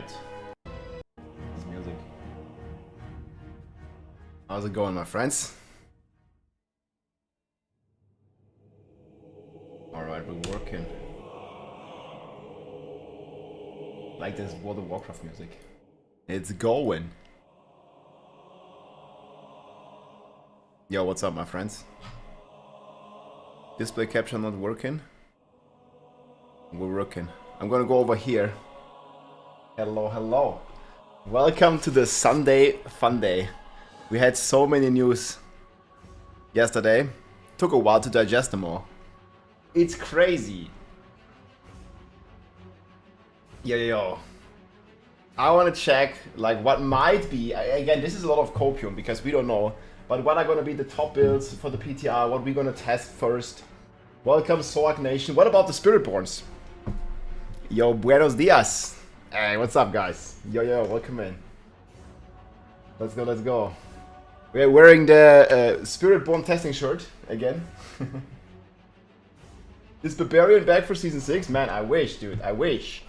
Alright. This music. How's it going, my friends? Alright, we're working. Like this World of Warcraft music. It's going. Yo, what's up, my friends? Display capture not working? We're working. I'm gonna go over here. Hello, hello. Welcome to the Sunday Fun Day. We had so many news yesterday. Took a while to digest them all. It's crazy. Yo. I want to check like what might be. Again, this is a lot of copium because we don't know. But what are going to be the top builds for the PTR? What we're going to test first? Welcome, Sorc Nation. What about the Spiritborns? Yo, buenos dias. Hey, what's up, guys? Yo, welcome in. Let's go, let's go. We're wearing the Spiritborn testing shirt again. Is Barbarian back for Season 6? Man, I wish, dude. I wish.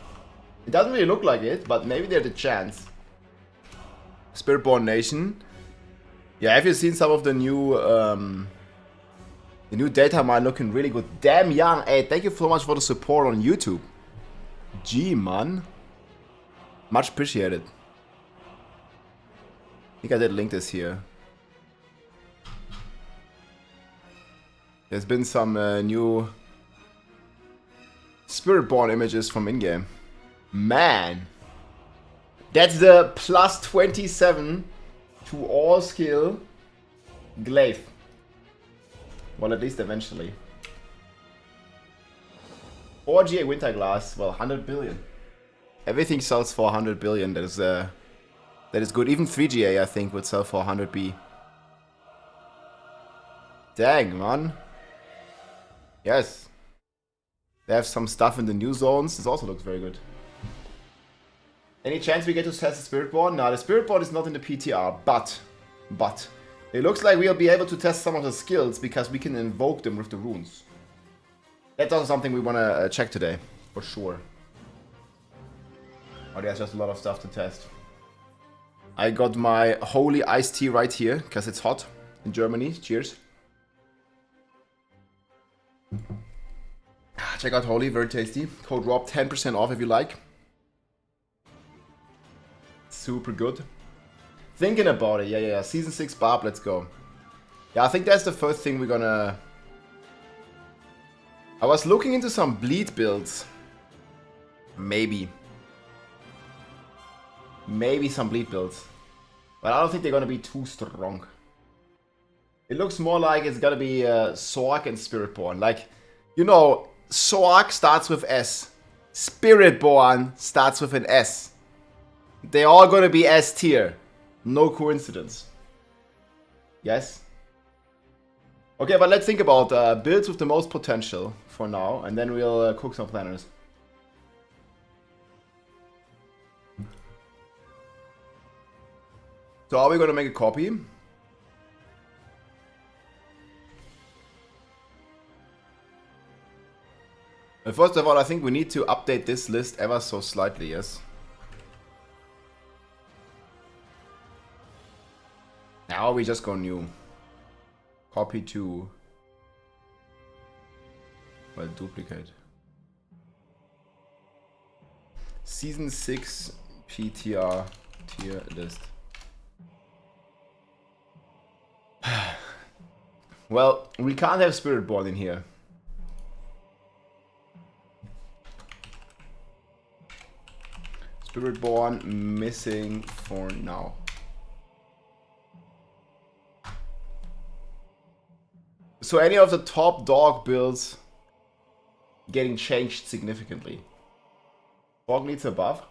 It doesn't really look like it, but maybe there's a chance. Spiritborn Nation. Yeah, have you seen some of the new data mine looking really good? Damn young. Hey, thank you so much for the support on YouTube. Gee, man. Much appreciated. I think I did link this here. There's been some new Spiritborn images from in-game. Man. That's the plus 27 to all skill Glyph. Well, at least eventually. 4 GA Winterglass. Well, 100 billion. Everything sells for 100 billion. That is good. Even 3 GA, I think, would sell for 100 B. Dang, man. Yes. They have some stuff in the new zones. This also looks very good. Any chance we get to test the Spiritborn? No, the Spiritborn is not in the PTR, but it looks like we'll be able to test some of the skills because we can invoke them with the runes. That's also something we want to check today, for sure. Oh, there's just a lot of stuff to test. I got my holy iced tea right here because it's hot in Germany. Cheers. Check out Holy, very tasty. Code Rob, 10% off if you like. Super good. Thinking about it, yeah. Season 6 Barb, let's go. Yeah, I think that's the first thing we're gonna... I was looking into some bleed builds. Maybe some bleed builds. But I don't think they're gonna be too strong. It looks more like it's gonna be Sorc and Spiritborn. Like, you know, Sorc starts with S. Spiritborn starts with an S. They're all gonna be S tier. No coincidence. Yes? Okay, but let's think about builds with the most potential for now, and then we'll cook some planners. So are we gonna make a copy? First of all, I think we need to update this list ever so slightly, yes? Now we just go new. Copy to... well, duplicate. Season 6 PTR tier list. Well, we can't have Spiritborn in here. Spiritborn missing for now. So any of the top dog builds getting changed significantly. Dog needs a buff.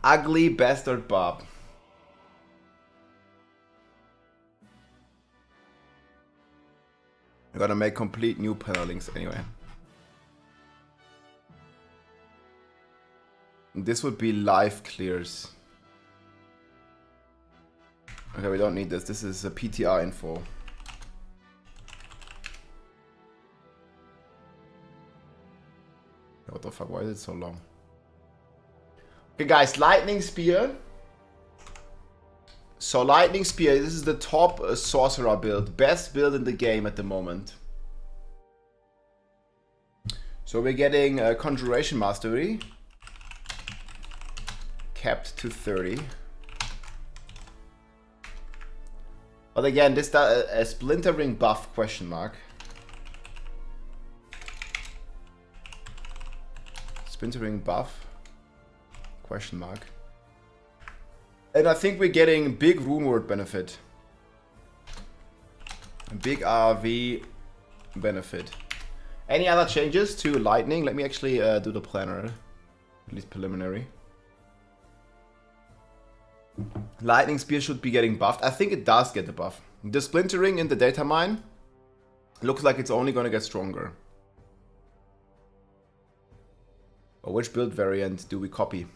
Ugly bastard Bob. I'm gonna make complete new panel links anyway. This would be live clears. Okay, we don't need this. This is a PTR info. What the fuck? Why is it so long? Okay, guys, Lightning Spear. So Lightning Spear, this is the top sorcerer build. Best build in the game at the moment. So we're getting Conjuration Mastery. Capped to 30. But again, this a splintering buff question mark. Splintering buff question mark. And I think we're getting big rune word benefit. A big RV benefit. Any other changes to lightning? Let me actually do the planner. At least preliminary. Lightning Spear should be getting buffed. I think it does get the buff. The splintering in the data mine looks like it's only going to get stronger. But which build variant do we copy?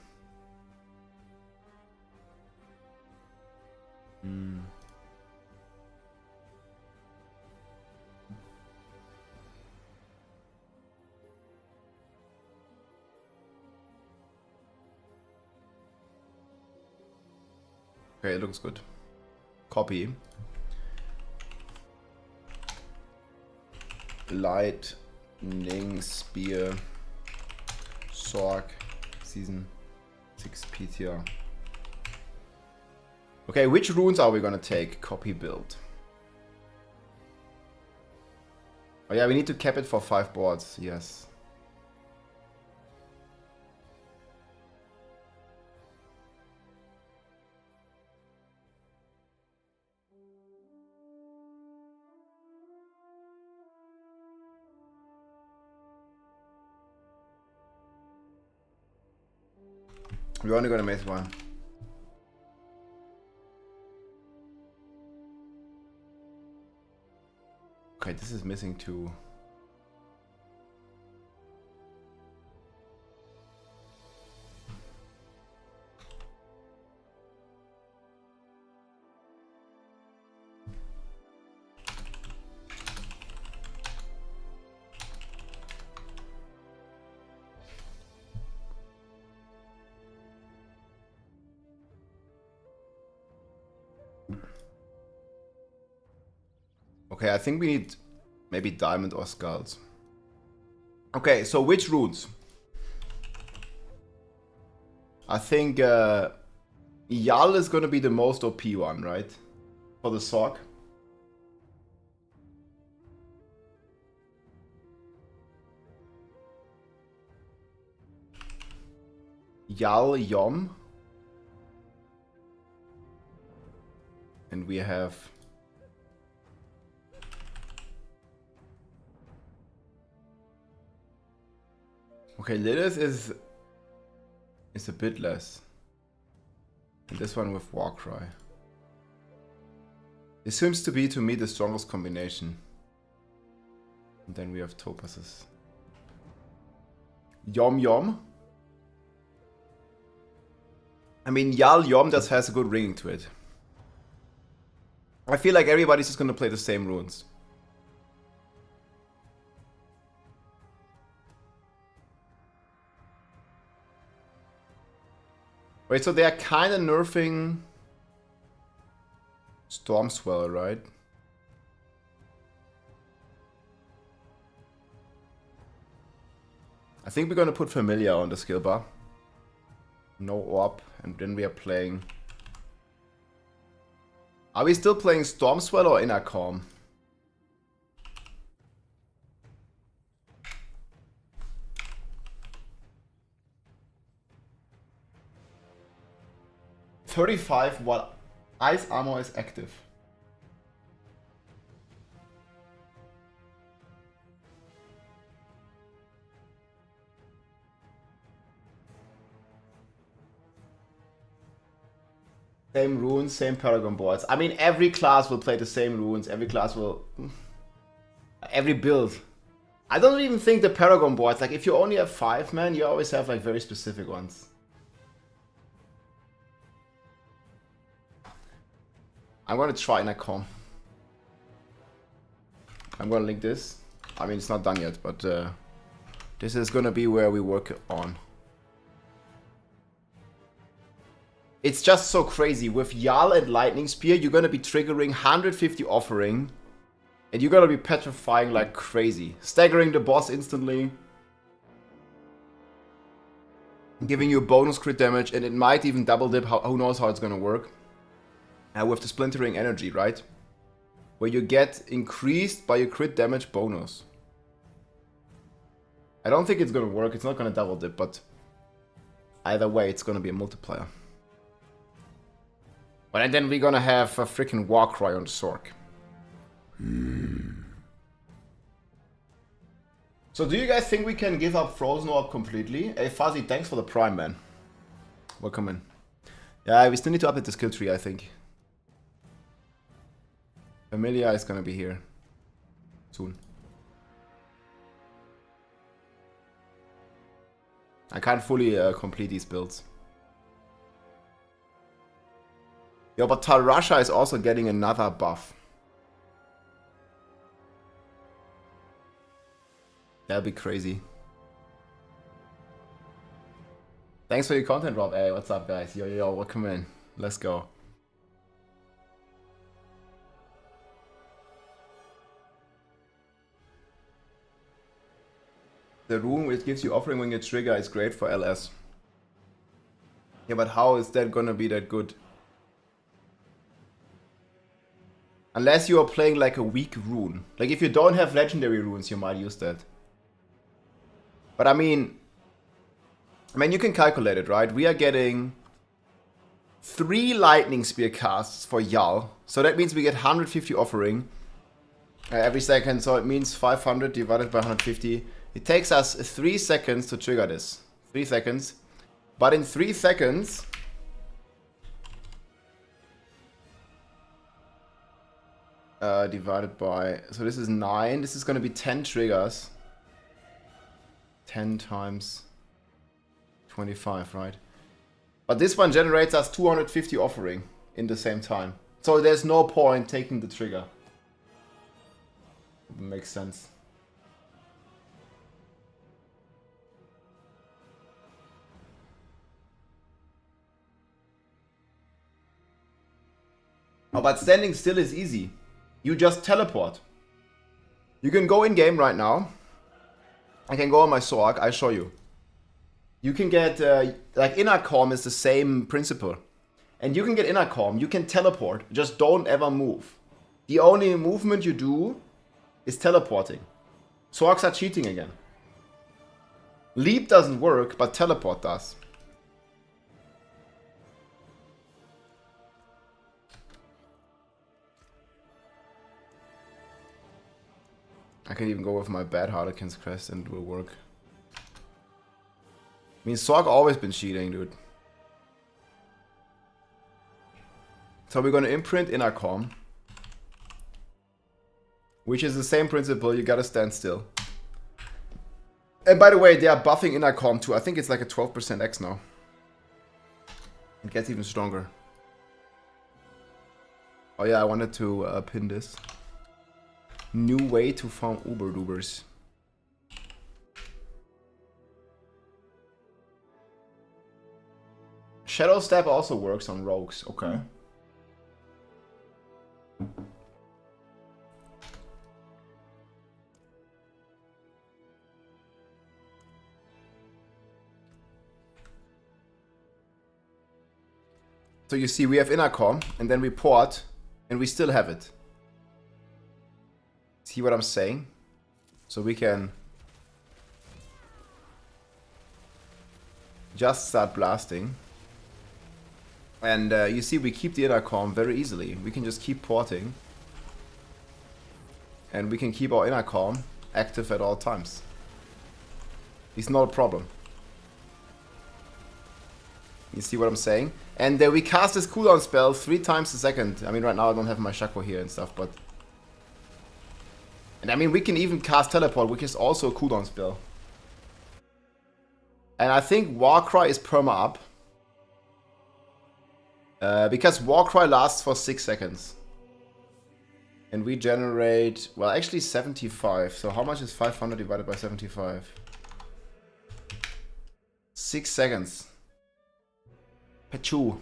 Okay, it looks good. Copy. Lightning Spear Sorc Season 6 PTR. Okay, which runes are we gonna take? Copy build. Oh yeah, we need to cap it for 5 boards, yes. We're only gonna miss one. Okay, this is missing 2. Okay, I think we need maybe diamond or skulls. Okay, so which runes? I think Yal is gonna be the most OP one, right? For the Sorc. Yal Yom. And we have okay, Lilith is a bit less. And this one with Warcry. It seems to be, to me, the strongest combination. And then we have Topazes. Yom Yom. I mean, Yal Yom just has a good ringing to it. I feel like everybody's just gonna play the same runes. Wait, so they are kind of nerfing Stormswell, right? I think we're gonna put Familiar on the skill bar. No Orb, and then we are playing... Are we still playing Stormswell or Inner Calm? $35 while Ice Armor is active. Same runes, same Paragon boards. I mean, every class will play the same runes. Every class will... Every build. I don't even think the Paragon boards... Like, if you only have 5, man, you always have, like, very specific ones. I'm gonna try Necrom. I'm gonna link this. I mean, it's not done yet, but... this is gonna be where we work on. It's just so crazy. With Jarl and Lightning Spear, you're gonna be triggering 150 offering. And you're gonna be petrifying like crazy. Staggering the boss instantly. Giving you bonus crit damage, and it might even double dip. Who knows how it's gonna work. With the splintering energy, right? Where you get increased by your crit damage bonus. I don't think it's gonna work. It's not gonna double dip, but either way, it's gonna be a multiplier. But then we're gonna have a freaking Warcry on the Sorc. So do you guys think we can give up Frozen Orb completely? Hey Fuzzy, thanks for the Prime, man. Welcome in. Yeah, we still need to update the skill tree, I think. Familia is gonna be here soon. I can't fully complete these builds. Yo, but Tarasha is also getting another buff. That'll be crazy. Thanks for your content, Rob. Hey, what's up, guys? Yo, welcome in. Let's go. The rune which gives you offering when you trigger is great for LS. Yeah, but how is that gonna be that good? Unless you are playing like a weak rune. Like if you don't have legendary runes, you might use that. But I mean you can calculate it, right? We are getting 3 lightning spear casts for Jarl. So that means we get 150 offering every second. So it means 500 divided by 150. It takes us 3 seconds to trigger this. 3 seconds. But in 3 seconds... divided by... So this is 9. This is going to be 10 triggers. 10 times 25, right? But this one generates us 250 offering in the same time. So there's no point taking the trigger. Makes sense. Oh, but standing still is easy. You just teleport. You can go in game right now. I can go on my Sorc, I'll show you. You can get, like inner calm is the same principle. And you can get inner calm, you can teleport, just don't ever move. The only movement you do is teleporting. Sorcs are cheating again. Leap doesn't work, but teleport does. I can even go with my bad Harlequin's crest and it will work. I mean, Sorc always been cheating, dude. So we're gonna imprint inner calm. Which is the same principle, you gotta stand still. And by the way, they are buffing inner calm too. I think it's like a 12% X now. It gets even stronger. Oh yeah, I wanted to pin this. New way to farm Uber-Dubers. Shadow Step also works on rogues. Okay. So you see, we have inner calm, and then we port, and we still have it. See what I'm saying? So we can just start blasting. And you see, we keep the inner calm very easily. We can just keep porting. And we can keep our inner calm active at all times. It's not a problem. You see what I'm saying? And we cast this cooldown spell 3 times a second. I mean, right now I don't have my Shako here and stuff, but... And I mean, we can even cast Teleport, which is also a cooldown spell. And I think Warcry is perma up. Because Warcry lasts for 6 seconds. And we generate, well, actually 75. So how much is 500 divided by 75? 6 seconds. Pachoo.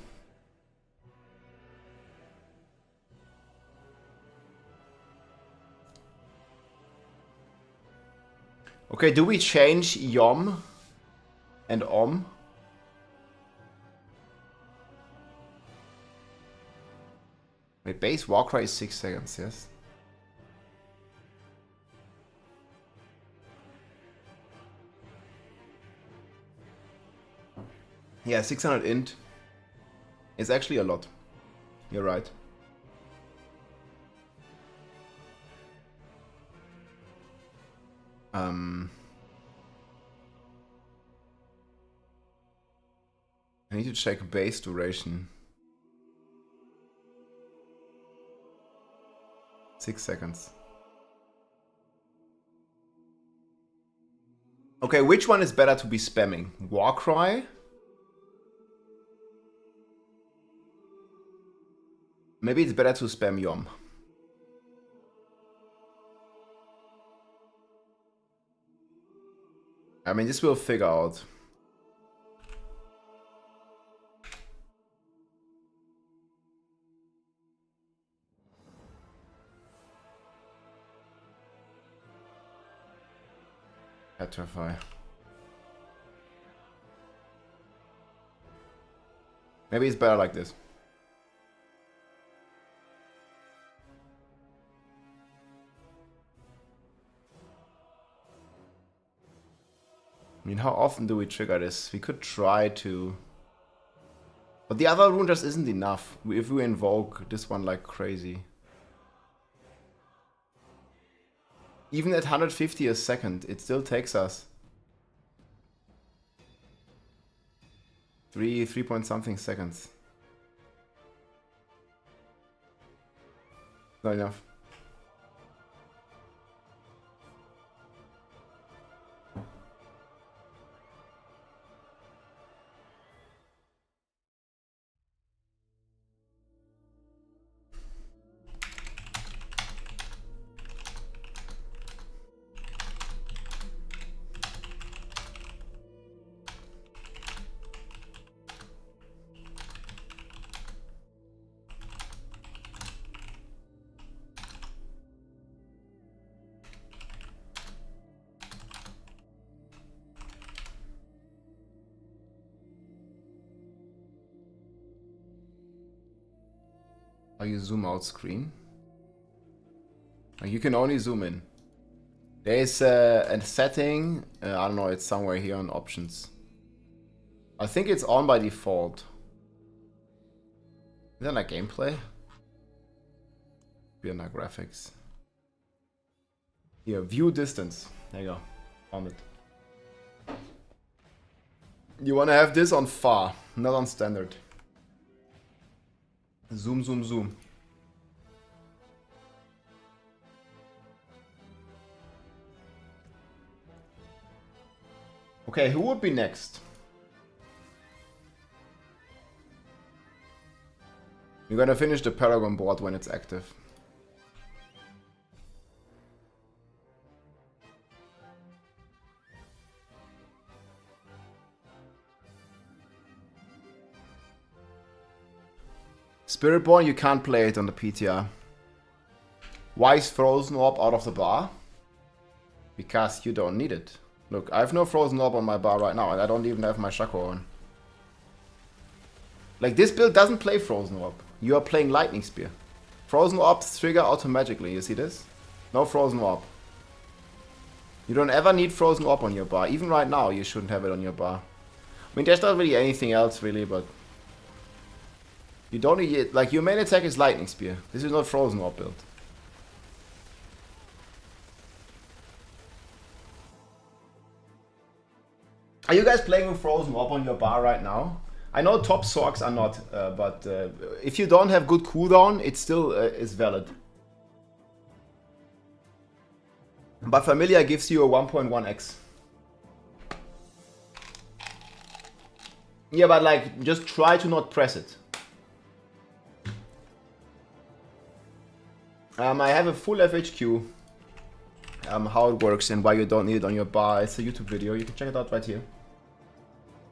Okay, do we change Yom and Om? Wait, base Warcry is 6 seconds, yes? Yeah, 600 int is actually a lot. You're right. I need to check base duration. 6 seconds. Okay, which one is better to be spamming? Warcry? Maybe it's better to spam Yom. I mean, this we'll figure out. Petrify. Maybe it's better like this. I mean, how often do we trigger this? We could try to... But the other rune just isn't enough if we invoke this one like crazy. Even at 150 a second, it still takes us 3 point something seconds. Not enough. Are you zoom out screen? You can only zoom in. There is a setting, I don't know, it's somewhere here on options. I think it's on by default. Is that like gameplay? Be on our graphics. Here, view distance. There you go. Found it. You want to have this on far, not on standard. Zoom, zoom, zoom. Okay, who would be next? We're gonna finish the Paragon board when it's active. Spiritborn, you can't play it on the PTR. Why is Frozen Orb out of the bar? Because you don't need it. Look, I have no Frozen Orb on my bar right now, and I don't even have my Shaco on. Like, this build doesn't play Frozen Orb. You are playing Lightning Spear. Frozen Orbs trigger automatically, you see this? No Frozen Orb. You don't ever need Frozen Orb on your bar. Even right now, you shouldn't have it on your bar. I mean, there's not really anything else, really, but... You don't need it. Like, your main attack is Lightning Spear. This is not Frozen Orb build. Are you guys playing with Frozen Orb on your bar right now? I know top Sorcs are not, but if you don't have good cooldown, it still is valid. But Familiar gives you a 1.1x. Yeah, but like, just try to not press it. I have a full FHQ, how it works and why you don't need it on your bar. It's a YouTube video, you can check it out right here.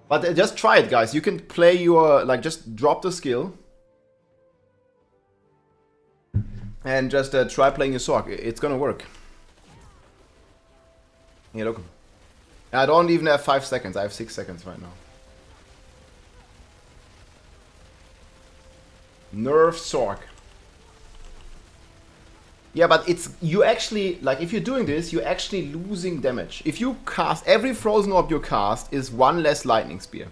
But just try it, guys. You can play your, like, just drop the skill. And just try playing your Sorc. It's gonna work. Yeah, look. I don't even have 5 seconds. I have 6 seconds right now. Nerf Sorc. Yeah, but it's, you actually, like, if you're doing this, you're actually losing damage. If you cast, every frozen orb you cast is 1 less lightning spear.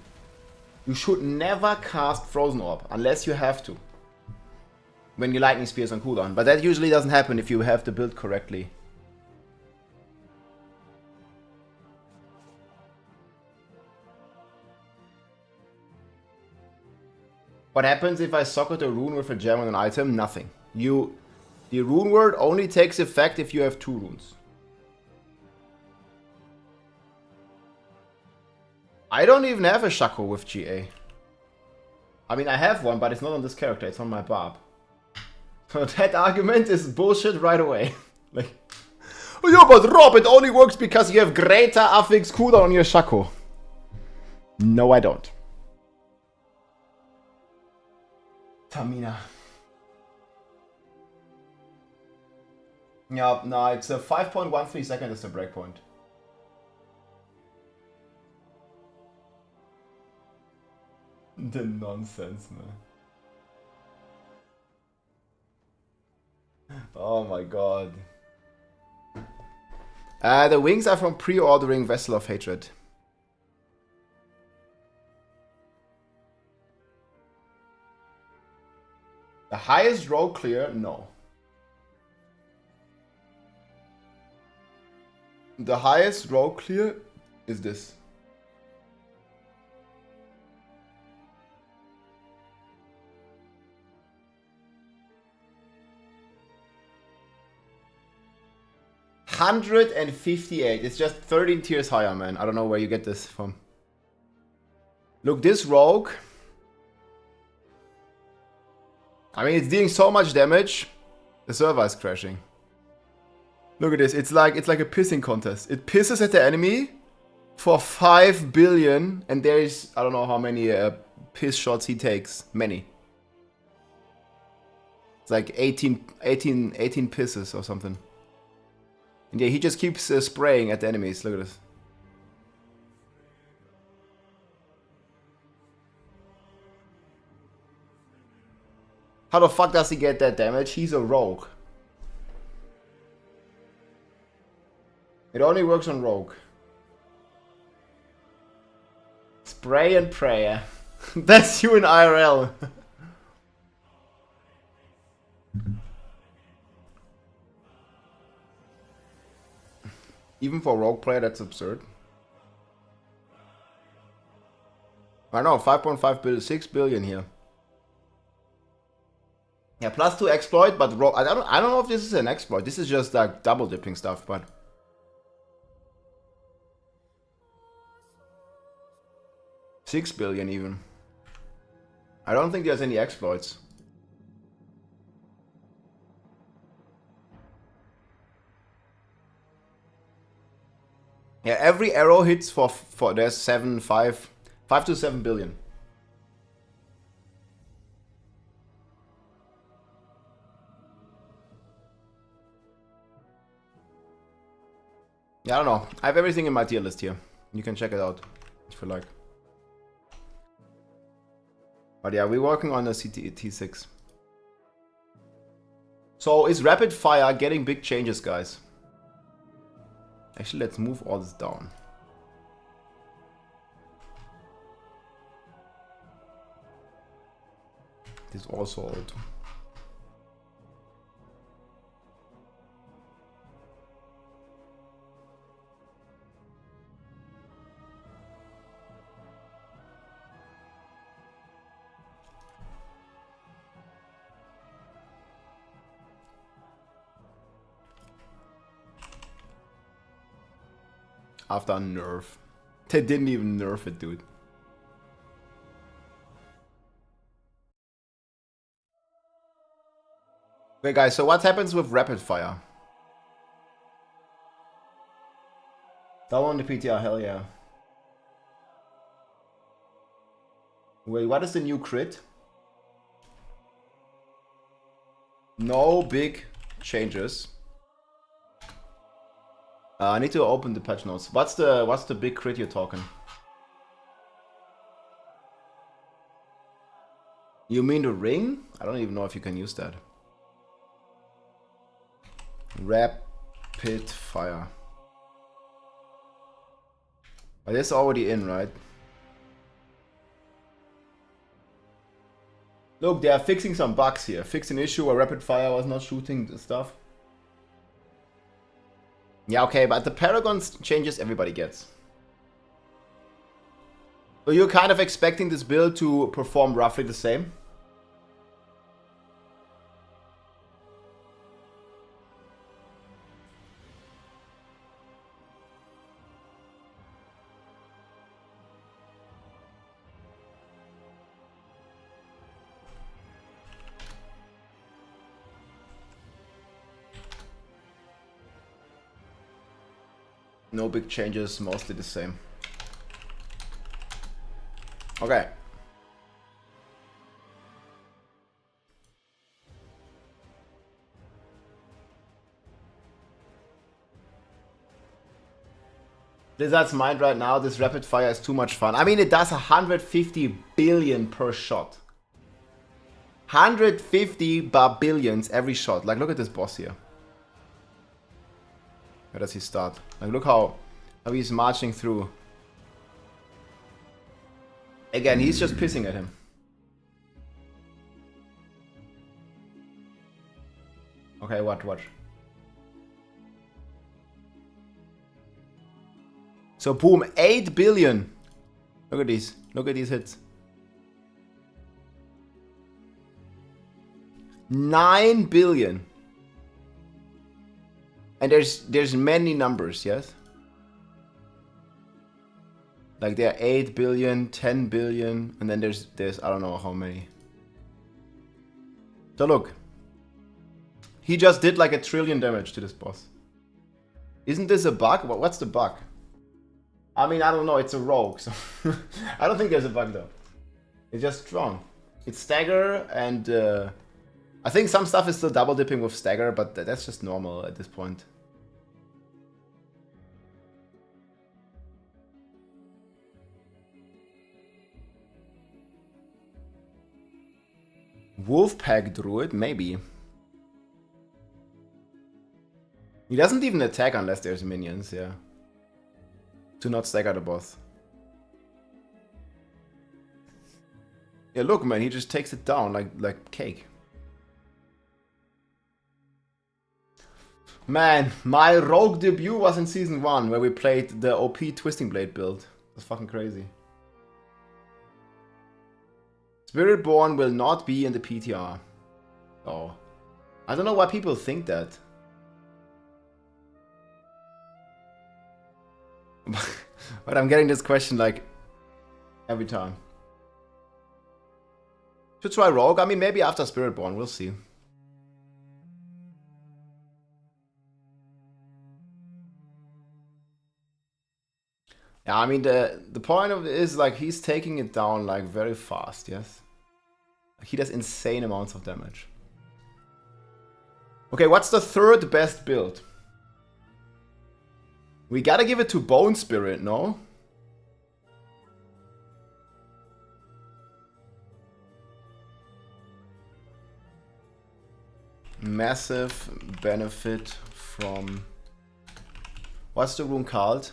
You should never cast frozen orb, unless you have to. When your lightning spear is on cooldown. But that usually doesn't happen if you have the build correctly. What happens if I socket a rune with a gem on an item? Nothing. The rune word only takes effect if you have 2 runes. I don't even have a Shaco with GA. I mean, I have one, but it's not on this character. It's on my Barb. So that argument is bullshit right away. Like, oh yeah, but Rob, it only works because you have greater affix cooldown on your Shaco. No, I don't. Tamina. Yeah, no, it's a 5.13 seconds is the breakpoint. The nonsense, man. Oh my god. The wings are from pre-ordering Vessel of Hatred. The highest row clear? No. The highest row clear is this. $158. It's just 13 tiers higher, man. I don't know where you get this from. Look, this rogue. I mean, it's dealing so much damage. The server is crashing. Look at this. It's like a pissing contest. It pisses at the enemy for 5 billion, and there's, I don't know how many piss shots he takes. Many. It's like 18 pisses or something. And yeah, he just keeps spraying at the enemies. Look at this. How the fuck does he get that damage? He's a rogue. It only works on rogue. Spray and prayer. That's you in IRL. Even for rogue player, that's absurd. I know, 5.5 billion, 6 billion here. Yeah, +2 exploit, but I don't know if this is an exploit. This is just like double dipping stuff, but 6 billion even. I don't think there's any exploits. Yeah, every arrow hits for there's 5 to 7 billion. Yeah, I don't know. I have everything in my tier list here. You can check it out if you like. But yeah, we're working on the T6. So is rapid fire getting big changes, guys? Actually, let's move all this down. This is also old. After a nerf. They didn't even nerf it, dude. Okay, guys, so what happens with rapid fire? Down on the PTR, hell yeah. Wait, what is the new crit? No big changes. I need to open the patch notes. What's the big crit you're talking? You mean the ring? I don't even know if you can use that. Rapid fire. But it's already in, right? Look, they are fixing some bugs here. Fix an issue where rapid fire was not shooting the stuff. Yeah, okay, but the Paragon changes everybody gets. So you're kind of expecting this build to perform roughly the same? No big changes, mostly the same. Okay. Blizzard's mind right now, this rapid fire is too much fun. I mean, it does 150 billion per shot. 150 billions every shot. Like, look at this boss here. Where does he start? Like, look how he's marching through. Again, he's just pissing at him. Okay, watch. So boom, 8 billion. Look at these. Look at these hits. 9 billion. And there's many numbers, yes? Like there are 8 billion, 10 billion, and then there's I don't know how many. So look. He just did like 1 trillion damage to this boss. Isn't this a bug? What's the bug? I mean, I don't know, it's a rogue, so I don't think there's a bug though. It's just strong. It's stagger and I think some stuff is still double dipping with stagger, but that's just normal at this point. Wolfpack Druid, maybe. He doesn't even attack unless there's minions, yeah. To not stagger the boss. Yeah, look man, he just takes it down like cake. Man, my rogue debut was in season 1 where we played the OP Twisting Blade build. That's fucking crazy. Spiritborn will not be in the PTR. Oh. I don't know why people think that. But I'm getting this question like every time. Should try Rogue? I mean, maybe after Spiritborn, we'll see. Yeah, I mean, the point of it is like he's taking it down like very fast, yes? He does insane amounts of damage. Okay, what's the third best build? We gotta give it to Bone Spirit, no? Massive benefit from... What's the rune called?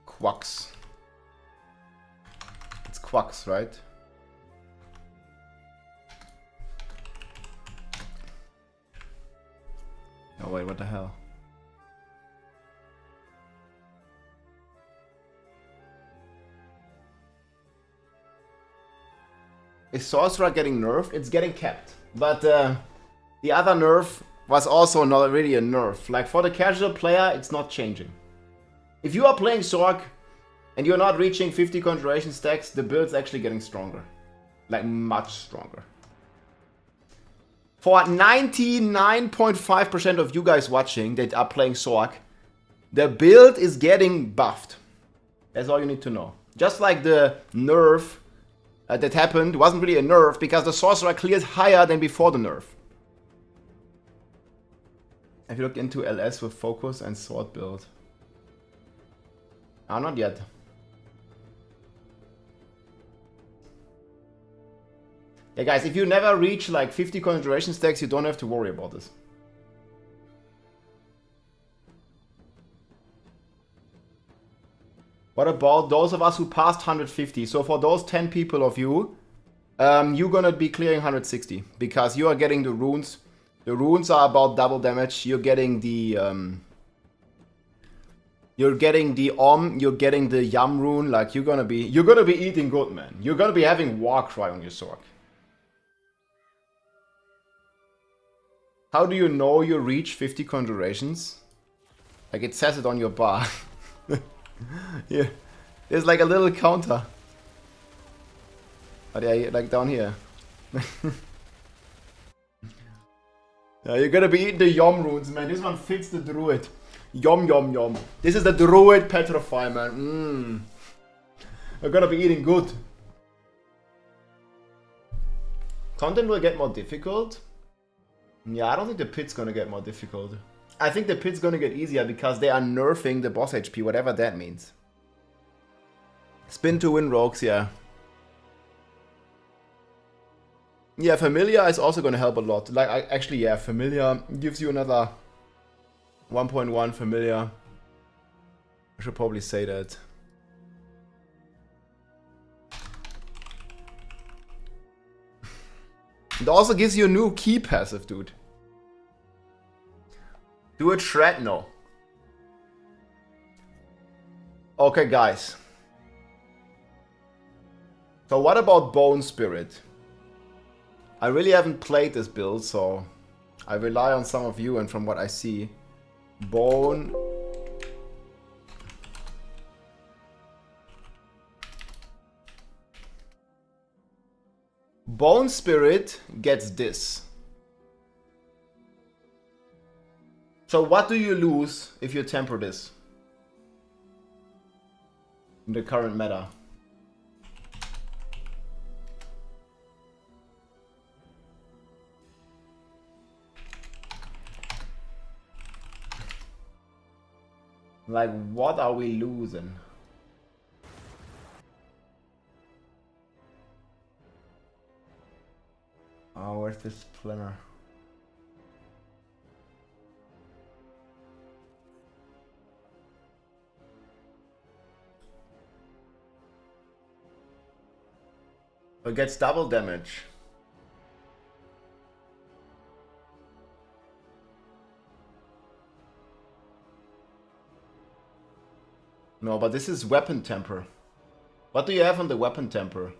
Quacks. It's Quacks, right? Oh wait, what the hell? Is Sorcerer getting nerfed? It's getting kept. But the other nerf was also not really a nerf. Like for the casual player, it's not changing. If you are playing Sorc and you're not reaching 50 conjuration stacks, the build's actually getting stronger. Like much stronger. For 99.5% of you guys watching that are playing Sorc, the build is getting buffed. That's all you need to know. Just like the nerf that happened wasn't really a nerf because the Sorcerer clears higher than before the nerf. Have you looked into LS with focus and sword build? Ah, not yet. Yeah, guys, if you never reach like 50 concentration stacks, you don't have to worry about this. What about those of us who passed 150? So for those 10 people of you, you're gonna be clearing 160 because you are getting the runes. The runes are about double damage. You're getting the you're getting the Yum rune. Like you're gonna be eating good, man. You're gonna be having Warcry on your Sorc. How do you know you reach 50 conjurations? Like it says it on your bar. Here, there's like a little counter. But yeah, like down here. Yeah, you're gonna be eating the Yum runes, man. This one fits the Druid. Yum, yum, yum. This is the Druid Petrify, man. You're gonna be eating good. Content will get more difficult. Yeah, I don't think the pit's gonna get more difficult. I think the pit's gonna get easier because they are nerfing the boss HP, whatever that means. Spin to win rogues, yeah. Yeah, Familiar is also gonna help a lot. Like, actually, yeah, Familiar gives you another 1.1 Familiar. I should probably say that. It also gives you a new key passive, dude. Do it shred? No. Okay, guys. So what about Bone Spirit? I really haven't played this build, so I rely on some of you, and from what I see, Bone... Bone Spirit gets this. So what do you lose if you temper this? In the current meta. Like, what are we losing? Oh, where's this planner? It gets double damage. No, but this is weapon temper. What do you have on the weapon temper?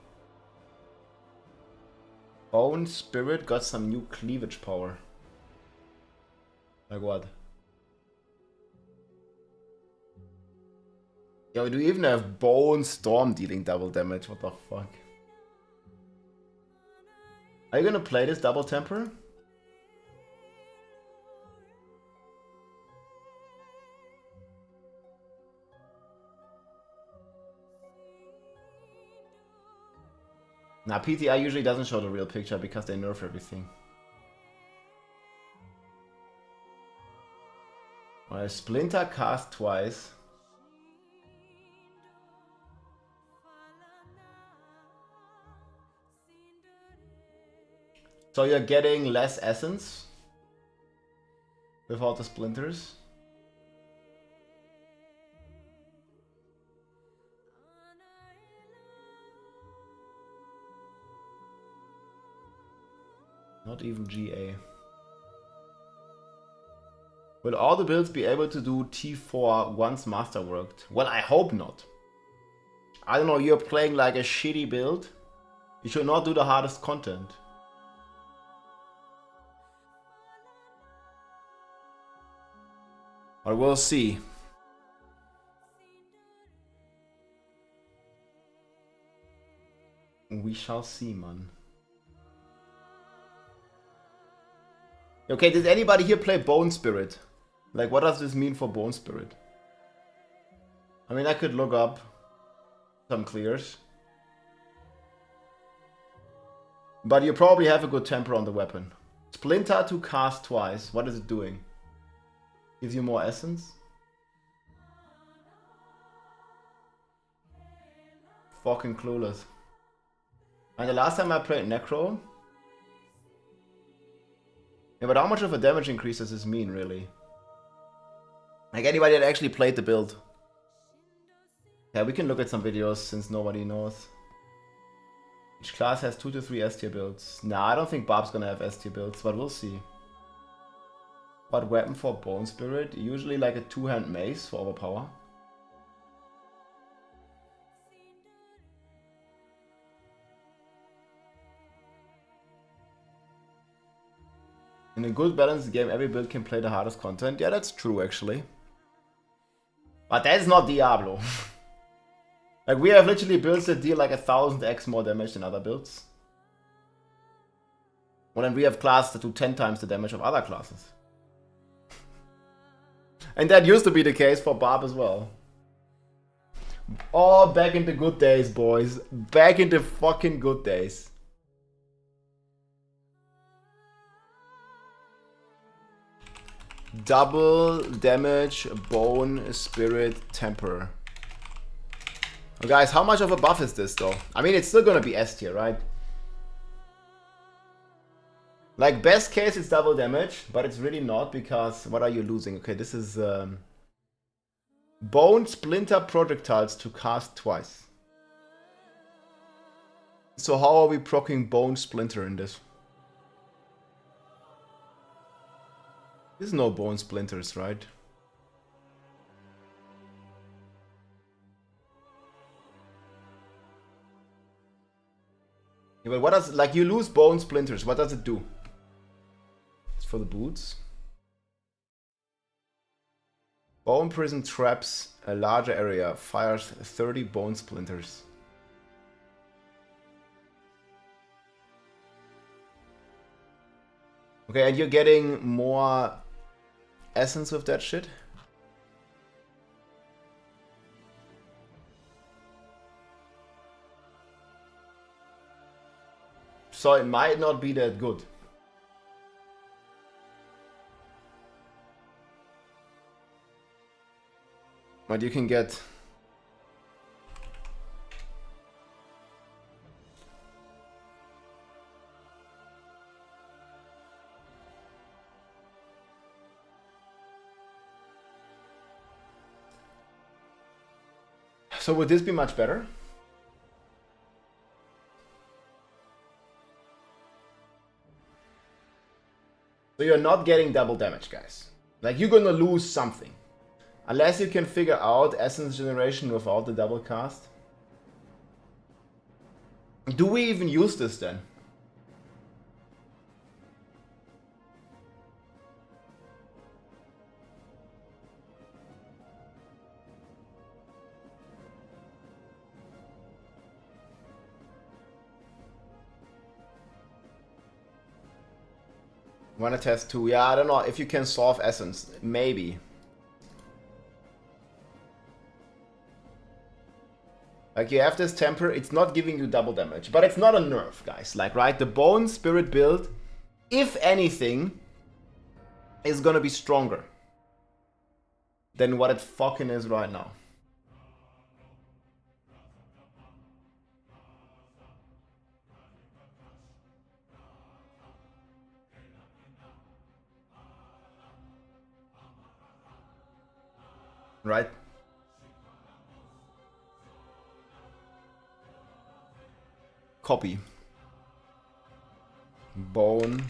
Bone Spirit got some new cleavage power. Like what? Yeah, we do even have Bone Storm dealing double damage. What the fuck? Are you gonna play this double temper? Nah, PTI usually doesn't show the real picture because they nerf everything. Well, Splinter cast twice. So you're getting less essence without the splinters. Not even GA. Will all the builds be able to do T4 once masterworked? Well, I hope not. I don't know, you're playing like a shitty build. You should not do the hardest content. But we'll see. We shall see, man. Okay, did anybody here play Bone Spirit? Like, what does this mean for Bone Spirit? I mean, I could look up some clears. But you probably have a good temper on the weapon. Splinter to cast twice. What is it doing? Gives you more essence. Fucking clueless. And the last time I played Necro... Yeah, but how much of a damage increase does this mean, really? Like, anybody that actually played the build. Yeah, we can look at some videos since nobody knows. Each class has 2 to 3 S tier builds. Nah, I don't think Barb's gonna have S tier builds, but we'll see. What weapon for Bone Spirit? Usually like a 2-hand mace for overpower. In a good balanced game, every build can play the hardest content. Yeah, that's true actually. But that's not Diablo. Like, we have literally builds that deal like 1000x more damage than other builds. Well, then we have classes that do 10 times the damage of other classes. And that used to be the case for Barb as well. Oh, back in the good days, boys. Back in the fucking good days. Double damage, bone, spirit, temper. Well, guys, how much of a buff is this though? I mean, it's still gonna be S tier, right? Like, best case it's double damage, but it's really not, because what are you losing? Okay, this is bone splinter projectiles to cast twice. So how are we proccing bone splinter in this? There's no bone splinters, right? Yeah, but what does, like, you lose bone splinters, what does it do? It's for the boots. Bone prison traps a larger area, fires 30 bone splinters. Okay, and you're getting more essence with that shit? So it might not be that good. But you can get... So would this be much better? So you're not getting double damage, guys. Like, you're gonna lose something. Unless you can figure out essence generation without the double cast. Do we even use this then? Wanna test 2? Yeah, I don't know if you can solve essence. Maybe. Like, you have this temper, it's not giving you double damage, but it's not a nerf, guys. Like, right, the bone spirit build, if anything, is gonna be stronger than what it fucking is right now. Right? Copy. Bone.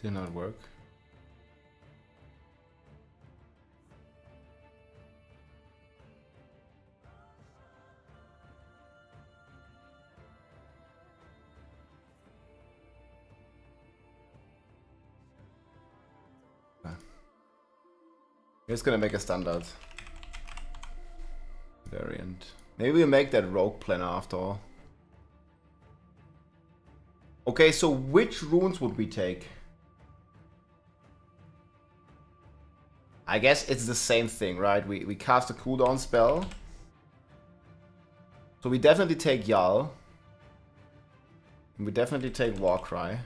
Did not work. We're just gonna make a standard variant. Maybe we'll make that rogue planner after all. Okay, so which runes would we take? I guess it's the same thing, right? We cast a cooldown spell. So we definitely take Yal. And we definitely take Warcry.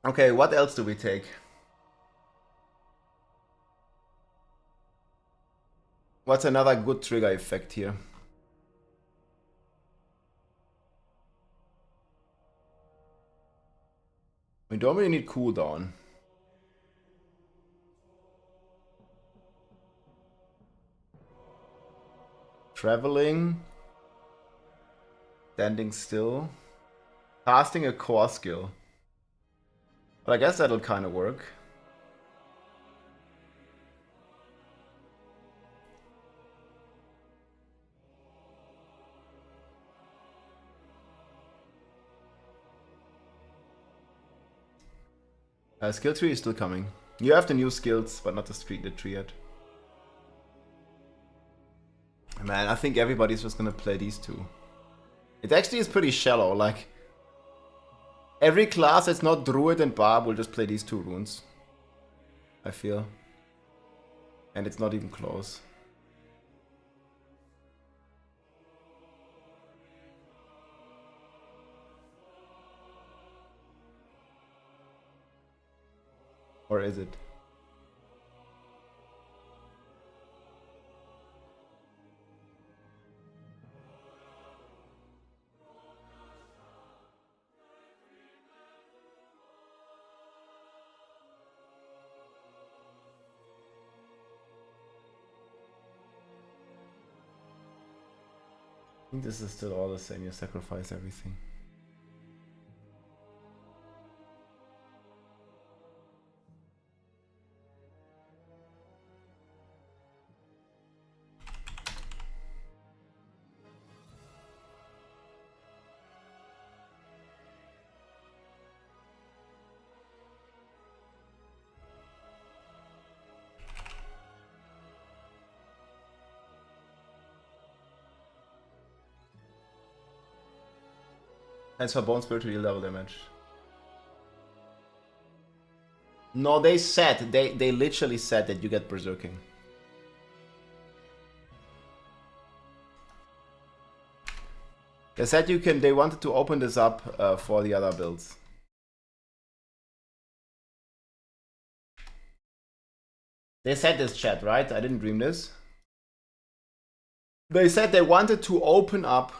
Okay, what else do we take? What's another good trigger effect here? We don't really need cooldown. Traveling. Standing still. Casting a core skill. But I guess that'll kind of work. Skill tree is still coming. You have the new skills, but not the tree yet. Man, I think everybody's just gonna play these two. It actually is pretty shallow, like... Every class that's not Druid and Barb will just play these two runes. I feel. And it's not even close. Or is it? I think this is still all the same. You sacrifice everything. Thanks for Bone Spirit to deal double damage. No, they said, they literally said that you get berserking. They said you can, they wanted to open this up for the other builds. They said this, chat, right? I didn't dream this. They said they wanted to open up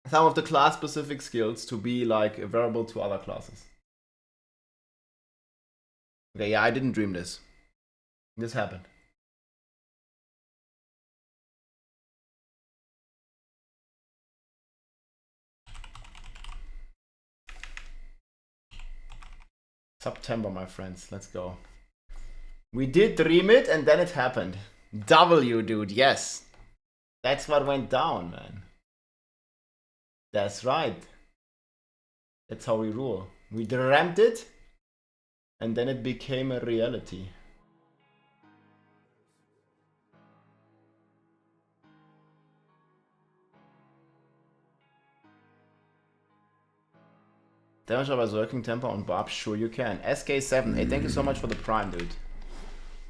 some of the class-specific skills to be like available to other classes. Okay, yeah, I didn't dream this. This happened. September, my friends. Let's go. We did dream it and then it happened. W, dude. Yes. That's what went down, man. That's right. That's how we rule. We dreamt it, and then it became a reality. Damage by Berserking Temper on Barb? Sure you can. SK7, hey, thank you so much for the Prime, dude.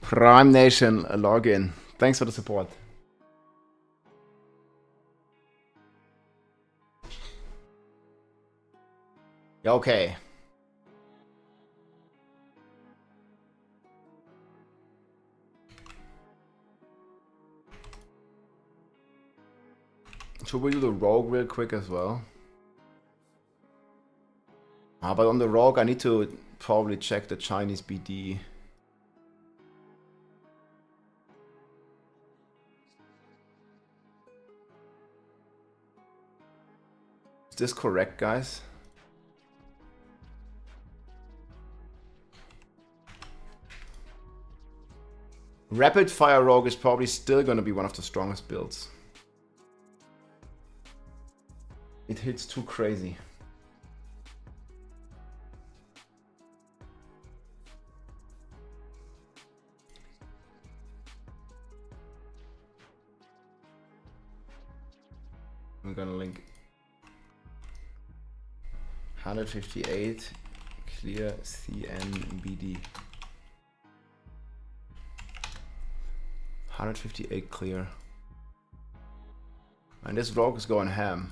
Prime Nation login. Thanks for the support. Okay. Should we do the rogue real quick as well? But on the rogue I need to probably check the Chinese BD. Is this correct, guys? Rapid Fire Rogue is probably still going to be one of the strongest builds. It hits too crazy. 158 clear CNBD. 158 clear. And this rogue is going ham.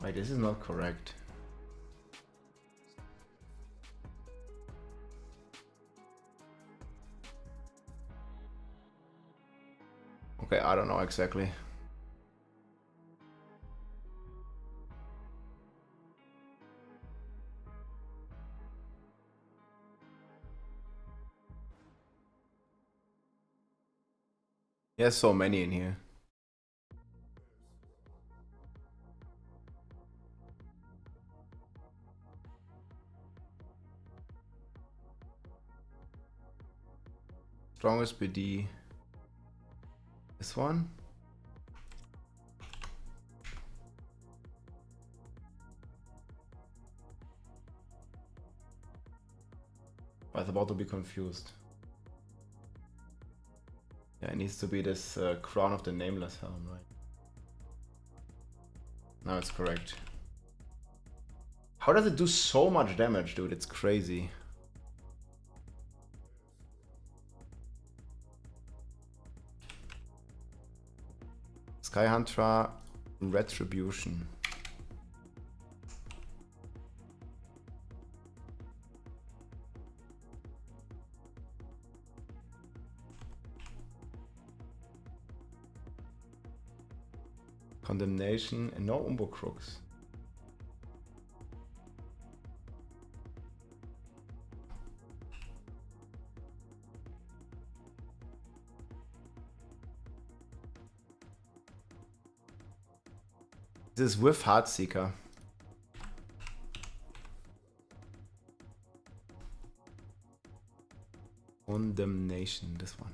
Wait, this is not correct. Okay, I don't know exactly. There's so many in here. Strongest BD. This one? I was about to be confused. Yeah, it needs to be this Crown of the Nameless Helm, right? No, it's correct. How does it do so much damage, dude? It's crazy. Sky Hunter Retribution. Condemnation and no Umbo Crooks. This is with Heartseeker. Condemnation, this one.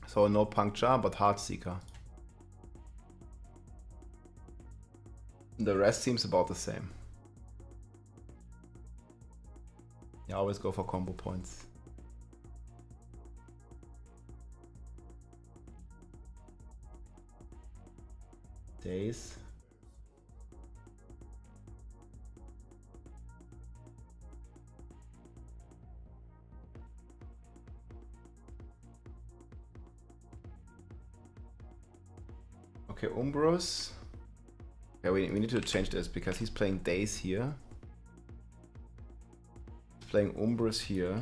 So no Puncture, but Heartseeker. The rest seems about the same. You always go for combo points. Days. Okay, Umbros. Yeah, we need to change this because he's playing Days here. He's playing Umbros here.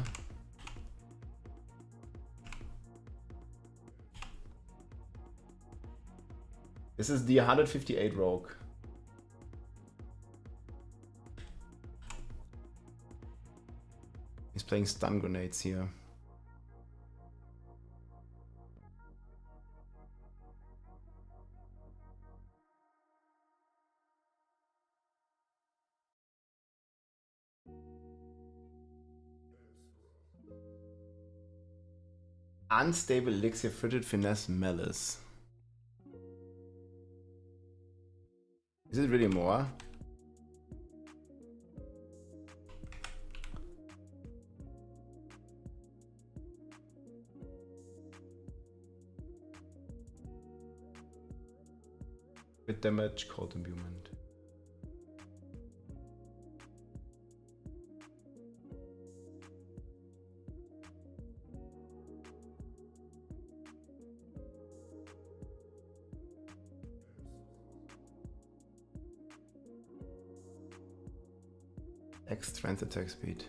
This is the 158 rogue. He's playing stun grenades here. Unstable Elixir, Frigid Finesse, Malice. Is it really more? With damage, cold imbuement. X strength attack speed.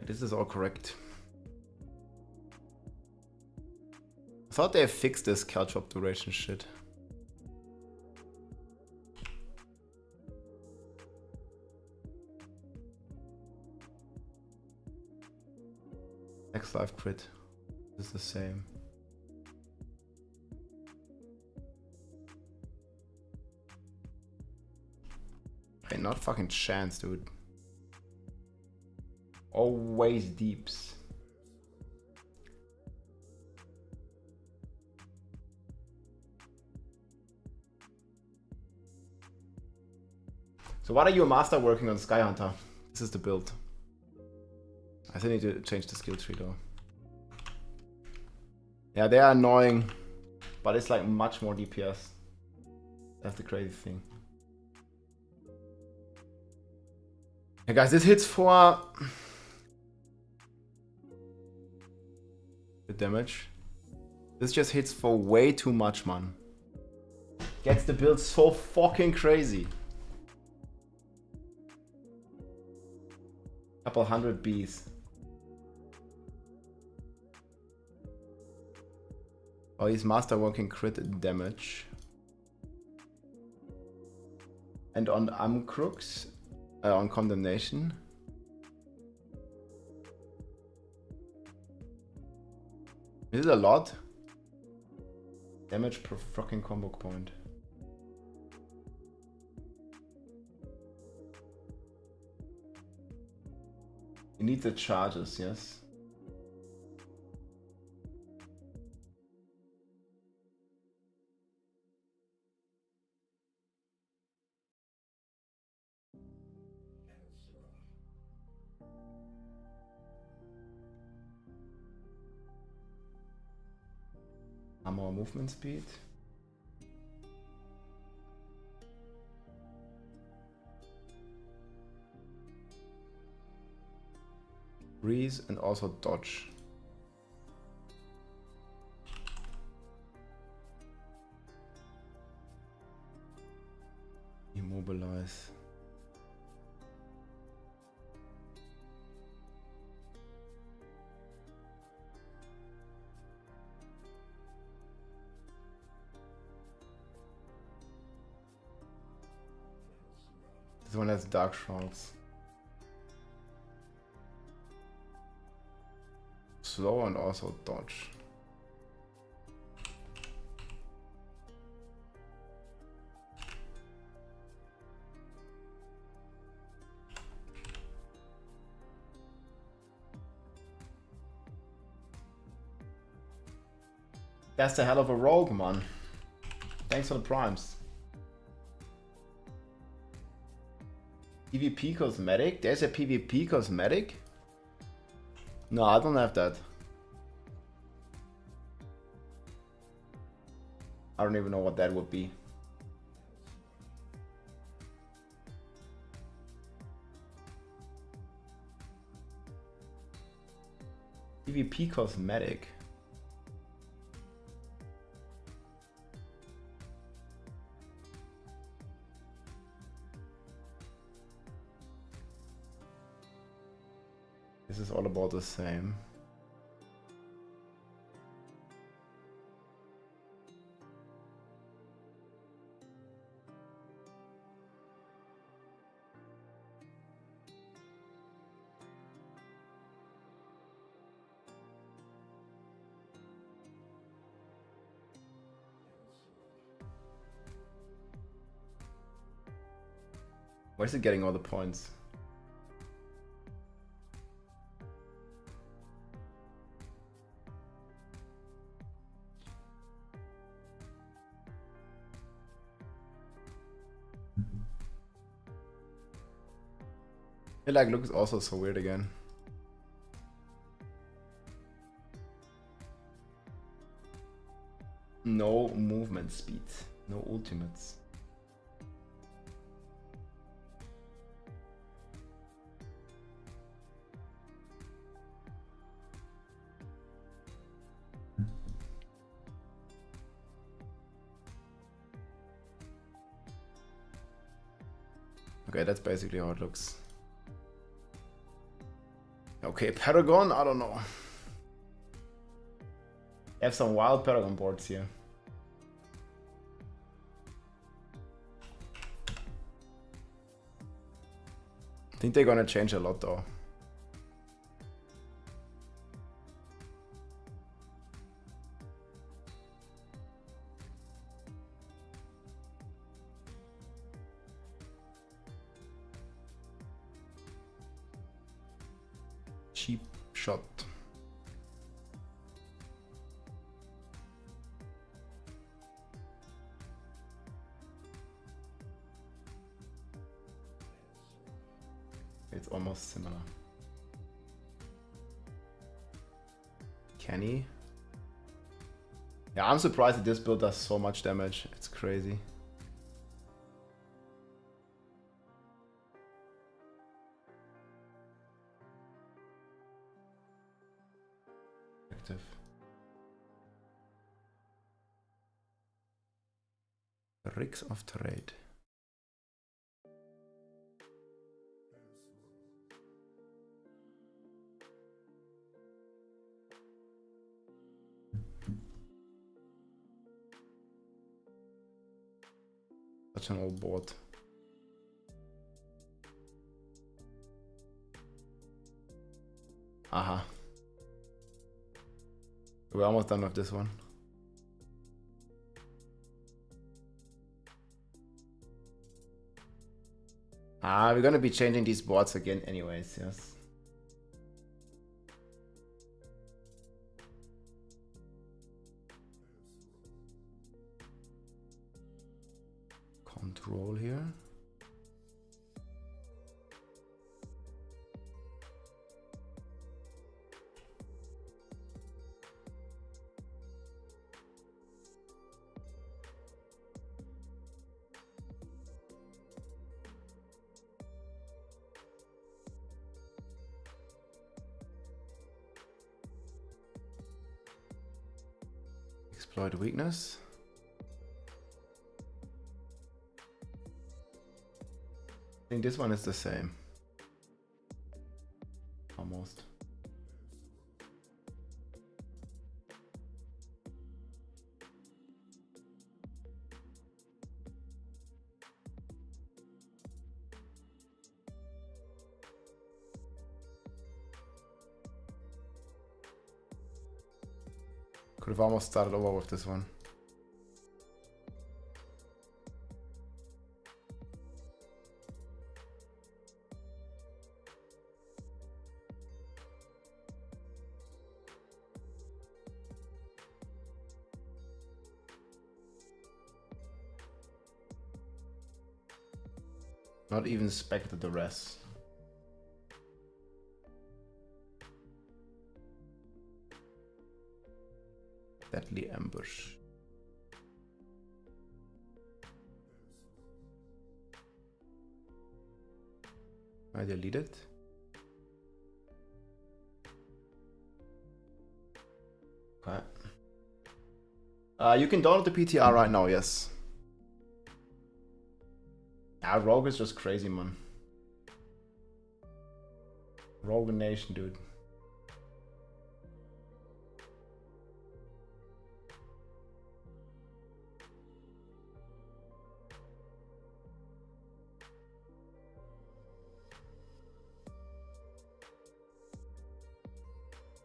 This is all correct. I thought they fixed this caltrop duration shit. X life crit is the same. Hey, not fucking chance, dude. Always deeps. So what are you a master working on, Sky Hunter? This is the build. I still need to change the skill tree though. Yeah, they are annoying, but it's like much more DPS. That's the crazy thing. Hey guys, this hits for the damage. This just hits for way too much, man. Gets the build so fucking crazy. Couple hundred bees. Oh, he's masterworking crit damage. And on Amcrux, on Condemnation. Is it a lot? Damage per fucking combo point. You need the charges, yes. More movement speed. Breeze and also dodge. Immobilize. This one has dark shrouds. Slow and also dodge. That's a hell of a rogue, man. Thanks for the primes. PvP cosmetic? There's a PvP cosmetic? No, I don't have that. I don't even know what that would be. PvP cosmetic. This is all about the same. Where's it getting all the points? It like looks also so weird again. No movement speed, no ultimates. Okay, that's basically how it looks. Okay, Paragon, I don't know. I have some wild Paragon boards here. I think they're gonna change a lot though. shot. It's almost similar. Can he? Yeah, I'm surprised that this build does so much damage. It's crazy. Active. Rigs of trade. Such an old board. Aha. We're almost done with this one. We're gonna be changing these boards again anyways, yes. Control here. Exploit weakness. I think this one is the same. Almost. Could have almost started over with this one. Not even expected the rest. Deadly ambush. I delete it. Okay. You can download the PTR right now, yes. Rogue is just crazy, man. Rogue Nation, dude.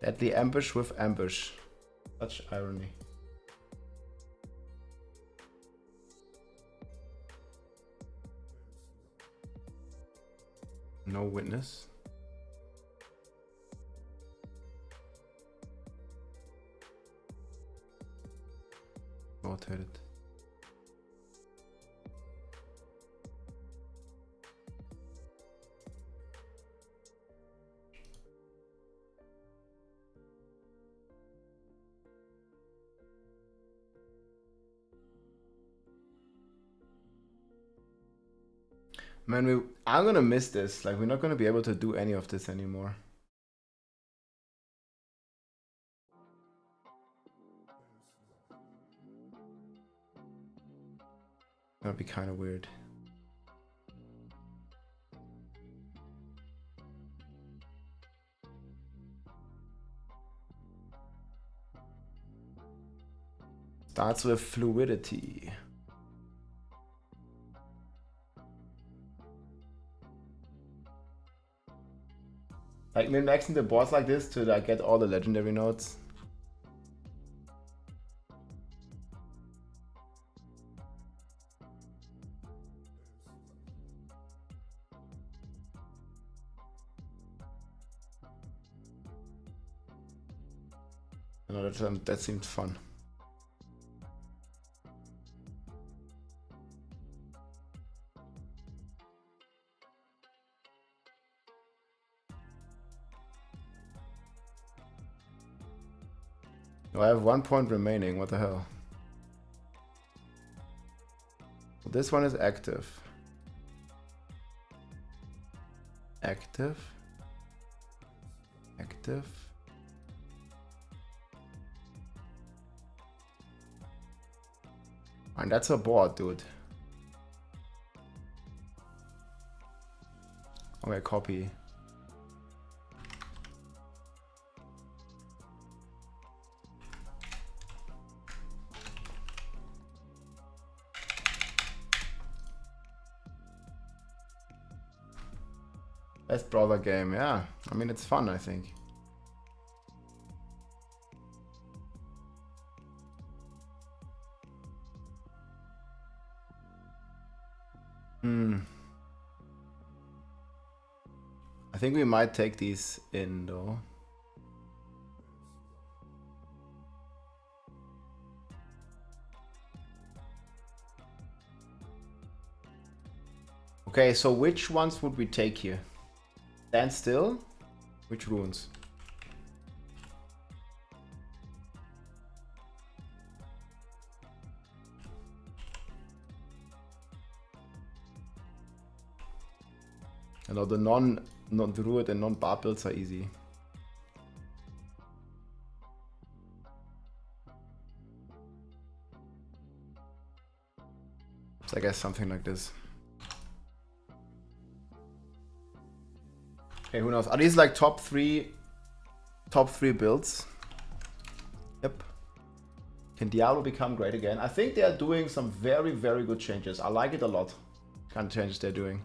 Deadly ambush with ambush. Such irony. No witness. Rotated. Man, I'm gonna miss this. Like, we're not gonna be able to do any of this anymore. That'd be kind of weird. Starts with fluidity. Like, min-maxing the boards like this to like get all the legendary nodes. No, that seemed fun. Oh, I have 1 point remaining. What the hell? This one is active. Active. Active. And that's a board, dude. Okay, copy. Best brother game, yeah. I mean, it's fun, I think. I think we might take these in, though. Okay, so which ones would we take here? Stand still? Which runes? I know the non-druid and non-bar builds are easy. So I guess something like this. Okay, who knows? Are these like top three builds? Yep. Can Diablo become great again? I think they are doing some very, very good changes. I like it a lot. Kind of changes they're doing.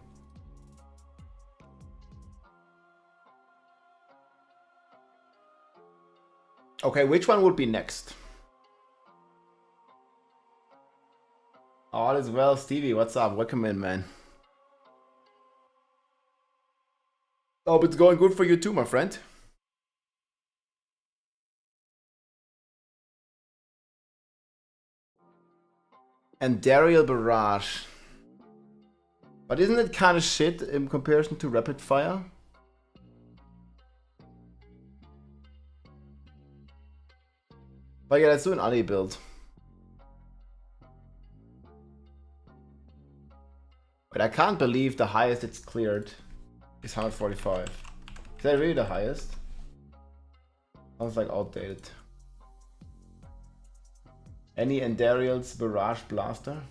Okay, which one would be next? All is well, Stevie. What's up? Welcome in, man. Hope it's going good for you too, my friend. Andariel barrage. But isn't it kind of shit in comparison to rapid fire? But yeah, let's do an Ali build. But I can't believe the highest it's cleared is 145. Is that really the highest? Sounds like outdated. Any Andariel's barrage blaster?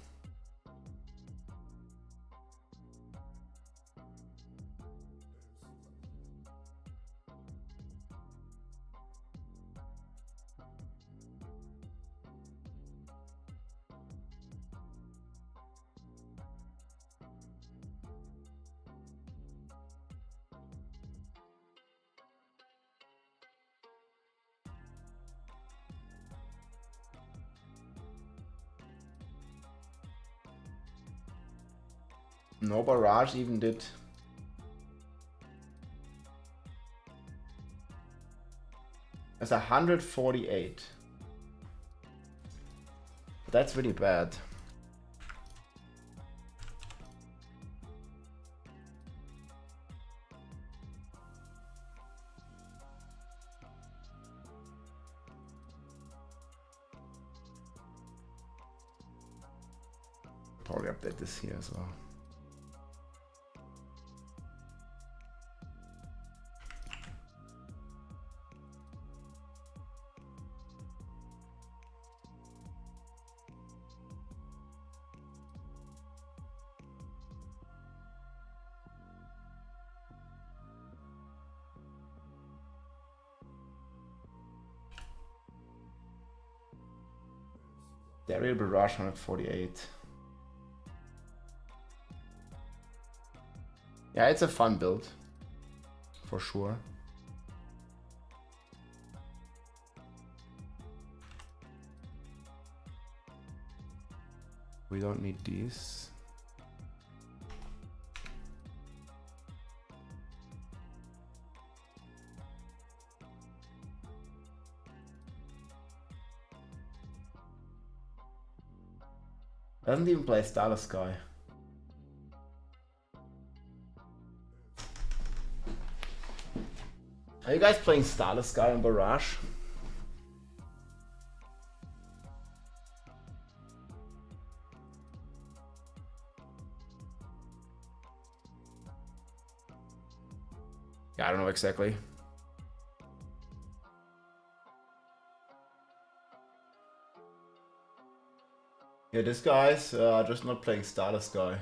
No barrage even did. That's 148. That's really bad. Probably update this here as well. Andariel barrage 148. Yeah, it's a fun build, for sure. We don't need these. Doesn't even play Starless Sky. Are you guys playing Starless Sky on Barrage? Yeah, I don't know exactly. Yeah, this guy's just not playing Starless Sky.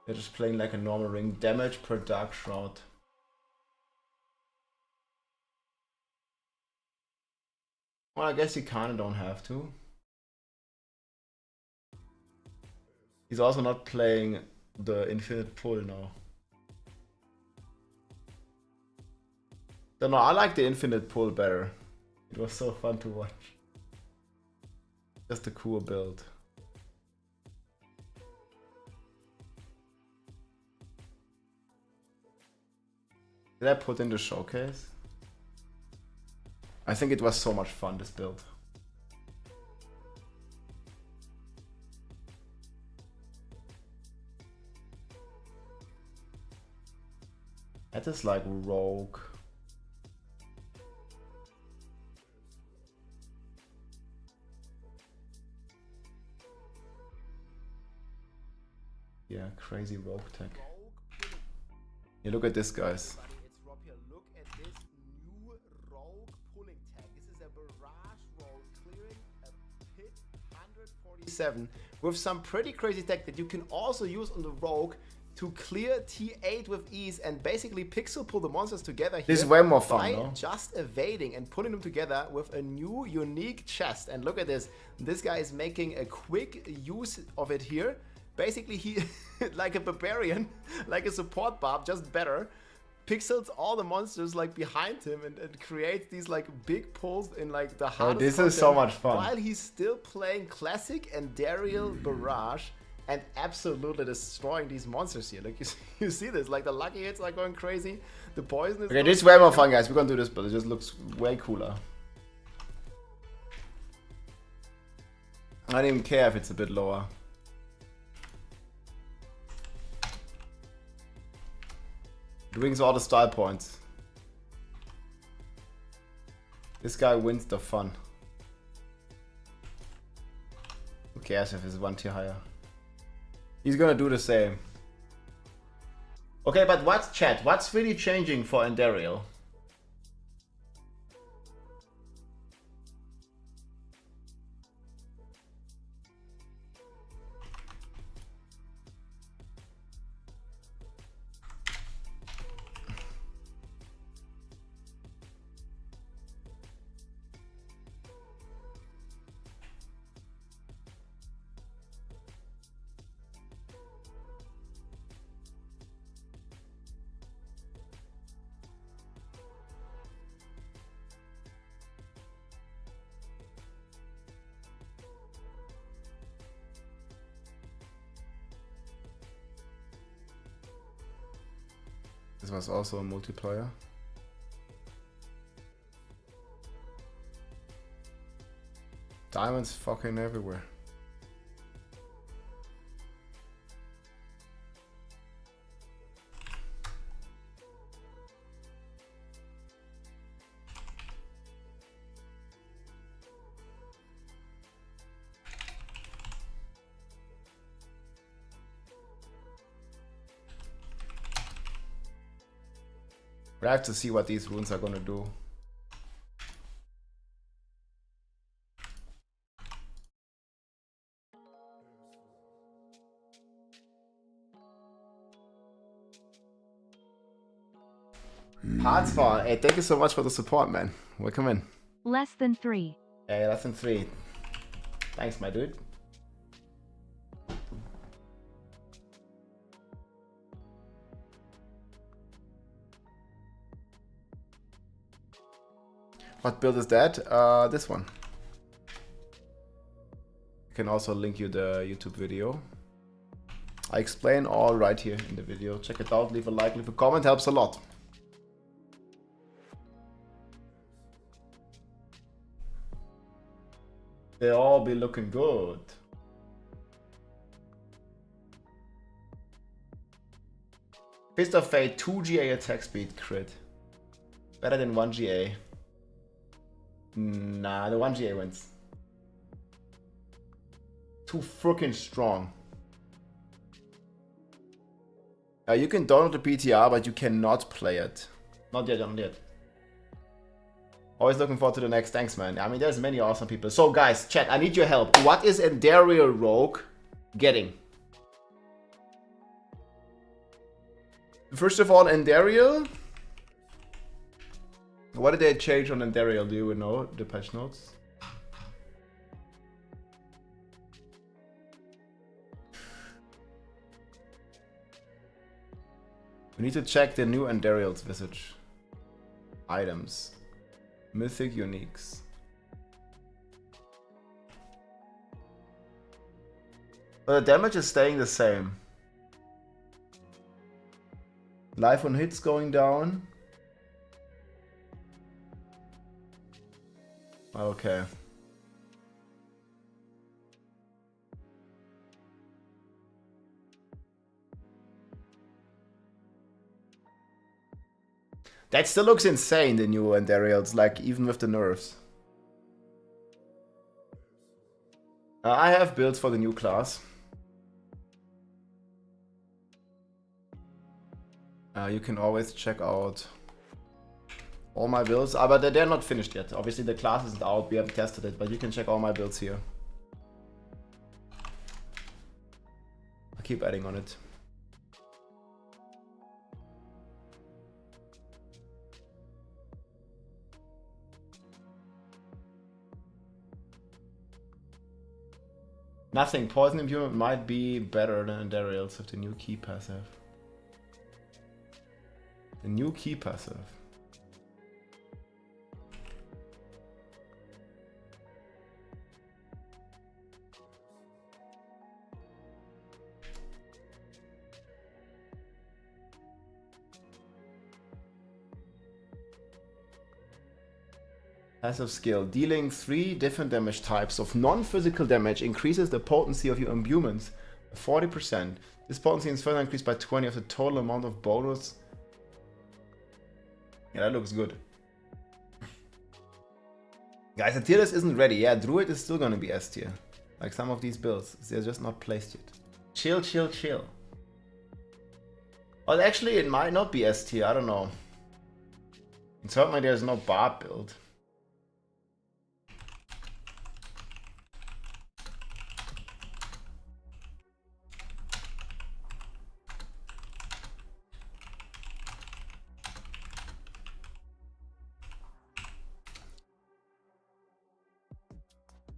They're just playing like a normal ring. Damage per Dark Shroud. Well, I guess you kinda don't have to. He's also not playing the Infinite Pull now. Don't know, I like the Infinite Pull better. It was so fun to watch. Just a cool build. Did I put in the showcase? I think it was so much fun, this build. That is like rogue. Yeah, crazy rogue tech. Yeah, look at this, guys. Look at this new rogue pulling tag. This is a barrage roll clearing a pit 147 with some pretty crazy tech that you can also use on the rogue to clear T8 with ease and basically pixel pull the monsters together here. This is way more fun, by no? just evading and pulling them together with a new unique chest. And look at this. This guy is making a quick use of it here. Basically, he, like a barbarian, like a support barb, just better, pixels all the monsters like behind him and creates these like big pulls in like the hardest this is so much fun. while he's still playing classic Andariel Barrage and absolutely destroying these monsters here. Like you see this, like the lucky hits are going crazy, the poison is... Okay, this is way more fun, guys. We're gonna do this, but it just looks way cooler. I don't even care if it's a bit lower. It wins all the style points. This guy wins the fun. Who cares if it's one tier higher? He's gonna do the same. Okay, but what's chat? What's really changing for Andariel? This was also a multiplayer. Diamonds fucking everywhere. But I have to see what these runes are gonna do. Partsfall, hey, thank you so much for the support, man. Welcome in. Less than 3. Hey, less than 3. Thanks, my dude. What build is that? This one. I can also link you the YouTube video. I explain all right here in the video. Check it out, leave a like, leave a comment, helps a lot. They all be looking good. Fist of Fate, 2 GA attack speed crit. Better than 1 GA. Nah, the 1 GA wins. Too freaking strong. You can download the PTR, but you cannot play it. Not yet, not yet. Always looking forward to the next. Thanks, man. I mean, there's many awesome people. So, guys, chat, I need your help. What is Andariel Rogue getting? First of all, Andariel. What did they change on Andariel? Do you know the patch notes? We need to check the new Andariel's visage. Items. Mythic uniques. But the damage is staying the same. Life on hits going down. Okay. That still looks insane, the new Andariels, like even with the nerfs. I have builds for the new class. You can always check out all my builds, but they're not finished yet. Obviously the class isn't out, we haven't tested it, but you can check all my builds here. I'll keep adding on it. Nothing. Poison Imbuement might be better than Andariel's with the new key passive. The new key passive. Passive skill. Dealing 3 different damage types of non-physical damage increases the potency of your imbuements by 40%. This potency is further increased by 20 of the total amount of bonus. Yeah, that looks good. Guys, the tier list isn't ready. Yeah, Druid is still gonna be S tier. Like some of these builds. They're just not placed yet. Chill, chill, chill. Well, actually, it might not be S tier. I don't know. And certainly there's no bar build.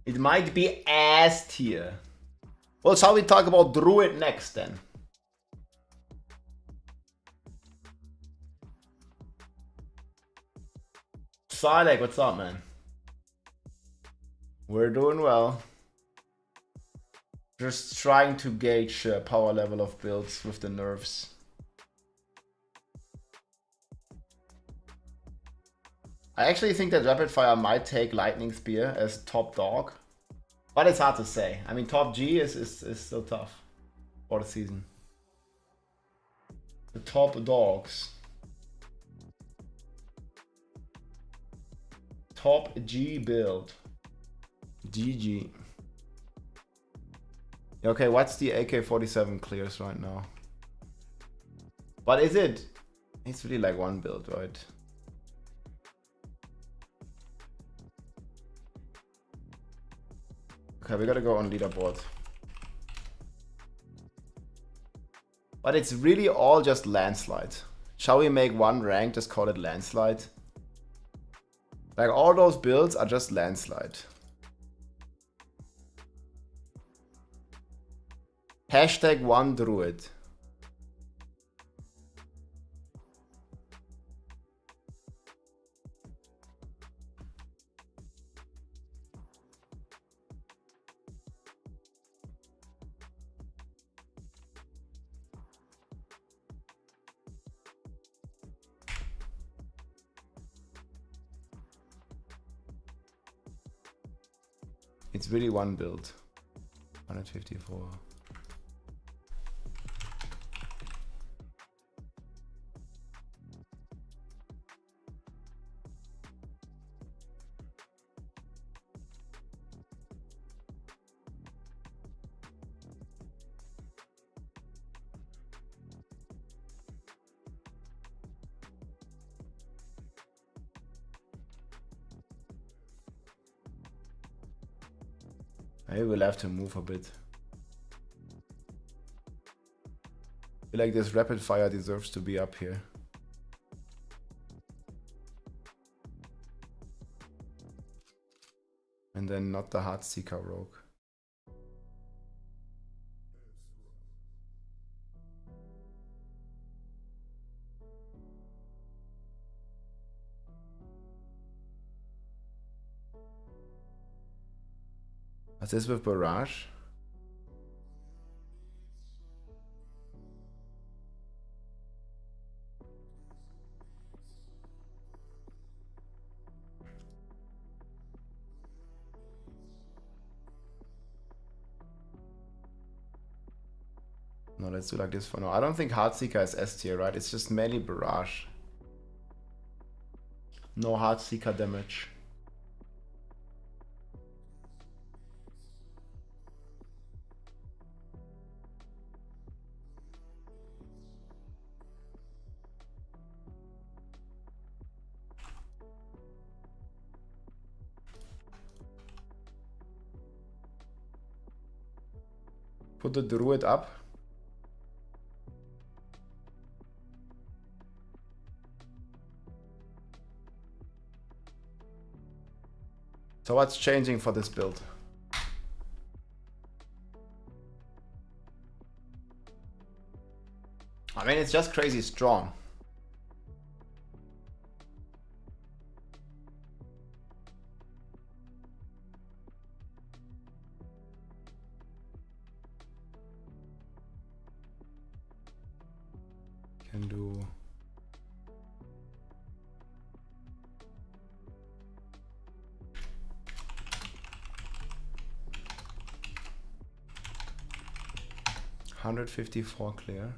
It might be S tier. Well, shall we talk about Druid next then? Silek, what's up, man? We're doing well. Just trying to gauge power level of builds with the nerfs. I actually think that Rapid Fire might take Lightning Spear as top dog. But it's hard to say. I mean, top G is still tough for the season. The top dogs. Top G build. GG. Okay, what's the AK-47 clears right now? What is it? It's really like one build, right? Okay, we gotta go on leaderboard. But it's really all just landslide. Shall we make one rank, just call it landslide? Like all those builds are just landslide. Hashtag one druid. It's really one build. 154. I will have to move a bit. I feel like this rapid fire deserves to be up here. And then not the Heartseeker rogue. What's this with barrage? No, let's do like this for now. I don't think Heartseeker is S tier, right? It's just mainly barrage. No Heartseeker damage. Put the Druid up. So what's changing for this build? I mean, it's just crazy strong. Can do... $154 clear.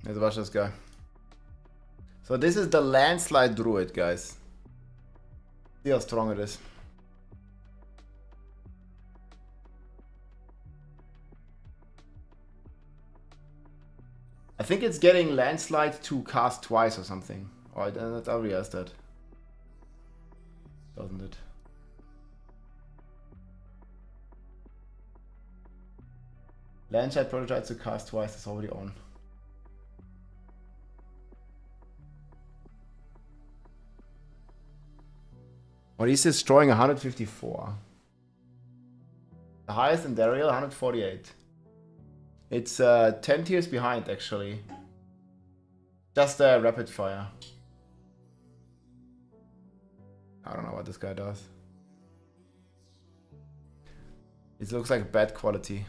Let's watch this guy. So this is the landslide druid, guys. See how strong it is. I think it's getting landslide to cast twice or something. Oh, it already has that. Doesn't it? Landslide prototype to cast twice is already on. Well, he's destroying 154. The highest Andariel, 148. It's 10 tiers behind, actually. Just rapid fire. I don't know what this guy does. It looks like bad quality.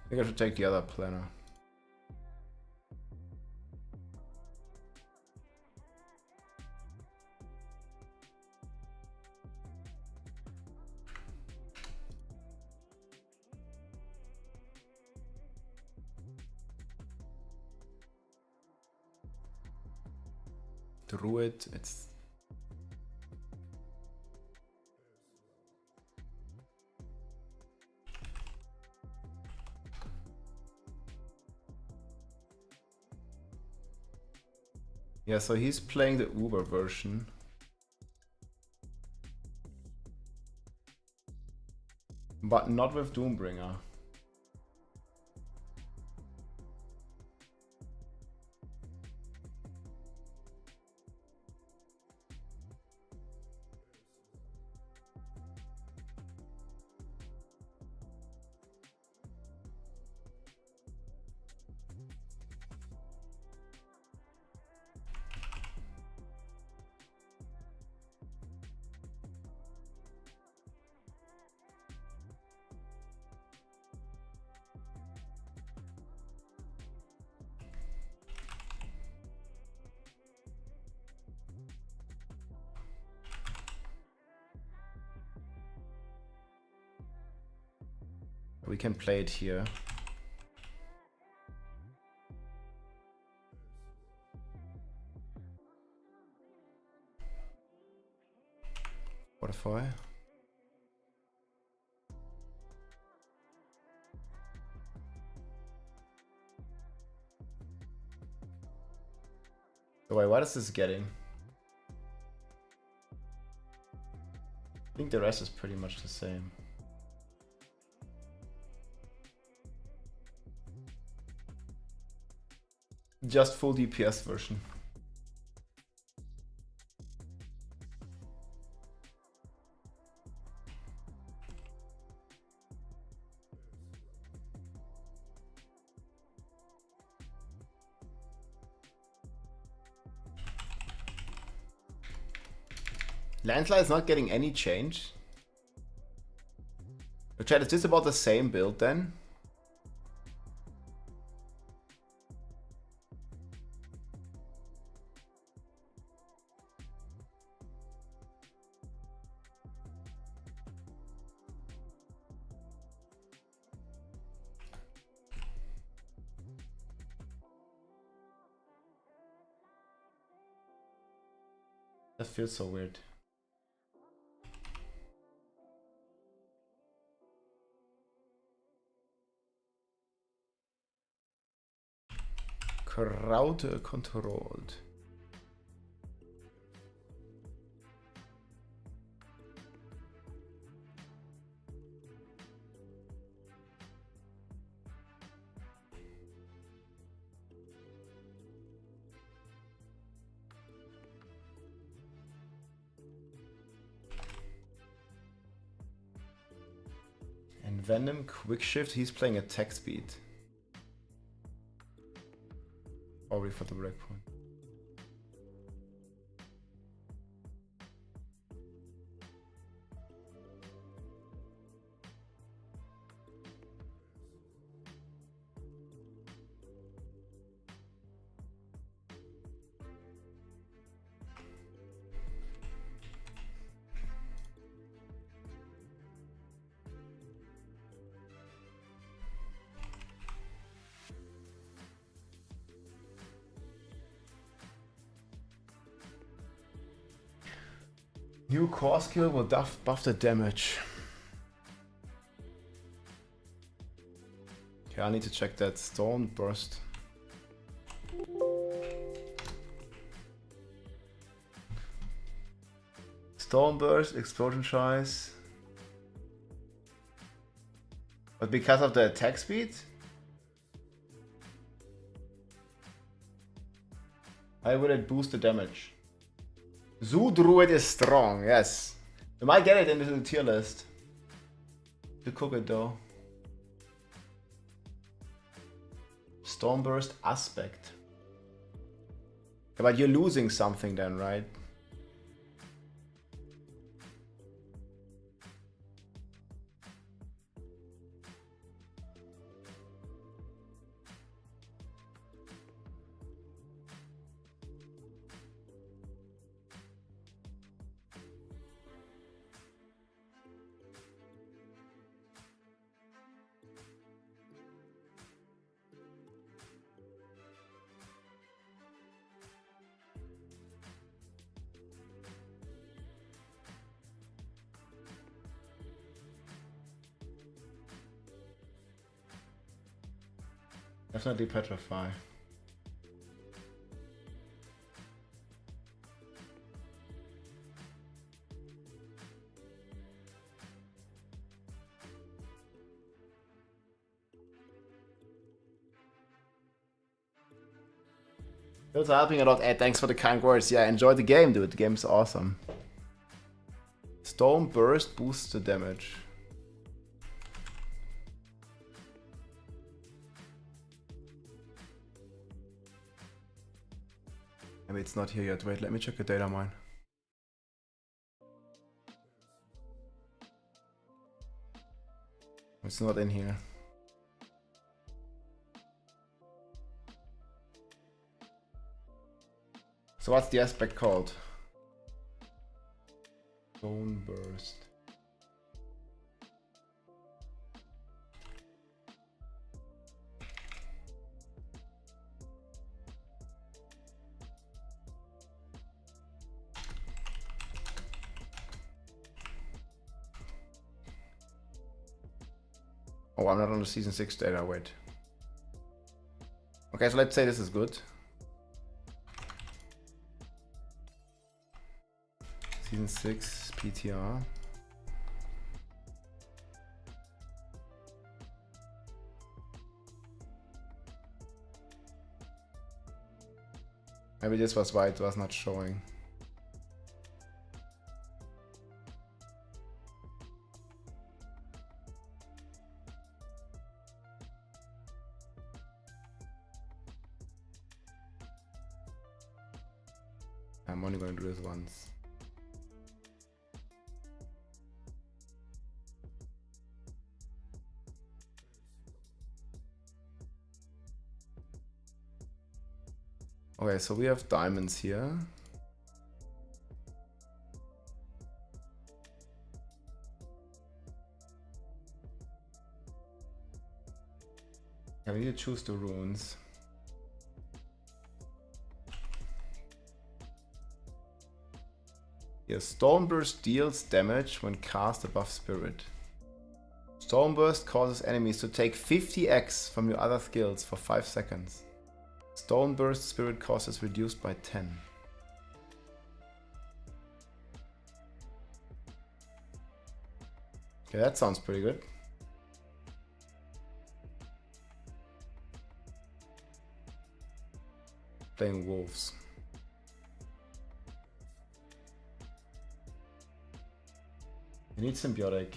I think I should take the other planner. Druid, it's... Yeah, so he's playing the Uber version. But not with Doombringer. We can play it here. Fortify. So wait, what is this getting? I think the rest is pretty much the same. Just full DPS version. Landslide is not getting any change. Chat, is this about the same build then? That feels so weird. Crowd controlled. And Venom quick shift, he's playing attack speed. Probably for the breakpoint. New core skill will buff the damage. Okay, I need to check that storm burst. Storm burst, explosion size. But because of the attack speed? How will it boost the damage? Zoo Druid is strong, yes. You might get it in the tier list. To cook it though. Stormburst aspect. Yeah, but you're losing something then, right? Definitely petrify. It's helping a lot. Ed, thanks for the kind words. Yeah, enjoy the game, dude. The game's awesome. Storm Burst boosts the damage. Maybe it's not here yet. Wait, let me check the data mine. It's not in here. So what's the aspect called? Stone Burst. Oh, I'm not on the season 6 data, wait. Okay, so let's say this is good. Season 6 PTR. Maybe this was why it was not showing. I'm only going to do this once. Okay, so we have diamonds here. Yeah, we need to choose the runes. Yeah, Stormburst deals damage when cast above Spirit. Stormburst causes enemies to take 50x from your other skills for 5 seconds. Stormburst Spirit cost is reduced by 10. Okay, that sounds pretty good. Playing wolves. You need symbiotic.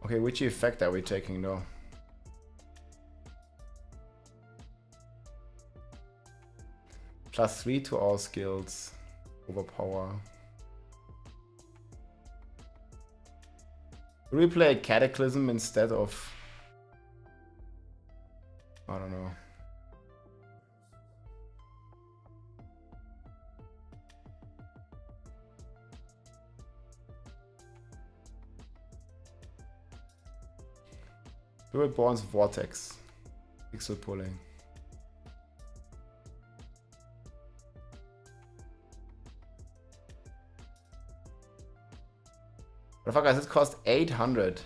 Okay, which effect are we taking though? +3 to all skills. Overpower. Do we play Cataclysm instead of... I don't know. Druid Vortex. Pixel pulling. What the fuck, guys? It cost 800.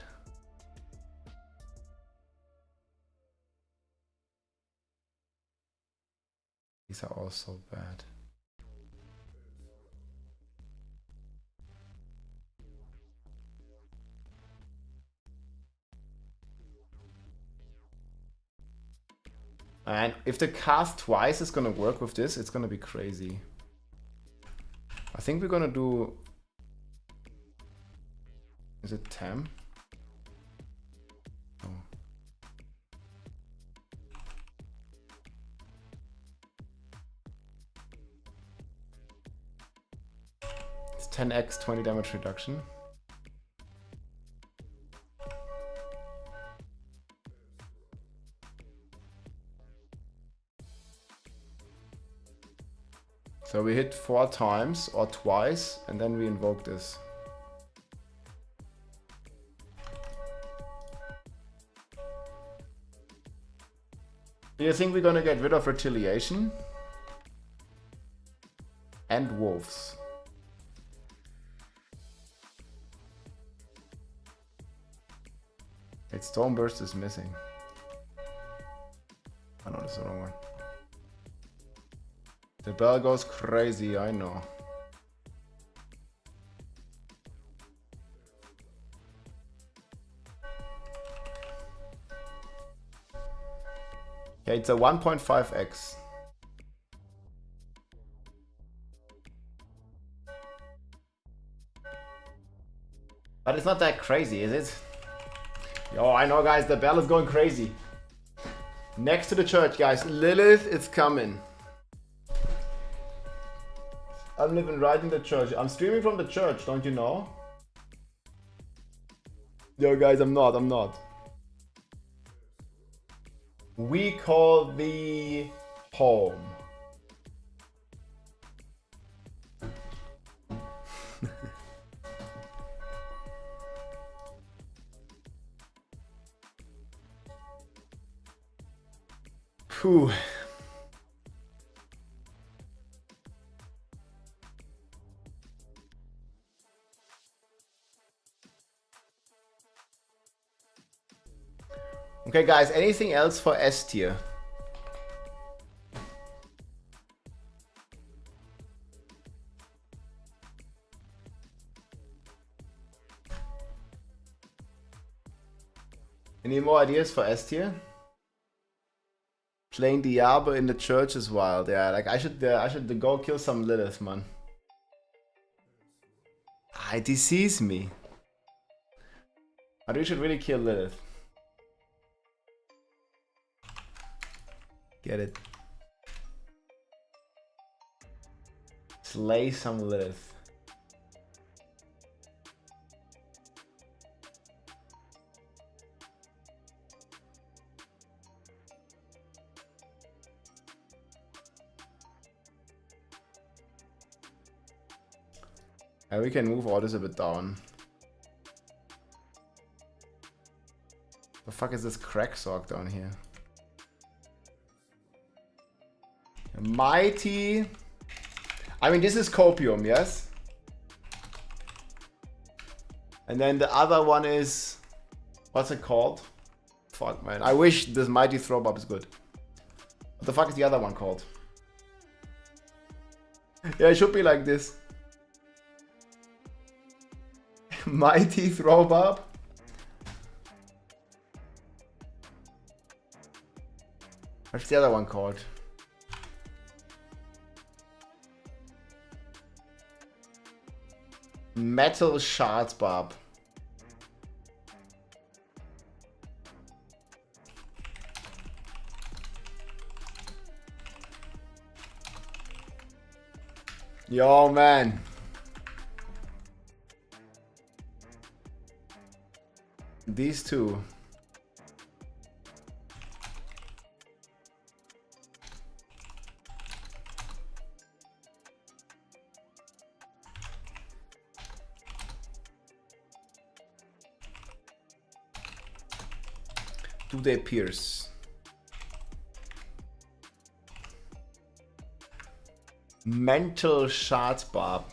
These are all so bad. And if the cast twice is gonna work with this, it's gonna be crazy. I think we're gonna do... Is it Tam? Oh. It's 10x 20 damage reduction. So we hit 4 times or twice and then we invoke this. Do you think we're gonna get rid of retaliation? And wolves. Its Stormburst is missing. Oh no, that's the wrong one. The bell goes crazy, I know. Okay, it's a 1.5x. But it's not that crazy, is it? Yo, I know guys, the bell is going crazy. Next to the church, guys, Lilith is coming. I'm living right in the church. I'm streaming from the church, don't you know? Yo guys, I'm not. We call the home. Phew. Okay guys, anything else for S tier? Any more ideas for S tier? Playing Diablo in the church is wild. Yeah, like I should go kill some Lilith, man. It disease me. But we should really kill Lilith. Get it. Slay some Lilith. And we can move all this a bit down. The fuck is this crack Sorc down here? Mighty. I mean, this is copium, yes? And then the other one is... What's it called? Fuck, man. I wish this mighty throw up is good. What the fuck is the other one called? Yeah, it should be like this. Mighty throw up. What's the other one called? Metal shards barb. Yo, man. These two. Do they pierce? Mental shards barb.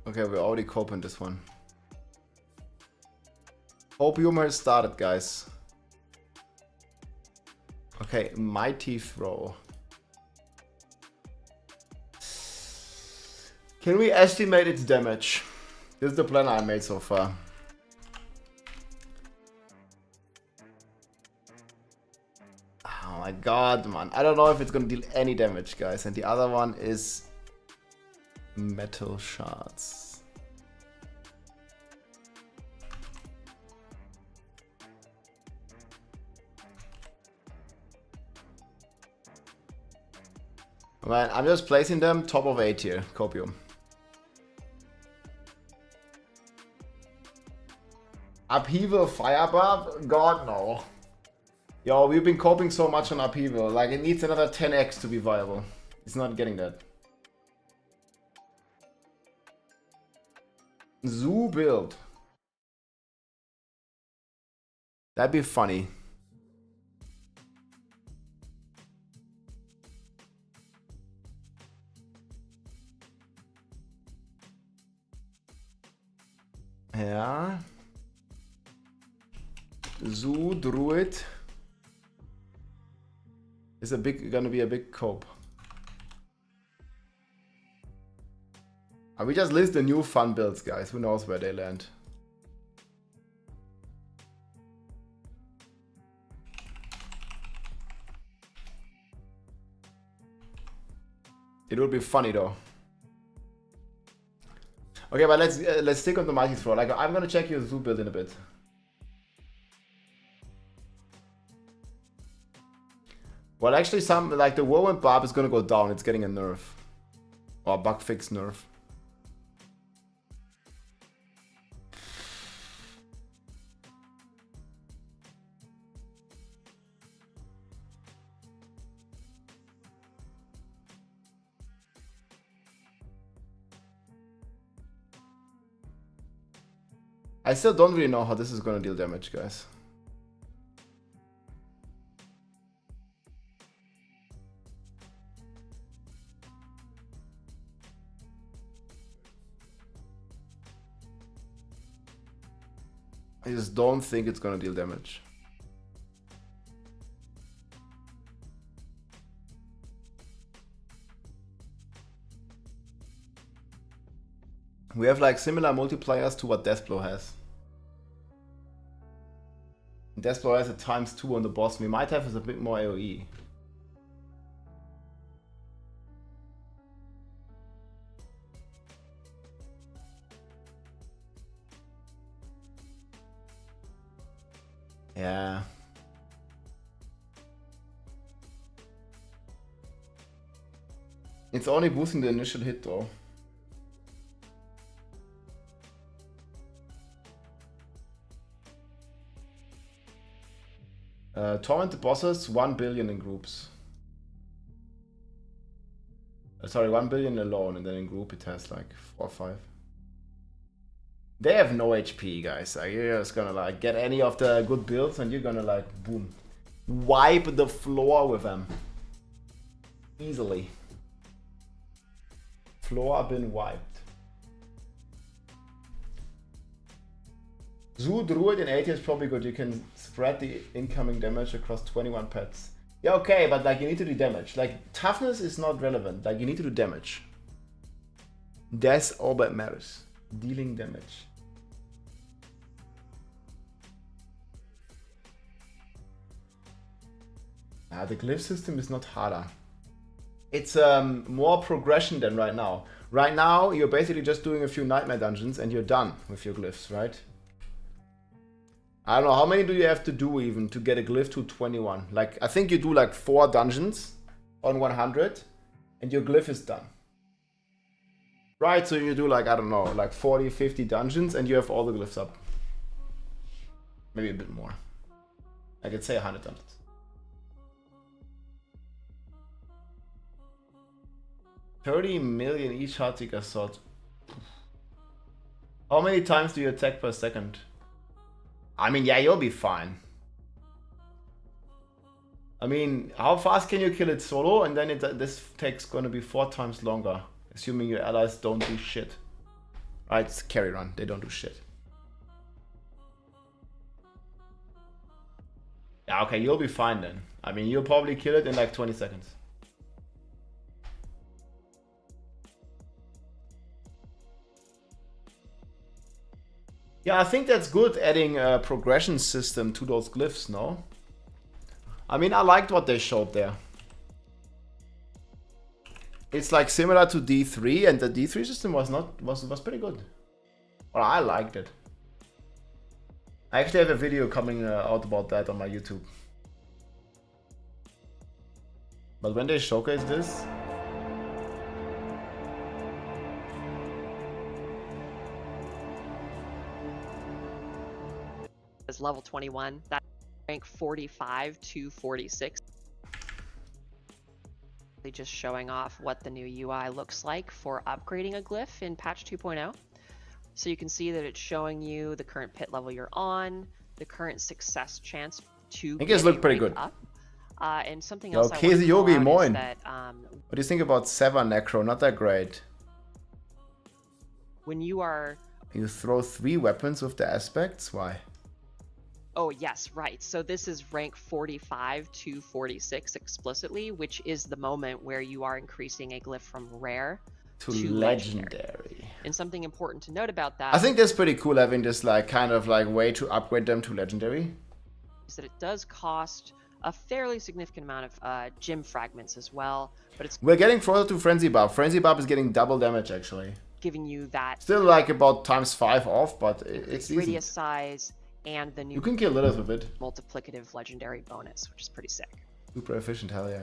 Okay, we're already coping this one. Opium has started, guys. Okay, mighty throw. Can we estimate its damage? This is the plan I made so far. Oh my god, man. I don't know if it's gonna deal any damage, guys. And the other one is metal shards. Man, I'm just placing them top of 8 here. Copium. Upheaval firebarb? God no. Yo, we've been coping so much on upheaval. Like it needs another 10x to be viable. It's not getting that. Zoo build. That'd be funny. Yeah. Zoo Druid is gonna be a big cope. We just list the new fun builds, guys. Who knows where they land? It would be funny though. Okay, but let's stick on the mighty throw. Like, I'm gonna check your zoo build in a bit. Well, actually, some like the Whirlwind Barb is gonna go down. It's getting a nerf or a bug fix nerf. I still don't really know how this is gonna deal damage, guys. I just don't think it's gonna deal damage. We have like similar multipliers to what Deathblow has. Deathblow has a ×2 on the boss. We might have is a bit more AoE. Yeah. It's only boosting the initial hit though. Torment the bosses, 1 billion in groups. Sorry, 1 billion alone, and then in group it has like 4 or 5. They have no HP, guys. You're just gonna like get any of the good builds and you're gonna like, boom, wipe the floor with them. Easily. Floor been wiped. Zoo Druid in 80 is probably good. You can spread the incoming damage across 21 pets. Yeah, okay, but like you need to do damage. Like toughness is not relevant. Like you need to do damage. That's all that matters. Dealing damage. The glyph system is not harder. It's more progression than right now. Right now, you're basically just doing a few nightmare dungeons and you're done with your glyphs, right? I don't know, how many do you have to do even to get a glyph to 21? Like, I think you do like 4 dungeons on 100 and your glyph is done. Right, so you do like, I don't know, like 40, 50 dungeons and you have all the glyphs up. Maybe a bit more. I could say 100 dungeons. $30 million each Heartseeker sword. How many times do you attack per second? I mean, yeah, you'll be fine. I mean, how fast can you kill it solo? And then this takes gonna be 4 times longer, assuming your allies don't do shit. Right, it's carry run. They don't do shit. Yeah, okay, you'll be fine then. I mean, you'll probably kill it in like 20 seconds. Yeah, I think that's good, adding a progression system to those glyphs, no? I mean, I liked what they showed there. It's like similar to D3, and the D3 system was pretty good. Well, I liked it. I actually have a video coming out about that on my YouTube. But when they showcase this... Is level 21, that rank 45 to 46. They're just showing off what the new UI looks like for upgrading a glyph in patch 2.0. So you can see that it's showing you the current pit level you're on, the current success chance to I guess look pretty good. Up. And something else okay, I want to Yogi, moin. that, what do you think about Sever Necro? Not that great. When you are You throw 3 weapons with the aspects? Why? Oh, yes, right. So this is rank 45 to 46 explicitly, which is the moment where you are increasing a glyph from rare To to legendary. And something important to note about that I think that's pretty cool having this like kind of like way to upgrade them to legendary. is that it does cost a fairly significant amount of gem fragments as well, but it's We're getting closer to Frenzy Barb. Frenzy Barb is getting double damage actually. giving you that Still like about ×5 off, but it's easy. radius size and the new You can kill Lilith with it. multiplicative legendary bonus, which is pretty sick. Super efficient, hell yeah.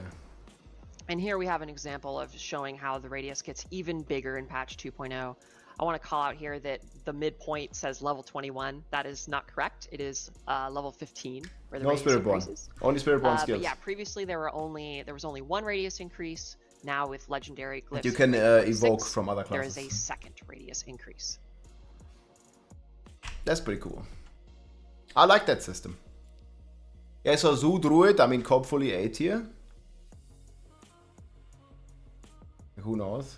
And here we have an example of showing how the radius gets even bigger in patch 2.0. I want to call out here that the midpoint says level 21. That is not correct. It is level 15 where the No radius Spiritborn. increases. Only Spiritborn skills. But yeah, previously there was only one radius increase. Now with legendary glyphs, You can evoke from other there is classes. a second radius increase. That's pretty cool. I like that system. Yeah, so Zoo Druid, I mean, hopefully 8 tier. Who knows?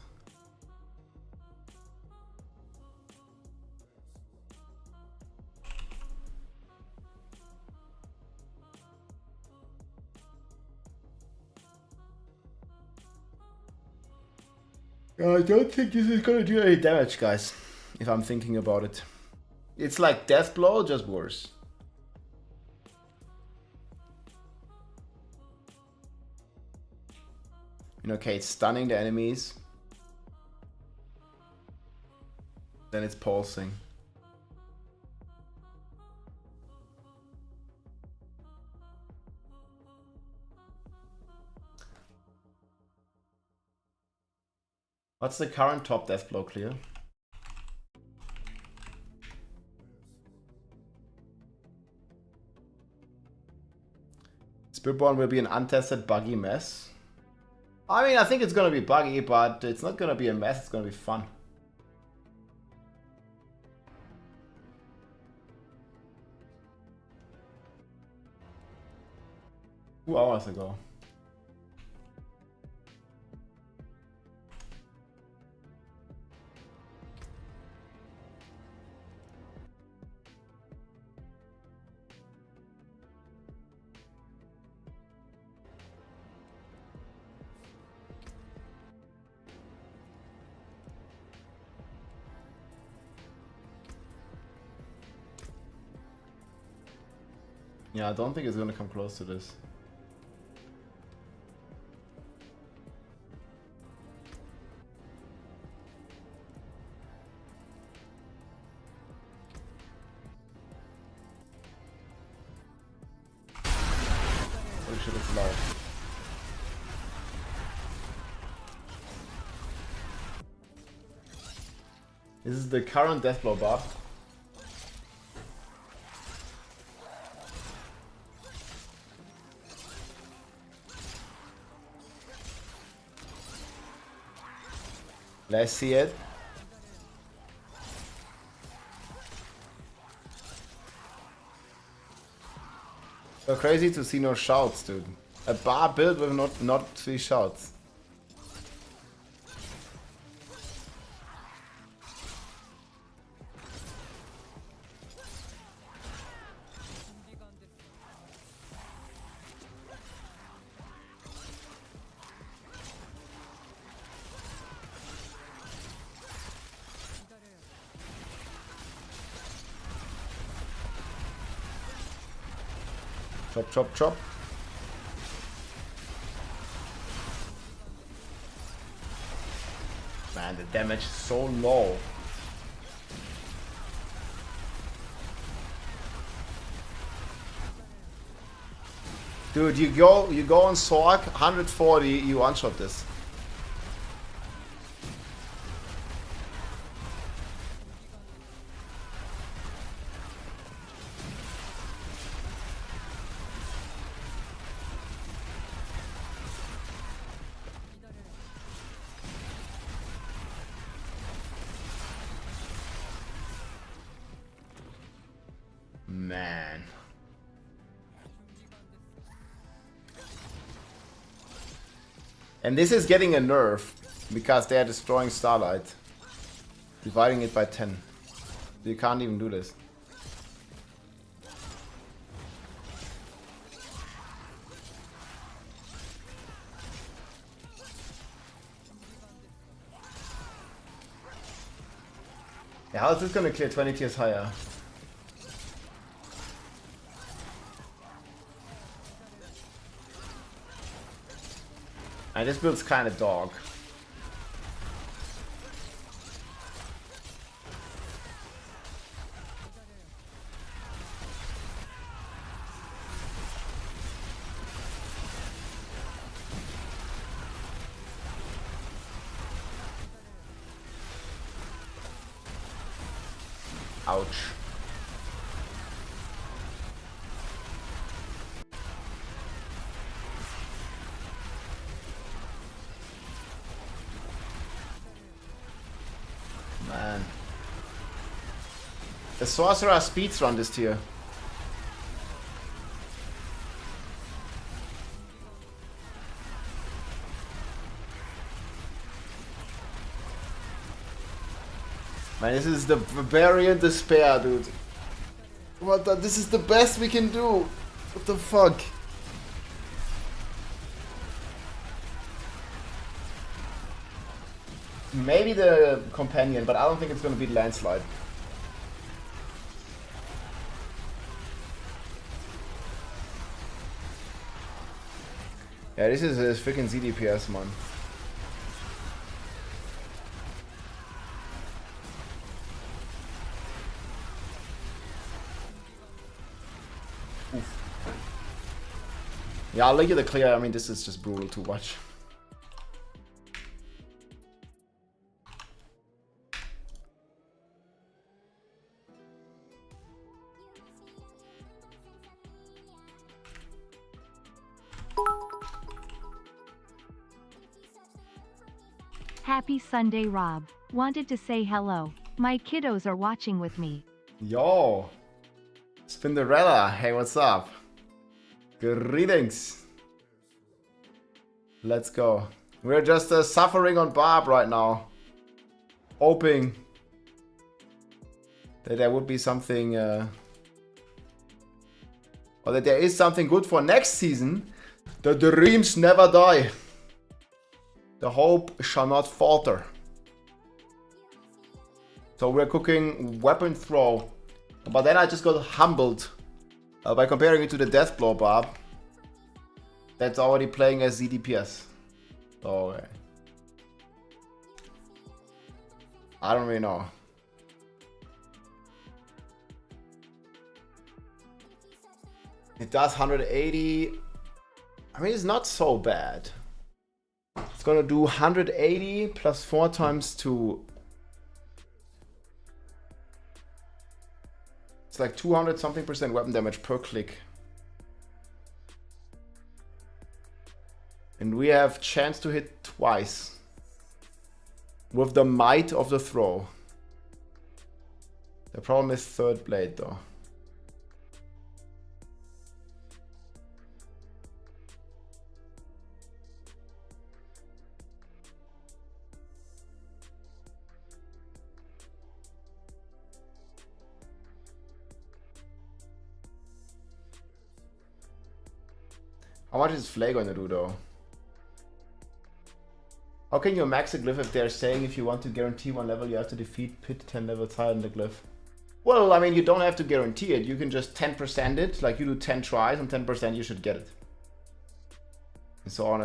I don't think this is gonna do any damage, guys. If I'm thinking about it. It's like Death Blow, just worse. Okay, it's stunning the enemies. Then it's pulsing. What's the current top death blow clear? Spiritborn will be an untested buggy mess. I mean, I think it's gonna be buggy, but it's not gonna be a mess, it's gonna be fun. Two hours ago. Yeah, I don't think it's gonna come close to this. Holy shit, it's loud. This is the current Deathblow buff. Let's see it. So crazy to see no shouts, dude. A bar built with not 3 shouts. Chop, chop, chop. Man, the damage is so low. Dude, you go on Sorc, 140, you one-shot this. Man. And this is getting a nerf because they are destroying Starlight, dividing it by 10. You can't even do this. Yeah, how is this gonna clear 20 tiers higher? And this build's kind of dog. Ouch. Man. The sorcerer speedrun this tier. Man, this is the Barbarian despair, dude. What the? This is the best we can do. What the fuck? Maybe the companion, but I don't think it's gonna beat landslide. Yeah, this is a freaking ZDPS, man. Yeah, look at the clear. I mean, this is just brutal to watch. Happy Sunday, Rob. Wanted to say hello. My kiddos are watching with me. Yo, Spinderella. Hey, what's up? Greetings. Let's go. We're just suffering on Barb right now. Hoping that there would be something, or that there is something good for next season. The dreams never die. The hope shall not falter. So we're cooking weapon throw. But then I just got humbled. By comparing it to the Deathblow Barb, that's already playing as ZDPS. So, I don't really know. It does 180. I mean, it's not so bad. It's gonna do 180 plus 4 times 2. It's like 200 something % weapon damage per click. And we have chance to hit twice. With the might of the throw. The problem is third blade though. How much is Flay going to do though? How can you max a glyph if they're saying if you want to guarantee 1 level you have to defeat pit 10 levels higher than the glyph? Well, I mean, you don't have to guarantee it. You can just 10% it, like you do 10 tries and 10% you should get it. And so on,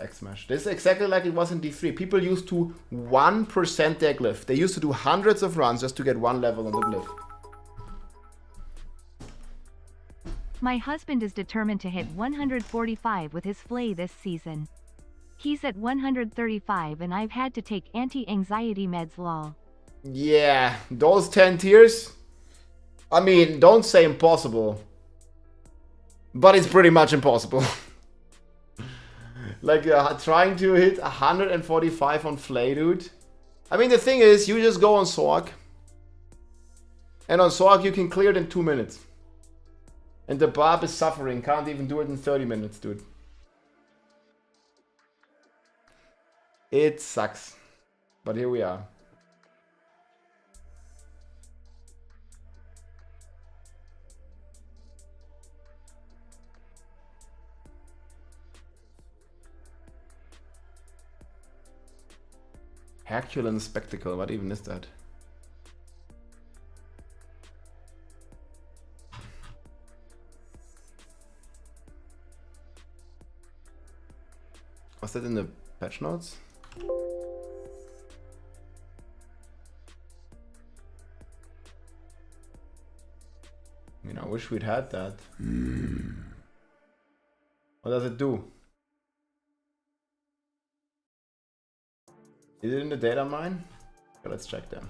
X-Smash. This is exactly like it was in D3. People used to 1% their glyph. They used to do hundreds of runs just to get 1 level on the glyph. My husband is determined to hit 145 with his flay this season. He's at 135 and I've had to take anti-anxiety meds lol. Yeah, those 10 tiers? I mean, don't say impossible. But it's pretty much impossible. Like, trying to hit 145 on Flay, dude. I mean, the thing is, you just go on Sorc. And on Sorc you can clear it in 2 minutes. And the Barb is suffering, can't even do it in 30 minutes, dude. It sucks. But here we are. Herculean spectacle. What even is that? Was that in the patch notes? I mean, I wish we'd had that. What does it do? Is it in the data mine? Okay, let's check then.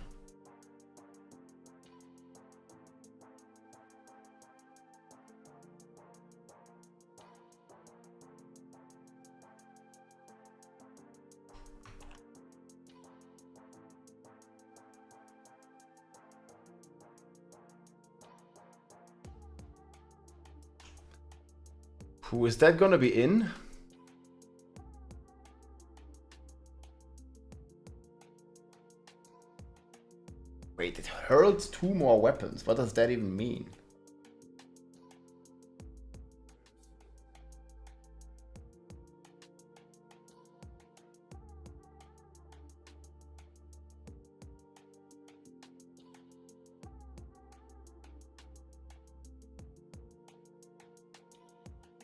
Who is that gonna be in? Wait, it hurls 2 more weapons. What does that even mean?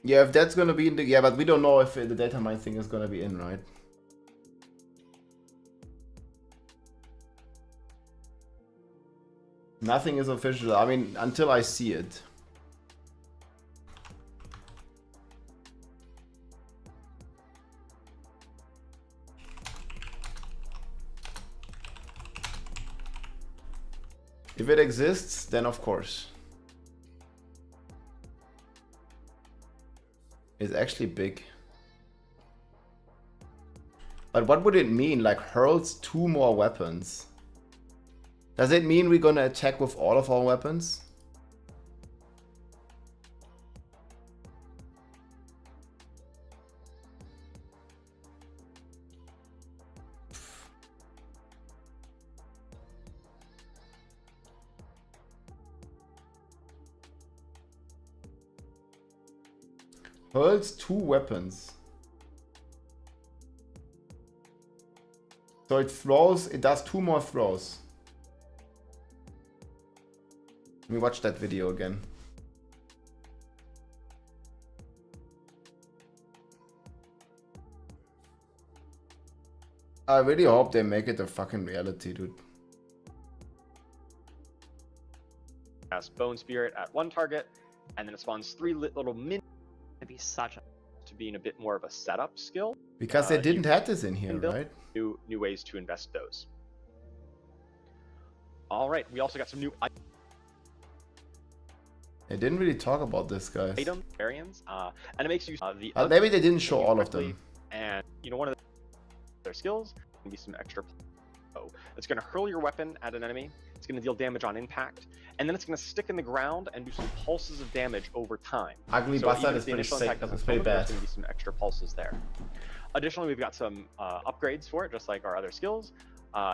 Yeah, if that's gonna be in the... Yeah, but we don't know if the data mine thing is gonna be in, right? Nothing is official. I mean, until I see it. If it exists, then of course. It's actually big. But what would it mean? Like hurls 2 more weapons. Does it mean we're gonna attack with all of our weapons? Hurls 2 weapons. So it throws, it does 2 more throws. Let me watch that video again. I really hope they make it a fucking reality, dude. Cast Bone Spirit at 1 target, and then it spawns 3 little min. To be such a To being a bit more of a setup skill. Because they didn't have this in here, right? New ways to invest those. All right, we also got some new They didn't really talk about this, guys. item variants, and it makes you the. Maybe they didn't show all of them. And you know, one of their skills can be some extra. Oh, it's going to hurl your weapon at an enemy. It's going to deal damage on impact, and then it's going to stick in the ground and do some pulses of damage over time. Ugly So Bastard even is if the pretty initial sick. attack doesn't It's pretty kill them, bad. There's going to be some extra pulses there. Additionally, we've got some upgrades for it, just like our other skills.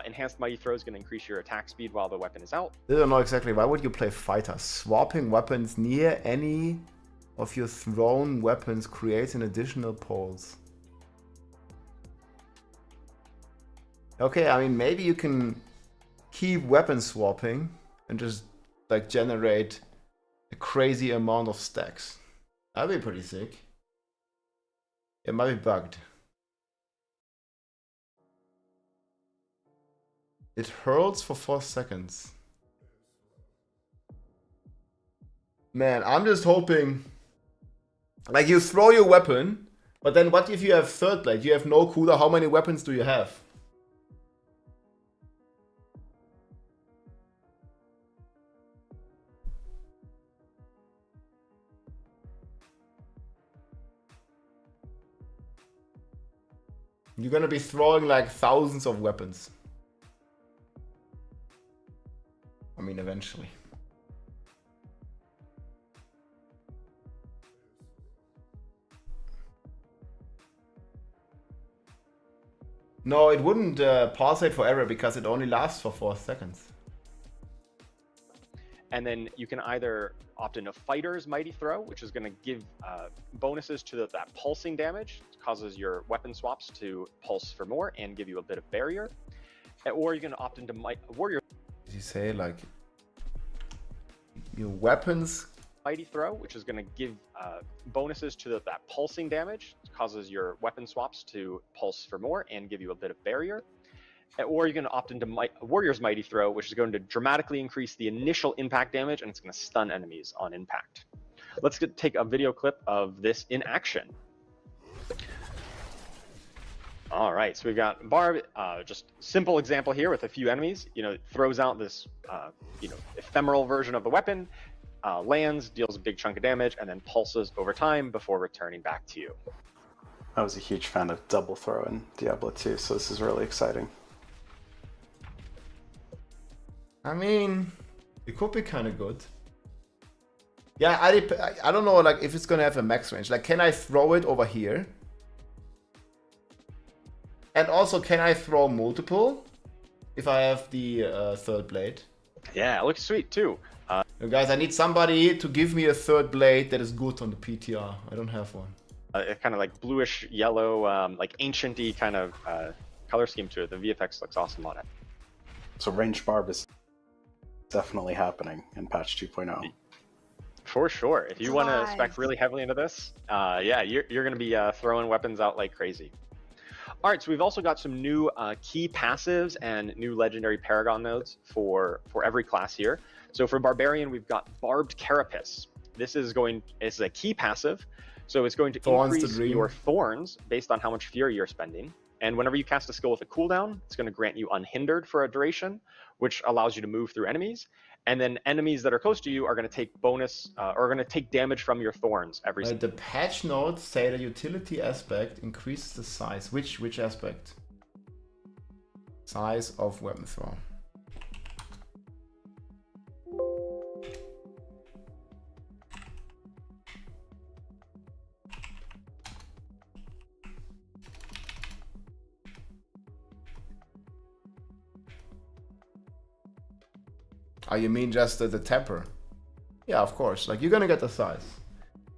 Enhanced Mighty Throw is going to increase your attack speed while the weapon is out. I don't know exactly. Why would you play fighter? Swapping weapons near any of your thrown weapons creates an additional pulse. Okay, I mean, maybe you can keep weapon swapping and just like generate a crazy amount of stacks. That'd be pretty sick. It might be bugged. It hurls for 4 seconds. Man, I'm just hoping... Like, you throw your weapon, but then what if you have third blade? You have no cooler. How many weapons do you have? You're gonna be throwing like thousands of weapons. I mean, eventually. No, it wouldn't pulsate forever because it only lasts for 4 seconds. And then you can either opt in a Fighter's Mighty Throw, which is going to give bonuses to that pulsing damage. It causes your weapon swaps to pulse for more and give you a bit of barrier. or you can opt into warrior. Did you say like your weapons? Mighty Throw, which is going to give bonuses to that pulsing damage. It causes your weapon swaps to pulse for more and give you a bit of barrier. Or you can opt into Warrior's Mighty Throw, which is going to dramatically increase the initial impact damage, and it's going to stun enemies on impact. Let's take a video clip of this in action. All right, so we've got Barb, just simple example here with a few enemies. It throws out this, ephemeral version of the weapon, lands, deals a big chunk of damage, and then pulses over time before returning back to you. I was a huge fan of double throw in Diablo 2, so this is really exciting. I mean, it could be kind of good. Yeah, I don't know, like, if it's gonna have a max range. Like, can I throw it over here? And also, can I throw multiple if I have the third blade? Yeah, it looks sweet too. Guys, I need somebody to give me a third blade that is good on the PTR. I don't have one. Kind of like bluish yellow, like ancient-y kind of color scheme to it. The VFX looks awesome on it. So ranged barb is definitely happening in patch 2.0. For sure. If you want to spec really heavily into this, yeah, you're going to be throwing weapons out like crazy. All right, so we've also got some new key passives and new legendary Paragon nodes for every class here. So for Barbarian, we've got Barbed Carapace. This is a key passive, so it's going to increase your thorns based on how much fury you're spending. And whenever you cast a skill with a cooldown, it's going to grant you unhindered for a duration, which allows you to move through enemies. And then enemies that are close to you are going to take damage from your thorns every. The patch notes say the utility aspect increases the size. Which aspect? Size of weapon throw. Oh, you mean just the temper? Yeah, of course. Like, you're gonna get the size.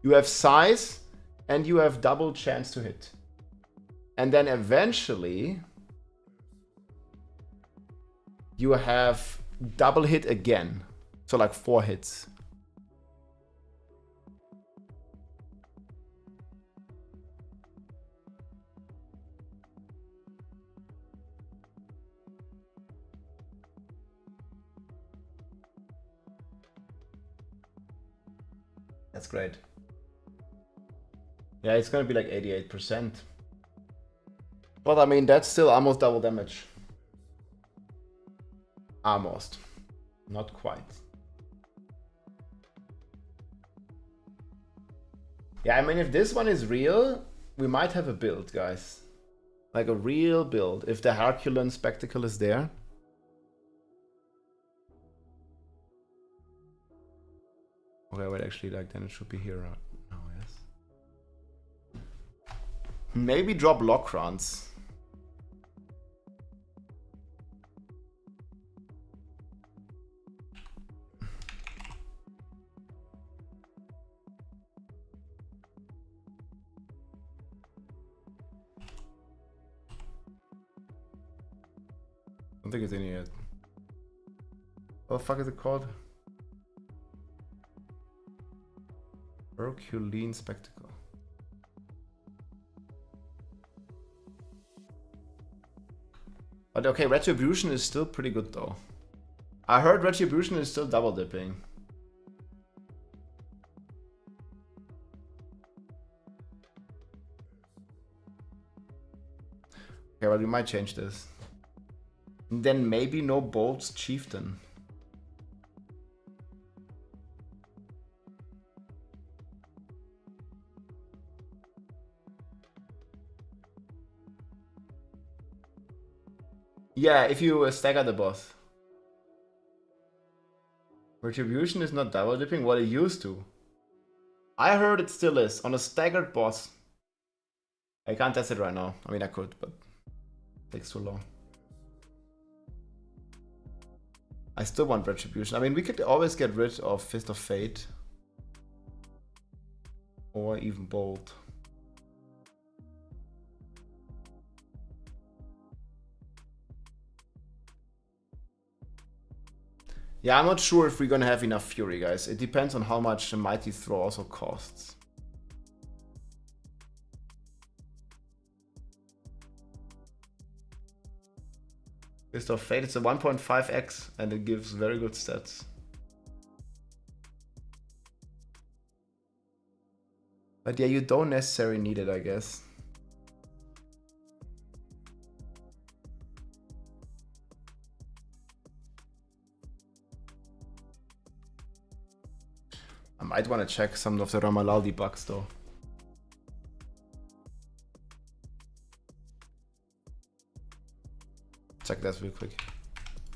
You have size, and you have double chance to hit. And then eventually, you have double hit again. So like 4 hits. That's great. Yeah, it's gonna be like 88%. But I mean, that's still almost double damage. Almost. Not quite. Yeah, I mean, if this one is real, we might have a build, guys. Like a real build. If the Herculean Spectacle is there. Okay, wait, actually, like, then it should be here now, yes. Maybe drop Lockrons. I don't think it's in here yet. What the fuck is it called? Herculean Spectacle. But okay, Retribution is still pretty good though. I heard Retribution is still double dipping. Okay, well, we might change this. And then maybe no Bolts Chieftain. Yeah, if you stagger the boss. Retribution is not double dipping what it used to. I heard it still is on a staggered boss. I can't test it right now. I mean, I could, but it takes too long. I still want Retribution. I mean, we could always get rid of Fist of Fate. Or even Bolt. Yeah, I'm not sure if we're gonna have enough fury, guys. It depends on how much a mighty throw also costs. Fist of Fate, it's a 1.5x and it gives very good stats. But yeah, you don't necessarily need it, I guess. I might want to check some of the Ramalal debugs though. Check that real quick.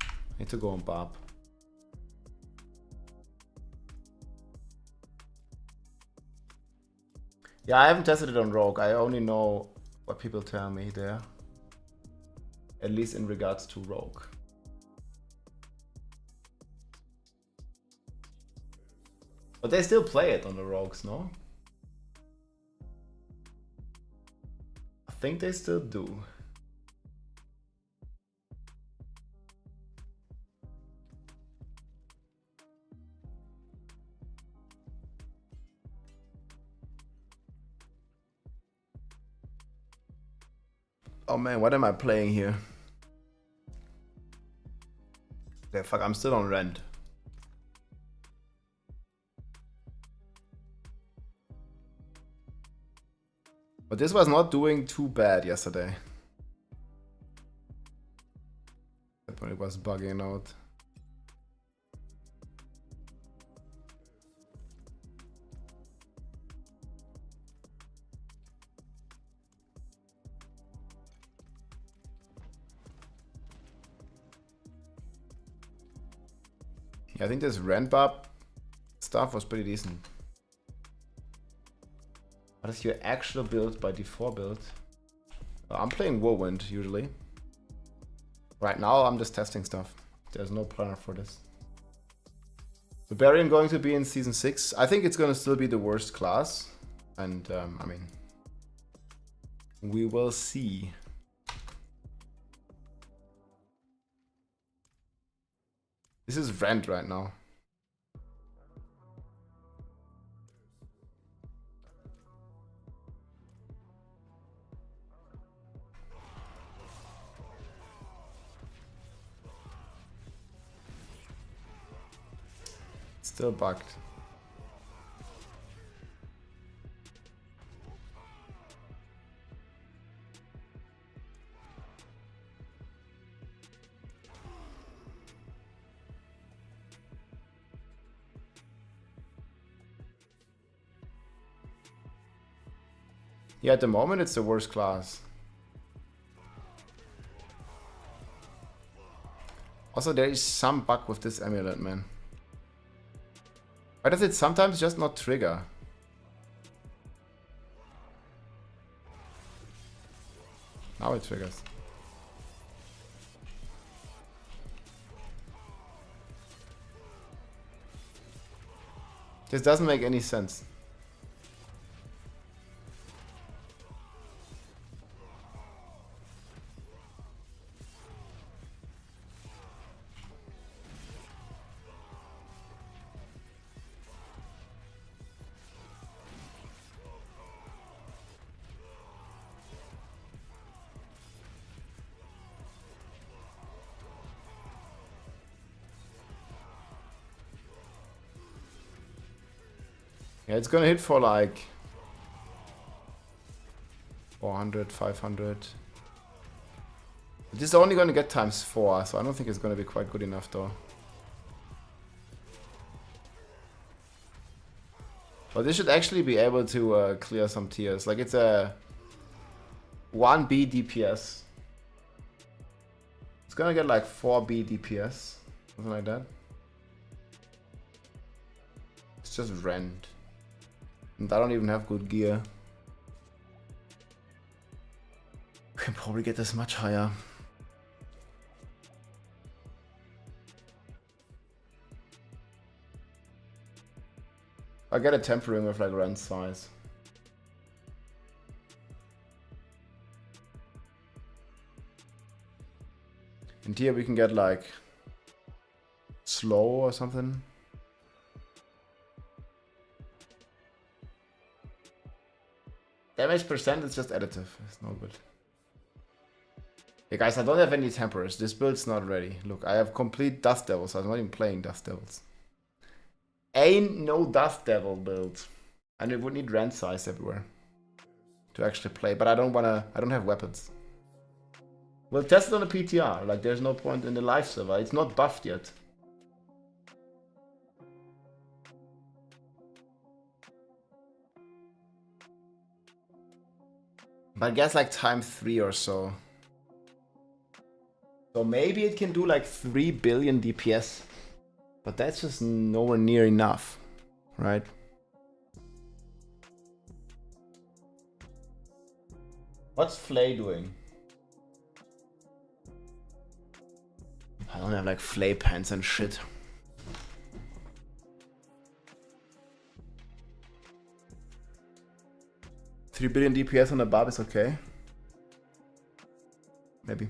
I need to go on Barb. Yeah, I haven't tested it on Rogue. I only know what people tell me there. At least in regards to Rogue. But they still play it on the Rogues, no? I think they still do. Oh man, what am I playing here? Yeah, fuck, I'm still on Rend. But this was not doing too bad yesterday. But it was bugging out. Yeah, I think this Rend Barb stuff was pretty decent. What is your actual build by D4 build? I'm playing Whirlwind usually. Right now I'm just testing stuff. There's no planner for this. Barbarian going to be in season 6. I think it's going to still be the worst class. And I mean, we will see. This is Rend right now. Still bugged. Yeah, at the moment it's the worst class. Also, there is some bug with this amulet, man. Why does it sometimes just not trigger? Now it triggers. This doesn't make any sense. Yeah, it's gonna hit for like 400, 500. This is only gonna get ×4, so I don't think it's gonna be quite good enough though. But this should actually be able to clear some tiers. Like it's a 1B DPS. It's gonna get like 4B DPS, something like that. It's just Rend. And I don't even have good gear. We can probably get this much higher. I get a tempering with like Rend size. And here we can get like slow or something. Damage percent is just additive. It's no good. Hey guys, I don't have any temperers. This build's not ready. Look, I have complete Dust Devils. I'm not even playing Dust Devils. Ain't no Dust Devil build. And it would need rend size everywhere to actually play. But I don't have weapons. We'll test it on the PTR. Like, there's no point in the live server. It's not buffed yet. But I guess like times 3 or so. So maybe it can do like 3 billion DPS. But that's just nowhere near enough, right? What's Flay doing? I don't have like Flay pants and shit. $3 billion DPS on the Barb is okay. Maybe.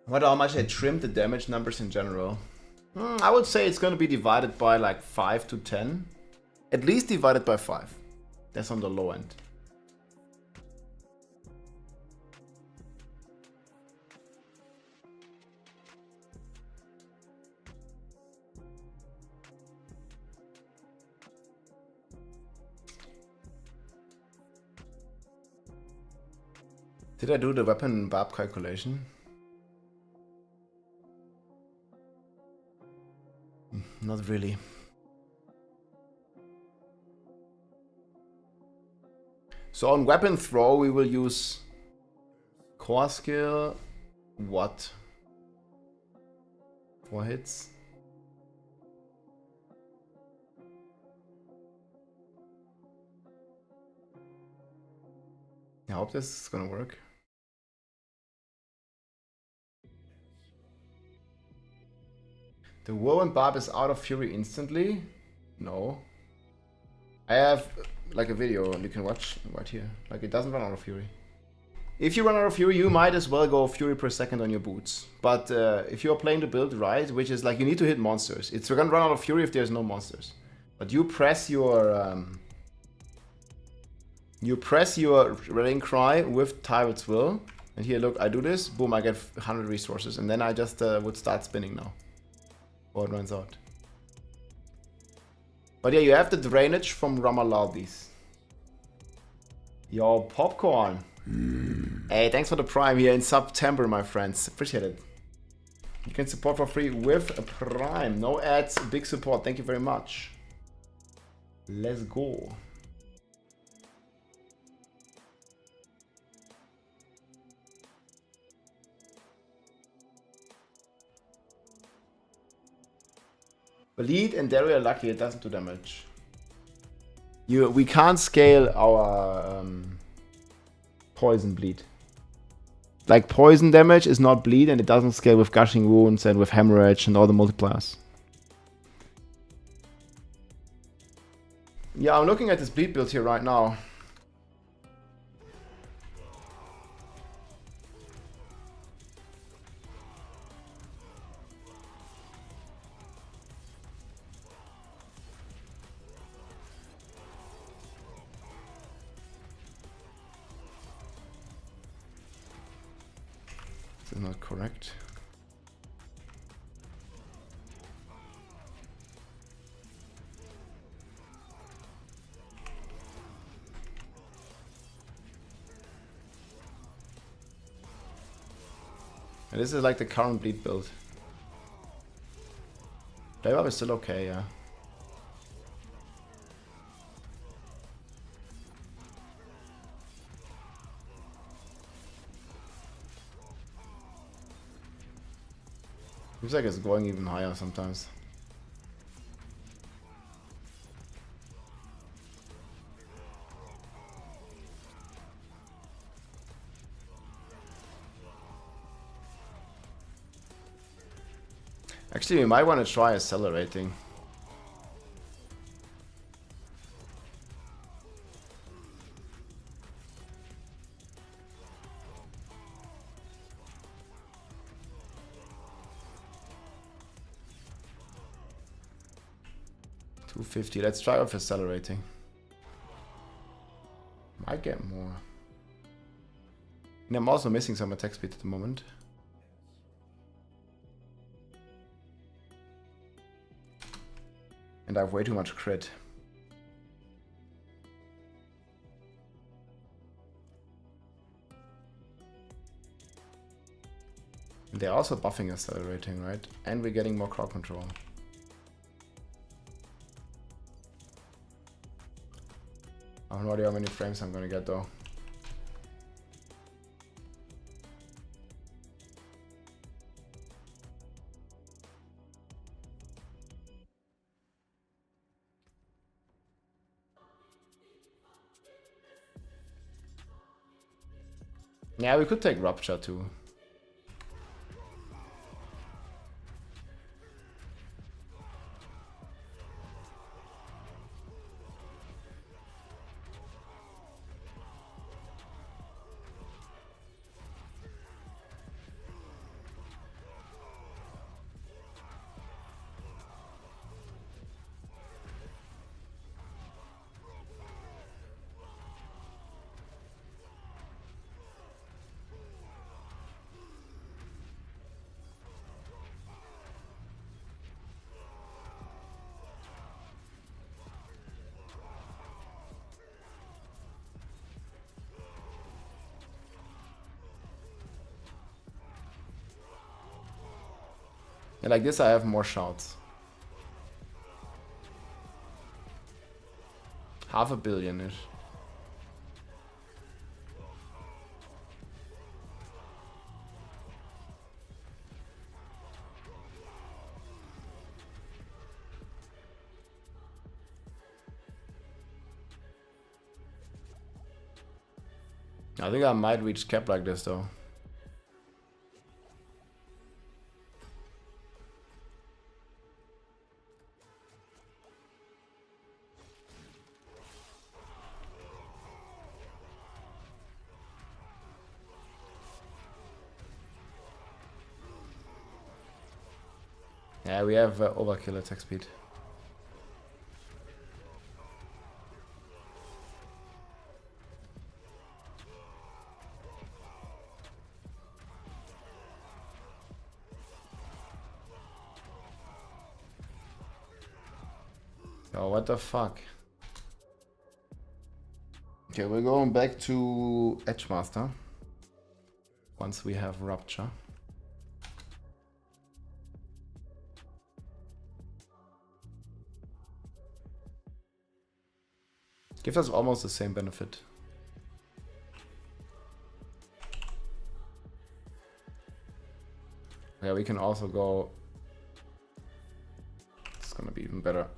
I wonder how much I trimmed the damage numbers in general. I would say it's going to be divided by like 5 to 10. At least divided by 5. That's on the low end. Did I do the weapon barb calculation? Not really. So on weapon throw we will use core skill, what? 4 hits. I hope this is gonna work. The Whirlwind Barb is out of fury instantly? No. I have like a video you can watch right here. Like it doesn't run out of fury. If you run out of fury, you might as well go fury per second on your boots. But if you're playing the build right, which is like you need to hit monsters. It's gonna run out of fury if there's no monsters. But you press your rallying cry with Tyrant's Will. And here look, I do this, boom, I get 100 resources. And then I just would start spinning now. Or it runs out. But yeah, you have the drainage from Ramalaldis. Yo, Popcorn. Hey, thanks for the Prime here in September, my friends. Appreciate it. You can support for free with a Prime. No ads, big support. Thank you very much. Let's go. Bleed and Andariel lucky, it doesn't do damage. We can't scale our poison bleed. Like poison damage is not bleed and it doesn't scale with gushing wounds and with hemorrhage and all the multipliers. Yeah, I'm looking at this bleed build here right now. Not correct. And this is like the current bleed build. Playbob is still okay, yeah. Seems like it's going even higher sometimes. Actually, we might want to try accelerating. $250. Let's try off accelerating. Might get more. And I'm also missing some attack speed at the moment. And I have way too much crit. And they're also buffing accelerating, right? And we're getting more crowd control. I have no idea how many frames I'm gonna get though. Yeah, we could take Rupture too. And like this I have more shouts. 500 million-ish. I think I might reach cap like this though. Yeah, we have overkill attack speed. Oh, what the fuck? Okay, we're going back to Edgemaster. Once we have Rupture. Gives us almost the same benefit. Yeah, we can also go... It's gonna be even better.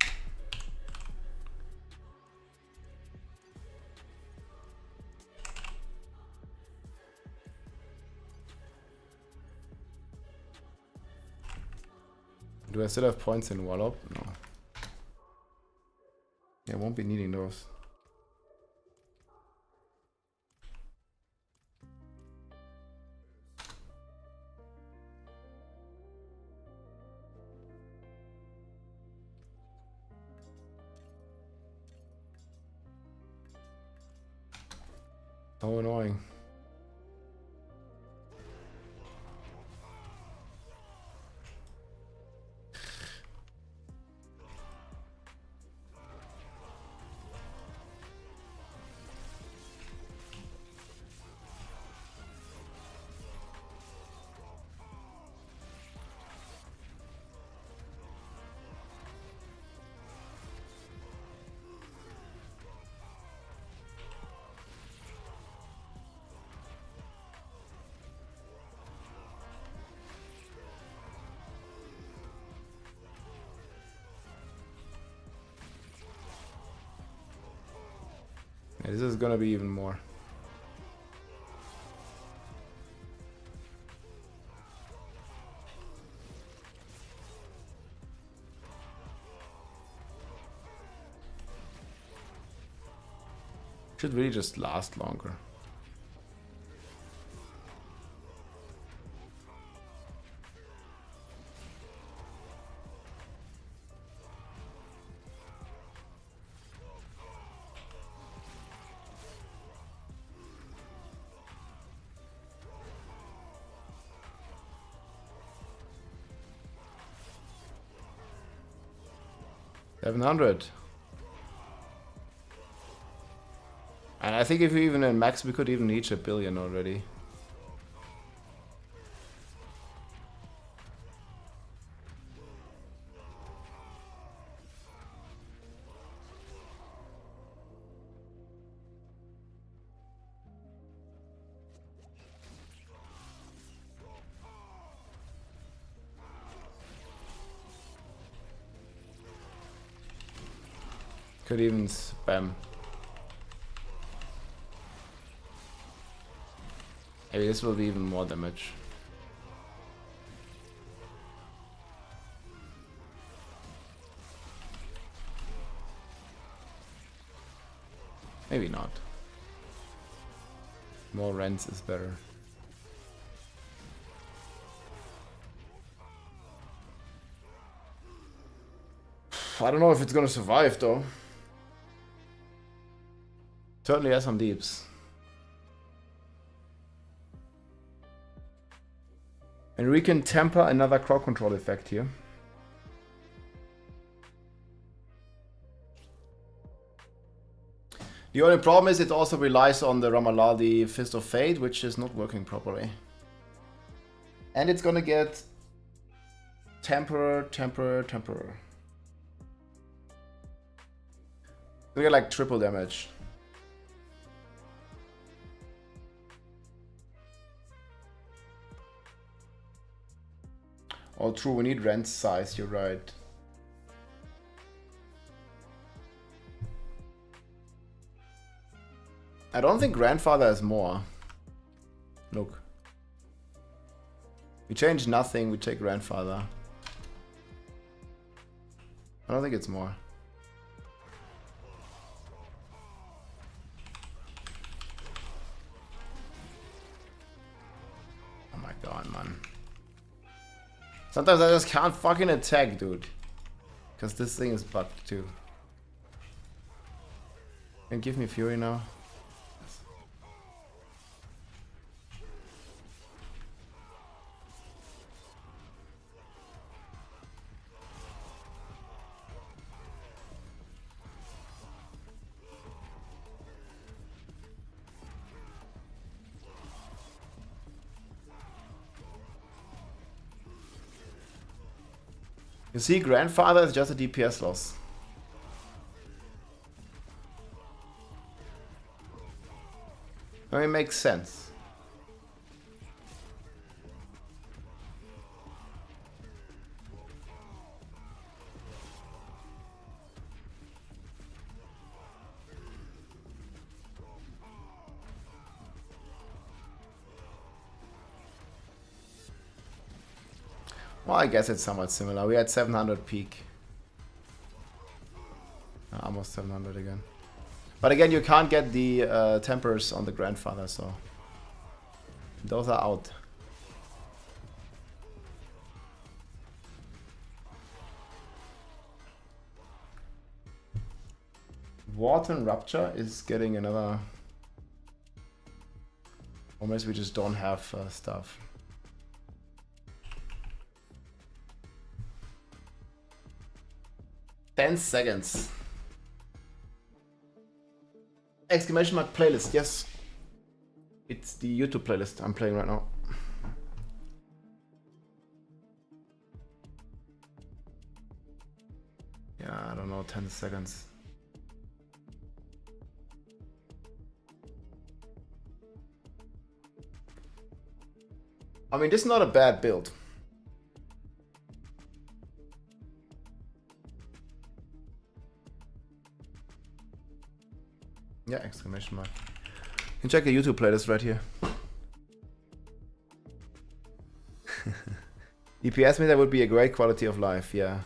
Do I still have points in Wallop? No. Yeah, I won't be needing those. So annoying. Yeah, this is gonna be even more. Should really just last longer. $700. And I think if we even in max, we could even reach $1 billion already. Could even spam. Maybe this will be even more damage. Maybe not. More rents is better. I don't know if it's gonna survive though. Certainly has some deeps. And we can temper another crowd control effect here. The only problem is it also relies on the Ramaladi Fist of Fate, which is not working properly. And it's gonna get temper. Gonna get like triple damage. Oh, true, we need rent size, you're right. I don't think grandfather is more. Look. We change nothing, we take grandfather. I don't think it's more. Oh my god, man. Sometimes I just can't fucking attack, dude. Because this thing is bugged too. Can give me fury now? You see, grandfather is just a DPS loss. I mean, it makes sense. Well, I guess it's somewhat similar. We had 700 peak. Almost 700 again. But again, you can't get the tempers on the grandfather, so those are out. Warten Rupture is getting another... Almost we just don't have stuff. Ten seconds. Exclamation mark playlist, yes. It's the YouTube playlist I'm playing right now. Yeah, I don't know, 10 seconds. I mean, this is not a bad build. Yeah, exclamation mark. You can check the YouTube playlist right here. DPS meter would be a great quality of life, yeah.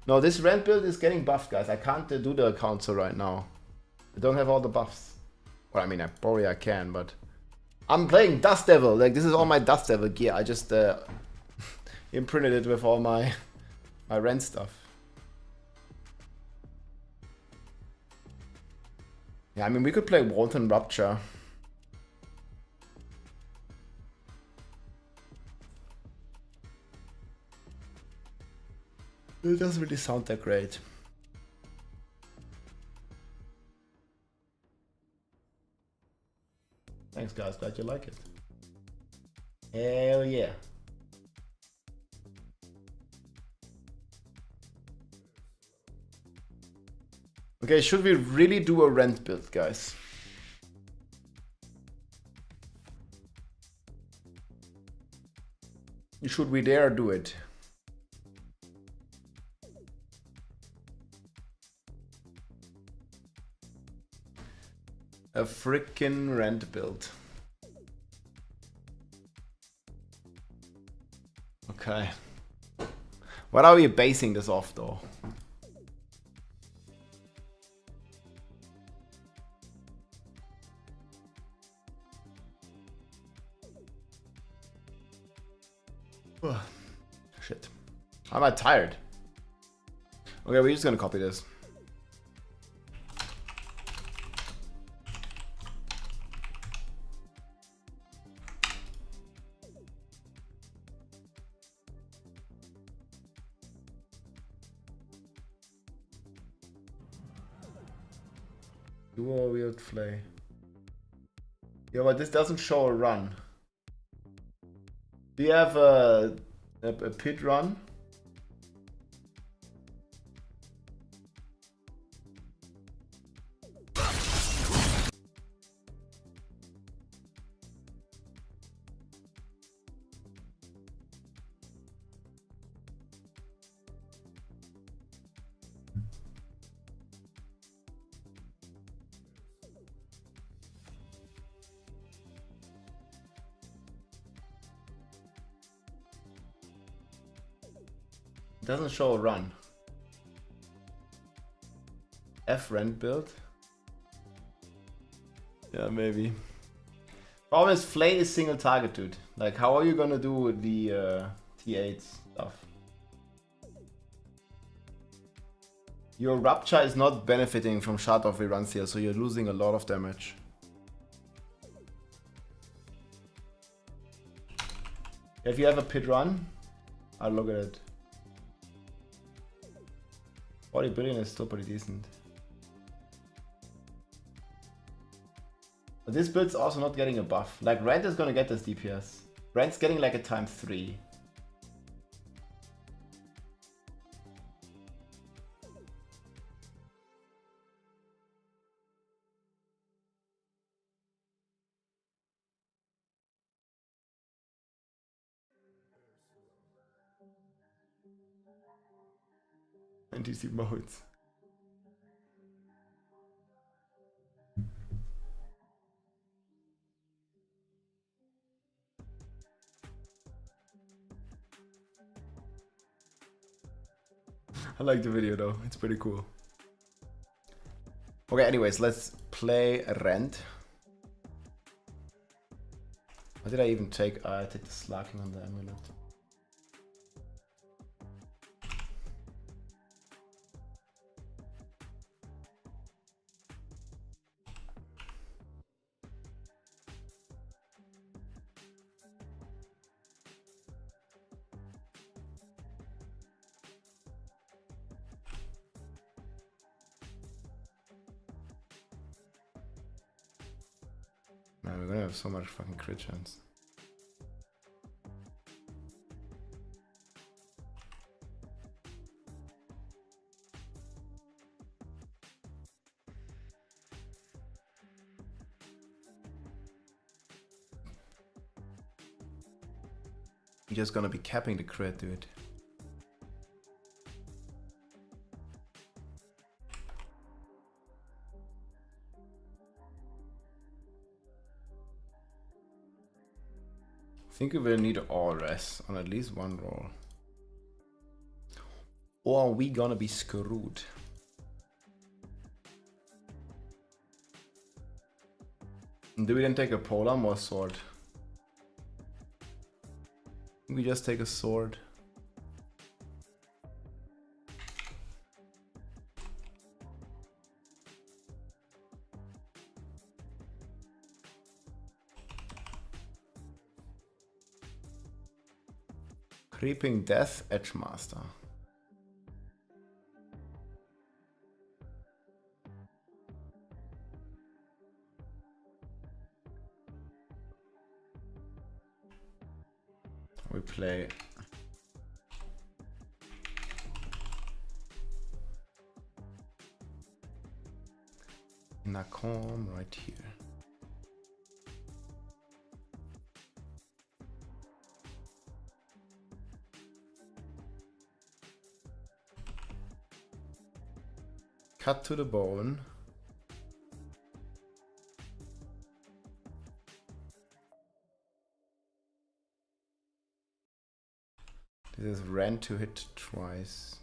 No, this rent build is getting buffed, guys. I can't do the council right now. I don't have all the buffs. Well, I mean, I can, but... I'm playing Dust Devil. Like, this is all my Dust Devil gear. I just imprinted it with all my rent stuff. Yeah, I mean, we could play Wanton Rupture. It doesn't really sound that great. Thanks, guys. Glad you like it. Hell yeah. Okay, should we really do a rent build, guys? Should we dare do it? A frickin' rent build. Okay. What are we basing this off, though? Shit. How am I tired? Okay, we're just gonna copy this. Duo weird flay. Yeah, but this doesn't show a run. Do you have a pit run? Doesn't show a run. F rent build? Yeah, maybe. Problem is, Flay is single target, dude. Like, how are you gonna do the T8 stuff? Your Rupture is not benefiting from shard off reruns here, so you're losing a lot of damage. If you have a pit run, I'll look at it. 40 billion is still pretty decent. But this build's also not getting a buff. Like, Rent is gonna get this DPS. Rent's getting like a ×3. NTC modes. I like the video though, it's pretty cool. Okay, anyways, let's play Rent. What did I even take? I take the slacking on the amulet. Man, we're gonna have so much fucking crit chance. You're just gonna be capping the crit, dude. think we will need Ores on at least one roll. Or are we gonna be screwed? Do we then take a polearm or a sword? We just take a sword. Creeping Death, Edgemaster. We play Nakom right here. Cut to the bone. This is rend to hit twice.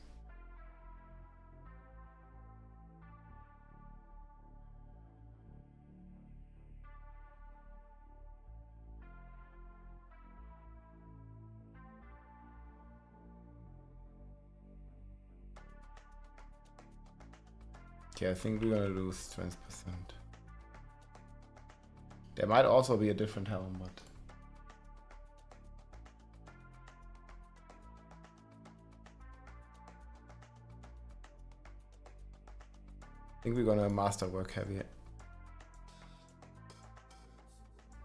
Okay, I think we're gonna lose 20%. There might also be a different helm, but I think we're gonna masterwork heavy.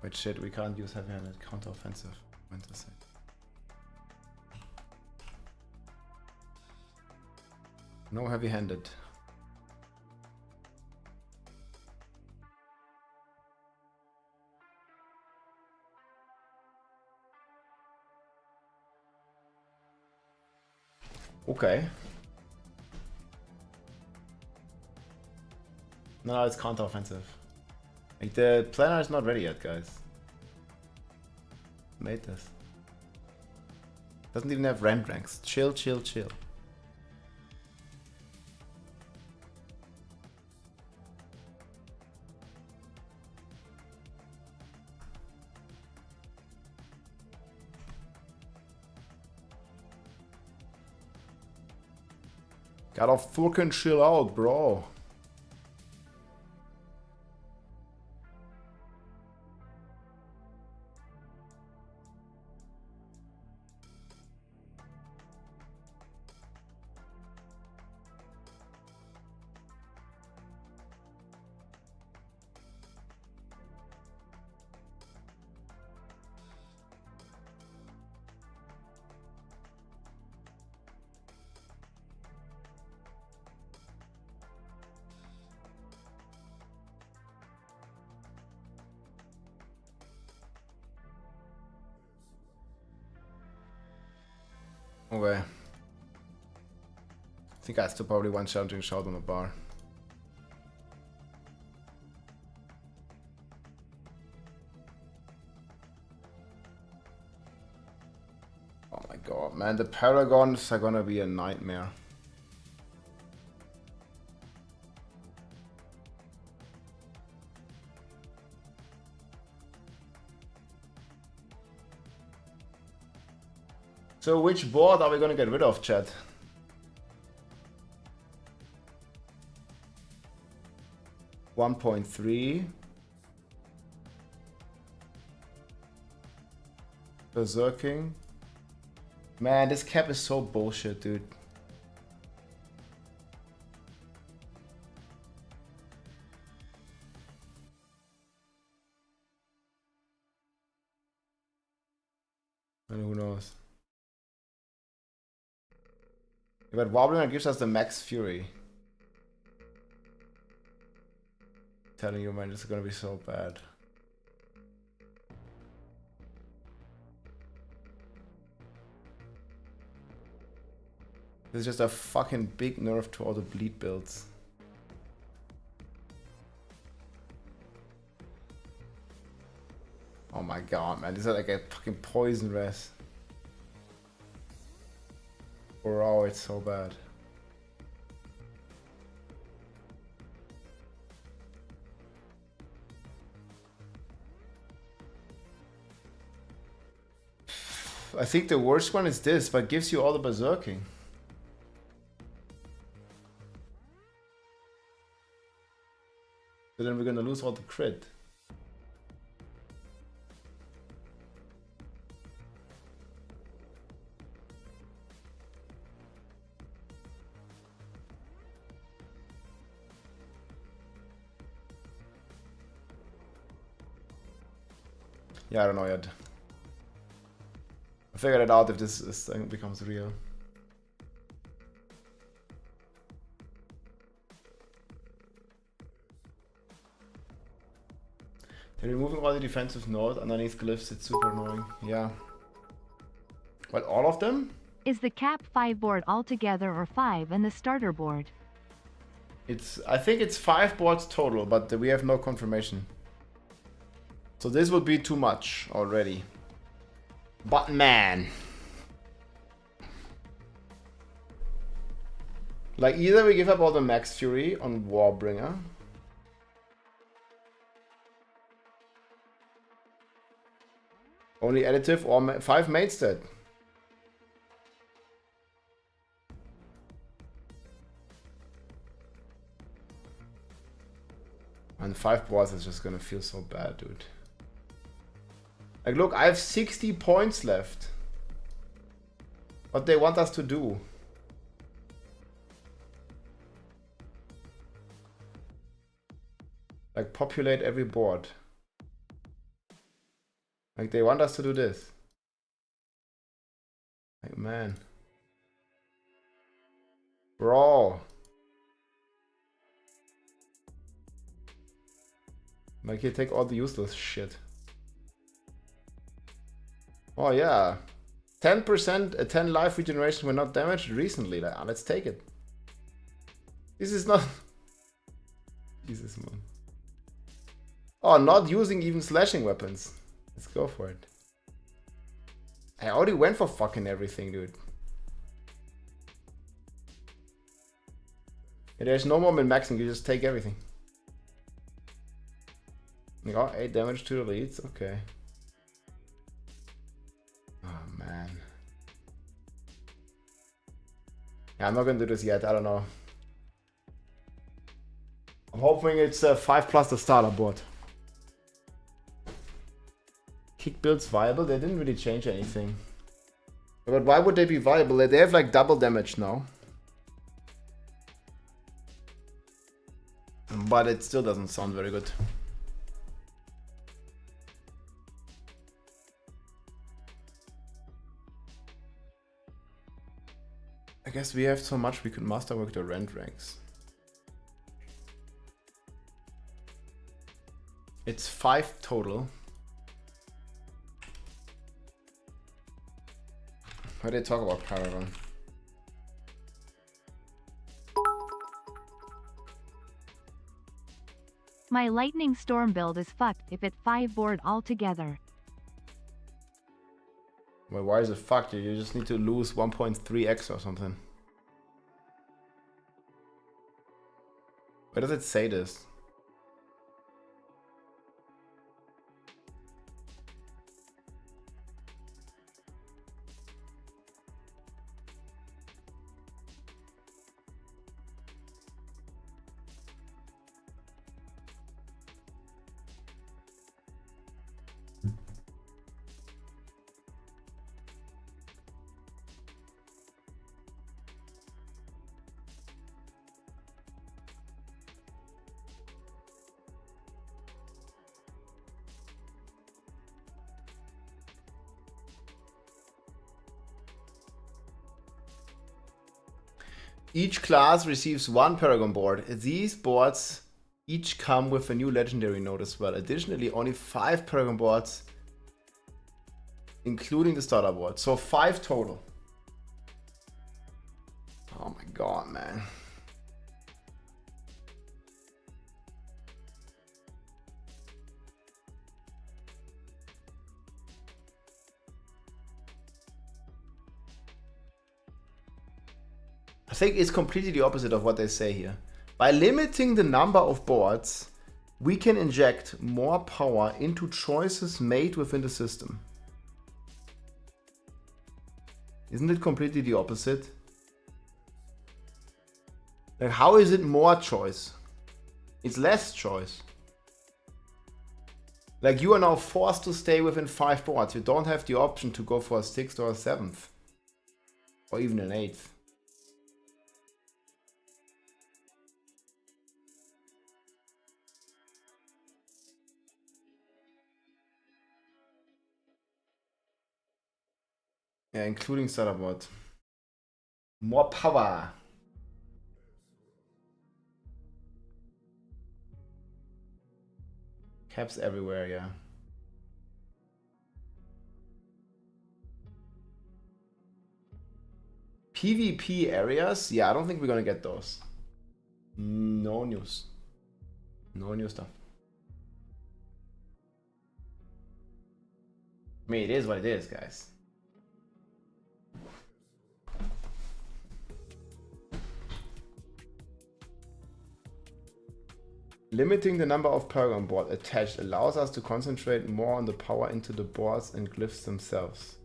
Wait, shit, we can't use heavy-handed counter-offensive. Meant to say. No heavy-handed. Okay. No, it's counter-offensive. Like, the planner is not ready yet, guys. Made this. Doesn't even have rend ranks. Chill, chill, chill. Gotta fucking chill out, bro. Okay. I think I still probably one challenging shot on the bar. Oh my god, man, the Paragons are gonna be a nightmare. So which board are we gonna get rid of, chat? $1.3 Berserking. Man, this cap is so bullshit, dude. And who knows? But Wobbling gives us the max fury. Telling you, man, this is gonna be so bad. This is just a fucking big nerf to all the bleed builds. Oh my my god, man. This is like a fucking poison res. Bro, it's so bad. I think the worst one is this, but gives you all the berserking. So then we're gonna lose all the crit. Yeah, I don't know yet. I'll figure it out if this thing becomes real. They're removing all the defensive node underneath glyphs. It's super annoying. Yeah. But all of them? Is the cap 5 board altogether or 5 and the starter board? I think it's 5 boards total, but we have no confirmation. So this would be too much already. But man. Like either we give up all the max fury on Warbringer. Only additive or 5 main stat. And 5 boards is just gonna feel so bad, dude. Like look, I have 60 points left. What they want us to do. Like populate every board. Like they want us to do this. Like man. Bro. Like you take all the useless shit. Oh yeah. 10% 10 life regeneration when not damaged recently. Like, let's take it. This is not Jesus man. Oh, not using even slashing weapons. Let's go for it. I already went for fucking everything, dude. Yeah, there's no more min-maxing, you just take everything. You got 8 damage to the leads, okay. Oh man. Yeah, I'm not gonna do this yet, I don't know. I'm hoping it's 5 plus the starter board. Kick builds viable? They didn't really change anything. But why would they be viable? They have like double damage now. But it still doesn't sound very good. I guess we have so much we could masterwork the rend ranks. It's 5 total. Why did they talk about Paragon? My lightning storm build is fucked if it 5 board altogether. Well, why is it fucked? You just need to lose 1.3x or something. Where does it say this? Each class receives 1 Paragon board. These boards each come with a new legendary node as well. Additionally, only 5 Paragon boards, including the starter board. So 5 total. Oh my god, man. I think it's completely the opposite of what they say here. By limiting the number of boards, we can inject more power into choices made within the system. Isn't it completely the opposite? Like, how is it more choice? It's less choice. Like, you are now forced to stay within 5 boards. You don't have the option to go for a 6th or a 7th. Or even an 8th. Yeah, including starter board. More power. Caps everywhere, yeah. PvP areas? Yeah, I don't think we're gonna get those. No news. No new stuff. I mean, it is what it is, guys. Limiting the number of Paragon boards attached allows us to concentrate more on the power into the boards and glyphs themselves.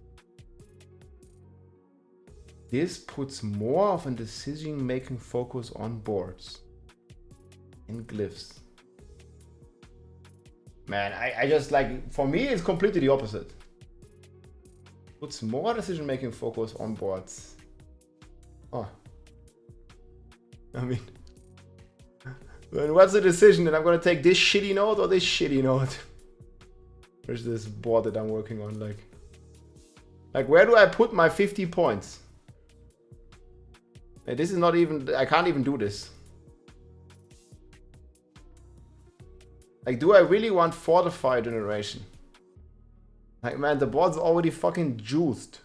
This puts more of a decision-making focus on boards and glyphs. Man, I just like, for me it's completely the opposite. Puts more decision-making focus on boards. Oh. I mean... what's the decision that I'm gonna take this shitty node or this shitty node? Where's this board that I'm working on? Like where do I put my 50 points? Like, this is not even, I can't even do this. Like, do I really want fortify generation? Like, man, the board's already fucking juiced.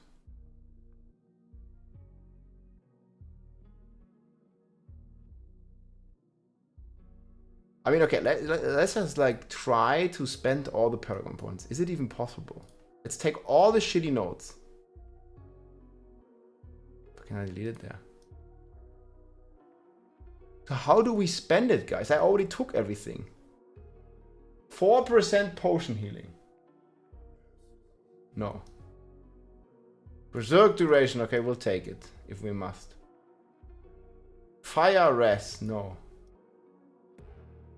I mean, okay, let's just like try to spend all the Paragon points. Is it even possible? Let's take all the shitty nodes. Can I delete it there? So how do we spend it, guys? I already took everything. 4% potion healing. No. Berserk duration, okay, we'll take it if we must. Fire res, no.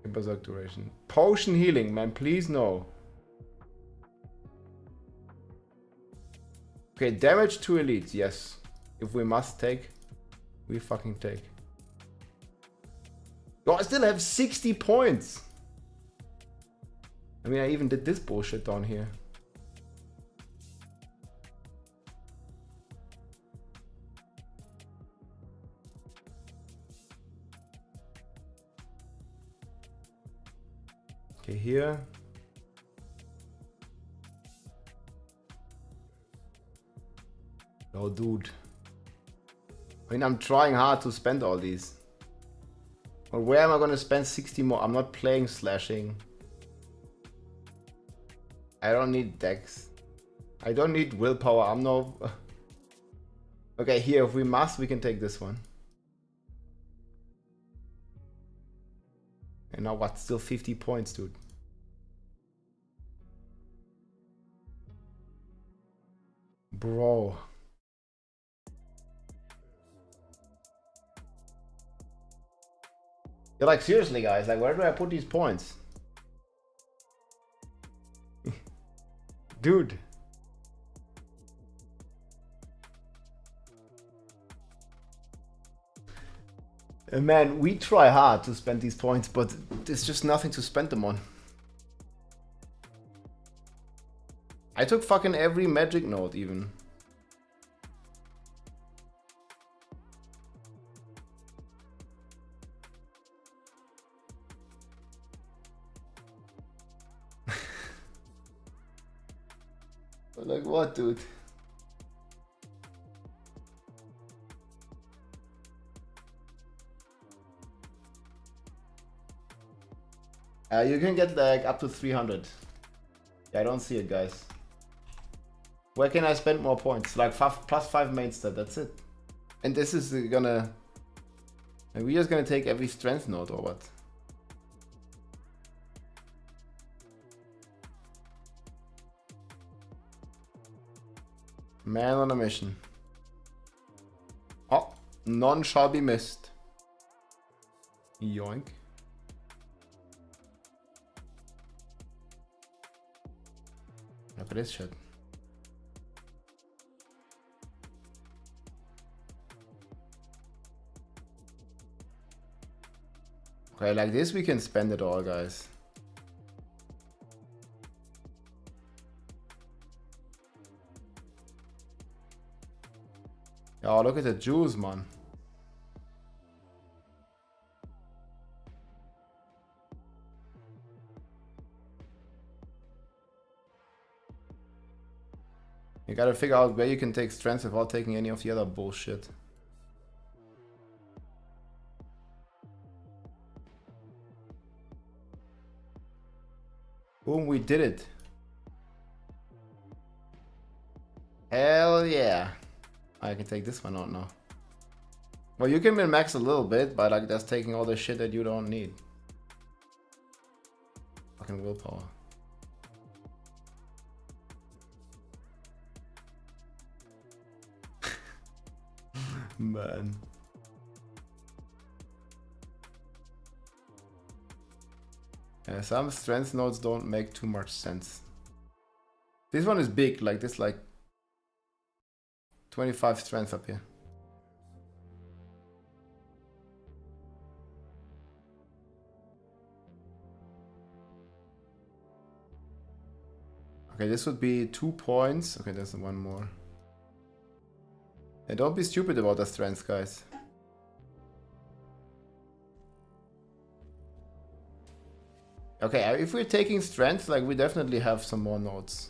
Berserk duration. Potion healing, man, please no. Okay, damage to elites, yes. If we must take, we fucking take. Yo, I still have 60 points. I mean, I even did this bullshit down here. Okay, here. Oh, dude. I mean, I'm trying hard to spend all these. Or where am I gonna spend 60 more? I'm not playing slashing. I don't need dex. I don't need willpower. I'm no... Okay, here, if we must, we can take this one. And now what? Still 50 points, dude. Bro. You're like, seriously, guys, like, where do I put these points? Dude. Man, we try hard to spend these points, but there's just nothing to spend them on. I took fucking every magic node, even. Like what, dude? You can get like up to 300. Yeah, I don't see it, guys. Where can I spend more points? Like plus 5 main stat, that's it. And this is gonna Are we just gonna take every strength node or what? Man on a mission. Oh, none shall be missed. Yoink. Look at this shit. Okay, like this we can spend it all, guys. Oh, look at the juice, man. You gotta figure out where you can take strength without taking any of the other bullshit. Boom, we did it. Hell yeah. I can take this one out now. Well, you can min-max a little bit, but like that's taking all the shit that you don't need. Fucking willpower. Man. Some strength nodes don't make too much sense. This one is big, like this, like 25 strength up here. Okay, this would be 2 points. Okay, there's one more. And don't be stupid about the strength, guys. Okay, if we're taking strength, like we definitely have some more nodes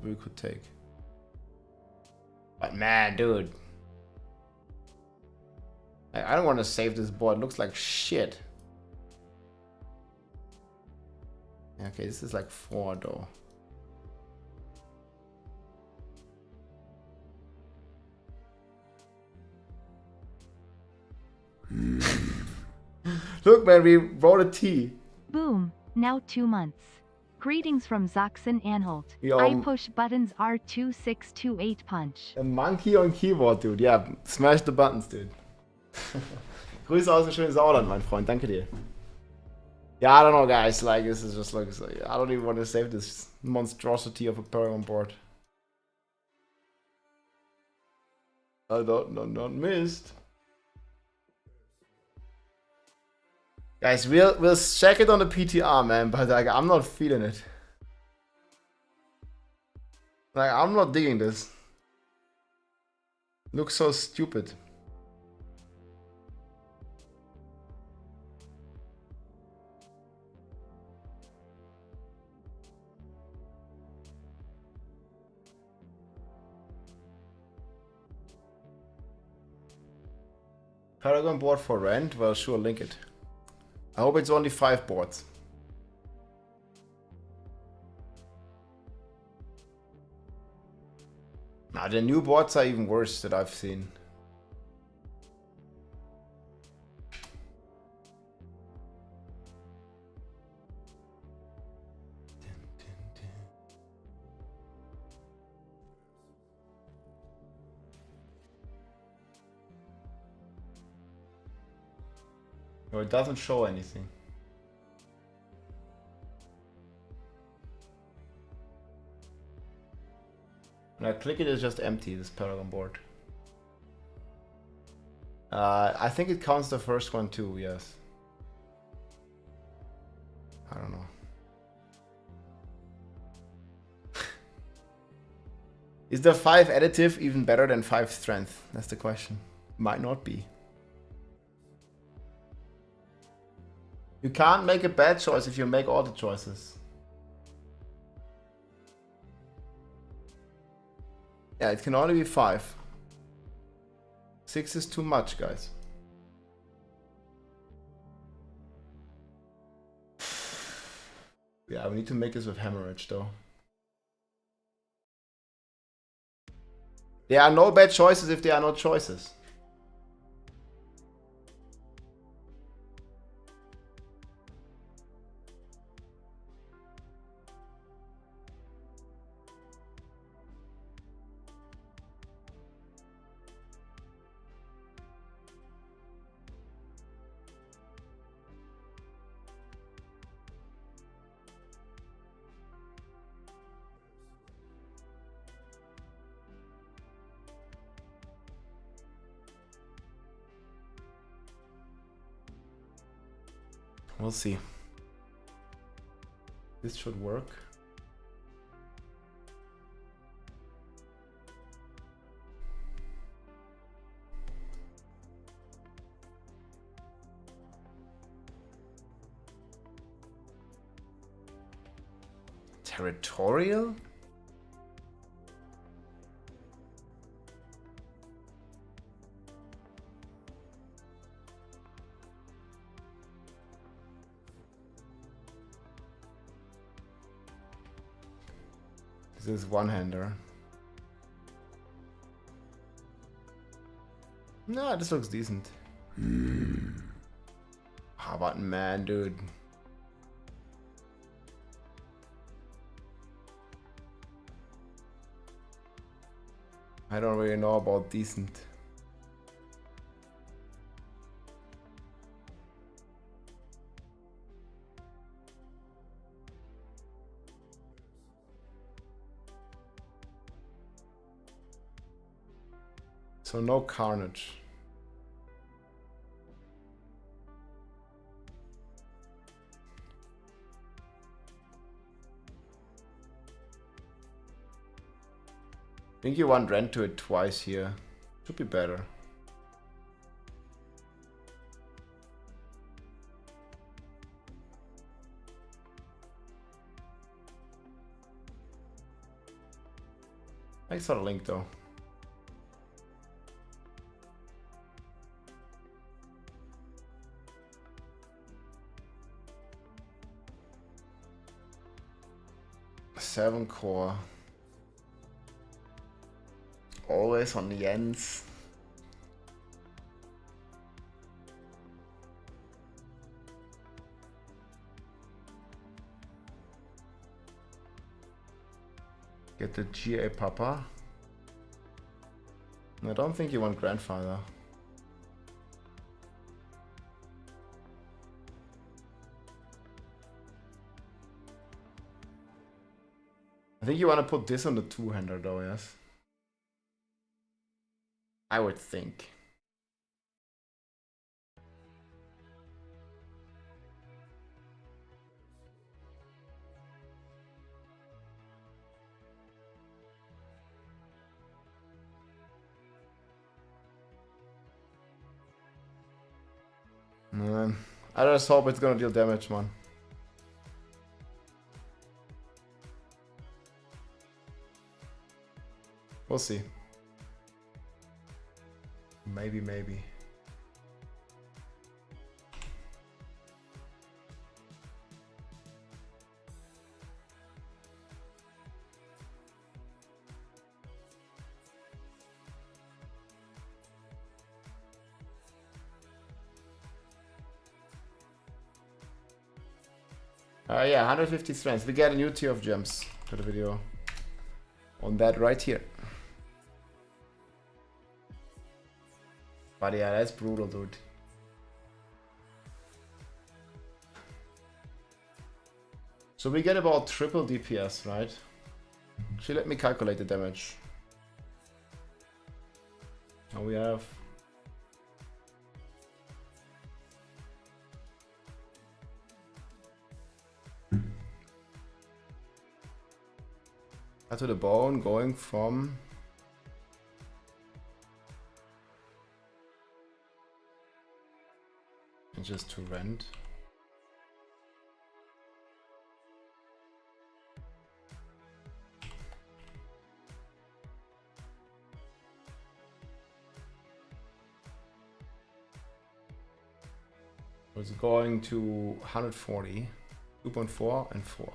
we could take. But man, dude. I don't want to save this board. It looks like shit. Okay, this is like 4 though. Look, man, we wrote a T. Boom, now 2 months. Greetings from Zaxxon Anhalt. Yo, I push buttons R2628 punch. A monkey on keyboard, dude. Yeah, smash the buttons, dude. Grüße aus dem schönen Sauerland, mein Freund. Danke dir. Yeah, I don't know, guys. Like, this is just like, I don't even want to save this monstrosity of a Paragon board. I don't know, not missed. Guys, we'll check it on the PTR, man, but like I'm not feeling it. Like I'm not digging this. Looks so stupid. Paragon board for rent? Well, sure, link it. I hope it's only 5 boards. Nah, the new boards are even worse that I've seen. No, it doesn't show anything. When I click it, it's just empty, this Paragon board. I think it counts the first one too, yes. I don't know. Is the 5 additive even better than 5 strength? That's the question. Might not be. You can't make a bad choice if you make all the choices. Yeah, it can only be 5. 6 is too much, guys. Yeah, we need to make this with hemorrhage though. There are no bad choices if there are no choices. We'll see. This should work. Territorial? This is one-hander. No, this looks decent. How about man, dude? I don't really know about decent. So no carnage. I think you want rent to it twice here. Should be better. Thanks for the link though. Seven core. Always on the ends. Get the GA Papa. I don't think you want grandfather. I think you want to put this on the two-hander though, yes? I would think. Man, I just hope it's gonna deal damage, man. We'll see. Maybe, maybe. Yeah, 150 strength. We get a new tier of gems. Got a video on that right here. But yeah, that's brutal, dude. So we get about triple DPS, right? Actually, let me calculate the damage. Now we have... Cut to the bone, going from... just to rent. It's going to 140, 2.4 and 4.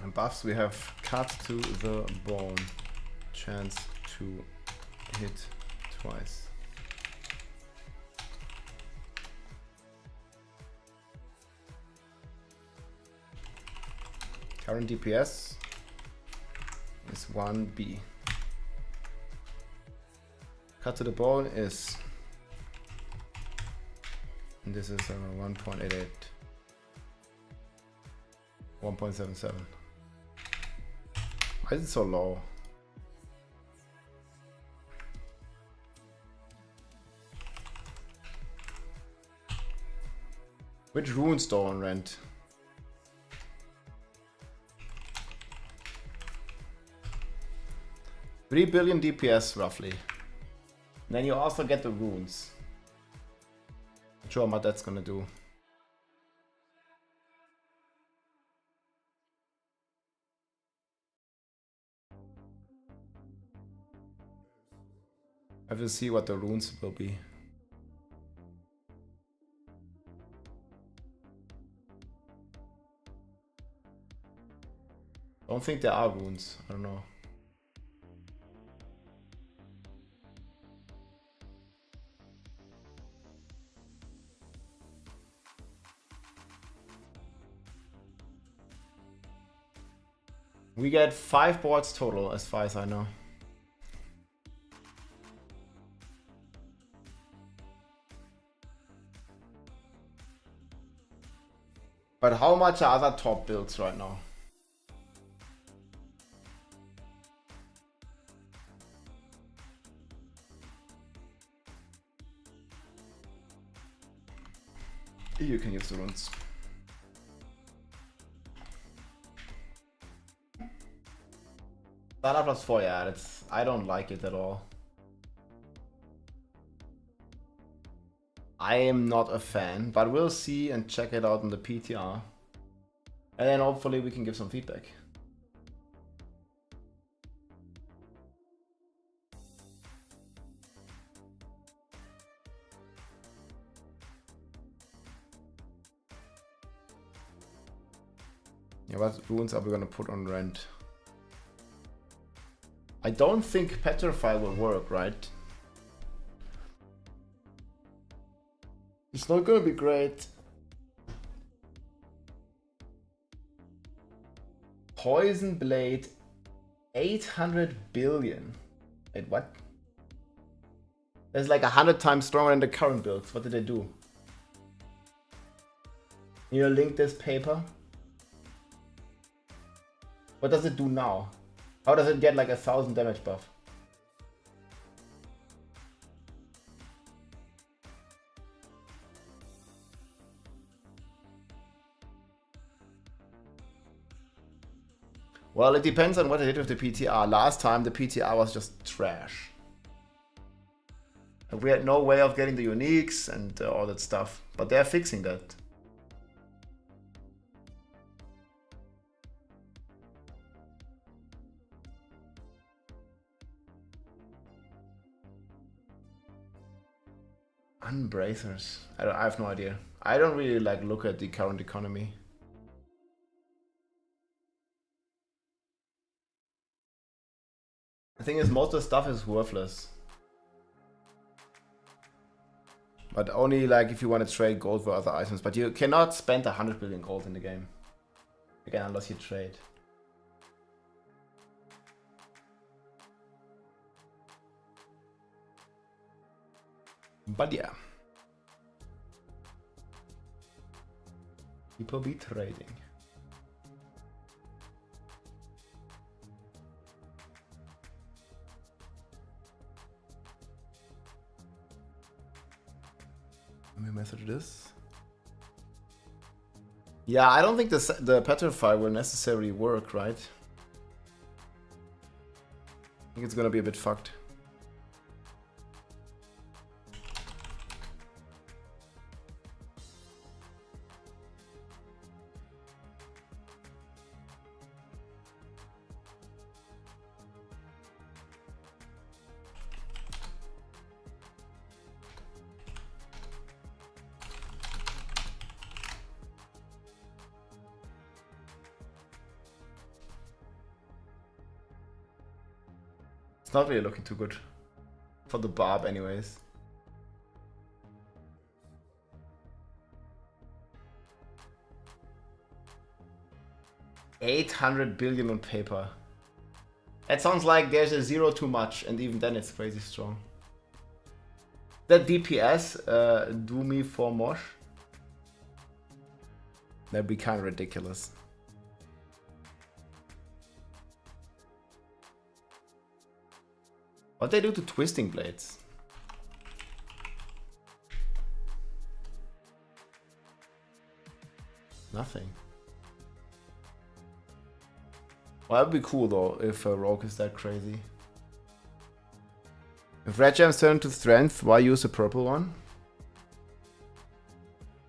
And buffs, we have cut to the bone, chance to hit twice. Current DPS is 1B. Cut to the bone is And this is 1.88. 1.77. Why is it so low? Which rune store on rent? $3 billion DPS roughly. And then you also get the runes. Not sure what that's gonna do. I have to see what the runes will be. I don't think there are runes. I don't know. We get 5 boards total, as far as I know. But how much are other top builds right now? You can use the runes. Startup +4, yeah, that's, I don't like it at all. I am not a fan, but we'll see and check it out in the PTR. And then hopefully we can give some feedback. Yeah, what runes are we gonna put on rent? I don't think Petrify will work, right? It's not gonna be great. Poison Blade, 800 billion. Wait, what? That's like 100 times stronger than the current builds. What did they do? You link this paper? What does it do now? How does it get like 1000 damage buff? Well, it depends on what I did with the PTR. Last time the PTR was just trash. We had no way of getting the uniques and all that stuff, but they're fixing that. Unbracers. I have no idea. I don't really like look at the current economy. The thing is, most of the stuff is worthless. But only like if you want to trade gold for other items. But you cannot spend 100 billion gold in the game. Again, unless you trade. But yeah. People be trading. Let me message this. Yeah, I don't think the Petrify will necessarily work, right? I think it's gonna be a bit fucked. It's not really looking too good for the Barb anyways. $800 billion on paper. That sounds like there's a 0 too much, and even then it's crazy strong. That DPS do me for Mosh. That'd be kind of ridiculous. What they do to twisting blades? Nothing. Well, that'd be cool though if Rogue is that crazy. If red gems turn to strength, why use a purple one?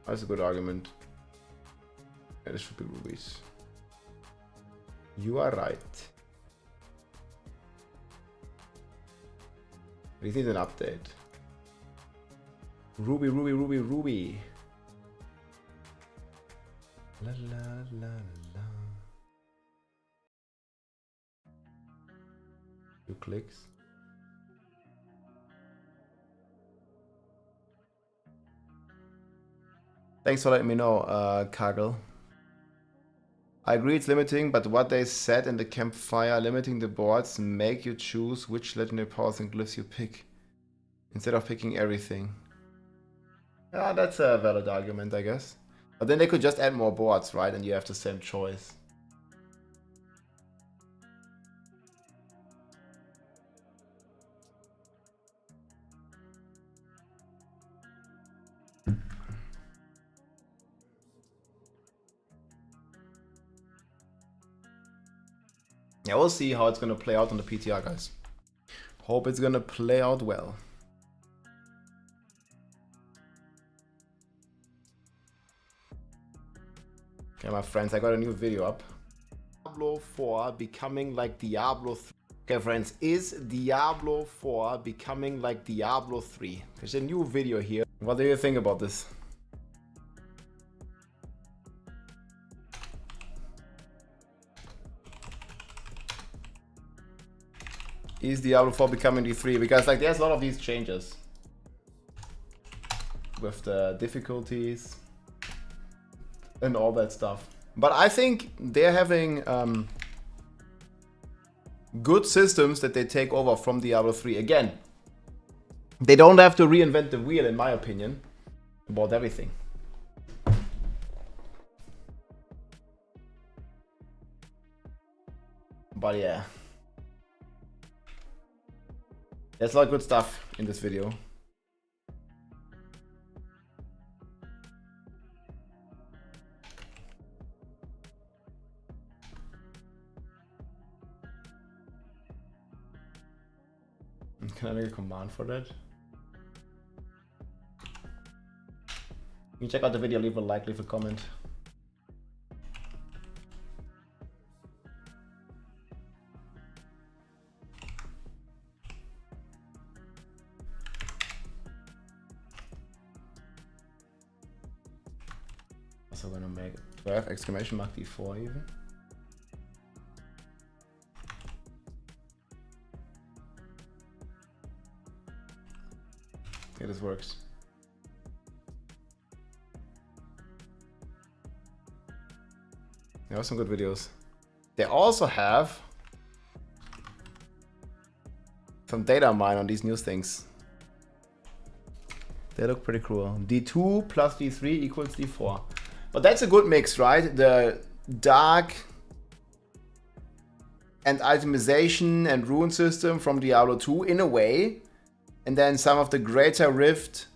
That's a good argument. Yeah, this should be rubies. You are right. We need an update. Ruby, ruby, ruby, ruby. La la la la. Few clicks. Thanks for letting me know, Kaggle. I agree it's limiting, but what they said in the campfire, limiting the boards, make you choose which legendary powers and glyphs you pick, instead of picking everything. Yeah, that's a valid argument, I guess. But then they could just add more boards, right? And you have the same choice. Yeah, we'll see how it's gonna play out on the PTR, guys. Hope it's gonna play out well. Okay, my friends, I got a new video up. Diablo 4 becoming like Diablo 3. Okay, friends, is Diablo 4 becoming like Diablo 3? There's a new video here. What do you think about this? Is Diablo 4 becoming D3? Because like there's a lot of these changes with the difficulties and all that stuff. But I think they're having good systems that they take over from Diablo 3. Again, they don't have to reinvent the wheel, in my opinion, about everything. But yeah. There's a lot of good stuff in this video. Can I make a command for that? You can check out the video, leave a like, leave a comment. Also gonna make 12 exclamation mark D4 even. Yeah, this works. There are some good videos. They also have some data mine on these new things. They look pretty cool. D2 plus D3 equals D4. But that's a good mix, right? The dark and itemization and rune system from Diablo 2 in a way. And then some of the greater rift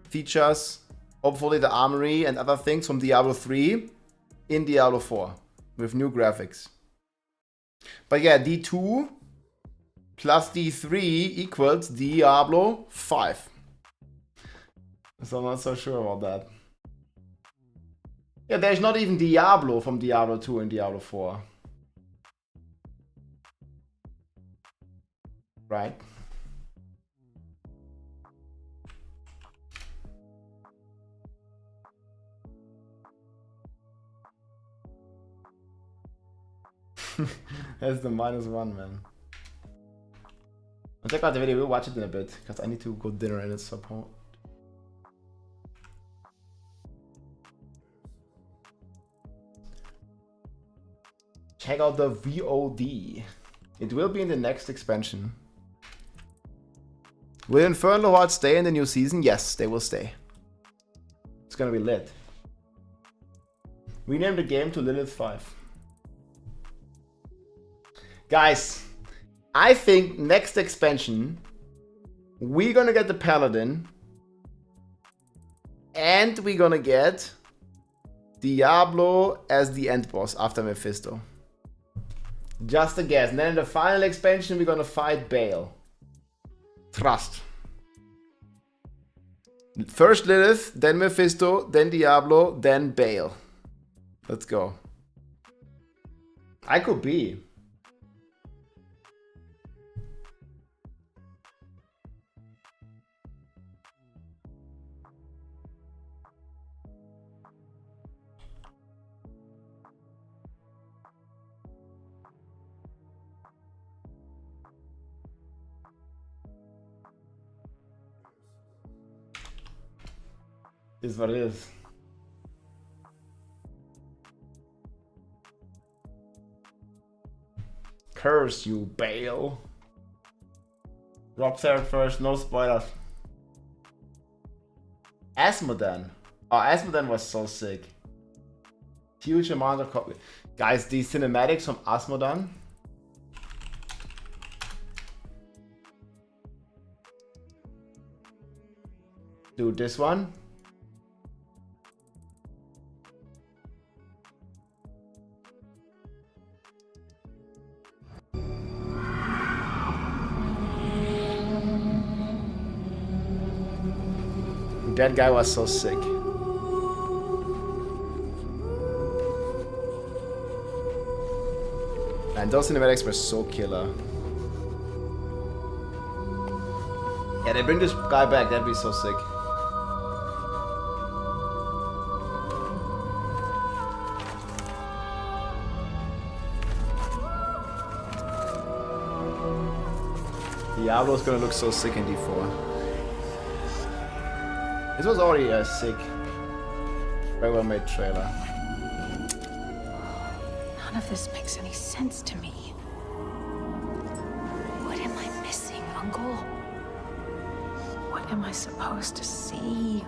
features, hopefully the armory and other things from Diablo 3 in Diablo 4 with new graphics. But yeah, D2 plus D3 equals Diablo 5. So I'm not so sure about that. Yeah, there's not even Diablo from Diablo 2 and Diablo 4. Right? That's the -1, man. I'll check out the video, we'll watch it in a bit, because I need to go dinner in at some point. Check out the VOD. It will be in the next expansion. Will Infernal Horde stay in the new season? Yes, they will stay. It's gonna be lit. Rename the game to Lilith 5. Guys, I think next expansion, we're gonna get the Paladin. And we're gonna get Diablo as the end boss after Mephisto. Just a guess. And then in the final expansion, we're gonna fight Baal. Trust. First Lilith, then Mephisto, then Diablo, then Baal. Let's go. I could be. Is what it is. Curse you, Baal. Drop there first, no spoilers. Asmodan. Oh, Asmodan was so sick. Huge amount of copy. Guys, these cinematics from Asmodan. Dude, this one. That guy was so sick. And those cinematics were so killer. Yeah, they bring this guy back, that'd be so sick. Diablo's gonna look so sick in D4. This was already a sick, very well made trailer. None of this makes any sense to me. What am I missing, Uncle? What am I supposed to see?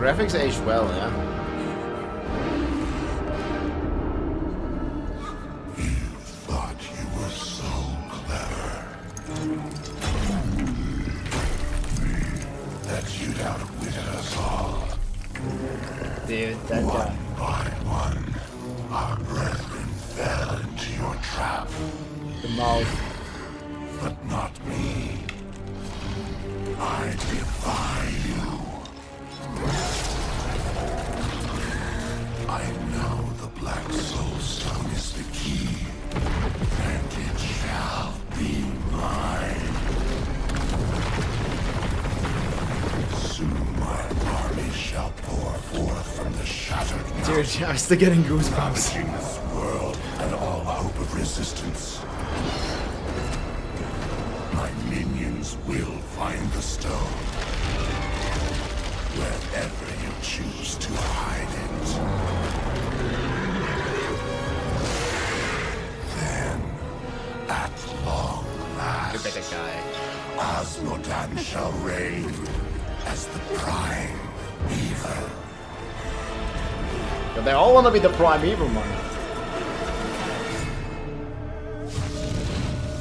Graphics aged well, yeah. You thought you were so clever. That you'd outwitted us all. Dude, that guy. One by one, our brethren fell into your trap. The mouth. But not me. I defy you. I know the Black Soul Stone is the key, and it shall be mine. Soon my army shall pour forth from the shattered Dude, I'm still getting goosebumps. ravaging this world and all hope of resistance. My minions will find the stone, wherever you choose to hide it. Then, at long last, Look at that guy. Asmodan shall reign as the prime evil. But they all want to be the primeval, man.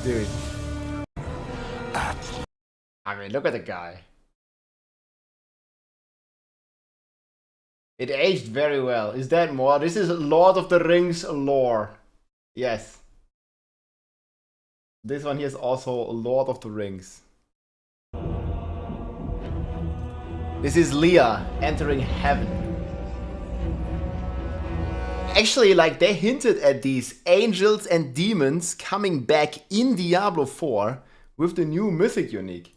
Dude. I mean, look at the guy. It aged very well. Is that more? This is Lord of the Rings lore. Yes. This one here is also Lord of the Rings. This is Leah entering heaven. Actually, like, they hinted at these angels and demons coming back in Diablo 4 with the new Mythic unique.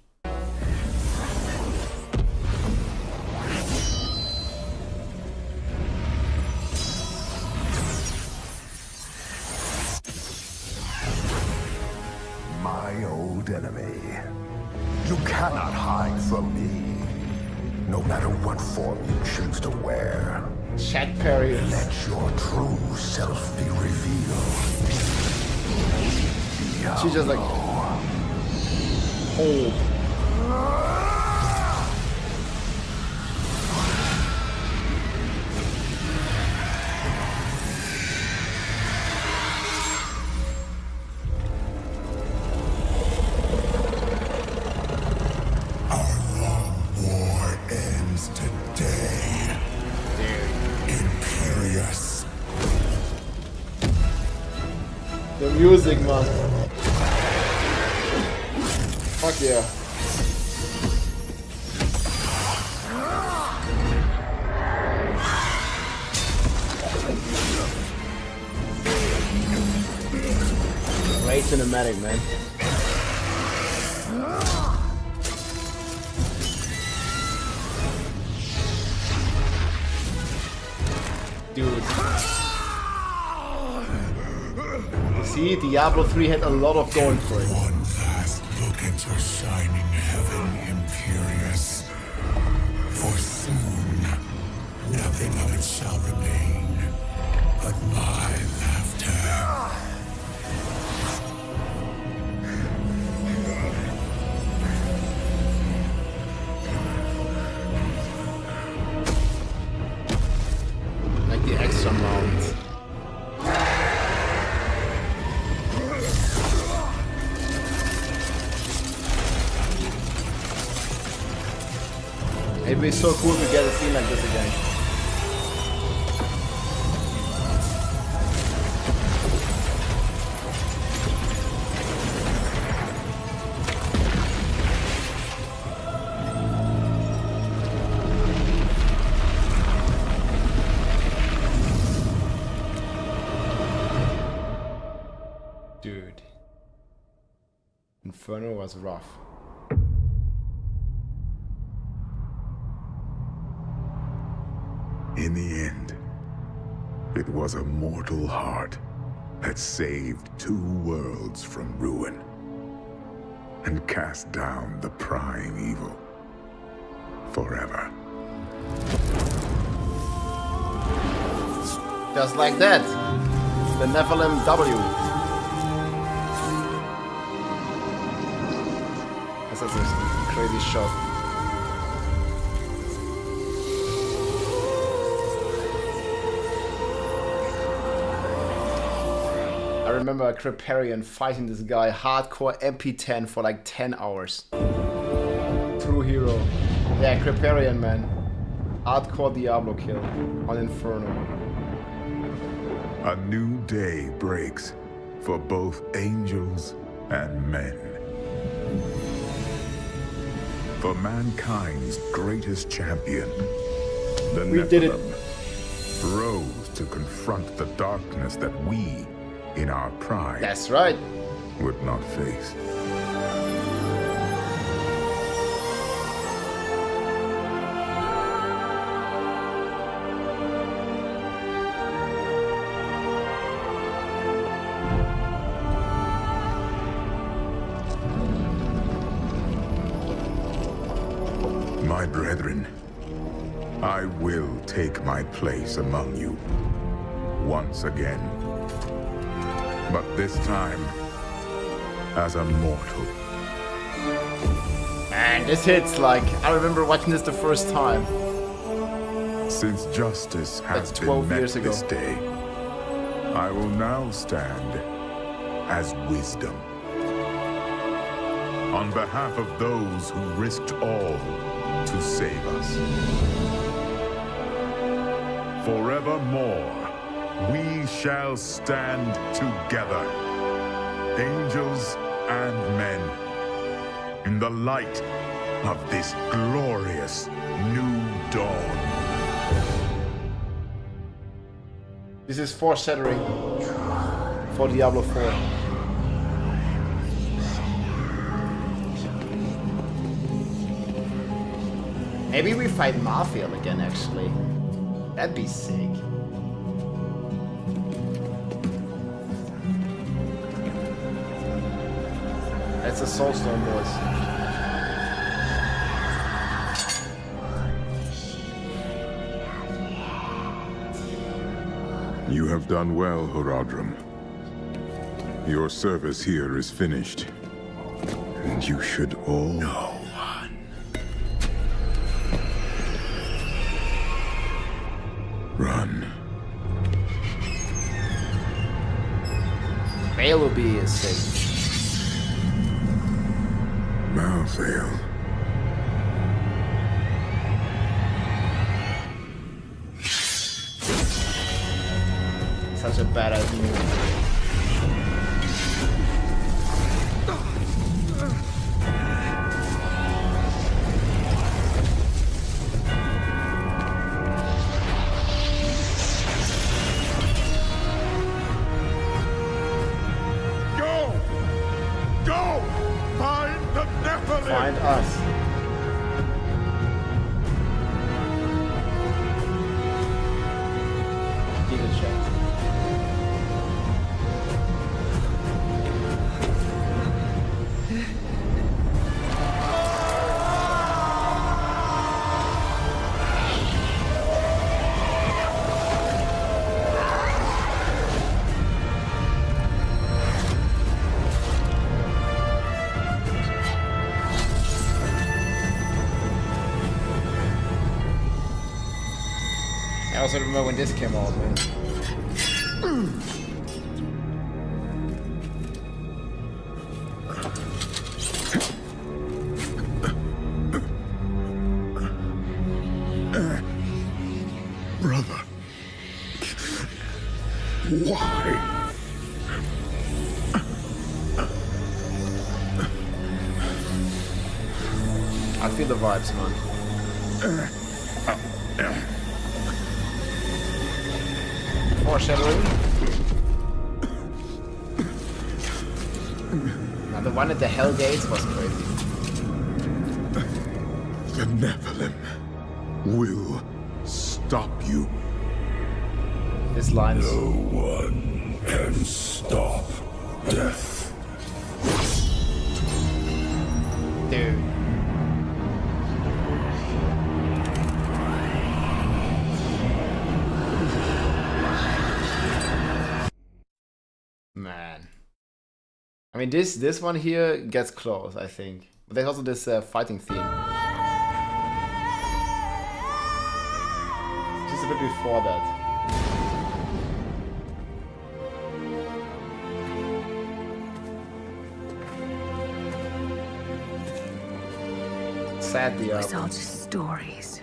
My old enemy. You cannot hide from me. No matter what form you choose to wear. Chat periods. Let your true self be revealed. She's just like... hold. The music, man. Fuck yeah. Great cinematic, man. Dude. See, Diablo 3 had a lot of going for it. One last look at your shining heaven, Imperious. For soon, nothing of it shall remain but my laughter. Like the extra mount. It'd be so cool to get a scene like this again. Dude. Inferno was rough. In the end, it was a mortal heart that saved 2 worlds from ruin and cast down the prying evil forever. Just like that. The Nephilim W. That's a crazy shot. I remember a Creparian fighting this guy hardcore MP10 for like 10 hours. True hero. Yeah, Creparian, man. Hardcore Diablo kill on Inferno. A new day breaks for both angels and men. For mankind's greatest champion, the Nephilim rose to confront the darkness that we, in our pride, that's right, would not face. My brethren, I will take my place among you once again. But this time, as a mortal. Man, this hits like... I remember watching this the first time. Since justice has That's been 12 met years ago. this day, I will now stand as wisdom. On behalf of those who risked all to save us. Forevermore, we shall stand together, angels and men, in the light of this glorious new dawn. This is foreshadowing for Diablo 4. Maybe we fight Marfield again, actually. That'd be sick. That's a Soulstone, boys. You have done well, Horadrim. Your service here is finished. And you should all... No one. Run. Vale will be sick. Malthael. Such a badass move. Find us. Give it a shot. I also remember when this came out, man. Brother. Why? I feel the vibes, man. Foreshadowing. Now the one at the Hell Gates was crazy. The Nephilim will stop you. This line is... No one can stop death. Dude. Man. I mean, this one here gets close, I think. But there's also this fighting theme. Just a bit before that. Sad Diablo. It's all just stories.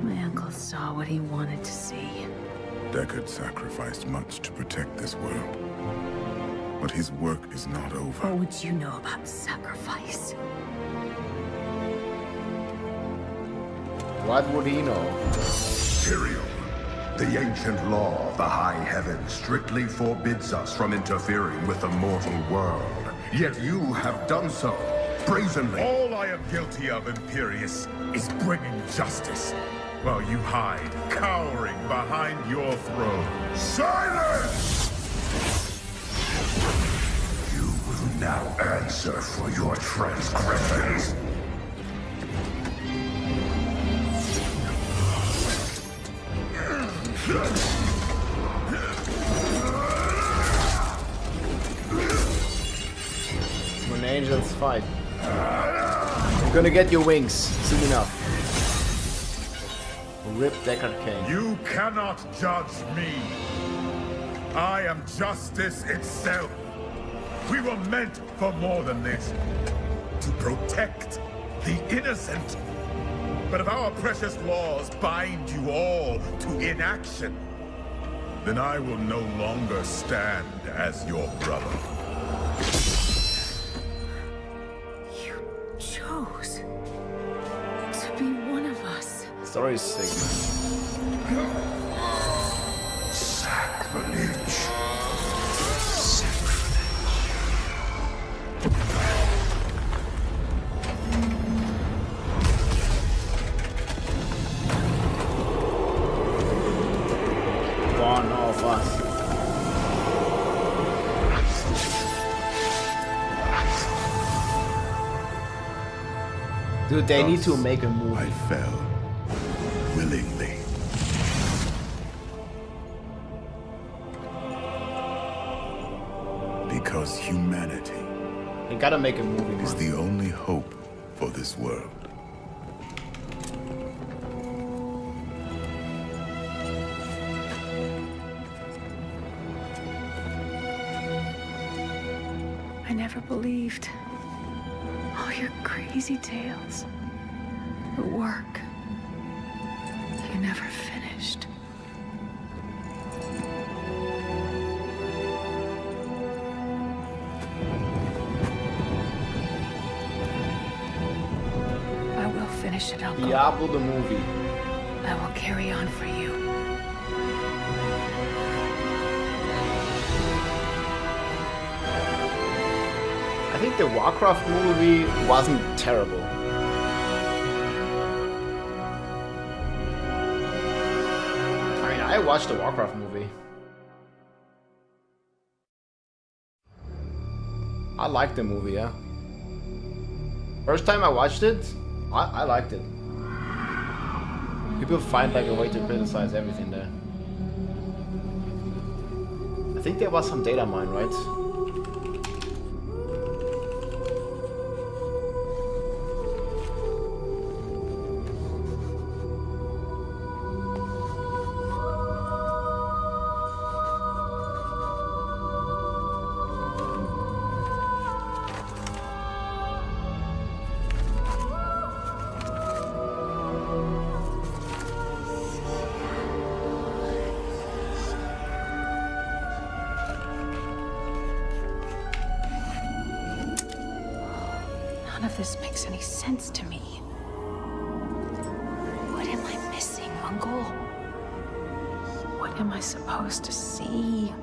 My uncle saw what he wanted to see. Deckard sacrificed much to protect this world. But his work is not over. What would you know about sacrifice? What would he know? Tyrael, the ancient law of the high heavens strictly forbids us from interfering with the mortal world. Yet you have done so, brazenly. All I am guilty of, Imperius, is bringing justice, while you hide, cowering behind your throne. Silence! You will now answer for your transgressions. When angels fight. You're gonna get your wings soon enough. Rip Deckard Cain. You cannot judge me. I am justice itself. We were meant for more than this. To protect the innocent. But if our precious laws bind you all to inaction, then I will no longer stand as your brother. You chose to be one of us. Story is sick, man. Sacrilege. Dude, they need to Thus, make a I movie. fell willingly. Because humanity They gotta make a movie, is man. the only hope for this world. I never believed all your crazy tales, the work you never finished. I will finish it, Uncle. Diablo the movie. I will carry on for you. I think the Warcraft movie wasn't terrible. I mean, I watched the Warcraft movie. I liked the movie, yeah. First time I watched it, I liked it. People find like a way to criticize everything there. I think there was some data mine, right? None of this makes any sense to me. What am I missing, Uncle? What am I supposed to see?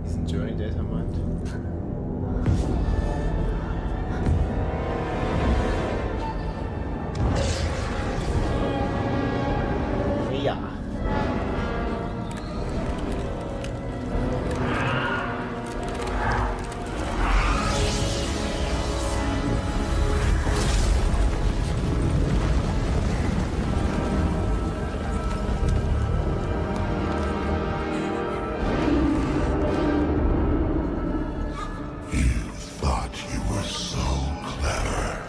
He's enjoying data mine. Yeah. You thought you were so clever.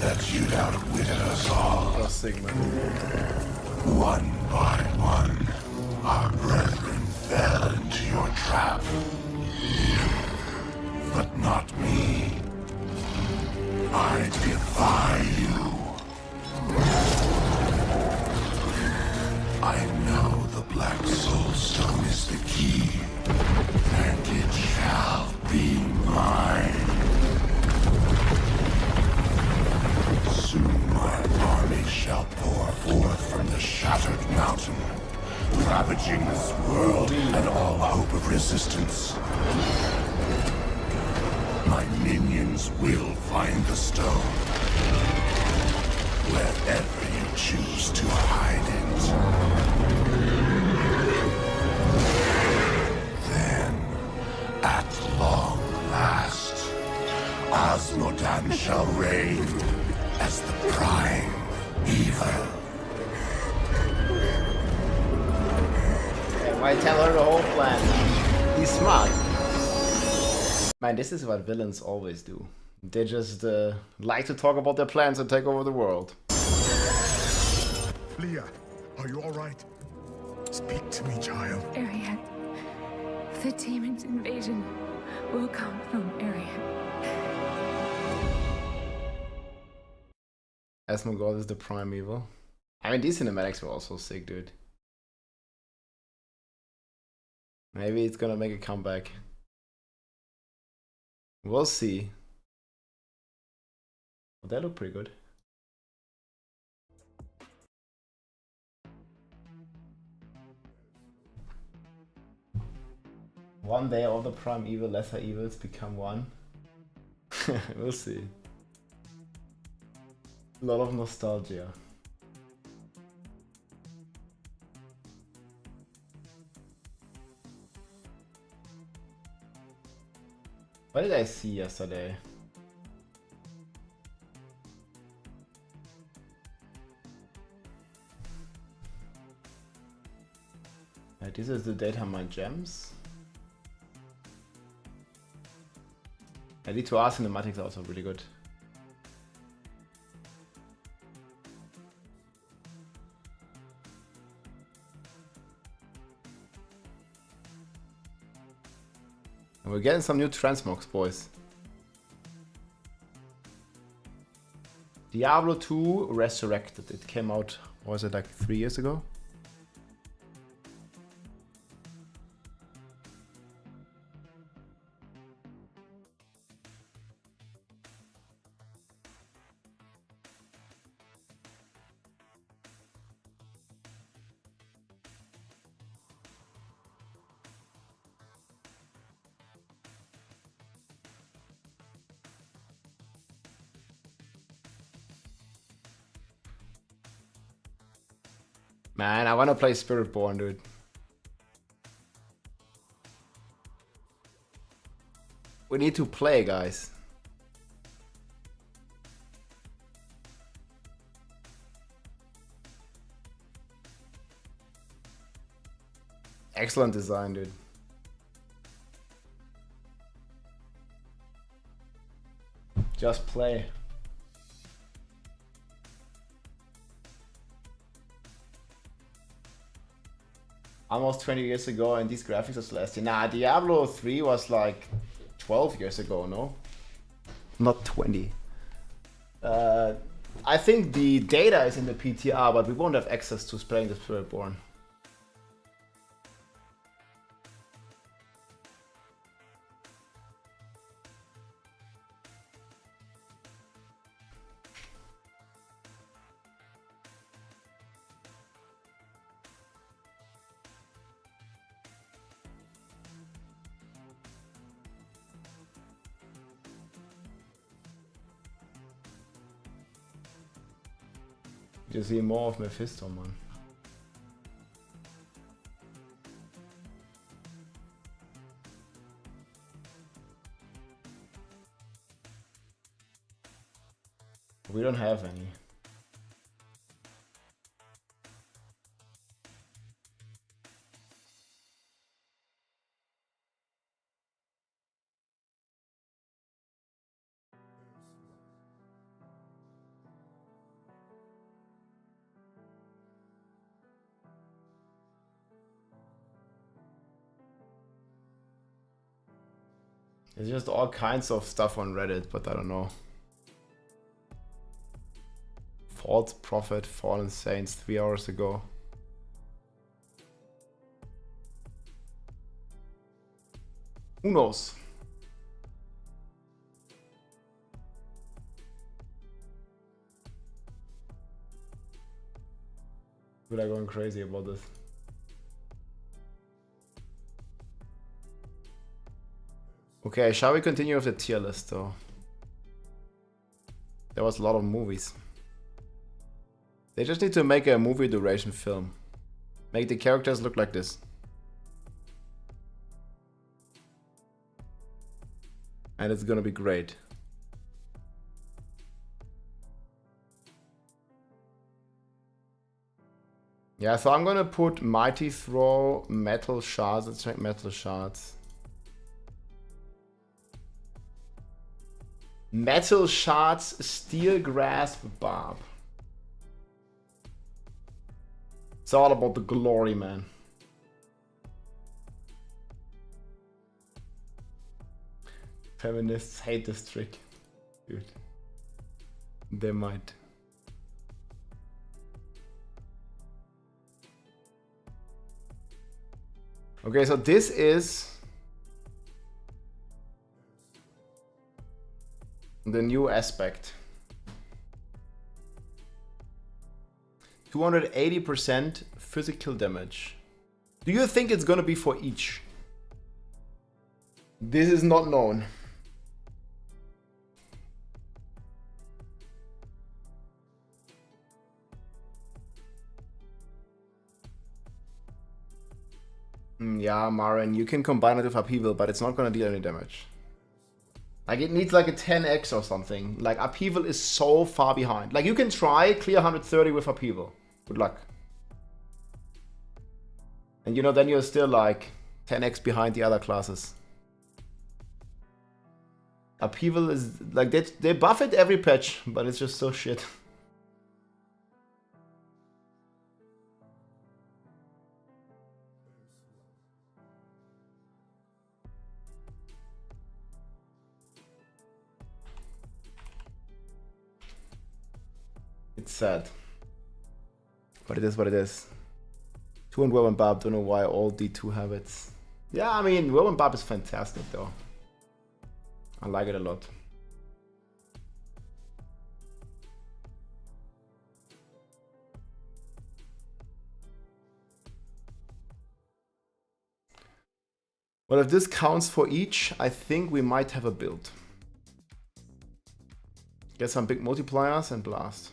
That you'd outwitted us all. Oh, Sigma. One by one, our brethren fell into your trap. But not me. I defy you. I know the Black Soul Stone is the key, and it shall be mine. Soon my army shall pour forth from the shattered mountain, ravaging this world and all hope of resistance. My minions will find the stone, wherever you choose to hide it. Then, at long last, Osmodan shall reign as the prime evil. Yeah, why tell her the whole plan? He's smart. Man, this is what villains always do. They just like to talk about their plans and take over the world. Leah, are you alright? Speak to me, child. Arian. The demon's invasion will come from Arian. Asmongold is the prime evil. I mean, these cinematics were also sick, dude. Maybe it's gonna make a comeback. We'll see. Well, that looked pretty good. One day all the prime evil, lesser evils become one. We'll see. A lot of nostalgia. What did I see yesterday? This is the data mine gems. And D2R cinematics are also really good. And we're getting some new transmogs, boys. Diablo 2 Resurrected. It came out, was it like 3 years ago? Man, I wanna play Spiritborn, dude. We need to play, guys. Excellent design, dude. Just play. Almost 20 years ago, and these graphics are celestial. Nah, Diablo 3 was like 12 years ago, no? Not 20. I think the data is in the PTR, but we won't have access to playing the Spiritborn. You see more of Mephisto, man. We don't have any. There's just all kinds of stuff on Reddit, but I don't know. False Prophet, Fallen Saints, 3 hours ago. Who knows? People are going crazy about this. Okay, shall we continue with the tier list though? There was a lot of movies. They just need to make a movie duration film. Make the characters look like this. And it's gonna be great. Yeah, so I'm gonna put Mighty Throw, Metal Shards. Let's check Metal Shards. Metal Shards, Steel Grasp, Barb. It's all about the glory, man. Feminists hate this trick. Dude. They might. Okay, so this is the new aspect. 280% physical damage. Do you think it's gonna be for each? This is not known. Yeah, Marin, you can combine it with Upheaval, but it's not gonna deal any damage. Like, it needs like a 10x or something. Like, Upheaval is so far behind. Like, you can try clear 130 with Upheaval. Good luck. And you know, then you're still like 10x behind the other classes. Upheaval is like, they buff it every patch, but it's just so shit. It's sad. But it is what it is. 2 and Whirlwind Barb, don't know why all D2 have it. Yeah, I mean, Whirlwind Barb is fantastic though. I like it a lot. Well, if this counts for each, I think we might have a build. Get some big multipliers and blast.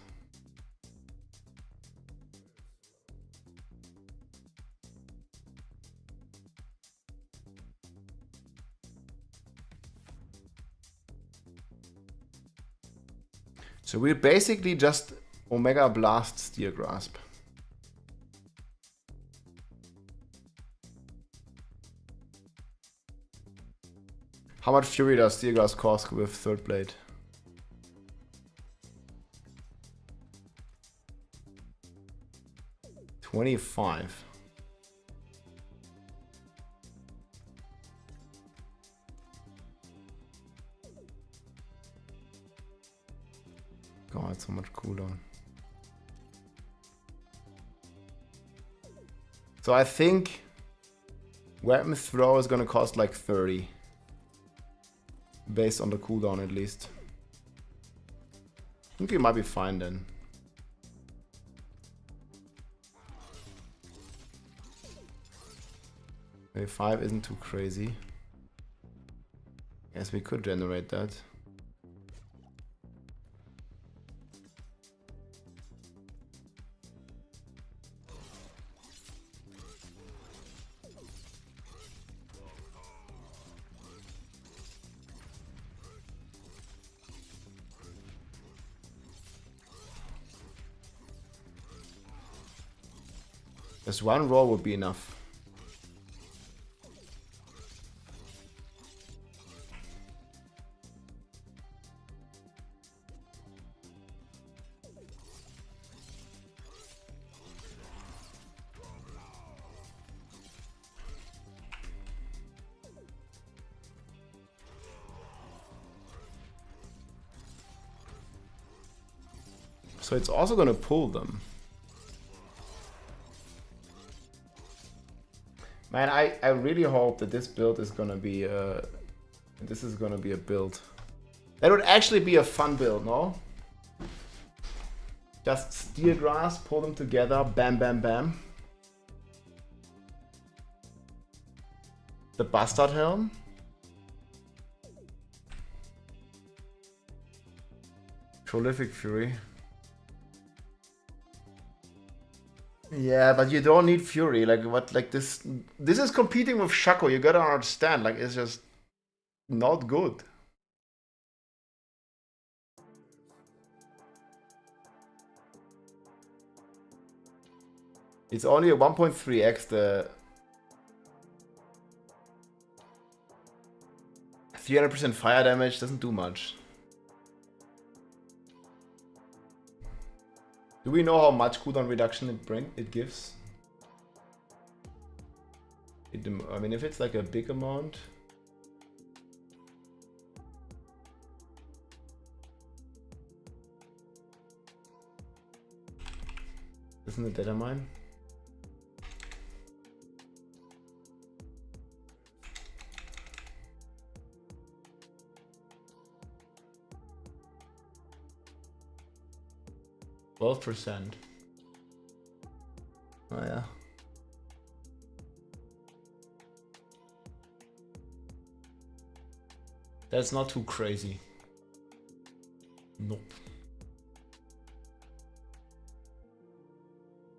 So we're basically just Omega Blast Steel Grasp. How much Fury does Steel Grasp cost with Third Blade? $25. God, so much cooldown. So I think Weapon Throw is gonna cost like 30. Based on the cooldown at least. I think we might be fine then. Maybe 5 isn't too crazy. Guess we could generate that. Just one roll would be enough. So it's also going to pull them. Man, I really hope that this build is gonna be a build. That would actually be a fun build, no? Just Steel Grasp, pull them together, bam, bam, bam. The Bastard Helm. Prolific Fury. Yeah, but you don't need Fury. Like what? Like this is competing with Shaco. You gotta understand. Like it's just not good. It's only a 1.3x. The 300% fire damage doesn't do much. Do we know how much cooldown reduction it gives? I mean, if it's like a big amount. Isn't it data mine? %. Oh yeah. That's not too crazy. Nope.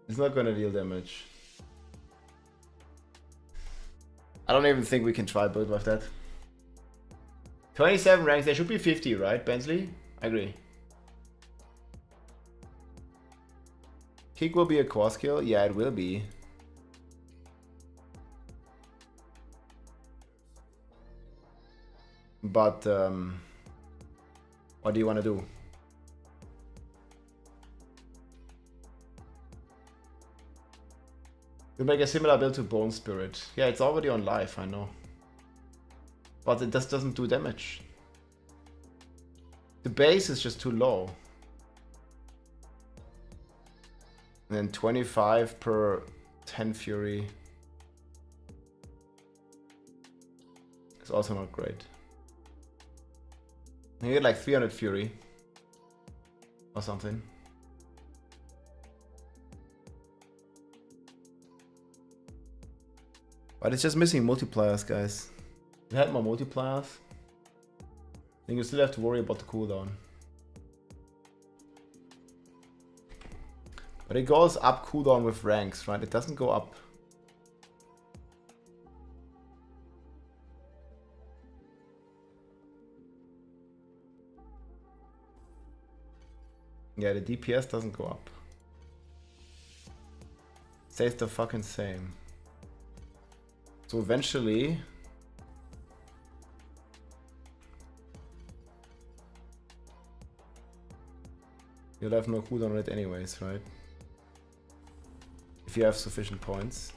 It's not gonna deal damage. I don't even think we can try build with that. 27 ranks, there should be 50, right, Bensley? I agree. Kick will be a core skill? Yeah, it will be. But, what do you want to do? You make a similar build to Bone Spirit. Yeah, it's already on live, I know. But it just doesn't do damage. The base is just too low. And then 25 per 10 fury. It's also not great. You get like 300 fury. Or something. But it's just missing multipliers, guys. If you had more multipliers, then you still have to worry about the cooldown. But it goes up cooldown with ranks, right? It doesn't go up. Yeah, the DPS doesn't go up. Stays the fucking same. So eventually, you'll have no cooldown on it anyways, right? If you have sufficient points.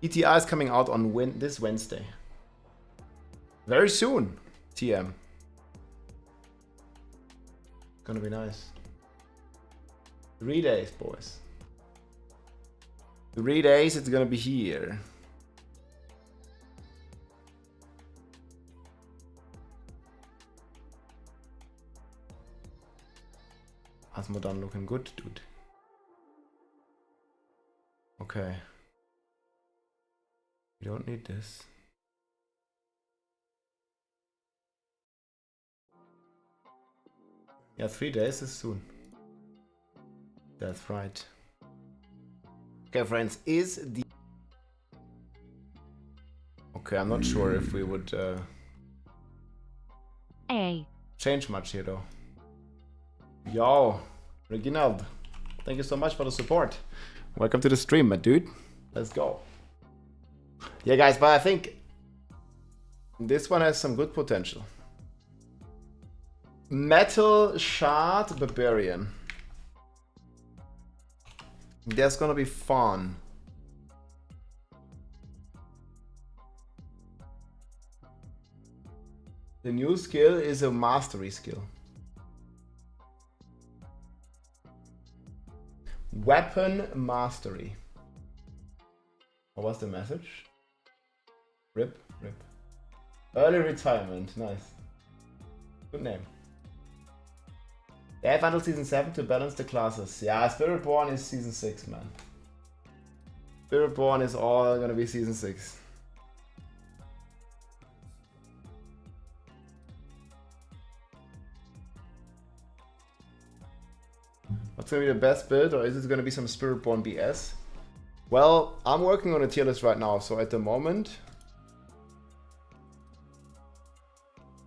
ETI is coming out on this Wednesday. Very soon, TM. Gonna be nice. 3 days, boys. 3 days, it's gonna be here. Asmodan looking good, dude. Okay. You don't need this. Yeah, 3 days is soon. That's right. Okay, friends, is the... Okay, I'm not sure if we would change much here, though. Yo, Reginald, thank you so much for the support. Welcome to the stream, my dude. Let's go. Yeah, guys, but I think this one has some good potential. Metal Shard Barbarian. That's gonna be fun. The new skill is a mastery skill. Weapon mastery. What was the message? Rip. Early retirement. Nice. Good name. They have until season 7 to balance the classes. Yeah, Spiritborn is season 6, man. Spiritborn is all gonna be season 6. What's gonna be the best build, or is it gonna be some Spiritborn BS? Well, I'm working on a tier list right now, so at the moment...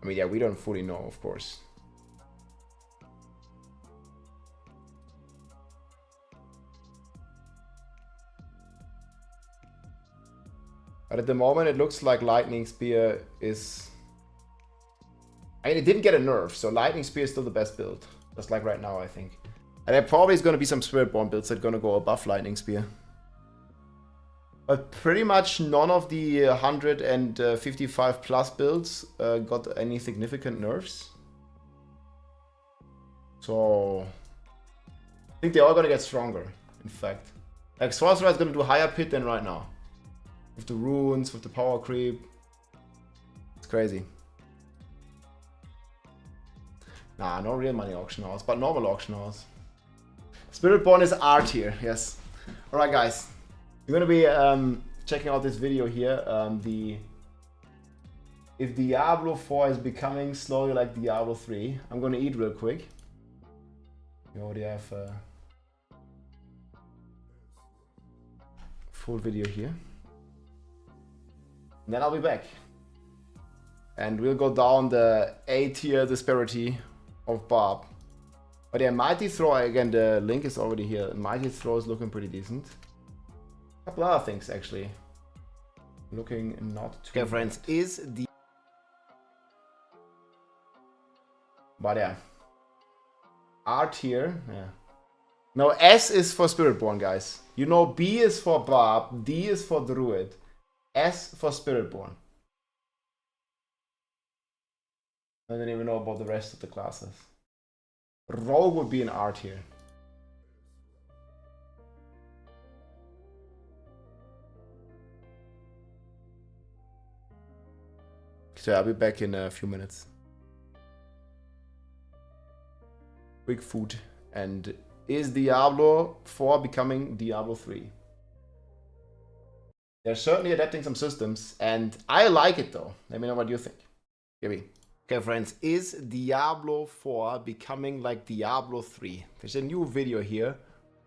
I mean, yeah, we don't fully know, of course. But at the moment, it looks like Lightning Spear is... I mean, it didn't get a nerf, so Lightning Spear is still the best build. Just like right now, I think. And there probably is going to be some Spiritborn builds that are going to go above Lightning Spear. But pretty much none of the 155 plus builds got any significant nerfs. So... I think they're all going to get stronger, in fact. Like, Sorcerer is going to do higher pit than right now. With the runes, with the power creep. It's crazy. Nah, no real money auction house, but normal auction house. Spiritborn is R tier, yes. Alright guys, we're gonna be checking out this video here. If Diablo 4 is becoming slowly like Diablo 3. I'm gonna eat real quick. We already have a full video here. then I'll be back. And we'll go down the A tier disparity of Barb. But yeah, Mighty Throw, again, the link is already here. Mighty Throw is looking pretty decent. A couple other things, actually. Looking not too... Okay, friends, is the... But yeah. R tier, yeah. No, S is for Spiritborn, guys. You know, B is for Barb, D is for Druid, S for Spiritborn. I don't even know about the rest of the classes. Rogue would be an R tier. So I'll be back in a few minutes. Quick food. And is Diablo 4 becoming Diablo 3? They're certainly adapting some systems, and I like it though. Let me know what you think. Gibby. Okay, friends, is Diablo 4 becoming like Diablo 3? There's a new video here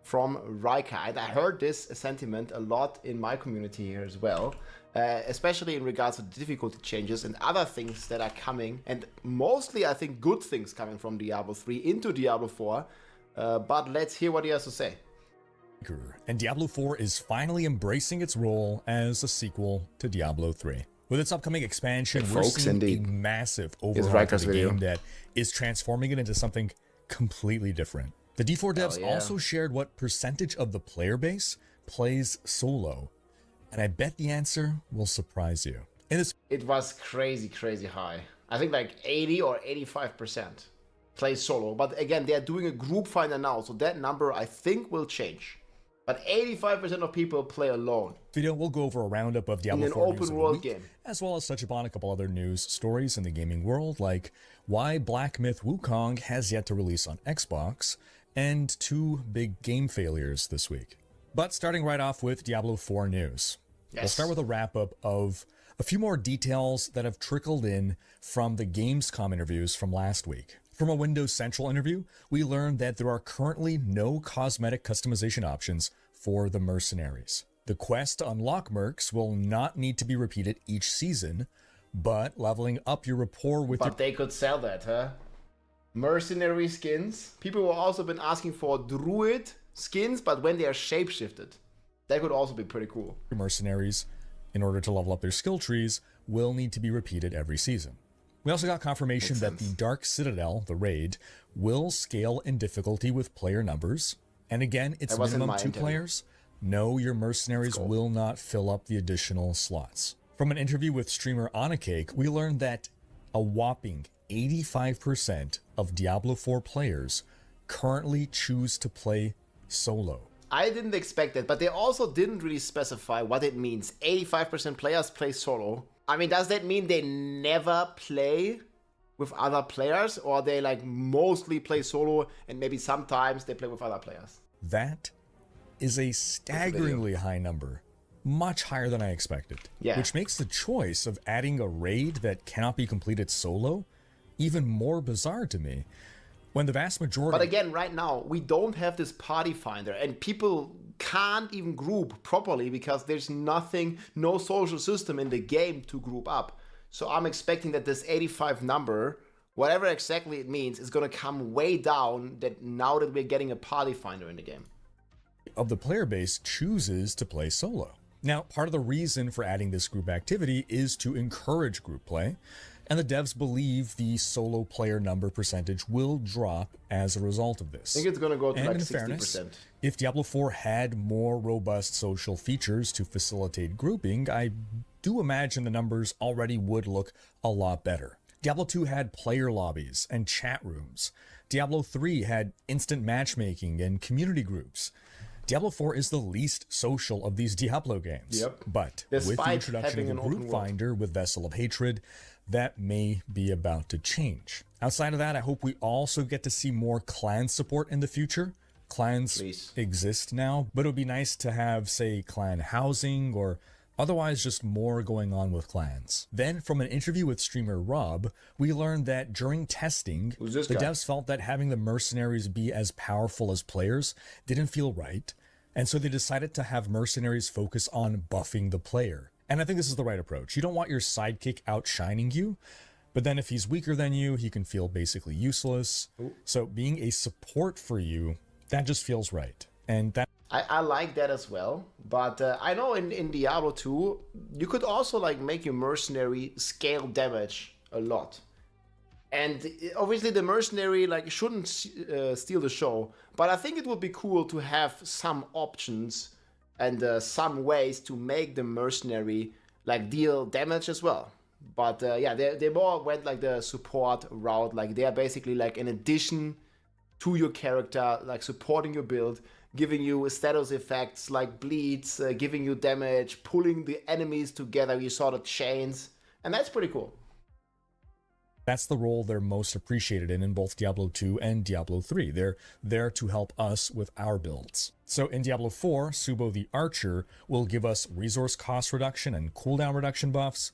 from Riker, and I heard this sentiment a lot in my community here as well, especially in regards to the difficulty changes and other things that are coming, and mostly I think good things coming from Diablo 3 into Diablo 4, but let's hear what he has to say. And Diablo 4 is finally embracing its role as a sequel to Diablo 3. With its upcoming expansion, we're seeing a massive overhaul to the game that is transforming it into something completely different. The D4 devs also shared what percentage of the player base plays solo, and I bet the answer will surprise you. It was crazy high. I think like 80 or 85% play solo, but again, they're doing a group finder now, so that number I think will change. But 85% of people play alone. Video will go over a roundup of Diablo 4 in an open world game, as well as touch upon a couple other news stories in the gaming world, like why Black Myth Wukong has yet to release on Xbox, and 2 big game failures this week. But starting right off with Diablo 4 news. We'll start with a wrap-up of a few more details that have trickled in from the Gamescom interviews from last week. From a Windows Central interview, we learned that there are currently no cosmetic customization options for the mercenaries. The quest to unlock mercs will not need to be repeated each season, but leveling up your rapport with... But they could sell that, huh? Mercenary skins. People have also been asking for Druid skins, but when they are shapeshifted. That could also be pretty cool. Mercenaries, in order to level up their skill trees, will need to be repeated every season. We also got confirmation that the Dark Citadel, the raid, will scale in difficulty with player numbers. And again, it's minimum 2 players. No, your mercenaries will not fill up the additional slots. From an interview with streamer Onacake, we learned that a whopping 85% of Diablo 4 players currently choose to play solo. I didn't expect that, but they also didn't really specify what it means. 85% players play solo. I mean, does that mean they never play with other players, or they like mostly play solo and maybe sometimes they play with other players? That is a staggeringly high number, much higher than I expected. Which makes the choice of adding a raid that cannot be completed solo even more bizarre to me, when the vast majority... But again, right now, we don't have this party finder, and people can't even group properly because there's nothing, no social system in the game to group up. So I'm expecting that this 85 number, whatever exactly it means, is going to come way down that now that we're getting a party finder in the game. Of the player base chooses to play solo. Now, part of the reason for adding this group activity is to encourage group play, and the devs believe the solo player number percentage will drop as a result of this. I think it's going to go to and like in 60%. Fairness, if Diablo 4 had more robust social features to facilitate grouping, I do imagine the numbers already would look a lot better. Diablo 2 had player lobbies and chat rooms. Diablo 3 had instant matchmaking and community groups. Diablo 4 is the least social of these Diablo games. But with the introduction of a group finder with Vessel of Hatred, that may be about to change. Outside of that, I hope we also get to see more clan support in the future. Clans exist now, but it would be nice to have, say, clan housing or otherwise just more going on with clans. Then, from an interview with streamer Rob, we learned that during testing, the devs felt that having the mercenaries be as powerful as players didn't feel right, and so they decided to have mercenaries focus on buffing the player. And I think this is the right approach. You don't want your sidekick outshining you, but then if he's weaker than you, he can feel basically useless. Ooh. So being a support for you, that just feels right. And that I like that as well, but I know in Diablo 2, you could also like make your mercenary scale damage a lot. And obviously the mercenary like shouldn't steal the show, but I think it would be cool to have some options and some ways to make the mercenary like deal damage as well. But yeah, they more went like the support route, like they're basically like an addition to your character, like supporting your build, giving you status effects like bleeds, giving you damage, pulling the enemies together, you saw the chains, and that's pretty cool. That's the role they're most appreciated in both Diablo 2 and Diablo 3. They're there to help us with our builds. So in Diablo 4, Subo the Archer will give us resource cost reduction and cooldown reduction buffs.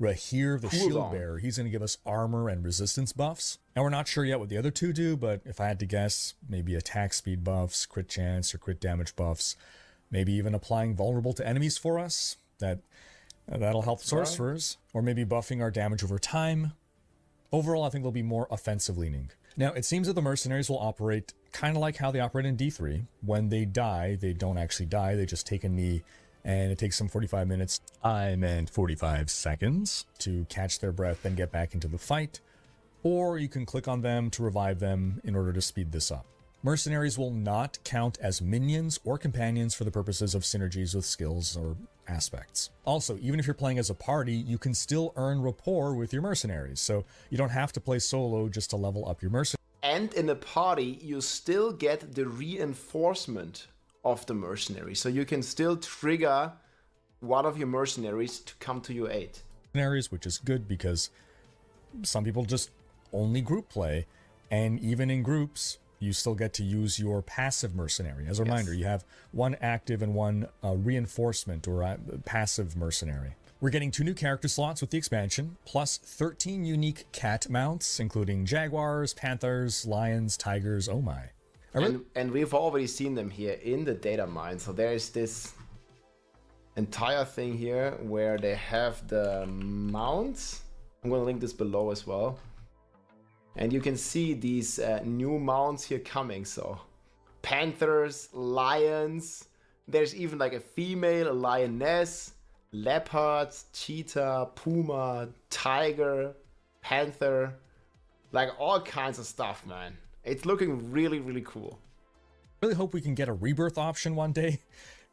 Rahir the Shield Bearer, he's going to give us armor and resistance buffs. And we're not sure yet what the other two do, but if I had to guess, maybe attack speed buffs, crit chance, or crit damage buffs. Maybe even applying vulnerable to enemies for us. That'll help sorcerers. Or maybe buffing our damage over time. Overall, I think they'll be more offensive leaning. Now, it seems that the mercenaries will operate kind of like how they operate in D3. When they die, they don't actually die, they just take a knee, and it takes them 45 minutes, I meant 45 seconds, to catch their breath, then get back into the fight. Or you can click on them to revive them in order to speed this up. Mercenaries will not count as minions or companions for the purposes of synergies with skills or aspects. Also, even if you're playing as a party, you can still earn rapport with your mercenaries, so you don't have to play solo just to level up your mercenaries. And in a party, you still get the reinforcement of the mercenary, so you can still trigger one of your mercenaries to come to your aid. Which is good because some people just only group play, and even in groups, you still get to use your passive mercenary. As a reminder, you have one active and one reinforcement or passive mercenary. We're getting 2 new character slots with the expansion, plus 13 unique cat mounts, including jaguars, panthers, lions, tigers, oh my. And we've already seen them here in the data mine. So there's this entire thing here where they have the mounts. I'm going to link this below as well. And you can see these new mounts here coming. So panthers, lions, there's even like a female, a lioness, leopards, cheetah, puma, tiger, panther, like all kinds of stuff, man. It's looking really, really cool. Really hope we can get a rebirth option one day.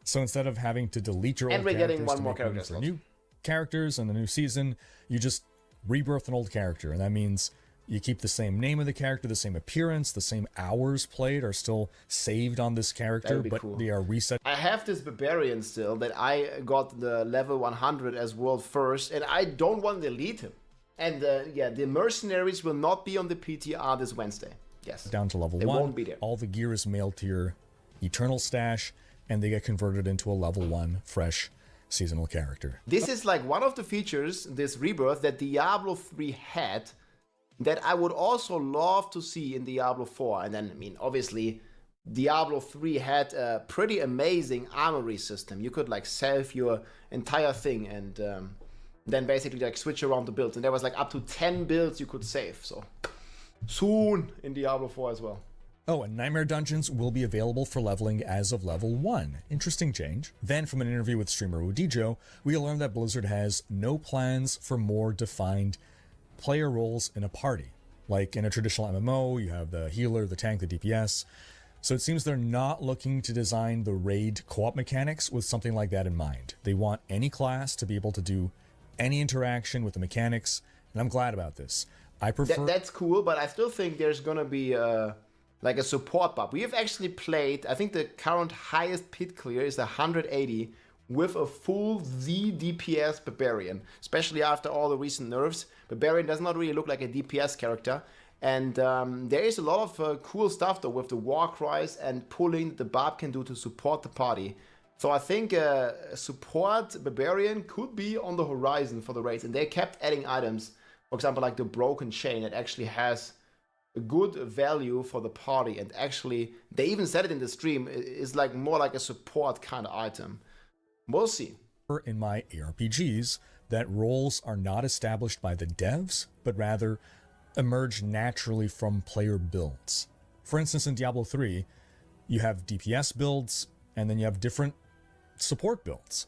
So instead of having to delete your old characters, and we're getting one more character for new characters in the new season, you just rebirth an old character, and that means you keep the same name of the character, the same appearance, the same hours played are still saved on this character, but cool. They are reset. I have this Barbarian still that I got the level 100 as world first, and I don't want to delete him. And yeah, the mercenaries will not be on the PTR this Wednesday. Yes. Down to level 1. Won't be there. All the gear is mailed to your eternal stash, and they get converted into a level 1 fresh seasonal character. This is like one of the features, this rebirth, that Diablo 3 had, that I would also love to see in Diablo 4. And then, I mean, obviously, Diablo 3 had a pretty amazing armory system. You could like save your entire thing and then basically like switch around the builds. And there was like up to 10 builds you could save. So soon in Diablo 4 as well. Oh, and Nightmare Dungeons will be available for leveling as of level 1. Interesting change. Then, from an interview with streamer Odijo, we learned that Blizzard has no plans for more defined player roles in a party. Like in a traditional MMO, you have the healer, the tank, the DPS. So it seems they're not looking to design the raid co-op mechanics with something like that in mind. They want any class to be able to do any interaction with the mechanics, and I'm glad about this. I prefer... That's cool, but I still think there's gonna be like a support buff. We have actually played, I think the current highest pit clear is 180 with a full Z DPS Barbarian, especially after all the recent nerfs. Barbarian does not really look like a DPS character. And there is a lot of cool stuff though with the war cries and pulling the Barb can do to support the party. So I think support Barbarian could be on the horizon for the raids. And they kept adding items, for example, like the broken chain that actually has a good value for the party. And actually, they even said it in the stream, it's like more like a support kind of item. We'll see. in my ARPGs that roles are not established by the devs, but rather emerge naturally from player builds. For instance, in Diablo 3, you have DPS builds, and then you have different support builds.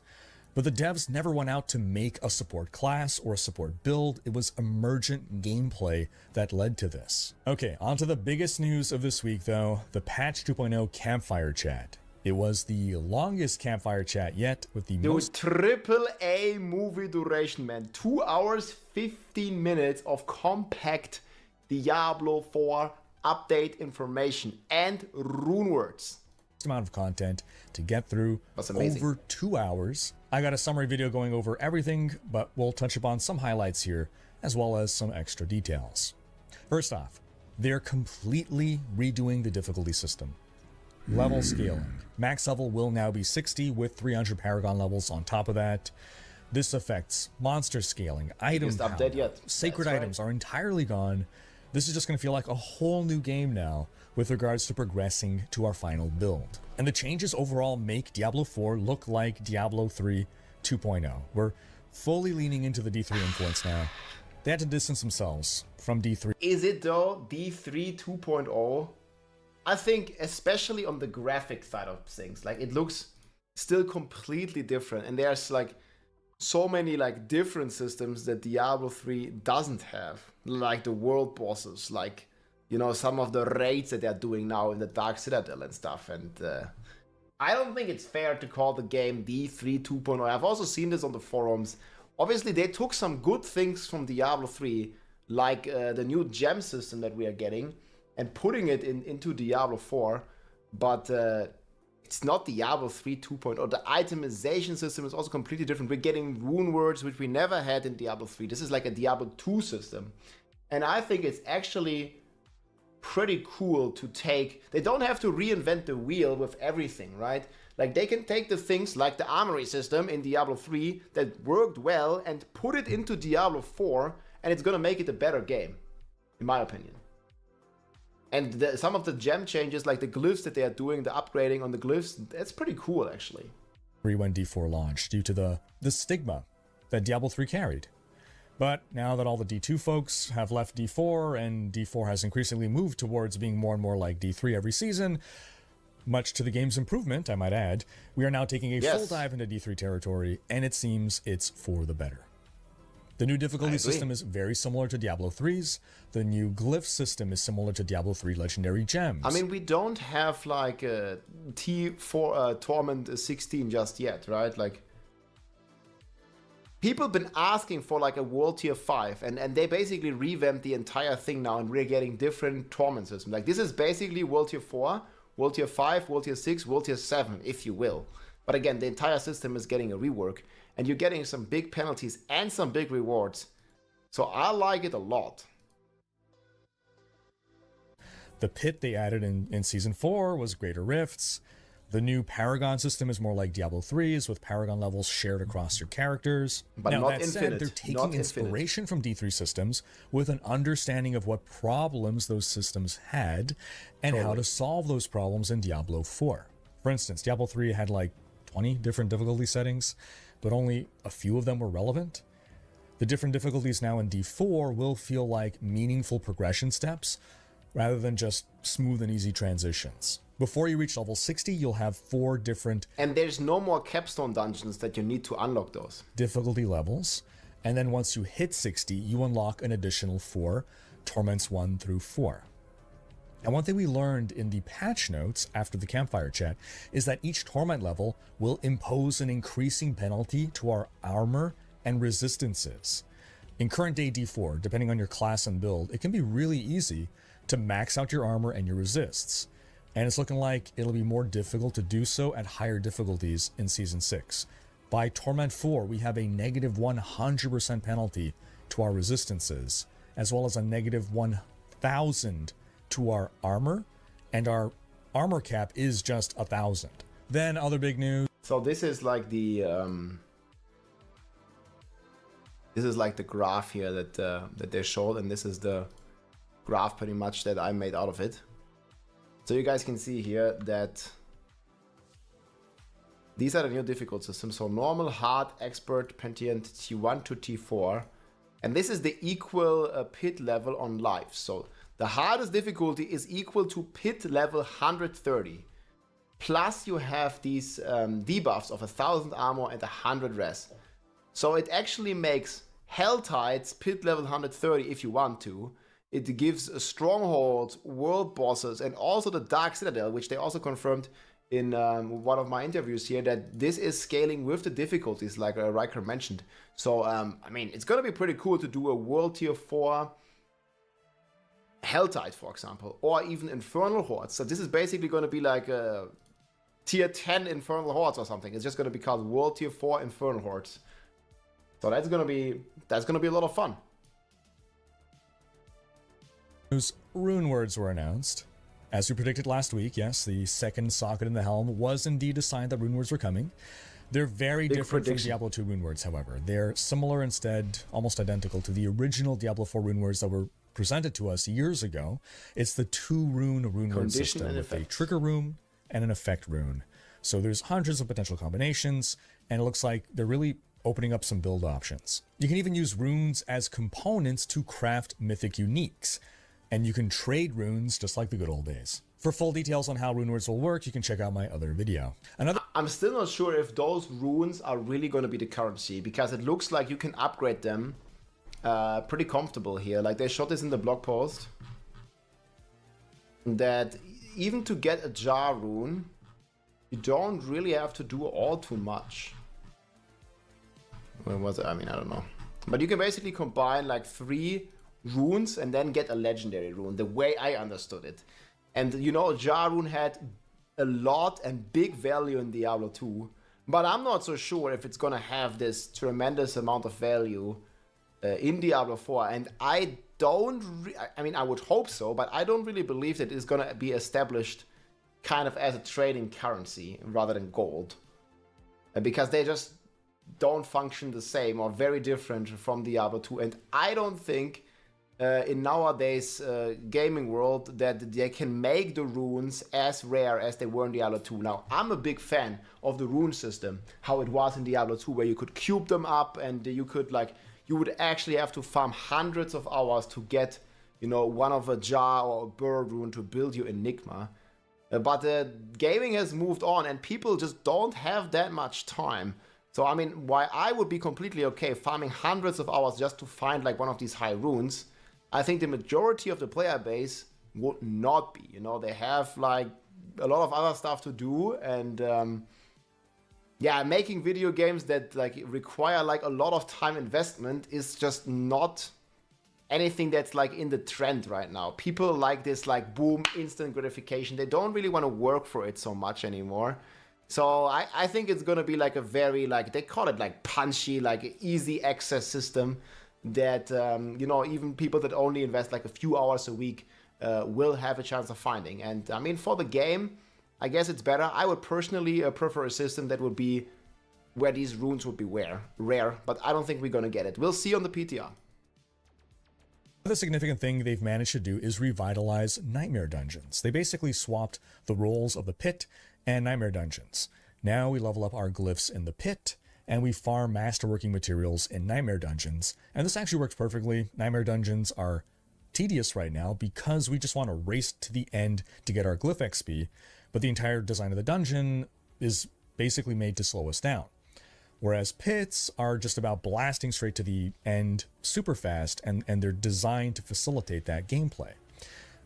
But the devs never went out to make a support class or a support build. It was emergent gameplay that led to this. Okay, on to the biggest news of this week though, the patch 2.0 campfire chat. It was the longest campfire chat yet, with the most triple A movie duration, man. 2 hours, 15 minutes of compact Diablo 4 update information and rune words. Amount of content to get through. That's amazing. Over 2 hours. I got a summary video going over everything, but we'll touch upon some highlights here, as well as some extra details. First off, they're completely redoing the difficulty system. Level scaling. Max level will now be 60 with 300 Paragon levels on top of that. This affects monster scaling, item power. Update yet. Sacred items are entirely gone. This is just going to feel like a whole new game now with regards to progressing to our final build. And the changes overall make Diablo 4 look like Diablo 3 2.0. We're fully leaning into the D3 influence now. They had to distance themselves from D3. Is it though D3 2.0? I think especially on the graphic side of things, like it looks still completely different, and there's like so many like different systems that Diablo 3 doesn't have, like the world bosses, like, you know, some of the raids that they're doing now in the Dark Citadel and stuff. And I don't think it's fair to call the game D3 2.0. I've also seen this on the forums. Obviously, they took some good things from Diablo 3, like the new gem system that we are getting, and putting it into Diablo 4. But it's not Diablo 3 2.0. The itemization system is also completely different. We're getting rune words, which we never had in Diablo 3. This is like a Diablo 2 system. And I think it's actually pretty cool to take. They don't have to reinvent the wheel with everything, right? Like they can take the things like the armory system in Diablo 3 that worked well and put it into Diablo 4, and it's gonna make it a better game, in my opinion. And some of the gem changes, like the glyphs that they are doing, the upgrading on the glyphs, that's pretty cool actually. When D4 launched, due to the stigma that Diablo 3 carried. But now that all the D2 folks have left D4 and D4 has increasingly moved towards being more and more like D3 every season, much to the game's improvement, I might add, we are now taking a full dive into D3 territory, and it seems it's for the better. The new difficulty system is very similar to Diablo 3's. The new Glyph system is similar to Diablo 3 Legendary Gems. I mean, we don't have like a T4 Torment 16 just yet, right? Like, people have been asking for like a World Tier 5, and they basically revamped the entire thing now, and we're getting different Torment systems. Like, this is basically World Tier 4, World Tier 5, World Tier 6, World Tier 7, if you will. But again, the entire system is getting a rework, and you're getting some big penalties and some big rewards. So I like it a lot. The pit they added in Season 4 was Greater Rifts. The new Paragon system is more like Diablo 3's, with Paragon levels shared across your characters. But now, not that infinite. said, they're taking inspiration from D3 systems with an understanding of what problems those systems had and how to solve those problems in Diablo 4. For instance, Diablo 3 had like 20 different difficulty settings, but only a few of them were relevant. The different difficulties now in D4 will feel like meaningful progression steps rather than just smooth and easy transitions. Before you reach level 60, you'll have 4 different... And there's no more capstone dungeons that you need to unlock those. ...difficulty levels. And then once you hit 60, you unlock an additional 4, Torments 1 through 4. And one thing we learned in the patch notes after the campfire chat is that each Torment level will impose an increasing penalty to our armor and resistances. In current day D4, depending on your class and build, it can be really easy to max out your armor and your resists. And it's looking like it'll be more difficult to do so at higher difficulties in Season 6. By Torment 4, we have a negative 100% penalty to our resistances, as well as a negative 1,000 to our armor, and our armor cap is just 1,000. Then other big news. So this is like the graph here that they showed, and this is the graph pretty much that I made out of it. So you guys can see here that These are the new difficult systems. So normal, hard, expert, Pentient, T1 to T4. And this is the equal pit level on life. So the hardest difficulty is equal to pit level 130. Plus you have these debuffs of 1000 armor and 100 res. So it actually makes Helltides pit level 130 if you want to. It gives strongholds, world bosses, and also the Dark Citadel, which they also confirmed in one of my interviews here, that this is scaling with the difficulties, like Riker mentioned. So, I mean, it's going to be pretty cool to do a World Tier 4 Helltide, for example, or even Infernal Hordes. So this is basically going to be like a Tier 10 Infernal Hordes or something. It's just going to be called World Tier 4 Infernal Hordes. So that's going to be a lot of fun. Those rune words were announced. As we predicted last week, yes, the second socket in the helm was indeed a sign that rune words were coming. They're very different from Diablo 2 rune words, however. They're similar, instead, almost identical to the original Diablo 4 rune words that were presented to us years ago. It's the 2-rune word system with a trigger rune and an effect rune. So there's hundreds of potential combinations, and it looks like they're really opening up some build options. You can even use runes as components to craft mythic uniques. And you can trade runes just like the good old days. For full details on how rune words will work, you can check out my other video. I'm still not sure if those runes are really going to be the currency, because it looks like you can upgrade them pretty comfortable here. Like they showed this in the blog post, that even to get a jar rune, you don't really have to do all too much. Where was it? I mean, I don't know. But you can basically combine like 3 runes and then get a legendary rune, the way I understood it. And you know, jar rune had a lot and big value in Diablo 2, but I'm not so sure if it's gonna have this tremendous amount of value in Diablo 4. And I mean, I would hope so, but I don't really believe that it's gonna be established kind of as a trading currency rather than gold, because they just don't function the same or very different from Diablo 2. And I don't think in nowadays gaming world that they can make the runes as rare as they were in Diablo 2. Now, I'm a big fan of the rune system, how it was in Diablo 2, where you could cube them up and you could you would actually have to farm hundreds of hours to get, you know, one of a jar or a bird rune to build your Enigma. But gaming has moved on and people just don't have that much time. So, I mean, why I would be completely okay farming hundreds of hours just to find like one of these high runes, I think the majority of the player base would not be. You know, they have like a lot of other stuff to do, and yeah, making video games that like require like a lot of time investment is just not anything that's like in the trend right now. People like this like boom, instant gratification. They don't really want to work for it so much anymore. So I think it's gonna be like a very like, they call it like punchy, like easy access system that, you know, even people that only invest like a few hours a week will have a chance of finding. And I mean, for the game, I guess it's better. I would personally prefer a system that would be where these runes would be rare, but I don't think we're gonna get it. We'll see on the PTR. Another significant thing they've managed to do is revitalize Nightmare Dungeons. They basically swapped the roles of the Pit and Nightmare Dungeons. Now we level up our glyphs in the Pit, and we farm masterworking materials in Nightmare Dungeons. And this actually works perfectly. Nightmare Dungeons are tedious right now because we just want to race to the end to get our glyph XP, but the entire design of the dungeon is basically made to slow us down. Whereas pits are just about blasting straight to the end super fast, and they're designed to facilitate that gameplay.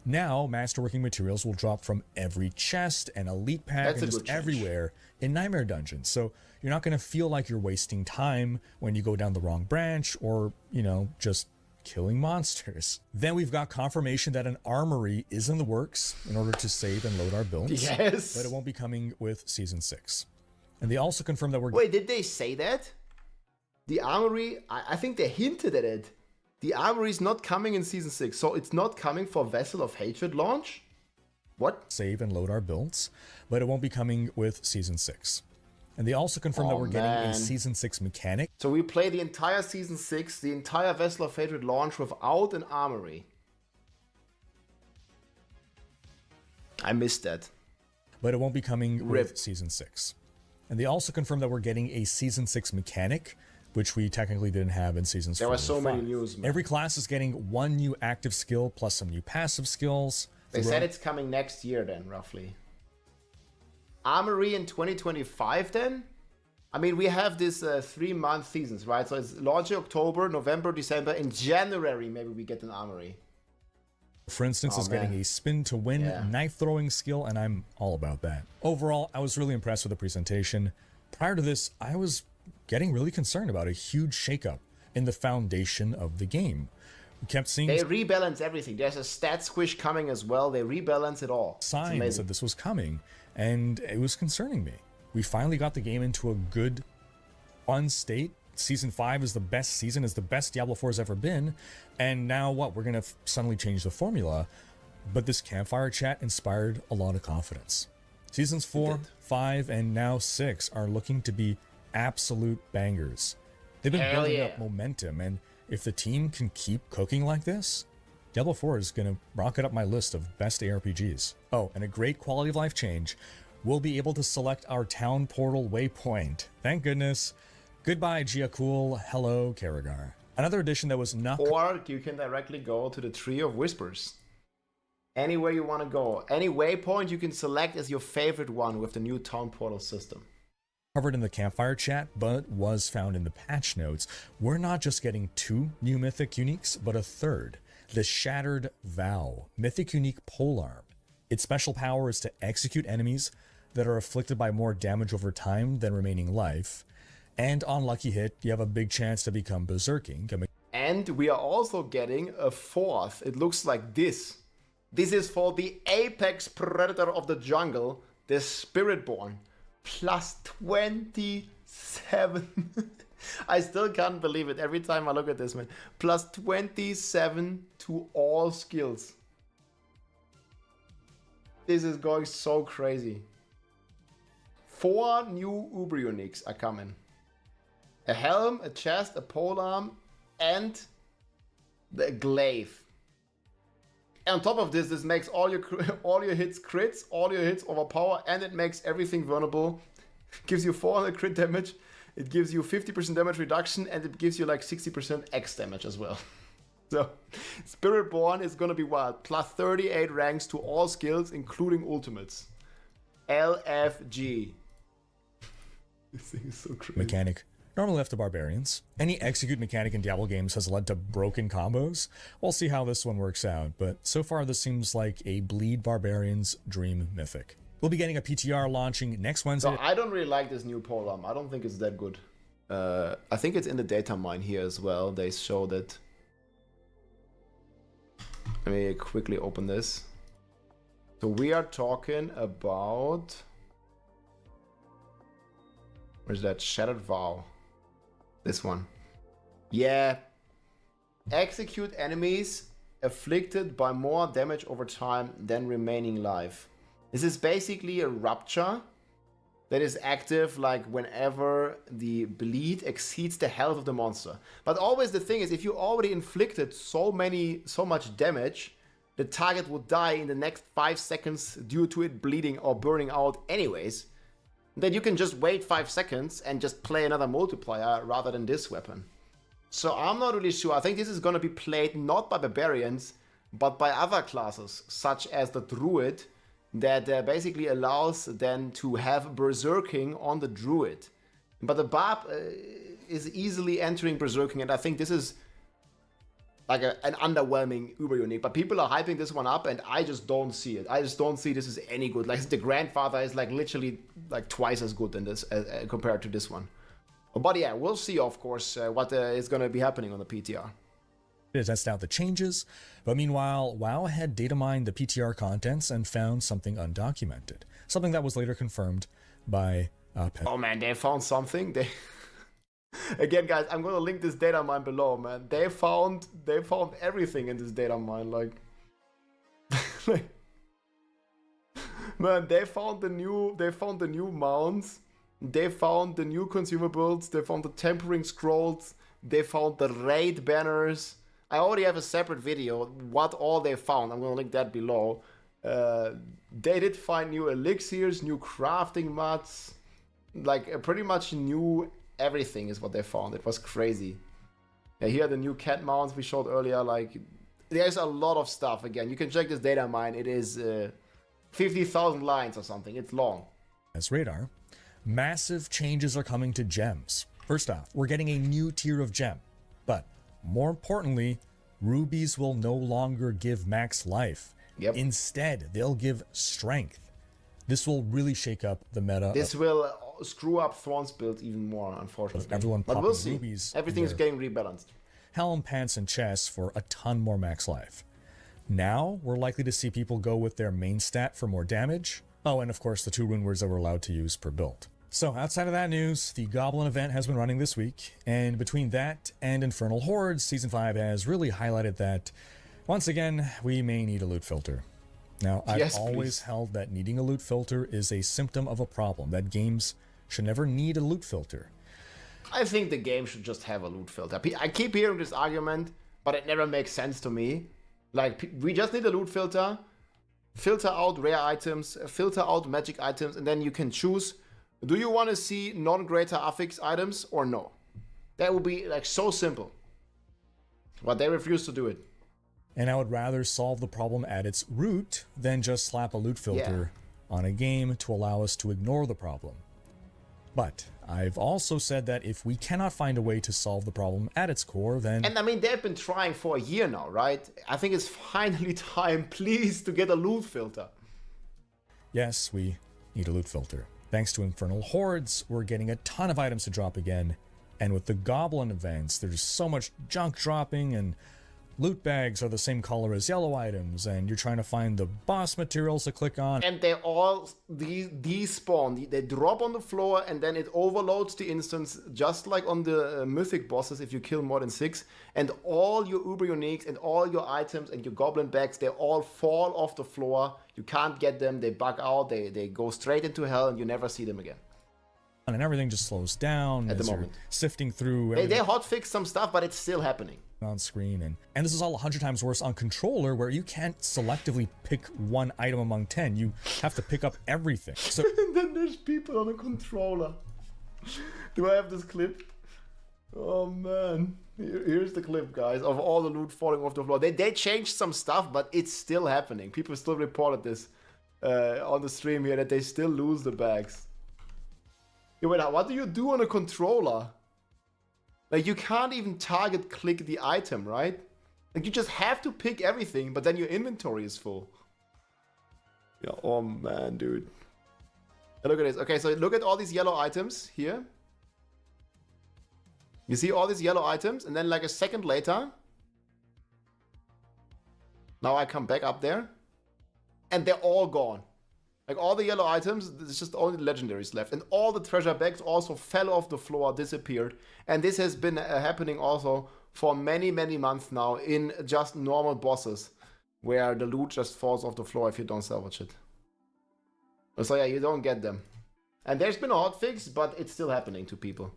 Now, masterworking materials will drop from every chest and elite pack and just everywhere in Nightmare Dungeons. So you're not going to feel like you're wasting time when you go down the wrong branch or, you know, just killing monsters. Then we've got confirmation that an armory is in the works in order to save and load our builds. Yes. But it won't be coming with Season 6. And they also confirmed that we're... Wait, did they say that? The armory, I think they hinted at it. The armory is not coming in Season 6, so it's not coming for Vessel of Hatred launch? What? Save and load our builds, but it won't be coming with Season 6. And they also confirmed that we're getting a Season 6 mechanic. So we play the entire Season 6, the entire Vessel of Hatred launch without an armory. I missed that. But it won't be coming with Season 6. And they also confirmed that we're getting a Season 6 mechanic, which we technically didn't have in Seasons 4 There were and so many 5. news, man. Every class is getting one new active skill plus some new passive skills. They said it's coming next year then, roughly. Armory in 2025 then? I mean, we have this 3-month seasons, right? So it's launching October, November, December. In January, maybe we get an Armory. For instance, is getting a spin to win knife throwing skill, and I'm all about that. Overall, I was really impressed with the presentation. Prior to this, I was getting really concerned about a huge shakeup in the foundation of the game. We kept seeing they rebalance everything. There's a stat squish coming as well. They rebalance it all. Signs that this was coming, and it was concerning me. We finally got the game into a good, fun state. Season 5 is the best season, is the best Diablo 4 has ever been. And now what? We're going to suddenly change the formula. But this campfire chat inspired a lot of confidence. Seasons 4, 5, and now 6 are looking to be absolute bangers. They've been building up momentum, and if the team can keep cooking like this, Diablo 4 is going to rocket up my list of best ARPGs. Oh, and a great quality of life change. We'll be able to select our town portal waypoint. Thank goodness. Goodbye, Giacool. Hello, Karagar. Another addition that was not... Or you can directly go to the Tree of Whispers. Anywhere you want to go. Any waypoint you can select as your favorite one with the new town portal system. Covered in the campfire chat, but was found in the patch notes. We're not just getting 2 new mythic uniques, but a third. The Shattered Vow, mythic unique polearm. Its special power is to execute enemies that are afflicted by more damage over time than remaining life. And on lucky hit, you have a big chance to become berserking. And we are also getting a 4th. It looks like this. This is for the apex predator of the jungle, the Spiritborn. Plus 27. I still can't believe it every time I look at this, man. Plus 27 to all skills. This is going so crazy. 4 new Uber uniques are coming. A helm, a chest, a polearm, and the Glyph. And on top of this, this makes all your hits crits, all your hits overpower, and it makes everything vulnerable. Gives you 400 crit damage, it gives you 50% damage reduction, and it gives you like 60% X damage as well. So, Spiritborn is gonna be wild. Plus 38 ranks to all skills, including ultimates. LFG. This thing is so crazy. Mechanic. Normally left to barbarians. Any execute mechanic in Diablo games has led to broken combos. We'll see how this one works out, but so far this seems like a bleed barbarian's dream mythic. We'll be getting a PTR launching next Wednesday. So I don't really like this new polearm. I don't think it's that good. I think it's in the data mine here as well. They showed it. Let me quickly open this. So we are talking about... Where's that? Shattered Vow. This one. Yeah. Execute enemies afflicted by more damage over time than remaining life. This is basically a rupture that is active like whenever the bleed exceeds the health of the monster. But always the thing is, if you already inflicted so much damage, the target will die in the next 5 seconds due to it bleeding or burning out anyways. Then you can just wait 5 seconds and just play another multiplier rather than this weapon. So I'm not really sure. I think this is going to be played not by barbarians, but by other classes, such as the Druid, that basically allows them to have berserking on the Druid. But the Barb is easily entering berserking, and I think this is like an underwhelming uber unique. But people are hyping this one up, and I just don't see it. I just don't see this is any good. Like the Grandfather is like literally like twice as good than this compared to this one. But yeah, we'll see, of course, what is going to be happening on the PTR. To test out the changes, but meanwhile, WoW had data mined the PTR contents and found something undocumented. Something that was later confirmed by Oh man, they found something. They again, guys, I'm gonna link this data mine below, man. They found everything in this data mine, like man, they found the new mounts, they found the new consumables, they found the tempering scrolls, they found the raid banners. I already have a separate video what all they found. I'm gonna link that below. They did find new elixirs, new crafting mods. like pretty much new everything is what they found. It was crazy. Yeah, here are the new cat mounts we showed earlier. Like, there's a lot of stuff. Again, you can check this data mine. It is 50,000 lines or something. It's long. As radar, massive changes are coming to gems. First off, we're getting a new tier of gem, but more importantly, rubies will no longer give max life. Yep. Instead, they'll give strength. This will really shake up the meta. This will screw up Thorns build even more, unfortunately. Everyone but popping we'll see. rubies. Everything's getting rebalanced. Helm, pants, and chests for a ton more max life. Now, we're likely to see people go with their main stat for more damage. Oh, and of course, the 2 rune words that we're allowed to use per build. So, outside of that news, the Goblin event has been running this week, and between that and Infernal Hordes, Season 5 has really highlighted that, once again, we may need a loot filter. Now, I've always held that needing a loot filter is a symptom of a problem, that games should never need a loot filter. I think the game should just have a loot filter. I keep hearing this argument, but it never makes sense to me. Like, we just need a loot filter, filter out rare items, filter out magic items, and then you can choose, do you want to see non-greater affix items or no? That would be like so simple. But they refuse to do it. And I would rather solve the problem at its root than just slap a loot filter on a game to allow us to ignore the problem. But I've also said that if we cannot find a way to solve the problem at its core, then... And I mean, they've been trying for a year now, right? I think it's finally time, please, to get a loot filter. Yes, we need a loot filter. Thanks to Infernal Hordes, we're getting a ton of items to drop again. And with the Goblin events, there's so much junk dropping, and loot bags are the same color as yellow items, and you're trying to find the boss materials to click on. And they all despawn. They drop on the floor, and then it overloads the instance, just like on the mythic bosses if you kill more than 6. And all your uber uniques and all your items and your goblin bags, they all fall off the floor. You can't get them. They bug out. They go straight into hell, and you never see them again. And everything just slows down at the moment. Sifting through. They hotfix some stuff, but it's still happening on screen, and this is all 100 times worse on controller, where you can't selectively pick one item among 10. You have to pick up everything. So and then there's people on a controller. Do I have this clip? Oh man, here's the clip, guys, of all the loot falling off the floor. They changed some stuff, but it's still happening. People still reported this on the stream here, that they still lose the bags. Yeah, wait, what do you do on a controller? Like, you can't even target click the item, right? Like, you just have to pick everything, but then your inventory is full. Yeah, oh man, dude. And look at this. Okay, so look at all these yellow items here. You see all these yellow items, and then like a second later, now I come back up there, and they're all gone. Like, all the yellow items, there's just only the legendaries left. And all the treasure bags also fell off the floor, disappeared. And this has been happening also for many, many months now in just normal bosses, where the loot just falls off the floor if you don't salvage it. So yeah, you don't get them. And there's been a hotfix, but it's still happening to people.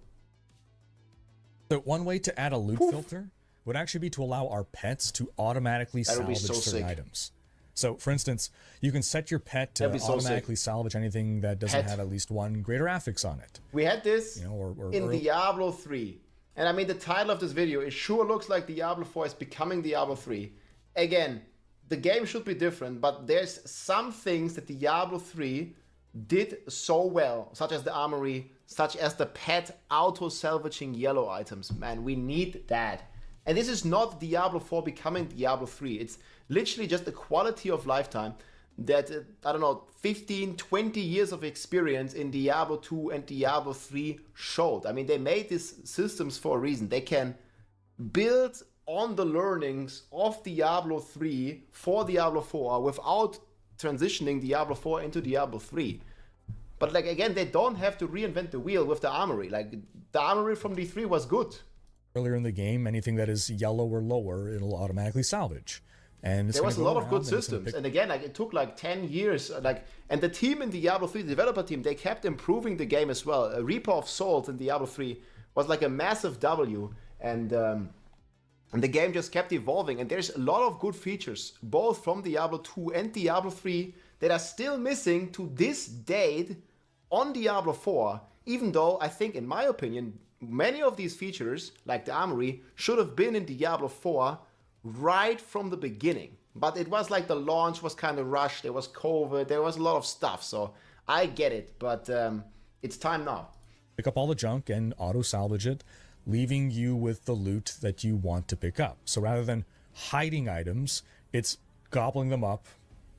So one way to add a loot filter would actually be to allow our pets to automatically salvage certain items. So, for instance, you can set your pet to automatically salvage anything that doesn't have at least one greater affix on it. We had this in Diablo 3. And I mean, the title of this video, it sure looks like Diablo 4 is becoming Diablo 3. Again, the game should be different, but there's some things that Diablo 3 did so well, such as the armory, such as the pet auto-salvaging yellow items. Man, we need that. And this is not Diablo 4 becoming Diablo 3. It's literally just a quality of lifetime that, I don't know, 15, 20 years of experience in Diablo 2 and Diablo 3 showed. I mean, they made these systems for a reason. They can build on the learnings of Diablo 3 for Diablo 4 without transitioning Diablo 4 into Diablo 3. But like, again, they don't have to reinvent the wheel with the armory. Like, the armory from D3 was good. Earlier in the game, anything that is yellow or lower, it'll automatically salvage. And there was a lot of good systems. And again, like, it took like 10 years. And the team in Diablo 3, the developer team, they kept improving the game as well. A Reaper of Souls in Diablo 3 was like a massive W. And the game just kept evolving. And there's a lot of good features, both from Diablo 2 and Diablo 3, that are still missing to this date on Diablo 4. Even though I think, in my opinion, many of these features, like the armory, should have been in Diablo 4 right from the beginning. But it was like the launch was kind of rushed, there was COVID, there was a lot of stuff, so I get it, but it's time now. Pick up all the junk and auto-salvage it, leaving you with the loot that you want to pick up. So rather than hiding items, it's gobbling them up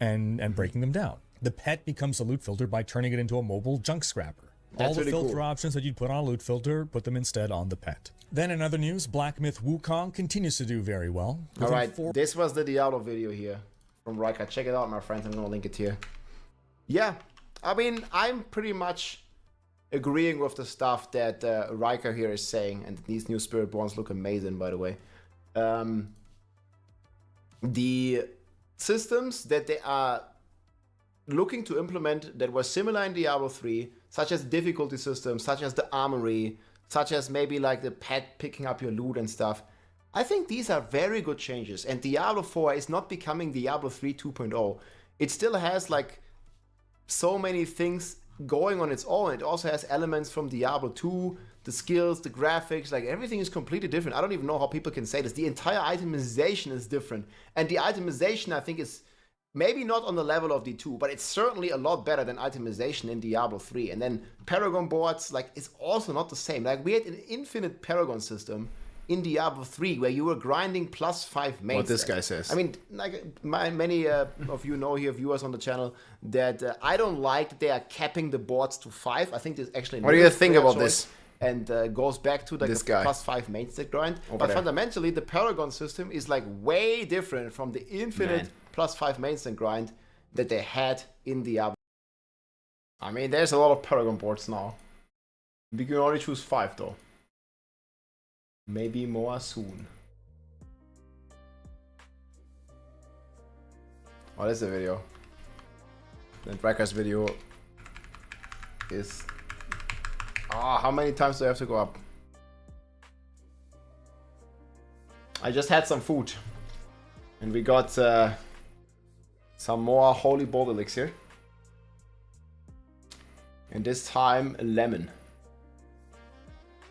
and breaking them down. The pet becomes a loot filter by turning it into a mobile junk scrapper. All the filter options that you'd put on a loot filter, put them instead on the pet. Then in other news, Black Myth Wukong continues to do very well. Alright, this was the Diablo video here from Riker. Check it out, my friends. I'm going to link it here. Yeah, I mean, I'm pretty much agreeing with the stuff that Riker here is saying. And these new Spiritborns look amazing, by the way. The systems that they are looking to implement that were similar in Diablo 3, such as difficulty systems, such as the armory, such as maybe like the pet picking up your loot and stuff. I think these are very good changes, and Diablo 4 is not becoming Diablo 3 2.0. It still has like so many things going on its own. It also has elements from Diablo 2, the skills, the graphics, like everything is completely different. I don't even know how people can say this. The entire itemization is different, and the itemization I think is maybe not on the level of D2, but it's certainly a lot better than itemization in Diablo 3. And then Paragon boards, like, it's also not the same. Like, we had an infinite Paragon system in Diablo 3 where you were grinding +5 main. What this guy says. I mean, like, many of you know here, viewers on the channel, that I don't like that they are capping the boards to 5. I think this actually... What do you think about this? And goes back to like this a guy. +5 main stack grind. Over But there. fundamentally, the Paragon system is like way different from the infinite +5 main stack grind that they had in Diablo. I mean, there's a lot of Paragon boards now. We can only choose 5 though. Maybe more soon. Oh, that's the video. The Drakar's video is... how many times do I have to go up? I just had some food. And we got some more Holy Bolt Elixir. And this time, lemon.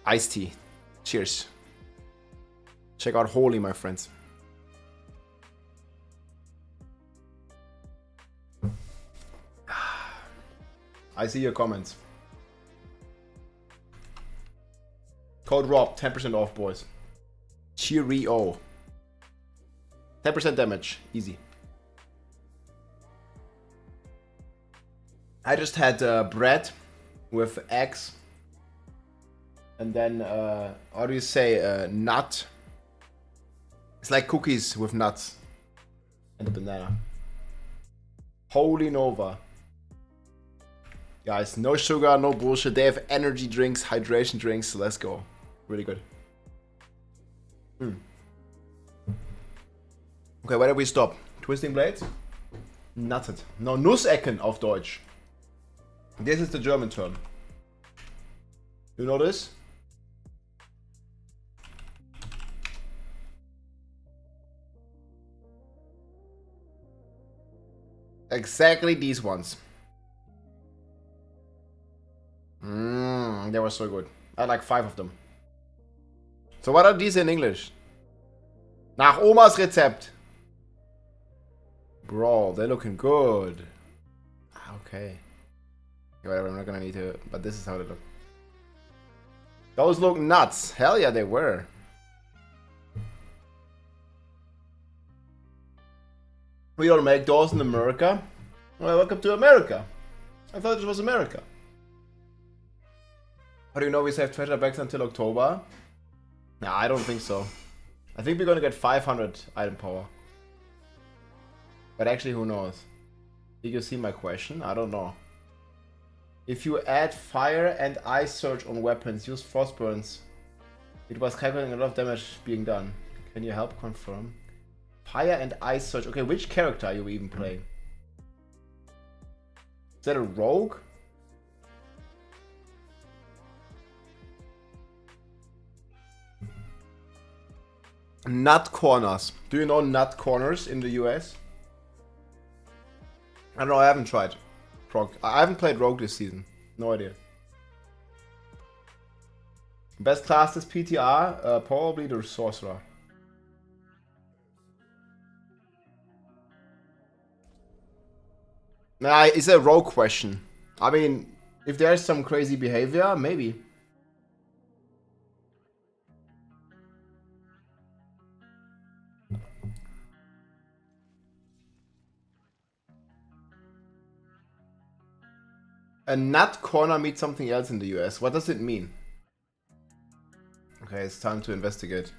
Iced tea. Cheers. Check out Holy, my friends. I see your comments. Code Rob, 10% off, boys. Cheerio. 10% damage, easy. I just had bread with eggs. And then, how do you say, nut? It's like cookies with nuts. And a banana. Holy Nova. Guys, no sugar, no bullshit. They have energy drinks, hydration drinks, so let's go. Really good. Okay, where do we stop? Twisting Blades? Nutted. No, Nussecken auf Deutsch. This is the German term. You know this? Exactly these ones. They were so good. I had like 5 of them. So what are these in English? Nach Omas Rezept. Bro, they're looking good. Okay. Whatever, I'm not gonna need to, but this is how they look. Those look nuts. Hell yeah, they were. We don't make those in America. Well, welcome to America. I thought it was America. How do you know we save treasure bags until October? Nah, I don't think so. I think we're gonna get 500 item power. But actually, who knows? Did you see my question? I don't know. If you add fire and ice surge on weapons, use frostburns. It was calculating a lot of damage being done. Can you help confirm? Fire and ice surge. Okay, which character are you even playing? Is that a rogue? Nut corners. Do you know nut corners in the US? I don't know, I haven't tried. I haven't played Rogue this season. No idea. Best class is PTR, probably the sorcerer. Nah, it's a rogue question. I mean, if there's some crazy behavior, maybe. A nut corner means something else in the US. What does it mean? Okay, it's time to investigate.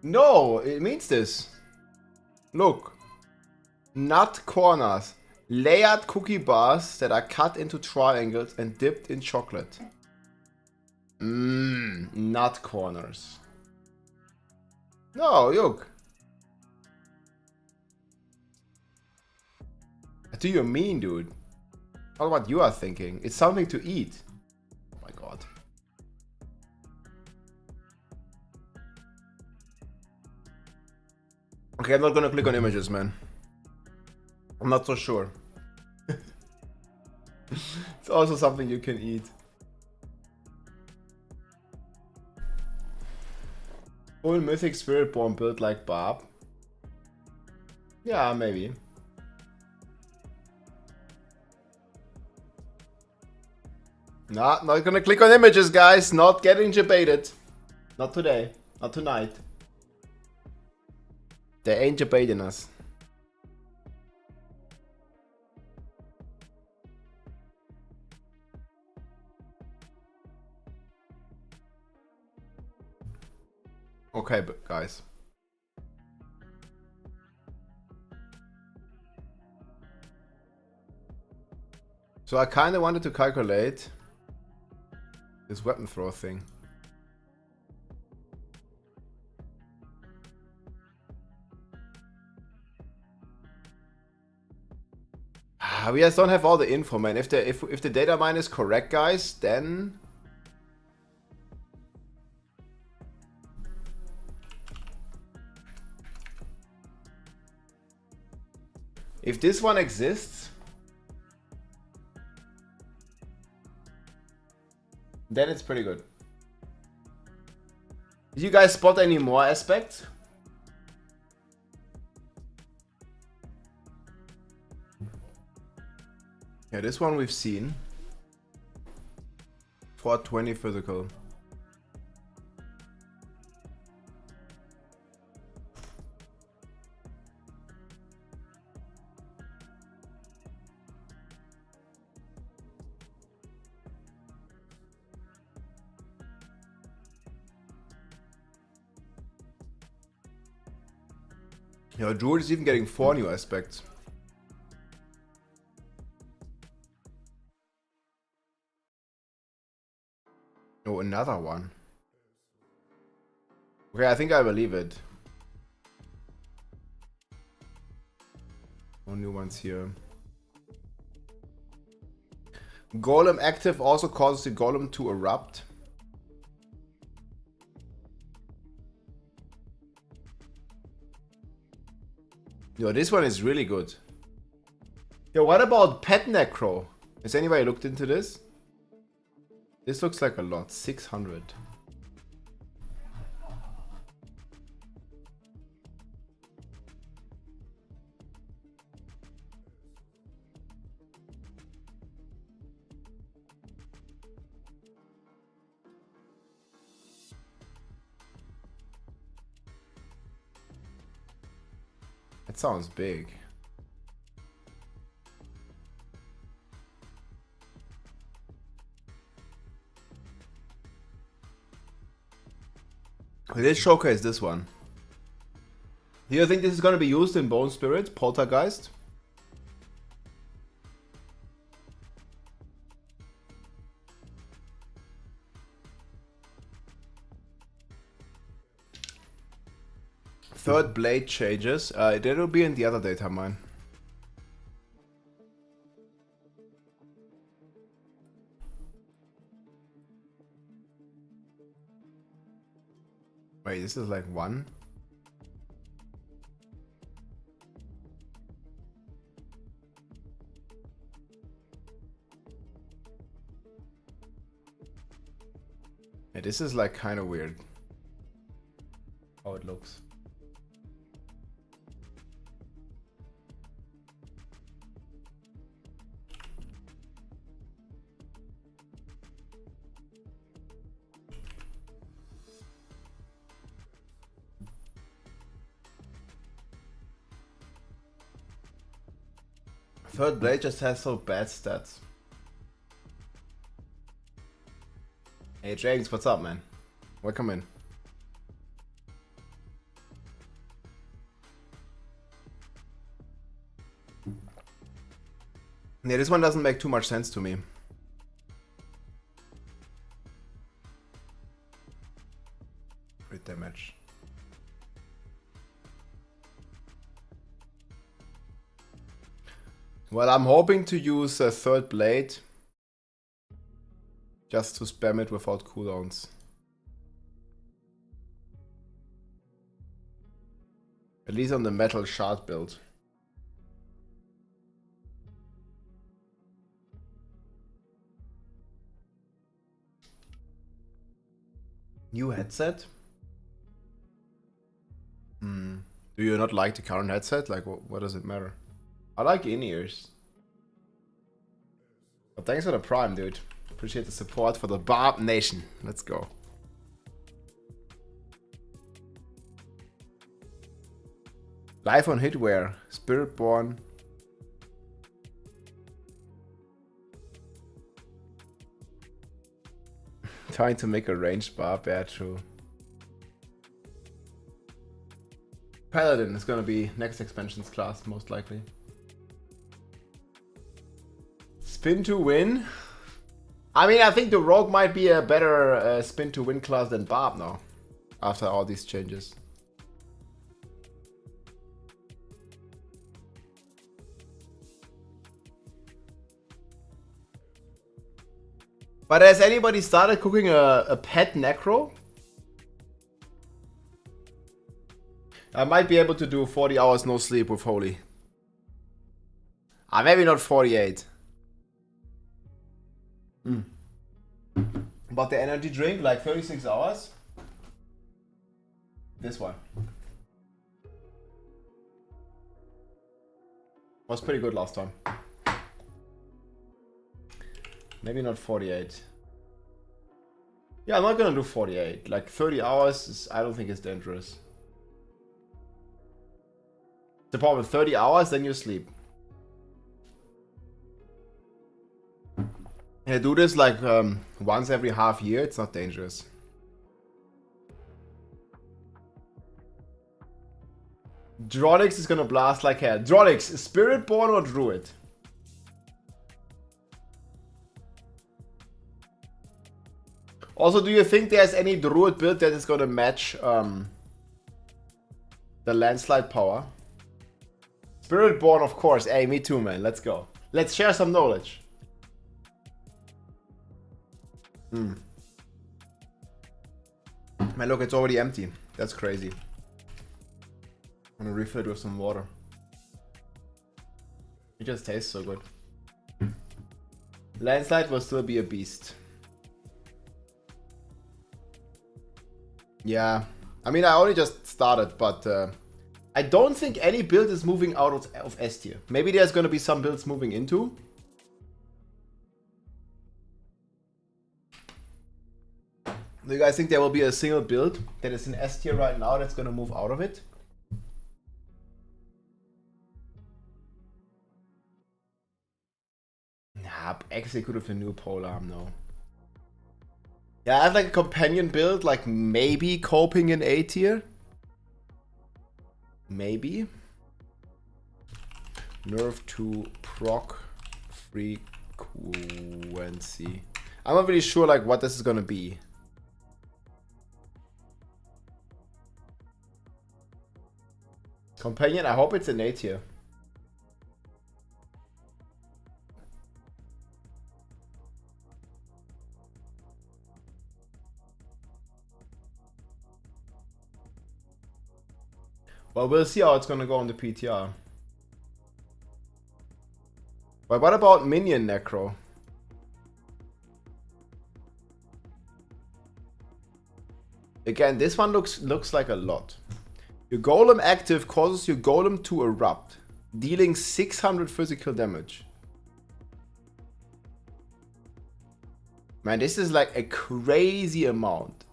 No, it means this. Look. Nut corners. Layered cookie bars that are cut into triangles and dipped in chocolate. Mmm, nut corners. No, look. What do you mean, dude? Not what you are thinking. It's something to eat. Oh my god. Okay, I'm not gonna click on images, man. I'm not so sure. It's also something you can eat. Full mythic spiritborn built like Barb. Yeah, maybe. Nah, not gonna click on images, guys. Not getting debated. Not today. Not tonight. They ain't debating us. Okay, but guys. So I kind of wanted to calculate this weapon throw thing. We just don't have all the info, man. If the data mine is correct, guys, then if this one exists, then it's pretty good. Did you guys spot any more aspects? Yeah, this one we've seen. 420 physical. Yeah, Druid is even getting 4 new aspects. Oh, another one. Okay, I think I believe it. No new ones here. Golem active also causes the golem to erupt. Yo, this one is really good. Yo, what about pet necro? Has anybody looked into this? This looks like a lot. 600. That sounds big. Let's showcase this one. Do you think this is going to be used in Bone Spirit, Poltergeist? Third blade changes. That will be in the other data mine. Wait, this is like 1? Yeah, this is like kind of weird. How it looks. Third blade just has so bad stats. Hey James, what's up, man? Welcome in. Yeah, this one doesn't make too much sense to me. Crit damage. Well, I'm hoping to use a third blade just to spam it without cooldowns. At least on the metal shard build. New headset? Do you not like the current headset? Like, what does it matter? I like in-ears. But thanks for the prime, dude. Appreciate the support for the Barb Nation. Let's go. Live on Hitware. Spiritborn. Trying to make a ranged barb, yeah, true. Paladin is gonna be next expansion's class, most likely. Spin to win? I mean, I think the rogue might be a better spin to win class than barb now, after all these changes. But has anybody started cooking a pet necro? I might be able to do 40 hours no sleep with Holy. Maybe not 48. But the energy drink, like 36 hours? This one. Was pretty good last time. Maybe not 48. Yeah, I'm not gonna do 48. Like 30 hours, I don't think it's dangerous. The problem, 30 hours, then you sleep. Yeah, do this like once every half year, it's not dangerous. Dronix is gonna blast like hell. Dronix, Spiritborn or Druid? Also, do you think there's any Druid build that is gonna match the landslide power? Spiritborn, of course. Hey, me too, man. Let's go. Let's share some knowledge. Man, look, it's already empty. That's crazy. I'm gonna refill it with some water. It just tastes so good. Landslide will still be a beast. Yeah, I mean, I only just started, but I don't think any build is moving out of S tier. Maybe there's gonna be some builds moving into. Do you guys think there will be a single build that is in S tier right now that's gonna move out of it? Nah, execute with the new polearm, no. Yeah, I have like a companion build, like maybe coping in A tier. Maybe. Nerf to proc frequency. I'm not really sure like what this is gonna be. Companion, I hope it's an A tier. Well, we'll see how it's gonna go on the PTR. But what about Minion Necro? Again, this one looks like a lot. Your golem active causes your golem to erupt, dealing 600 physical damage. Man, this is like a crazy amount.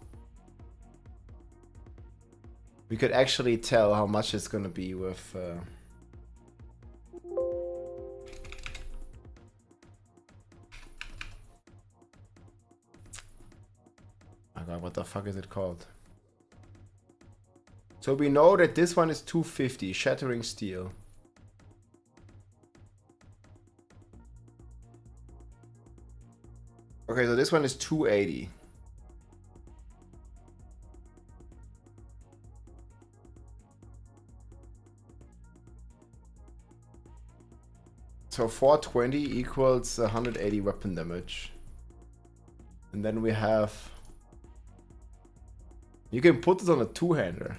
We could actually tell how much it's gonna be with... Oh god, what the fuck is it called? So we know that this one is 250, Shattering Steel. Okay, so this one is 280. So 420 equals 180 weapon damage. And then we have... You can put it on a two-hander.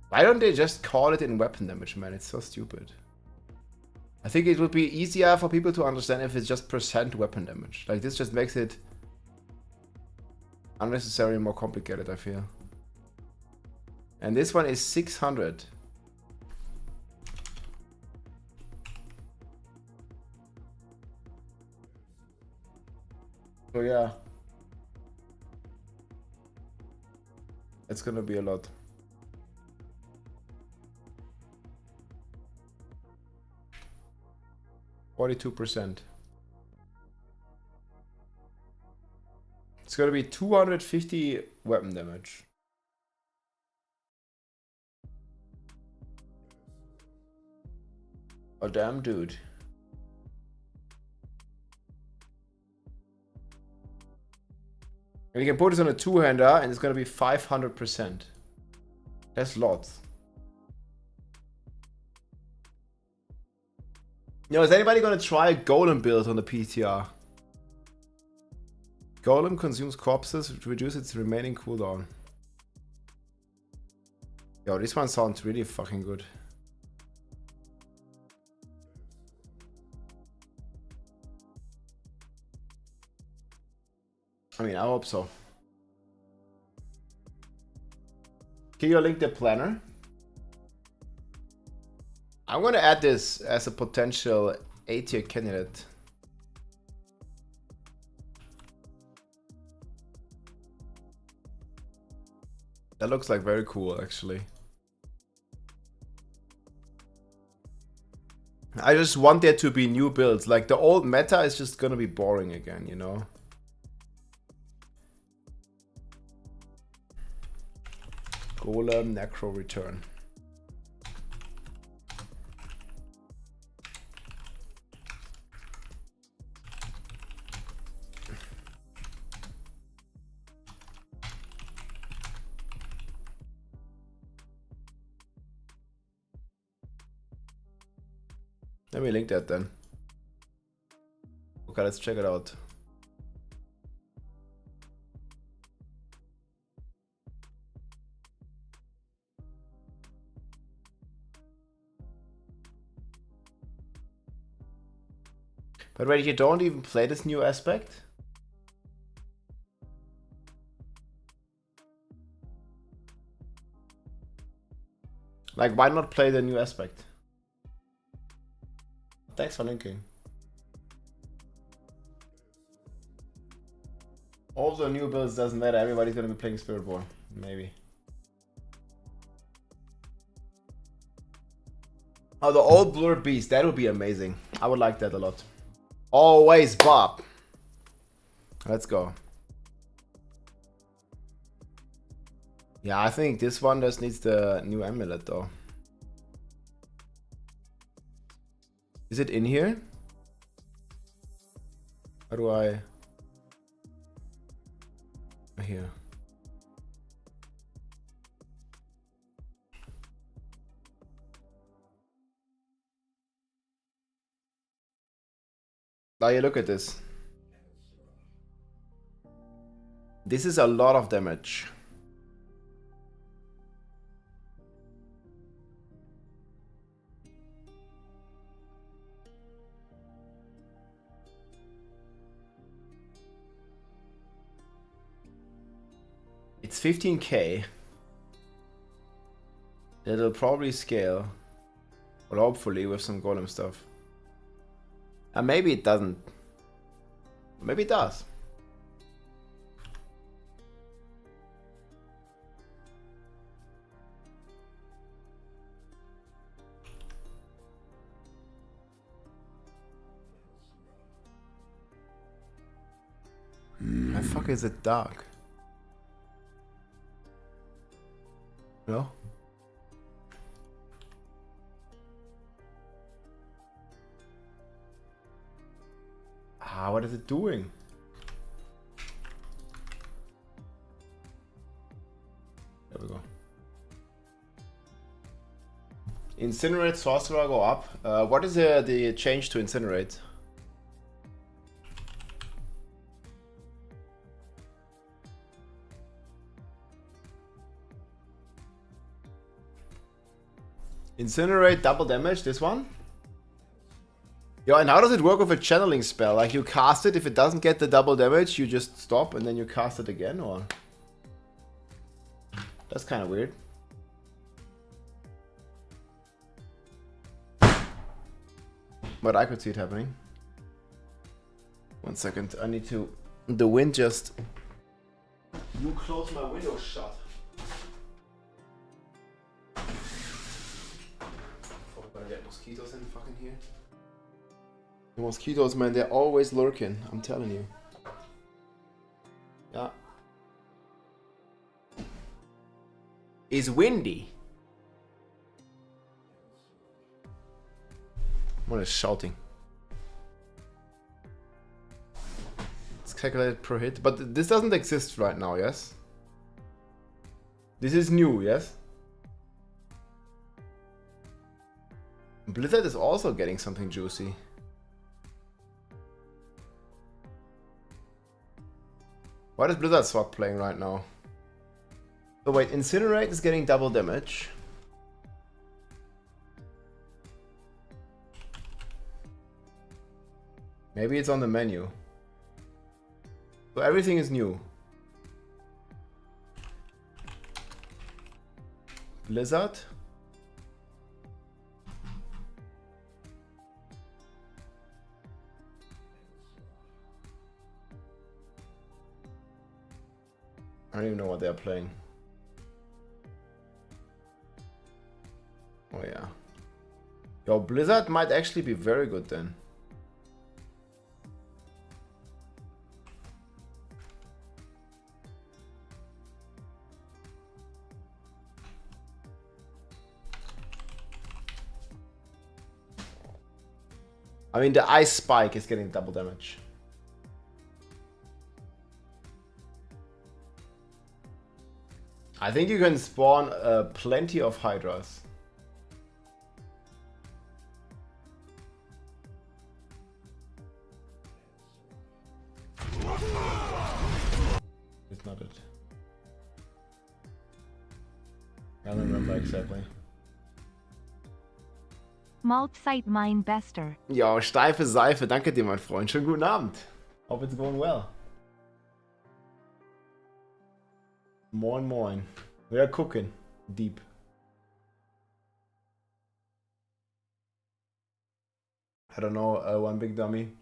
Why don't they just call it in weapon damage, man? It's so stupid. I think it would be easier for people to understand if it's just percent weapon damage. Like, this just makes it unnecessarily more complicated, I feel. And this one is 600. So yeah. It's gonna be a lot. %. It's gonna be 250 weapon damage. Oh damn, dude. And you can put this on a two-hander and it's gonna be 500%. That's lots. Yo, is anybody gonna try a golem build on the PTR? Golem consumes corpses to reduce its remaining cooldown. Yo, this one sounds really fucking good. I mean, I hope so. Can you link the planner? I'm gonna add this as a potential A-tier candidate. That looks like very cool, actually. I just want there to be new builds. Like, the old meta is just gonna be boring again, you know? Golem Necro Return. Let me link that then. Okay, let's check it out. But wait, you don't even play this new aspect? Like, why not play the new aspect? Thanks for linking. Also, new builds doesn't matter. Everybody's gonna be playing Spiritborn. Maybe. Oh, the old Blur Beast. That would be amazing. I would like that a lot. Always Bob. Let's go. Yeah, I think this one just needs the new amulet though. Is it in here? How do I... Here. Now you look at this. This is a lot of damage. It's 15k. It'll probably scale. Well, hopefully with some golem stuff. And maybe it doesn't. Maybe it does. Why the fuck is it dark? No? Ah, what is it doing? There we go. Incinerate sorcerer go up. What is the change to incinerate? Incinerate double damage, this one? Yeah, and how does it work with a channeling spell? Like you cast it, if it doesn't get the double damage, you just stop and then you cast it again, or? That's kind of weird. But I could see it happening. 1 second, I need to... The wind just... You close my window shut. We're gonna get mosquitoes in fucking here. The mosquitoes, man, they're always lurking, I'm telling you. Yeah. It's windy. What is shouting? It's calculated per hit, but this doesn't exist right now, yes? This is new, yes? Blizzard is also getting something juicy. What is Blizzard Sorc playing right now? So wait, Incinerate is getting double damage. Maybe it's on the menu. So everything is new. Blizzard. I don't even know what they're playing. Oh yeah. Yo, Blizzard might actually be very good then. I mean, the ice spike is getting double damage. I think you can spawn plenty of hydras. It's not it. I don't remember exactly. Maltzeit mein Bester. Ja, steife Seife, danke dir, mein Freund. Schönen guten Abend. Hope it's going well. Moin moin. We are cooking deep. I don't know, one big dummy.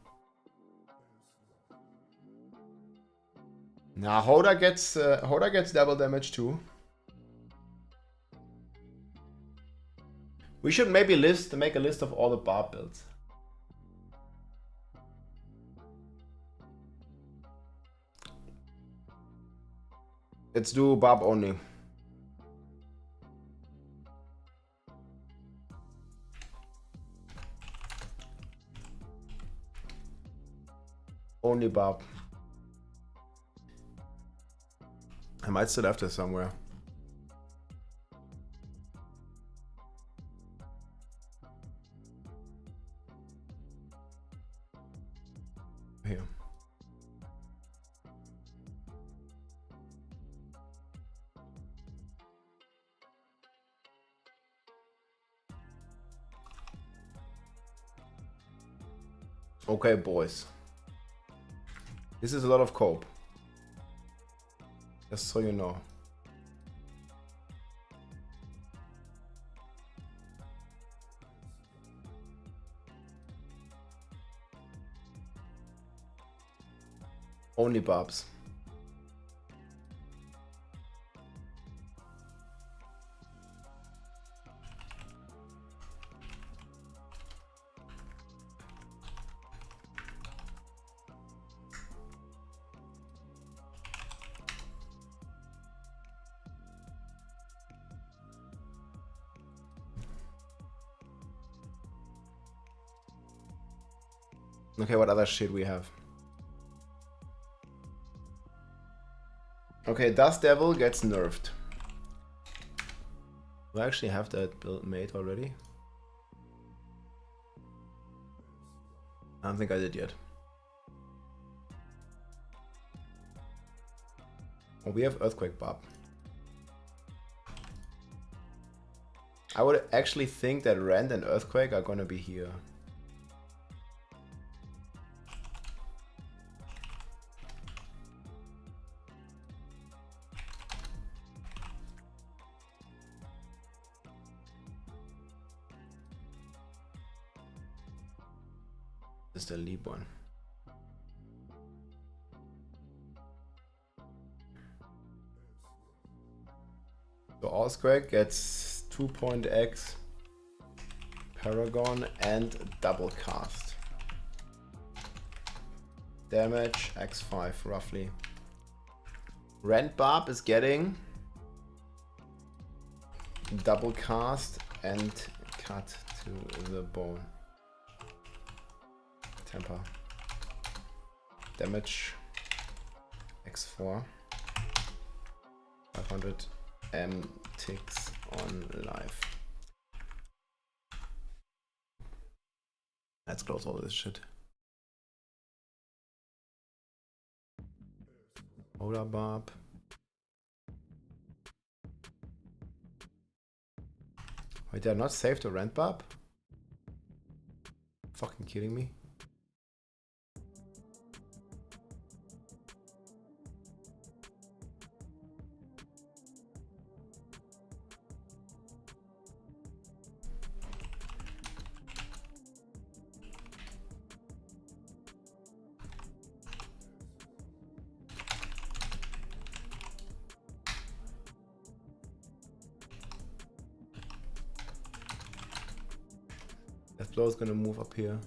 Nah, Hoda gets double damage too. We should maybe make a list of all the barb builds. Let's do barb only. Only barb. I might still have this somewhere. Here. Okay, boys. This is a lot of cope. Just so you know. Only barbs. Okay, what other shit we have? Okay, Dust Devil gets nerfed. Do I actually have that build made already? I don't think I did yet. Oh, we have Earthquake Bob. I would actually think that Rend and Earthquake are gonna be here. This is the leap one. So Allsquake gets 2.x Paragon and double cast. Damage x5 roughly. Rend Barb is getting double cast and cut to the bone. Temper. Damage x4. 500 ticks on life. Let's close all this shit. Polar Barb. Wait, they're not safe to Rend Barb? Fucking kidding me? That blow is gonna move up here.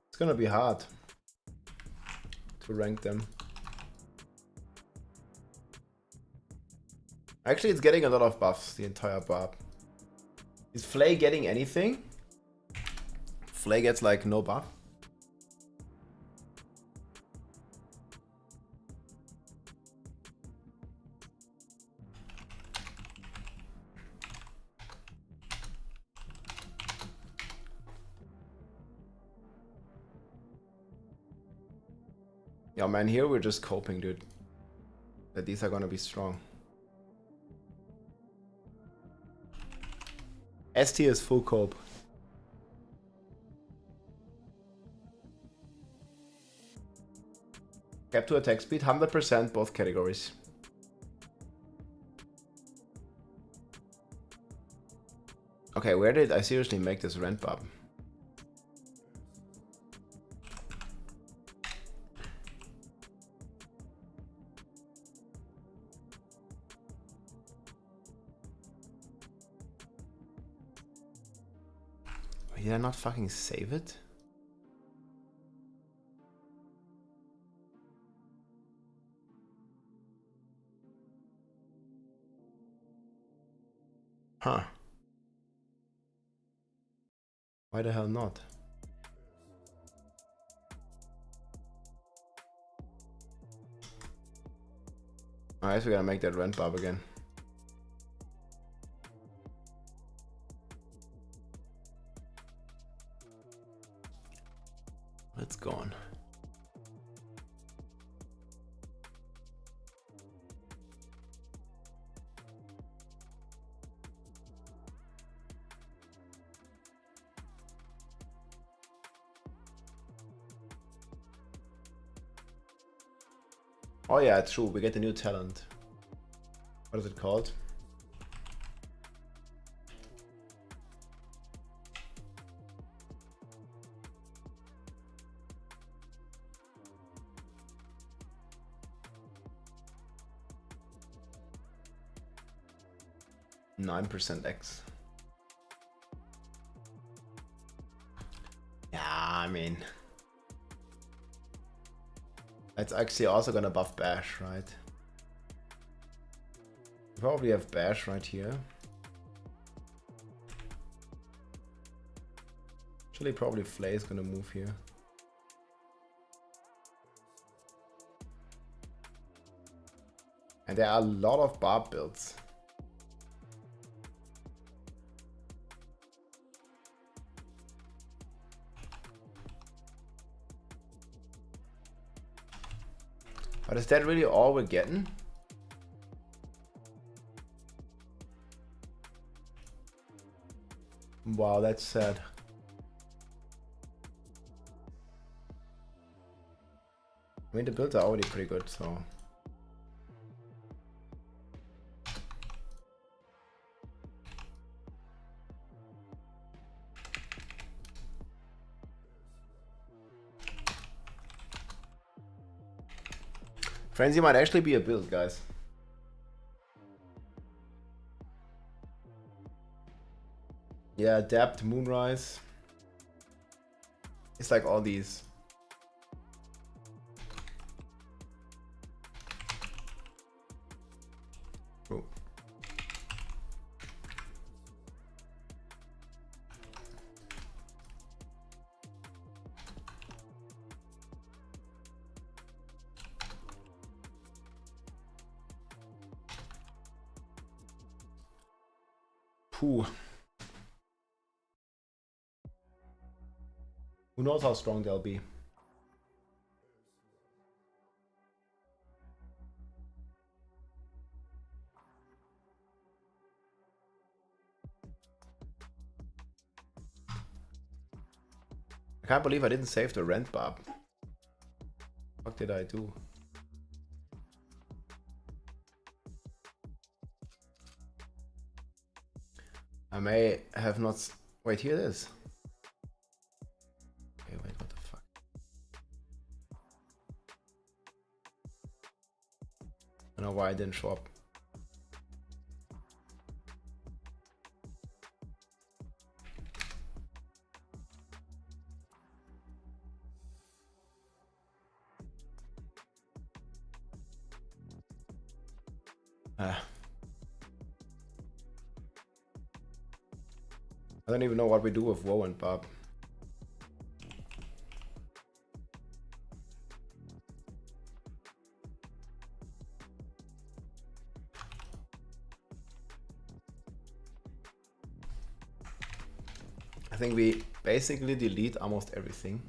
It's gonna be hard to rank them. Actually, it's getting a lot of buffs, the entire barb. Is Flay getting anything? Flay gets like no buff. Yeah, man, here we're just coping, dude. That these are gonna be strong. ST is full cope. Cap to attack speed, 100% both categories. Okay, where did I seriously make this Rend Barb? Did I not fucking save it? Huh. Why the hell not? Alright, so we gotta make that Rend Barb again. it's gone. Oh yeah, true. We get a new talent. What is it called? %9 X. Yeah, I mean, it's actually also gonna buff bash, right? We probably have bash right here. Actually, probably Flay is gonna move here. And there are a lot of barb builds. But is that really all we're getting? Wow, that's sad. I mean, the builds are already pretty good, so... Frenzy might actually be a build, guys. Yeah, Adapt, Moonrise. It's like all these. Oh. Pooh. Who knows how strong they'll be? I can't believe I didn't save the rent barb. What did I do? I may have not... Wait, here it is. Okay, wait, what the fuck? I don't know why I didn't show up. I don't even know what we do with Woe and Bob. I think we basically delete almost everything.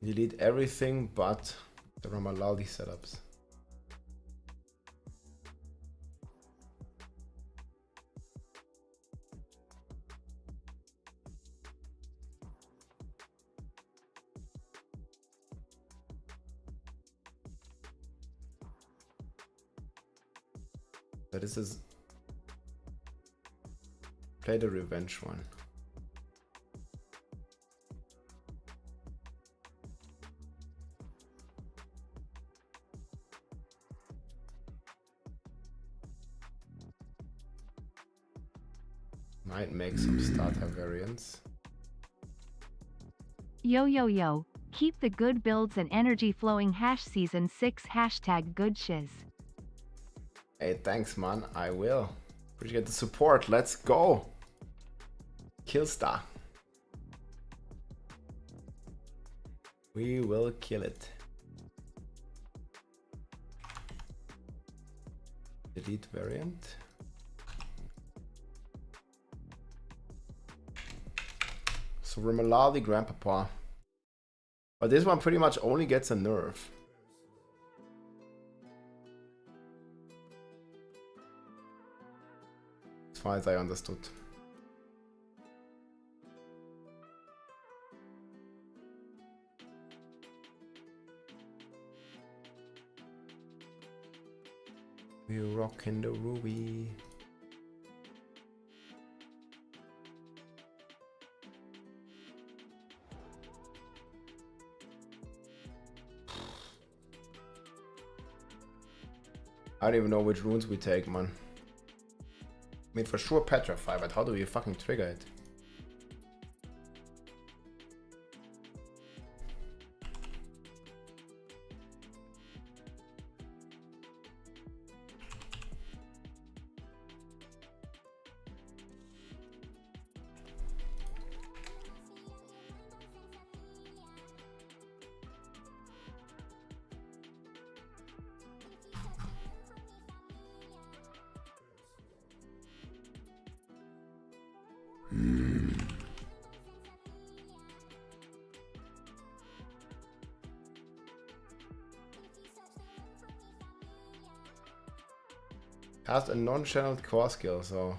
Delete everything but the Ramaladi setups. So this is play the revenge one. Might make some starter variants. Yo yo yo, keep the good builds and energy flowing. #season 6 #good shiz. Hey, thanks man, I will. Appreciate the support, let's go. Killstar. We will kill it. elite variant. So Remaladi Grandpapa. But this one pretty much only gets a nerf. As far as I understood. We rockin' the ruby. I don't even know which runes we take, man. I mean, for sure Petrify, but how do you fucking trigger it? Cast a non-channeled core skill, so...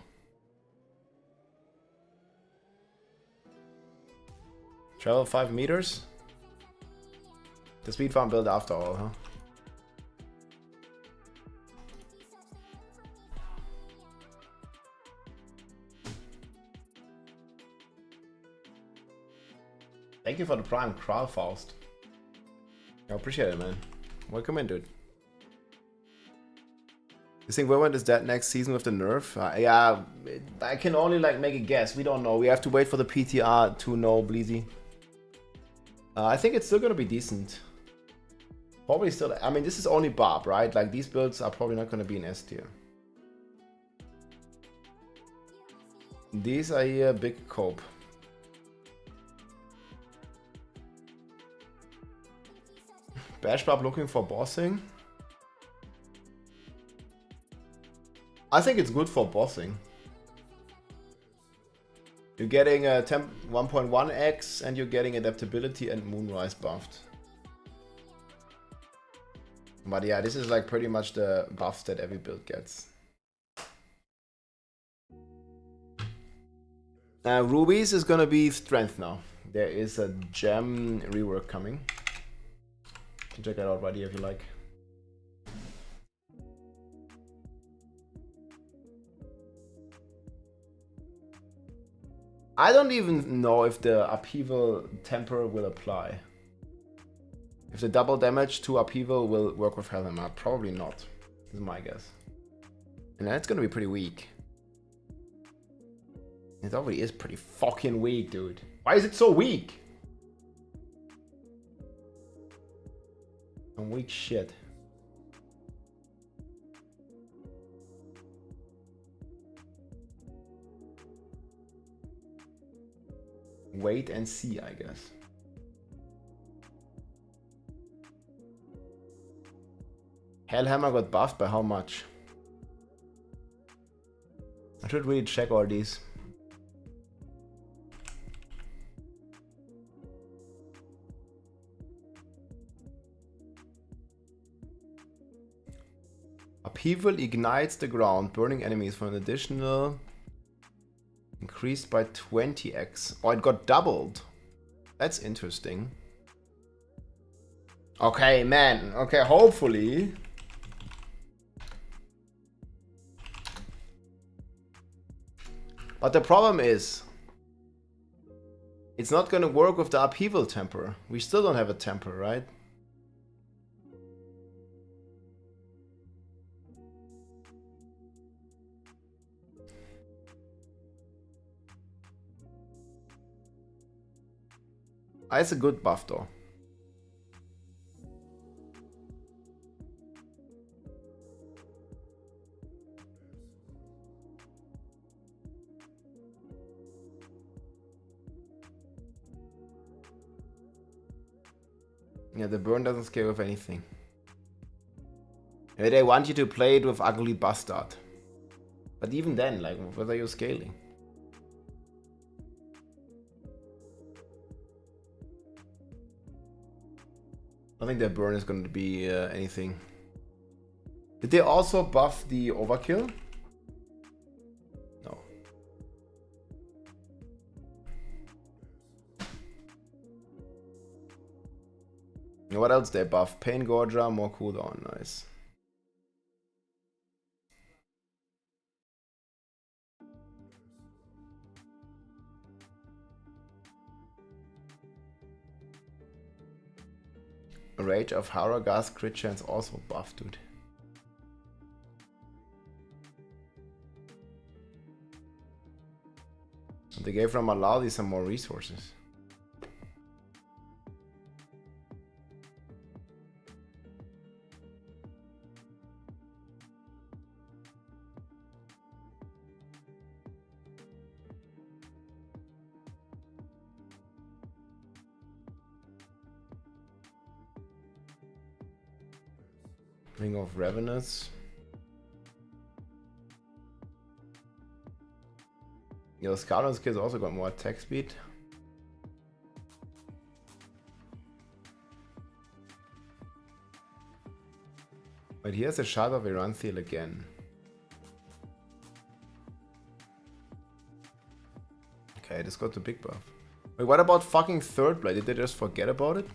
Travel 5 meters? The speed farm build after all, huh? Thank you for the prime, Kralfaust. I appreciate it, man. Welcome in, dude. You think Vermont is dead next season with the nerf? Yeah, I can only like make a guess. We don't know. We have to wait for the PTR to know, Bleezy. I think it's still gonna be decent. Probably still. I mean, this is only Barb, right? Like these builds are probably not gonna be in S tier. These are here big cope. Bash Barb looking for bossing. I think it's good for bossing. You're getting a 1.1x and you're getting adaptability and Moonrise buffed. But yeah, this is like pretty much the buffs that every build gets. Rubies is gonna be strength now. There is a gem rework coming. You can check that out right here if you like. I don't even know if the upheaval temper will apply. If the double damage to upheaval will work with Helheim, probably not. This is my guess. And that's gonna be pretty weak. It already is pretty fucking weak, dude. Why is it so weak? Some weak shit. Wait and see, I guess. Hellhammer got buffed by how much? I should really check all these. Upheaval ignites the ground, burning enemies for an additional... Increased by 20x. Oh, it got doubled. That's interesting. Okay, man. Okay, hopefully. But the problem is, it's not gonna work with the upheaval temper. We still don't have a temper, right? It's a good buff though. Yeah, the burn doesn't scale with anything. Maybe they want you to play it with Ugly Bastard. But even then, like, what are you scaling? I think their burn is going to be anything. Did they also buff the overkill? No. What else they buff? Pain Gorger, more cooldown, nice. Rage of Haragas crit chance also buff, dude. And they gave Ramaladi some more resources. Ring of Revenants. Yeah, the Scarlet's kids also got more attack speed. But here's a shard of Eranthiel again. Okay, this got the big buff. Wait, what about fucking Third Blade? Did they just forget about it?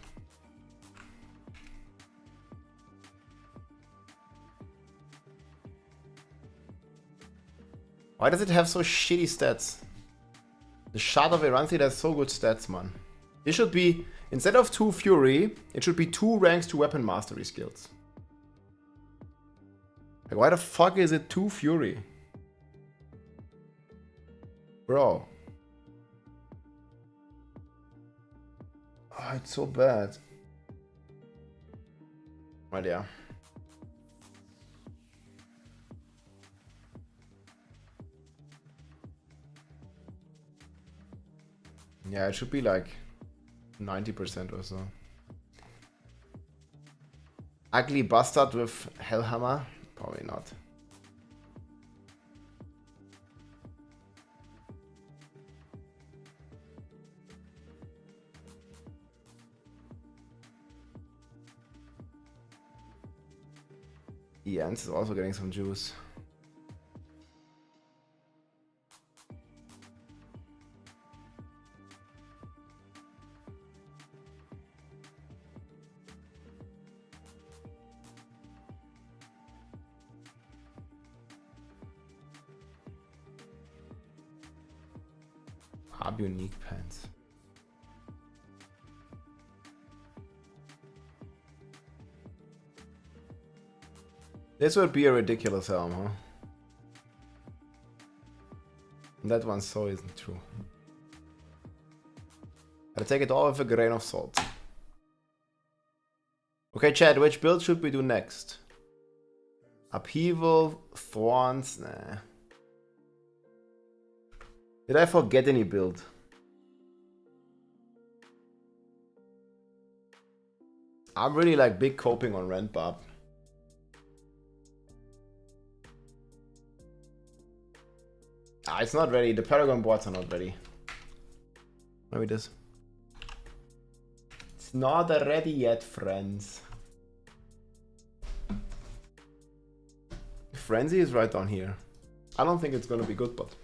Why does it have so shitty stats? The Shard of Eranthiel has so good stats, man. It should be, instead of 2 Fury, it should be 2 ranks to weapon mastery skills. Like, why the fuck is it 2 Fury? Bro. Oh, it's so bad. Right, yeah. Yeah, it should be like 90% or so. Ugly Bastard with Hellhammer? Probably not. Jens is also getting some juice. Unique pants. This would be a ridiculous helm, huh? That one so isn't true. Gotta take it all with a grain of salt. Okay, Chad, which build should we do next? Upheaval, Thorns, nah. Did I forget any build? I'm really like big coping on Rent Barb. Ah, it's not ready. The Paragon boards are not ready. Maybe this. It's not ready yet, friends. Frenzy is right down here. I don't think it's gonna be good, but...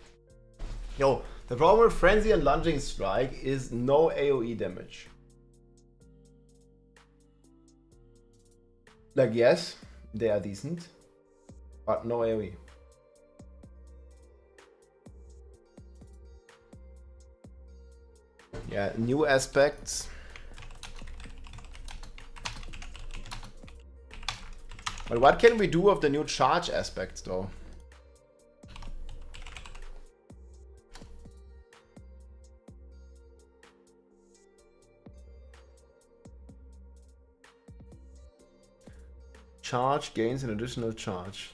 Yo, the problem with Frenzy and Lunging Strike is no AoE damage. Like, yes, they are decent, but no AoE. Yeah, new aspects. But what can we do of the new charge aspects, though? Charge gains an additional charge.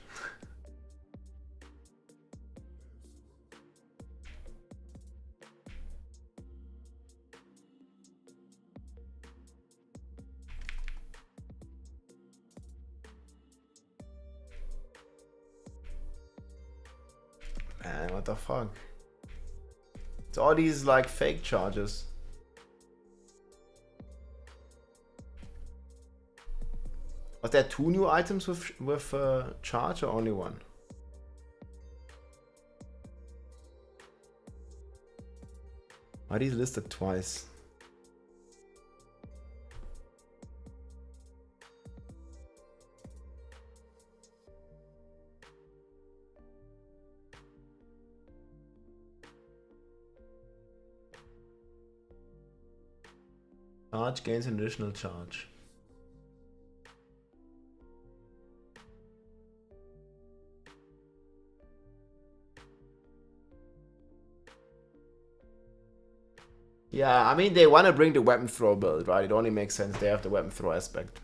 Man, what the fuck? It's all these like fake charges. Was there 2 new items with charge or only 1? Why are these listed twice? Charge gains an additional charge. Yeah, I mean, they want to bring the weapon throw build, right? It only makes sense they have the weapon throw aspect.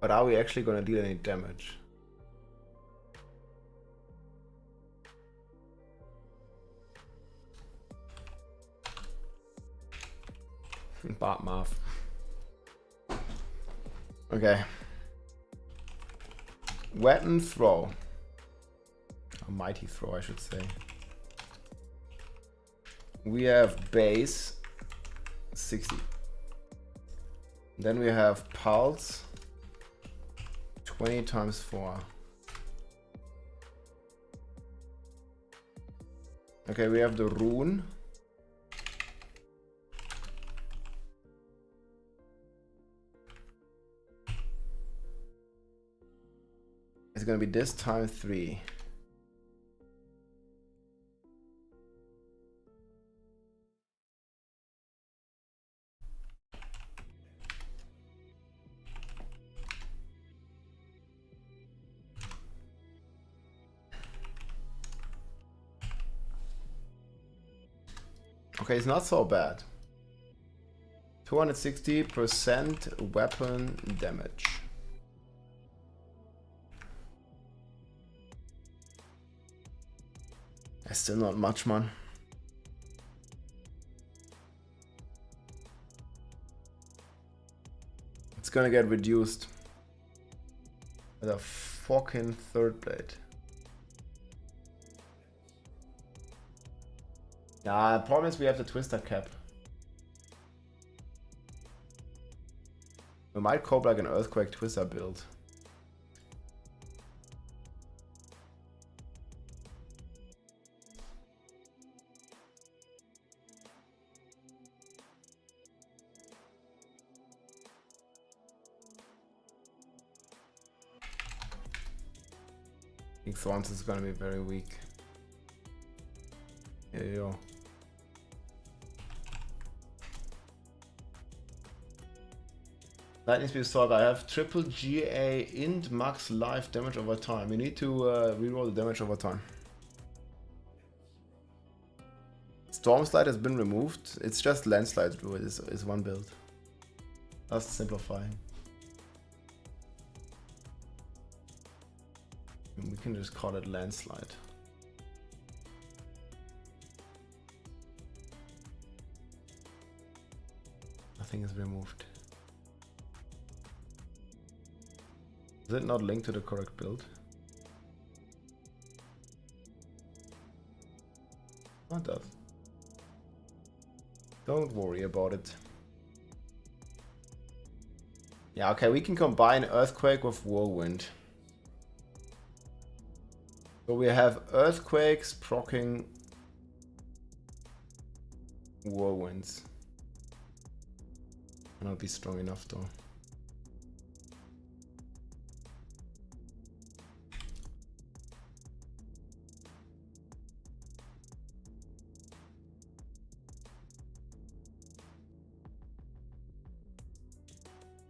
But are we actually going to deal any damage? Bot math. Okay. Weapon throw. A mighty throw, I should say. We have base 60. Then we have pulse 20 times 4. Okay, we have the rune. It's gonna be this time 3. Okay, it's not so bad. 260% weapon damage. That's still not much, man. It's gonna get reduced with a fucking third blade. Nah, the problem is we have the twister cap. We might cope like an earthquake twister build. I think thorns is gonna be very weak. Here you go. Lightning speed Sorc. I have triple GA int max life damage over time. You need to reroll the damage over time. Stormslide has been removed. It's just landslide Druid is one build. That's simplifying. And we can just call it landslide. Nothing is removed. Is it not linked to the correct build? Oh, it does. Don't worry about it. Yeah, okay, we can combine Earthquake with Whirlwind. So we have Earthquakes proccing Whirlwinds. Might not be strong enough though.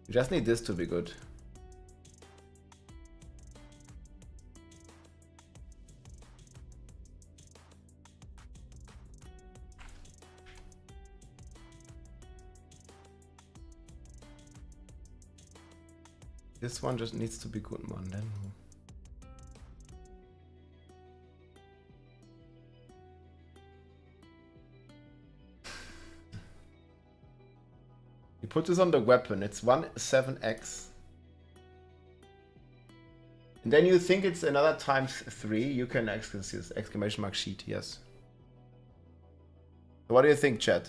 You just need this to be good. This one just needs to be good, man. Then. put this on the weapon. It's 17x. And then you think it's another times 3. You can access this exclamation mark sheet, yes. What do you think, chat?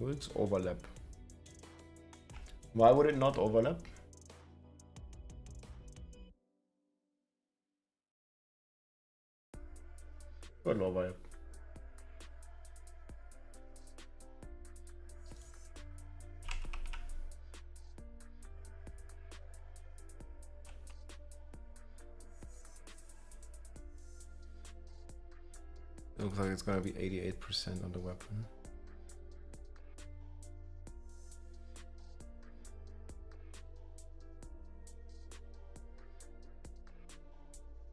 Will it overlap? Why would it not overlap? Will overlap. Looks like it's gonna be 88% on the weapon.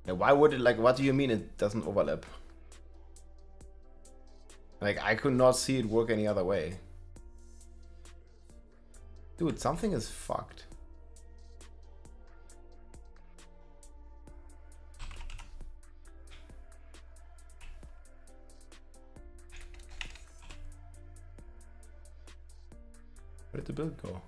Yeah, why would it, like, what do you mean it doesn't overlap? Like, I could not see it work any other way. Dude, something is fucked. Where did the build go?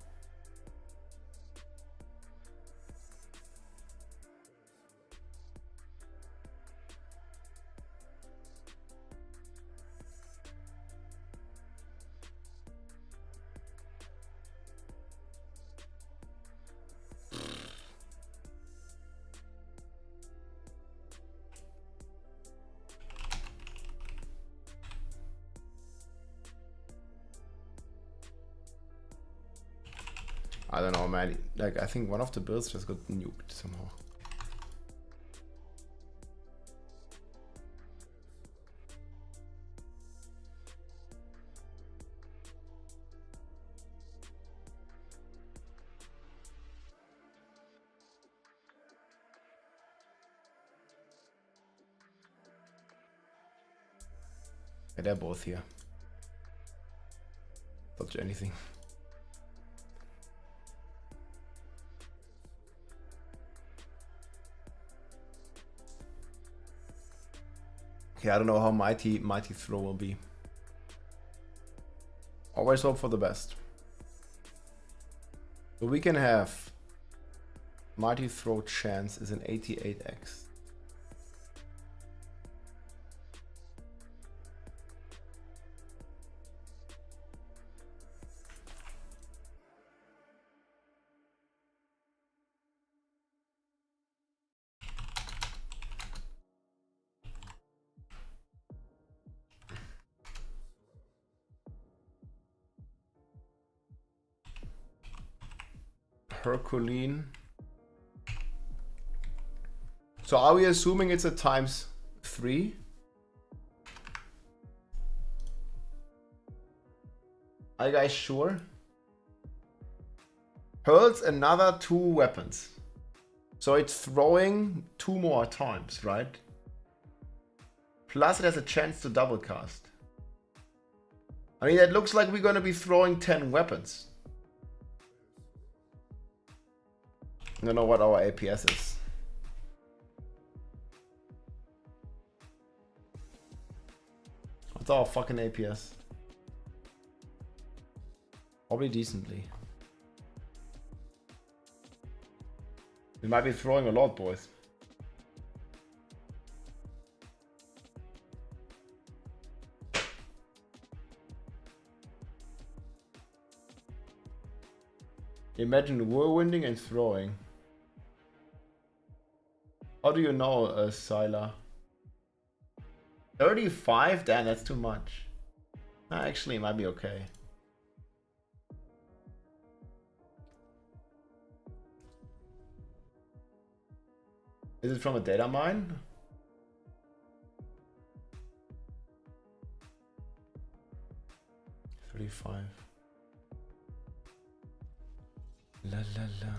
I don't know, man. Like, I think one of the builds just got nuked somehow. Yeah, they're both here. Touch anything. Okay, I don't know how mighty throw will be. Always hope for the best. So we can have mighty throw chance is an 88x. Herculean. So are we assuming it's a times 3? Are you guys sure? Hurls another 2 weapons. So it's throwing 2 more times, right? Plus it has a chance to double cast. I mean, it looks like we're gonna be throwing 10 weapons. I don't know what our APS is. What's our fucking APS? Probably decently. We might be throwing a lot, boys. Imagine whirlwinding and throwing. How do you know, Syla? 35? Damn, that's too much. Actually, it might be okay. Is it from a data mine? $35. La la la.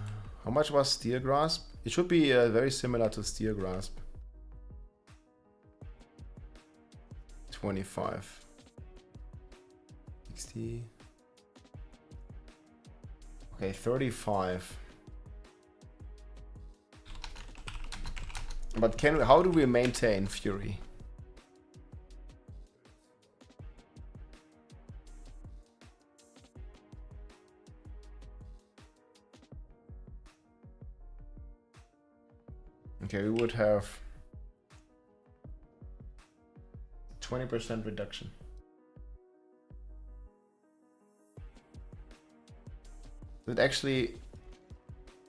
How much was Steel Grasp? It should be very similar to Steel Grasp. 25. 60. Okay, 35. But how do we maintain Fury? Okay, we would have 20% reduction. Did it actually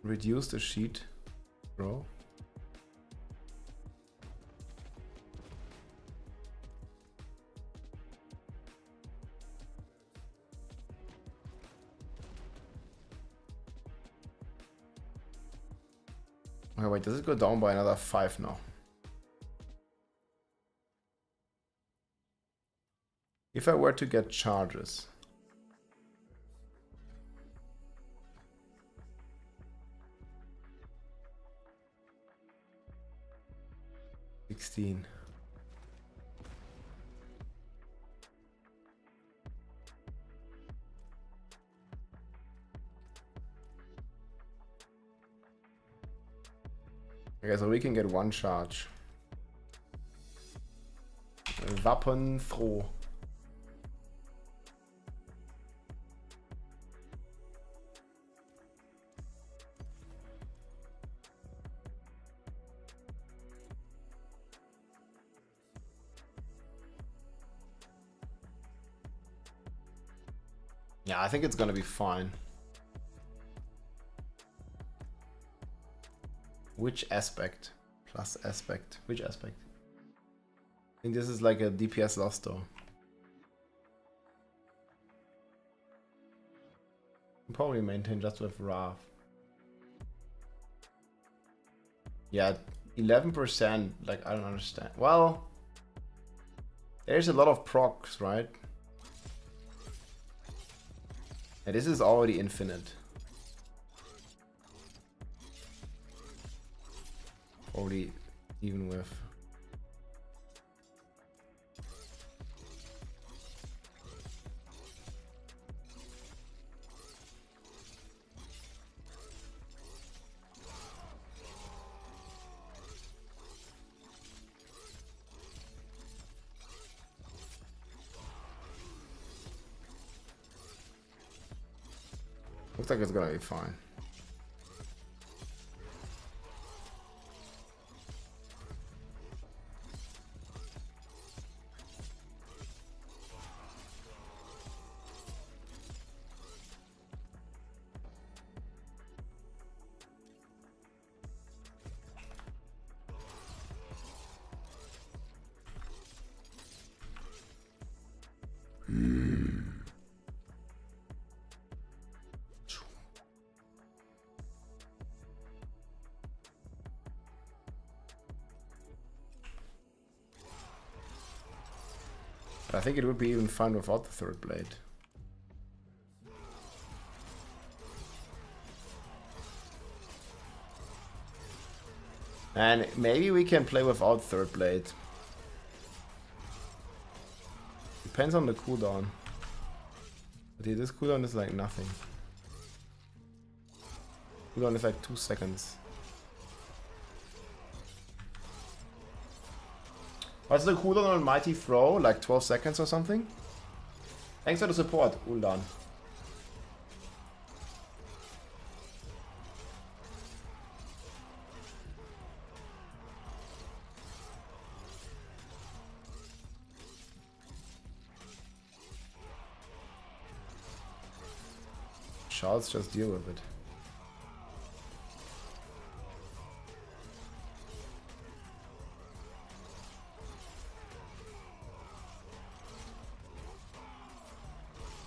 reduce the sheet row? Okay, wait, does it go down by another 5 now? If I were to get charges. $16. Okay, so we can get 1 charge. Wapenfroh. Yeah, I think it's gonna be fine. Which aspect? Plus aspect. Which aspect? I think this is like a DPS loss though. Probably maintain just with Wrath. Yeah, 11%. Like, I don't understand. Well, there's a lot of procs, right? And this is already infinite. Already even with. Looks like it's gonna be fine. I think it would be even fine without the third blade. And maybe we can play without third blade. Depends on the cooldown. But yeah, this cooldown is like nothing. Cooldown is like 2 seconds. What's the cooldown on Mighty Throw? Like 12 seconds or something? Thanks for the support, Uldan. Shards, just deal with it.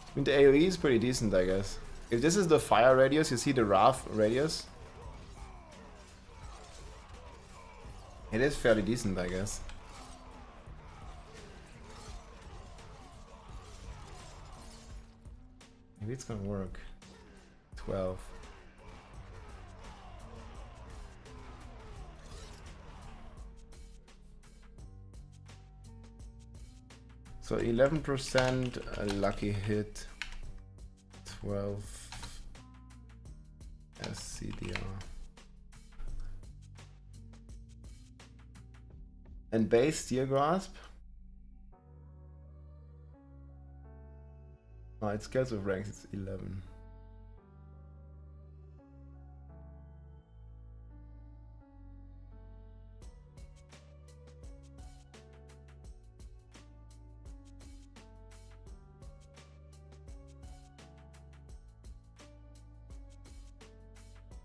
I mean, the AoE is pretty decent, I guess. If this is the fire radius, you see the Wrath radius? It is fairly decent, I guess. Maybe it's gonna work. 12. So 11% a lucky hit, 12 CDR. And base Steel Grasp. Oh, it scales with ranks, it's 11.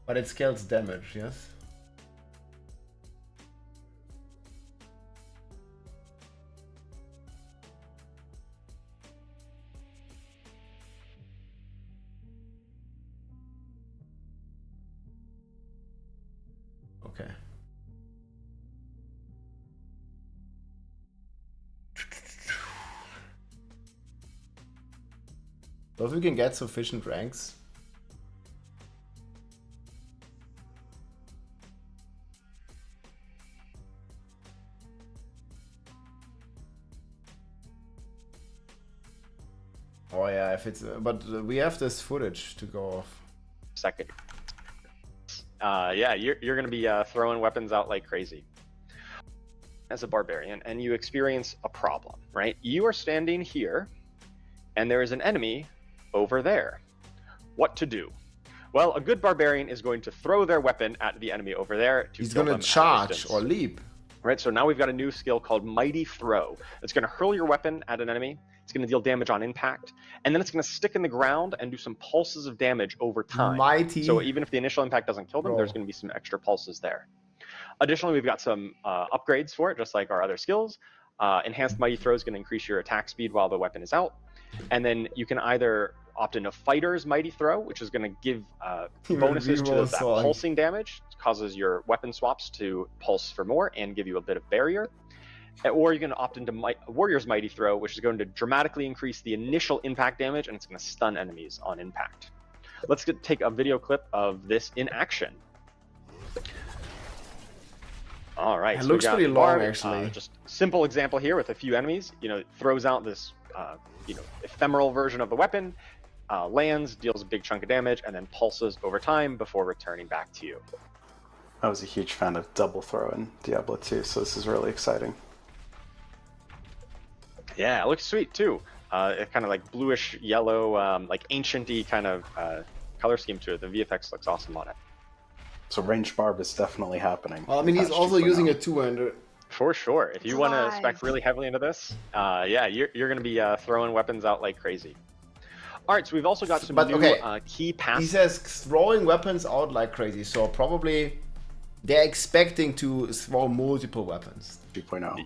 But it scales damage, yes? Okay. So if we can get sufficient ranks. Oh yeah, if it's but we have this footage to go off. Second. Yeah, you're gonna be throwing weapons out like crazy as a barbarian, and you experience a problem, right? You are standing here, and there is an enemy over there. What to do? Well, a good barbarian is going to throw their weapon at the enemy over there to He's kill gonna them at charge distance. or leap. Right, so now we've got a new skill called Mighty Throw. It's going to hurl your weapon at an enemy. It's going to deal damage on impact, and then it's going to stick in the ground and do some pulses of damage over time. Mighty So even if the initial impact doesn't kill them, Throw. there's going to be some extra pulses there. Additionally, we've got some upgrades for it, just like our other skills. Enhanced Mighty Throw is going to increase your attack speed while the weapon is out. And then you can either opt into Fighter's Mighty Throw, which is going to give bonuses to that pulsing damage. It causes your weapon swaps to pulse for more and give you a bit of barrier. Or you can opt into Warrior's Mighty Throw, which is going to dramatically increase the initial impact damage, and it's going to stun enemies on impact. Let's take a video clip of this in action. All right. It so looks we got pretty long, Barb, actually. Just simple example here with a few enemies. It throws out this ephemeral version of the weapon, lands, deals a big chunk of damage, and then pulses over time before returning back to you. I was a huge fan of double throw in Diablo 2, so this is really exciting. Yeah, it looks sweet too. It kind of like bluish yellow, like ancient-y kind of color scheme to it. The VFX looks awesome on it. So ranged barb is definitely happening. Well, I mean, he's Patch also 2.0. using a two-hander. For sure. If you want to Live. spec really heavily into this, yeah, you're going to be throwing weapons out like crazy. All right, so we've also got some But, new okay, key He passive. says throwing weapons out like crazy, so probably they're expecting to throw multiple weapons. 2.0.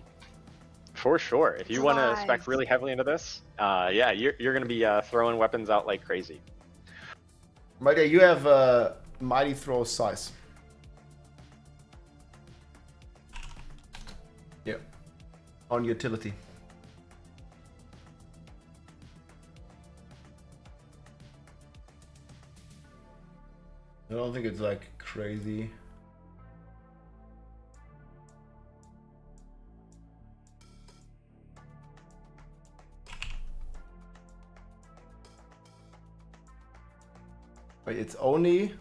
For sure. If you want to Live. spec really heavily into this, yeah, you're going to be throwing weapons out like crazy. But yeah, you have Mighty Throw size. Yeah. On utility. I don't think it's like crazy. Wait, it's only...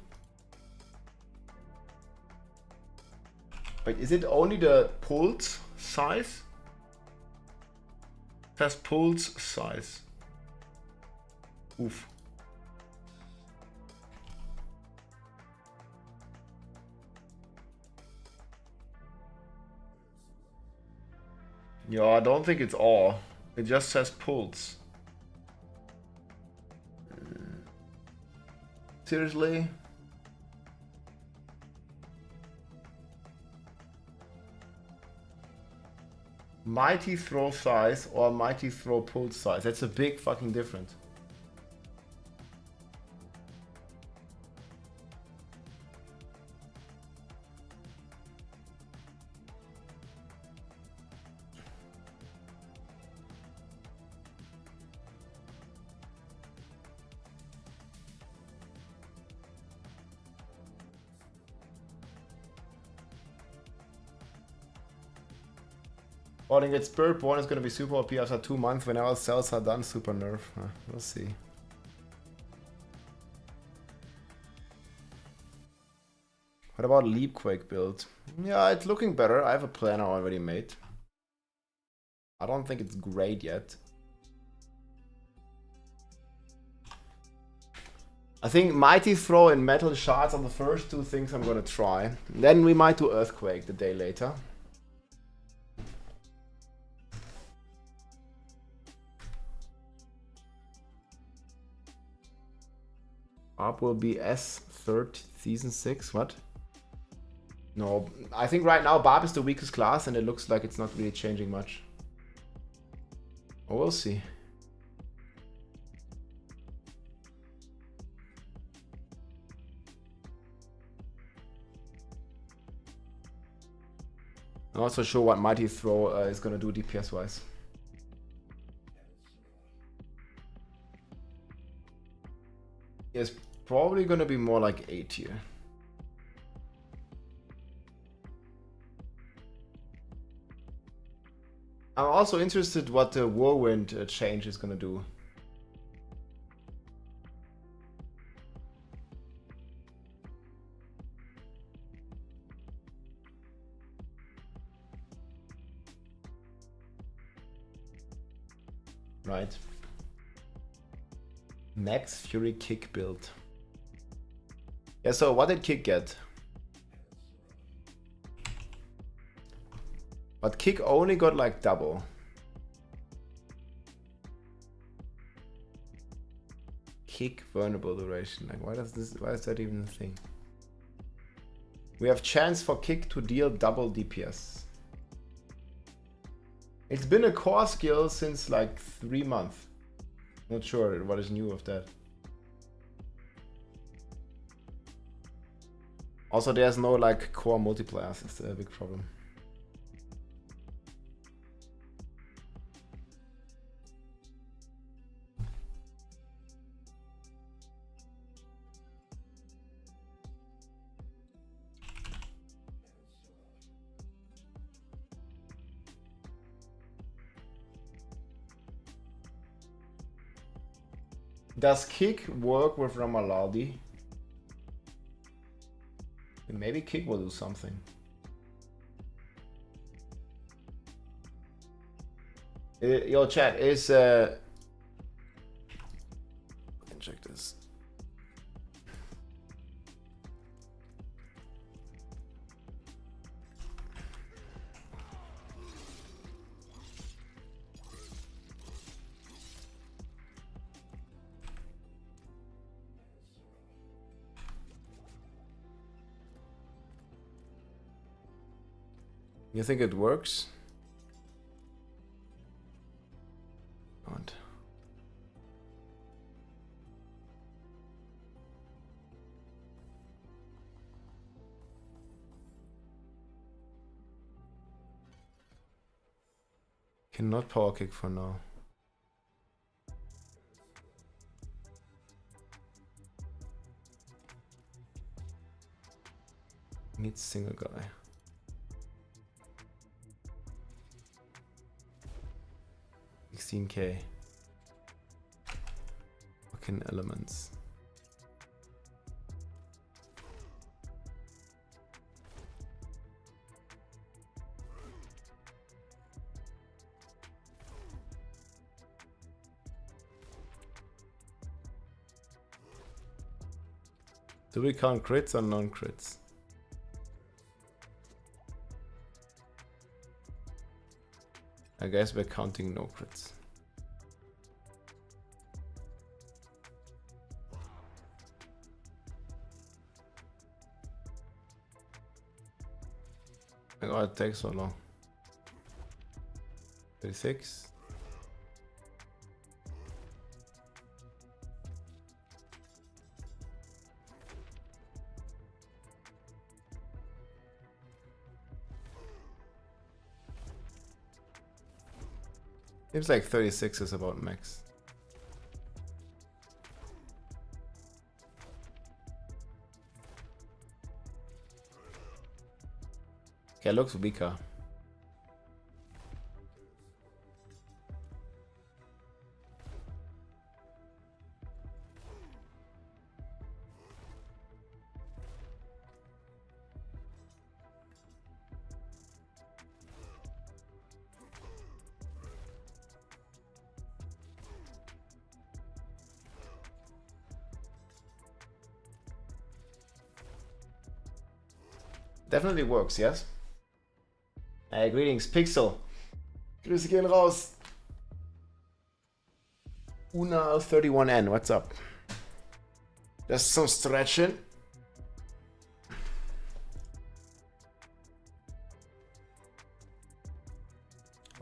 Wait, is it only the pulse size? It has pulse size. Oof. Yeah, I don't think it's all. It just says pulse. Seriously? Mighty throw size or mighty throw pulse size. That's a big fucking difference. Boarding its Spirit Born is going to be super OP after 2 months when our cells are done super nerf. We'll see. What about Leapquake build? Yeah, it's looking better. I have a planner already made. I don't think it's great yet. I think Mighty Throw and Metal Shards are the first two things I'm gonna try. Then we might do Earthquake the day later. Up will be S3rd season 6. What? No, I think right now Barb is the weakest class and it looks like it's not really changing much. Oh, we'll see. I'm not so sure what Mighty Throw is gonna do DPS wise. It's probably gonna be more like 8 here. I'm also interested what the Whirlwind change is gonna do. Right. Max Fury Kick build. Yeah, so what did Kick get? But Kick only got like double. Kick vulnerable duration. Like why is that even a thing? We have chance for Kick to deal double DPS. It's been a core skill since like 3 months. Not sure what is new of that. Also, there's no like core multipliers. That's a big problem. Does Kick work with Ramalardi? Maybe Kick will do something. Yo, chat is can check this. You think it works? God. Cannot power kick for now. Needs single guy. $16K. Fucking elements. Do we count crits or non-crits? I guess we're counting no crits. My god, it takes so long. 36. Seems like 36 is about max. Okay, looks weaker. Definitely works, yes? Hey, greetings, Pixel. Grüße gehen raus. Unal31N, what's up? Just some stretching.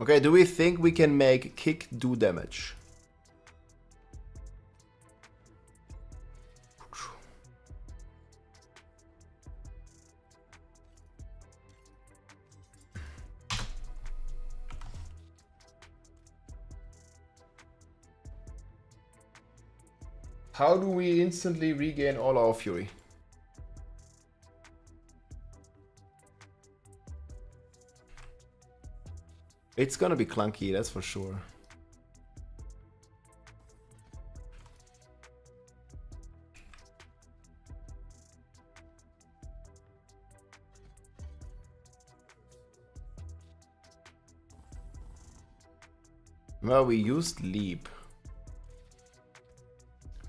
Okay, do we think we can make kick do damage? How do we instantly regain all our fury? It's gonna be clunky, that's for sure. Well, we used leap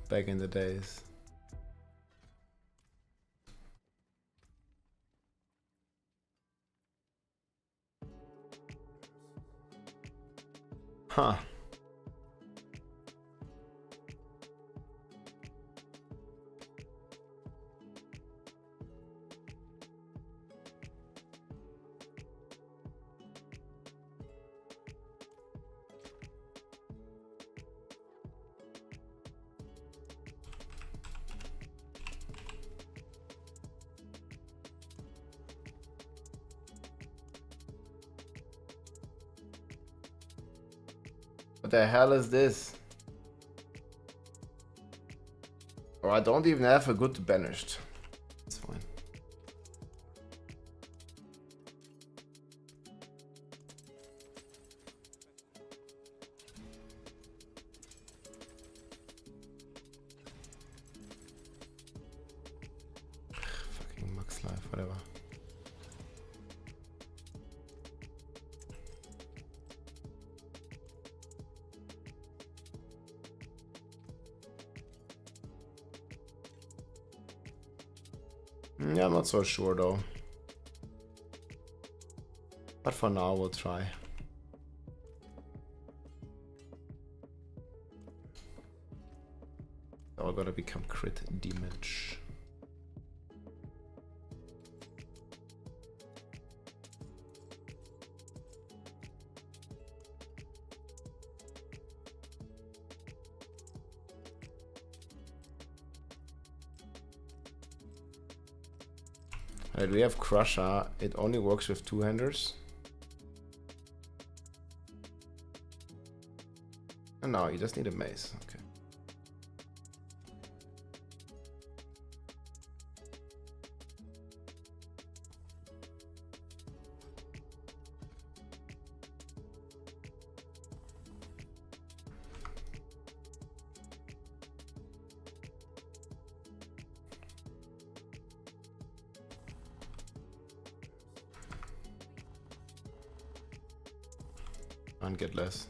back in the days. Huh. What the hell is this? Or I don't even have a good banished. It's fine. Fucking max life, whatever. Yeah, I'm not so sure though. But for now, we'll try. All gotta become crit damage. Alright, we have Crusher. It only works with two-handers. And now you just need a mace. Okay. And get less.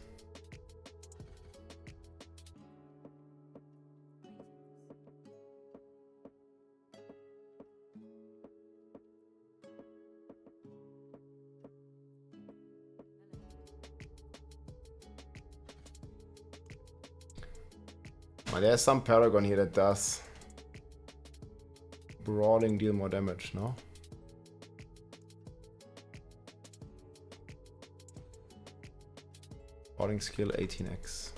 Well, there's some Paragon here that does brawling deal more damage, no? Brawling skill 18x.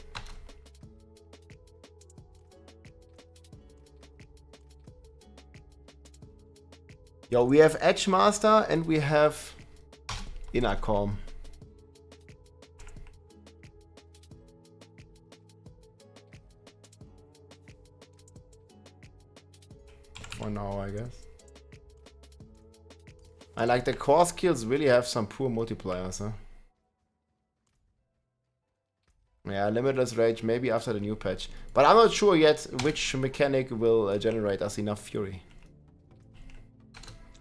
Yo, we have Edge Master and we have Inner Calm. For now, I guess. I like the core skills really have some poor multipliers, huh? Yeah, Limitless Rage maybe after the new patch. But I'm not sure yet which mechanic will generate us enough fury.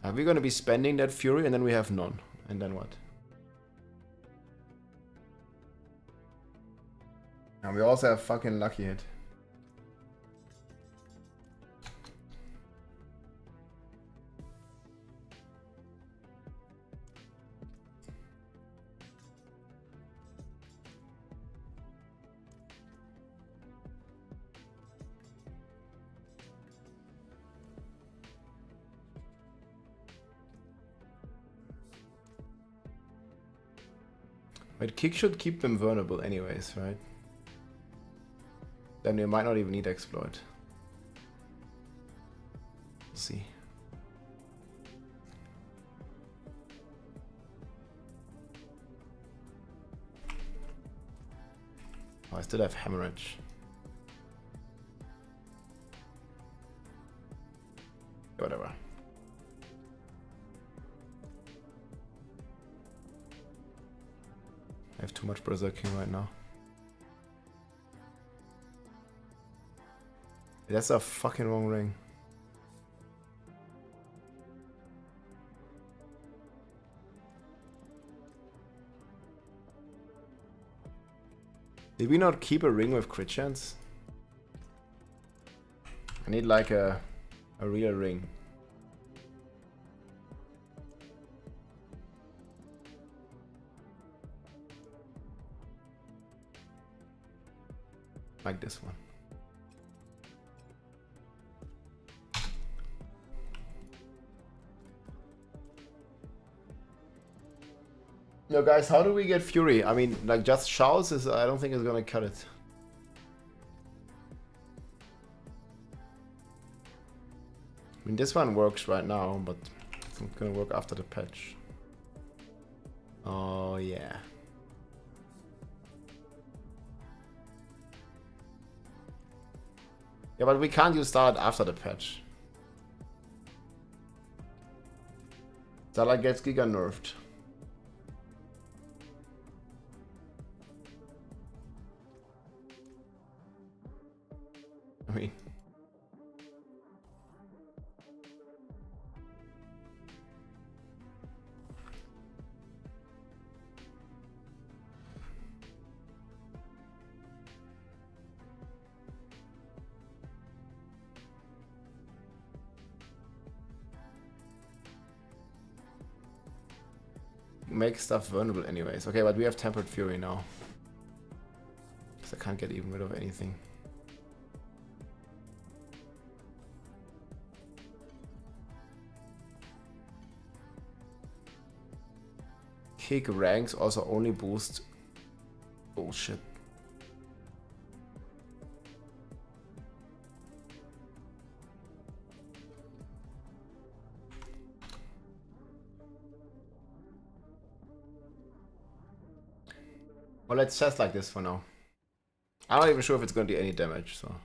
Are we gonna be spending that fury and then we have none? And then what? And we also have fucking lucky hit. But kick should keep them vulnerable anyways, right? Then we might not even need exploit. Let's see. Oh, I still have hemorrhage. Whatever. I have too much berserking right now. That's a fucking wrong ring. Did we not keep a ring with crit chance? I need like a real ring. Like this one. Yo guys, how do we get Fury? I mean, like just shouts is, I don't think it's gonna cut it. I mean, this one works right now, but it's not gonna work after the patch. Oh yeah. Yeah, but we can't use that after the patch. Zala gets Giga nerfed. I mean, make stuff vulnerable anyways. Okay, but we have Tempered Fury now. Because I can't get even rid of anything. Kick ranks also only boost. Bullshit. Well, let's test like this for now. I'm not even sure if it's going to do any damage, so. How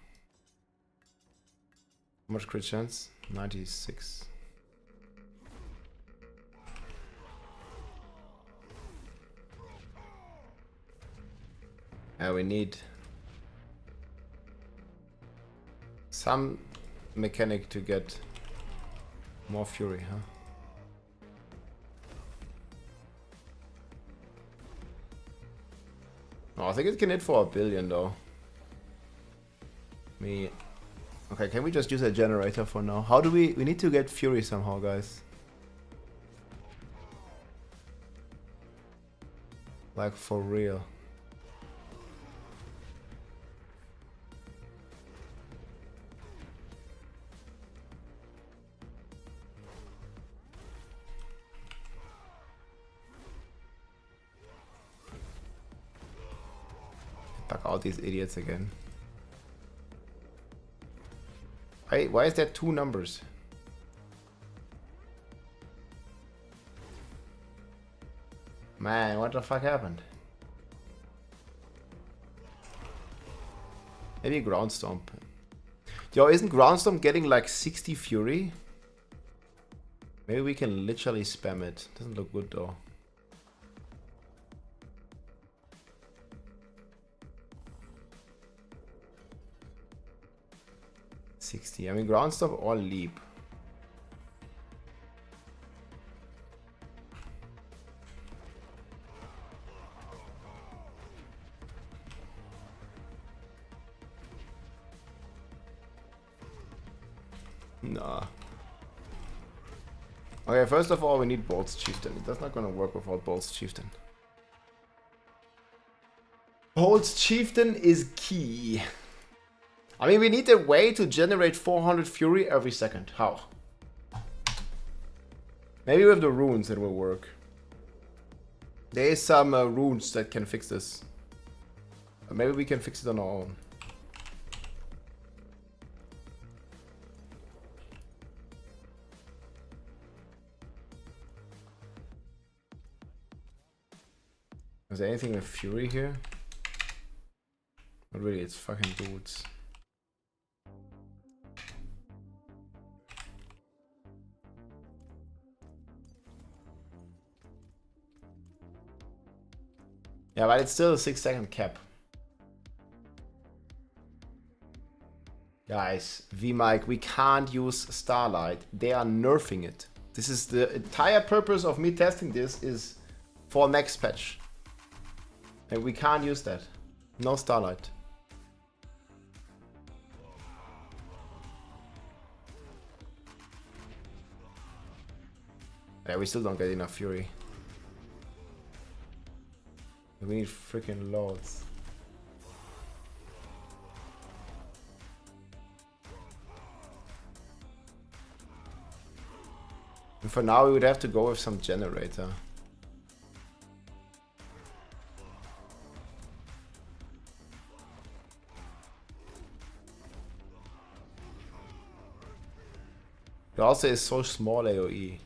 much crit chance? 96. We need some mechanic to get more fury, huh? Oh, I think it can hit for 1 billion though. Okay, can we just use a generator for now? How do we need to get fury somehow, guys. Like for real. Fuck all these idiots again. Why is there 2 numbers? Man, what the fuck happened? Maybe Ground Stomp. Yo, isn't Ground Stomp getting like 60 fury? Maybe we can literally spam it. Doesn't look good though. I mean, Ground Stomp or Leap. Nah. Okay, first of all, we need Bolt's Chieftain. That's not gonna work without Bolt's Chieftain. Bolt's Chieftain is key. I mean, we need a way to generate 400 fury every second. How? Maybe with the runes it will work. There is some runes that can fix this. Maybe we can fix it on our own. Is there anything with Fury here? Not really, it's fucking dudes. Yeah, but it's still a 6-second cap. Guys, VMike, we can't use Starlight. They are nerfing it. This is the entire purpose of me testing this is for next patch. And we can't use that. No Starlight. Yeah, we still don't get enough Fury. We need freaking loads. And for now we would have to go with some generator. It also is so small AoE.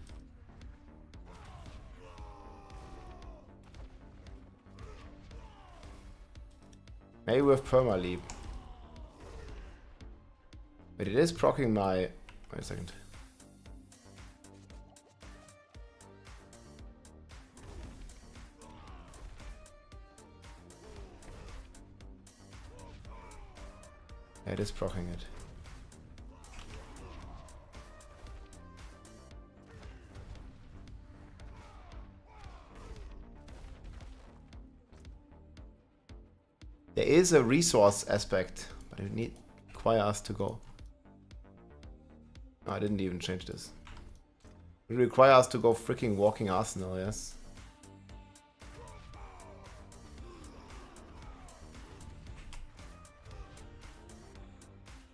Maybe with perma-leap. But it is proccing my... Wait a second. Yeah, it is proccing it. There is a resource aspect, but it need require us to go. No, I didn't even change this. It require us to go freaking walking arsenal, yes.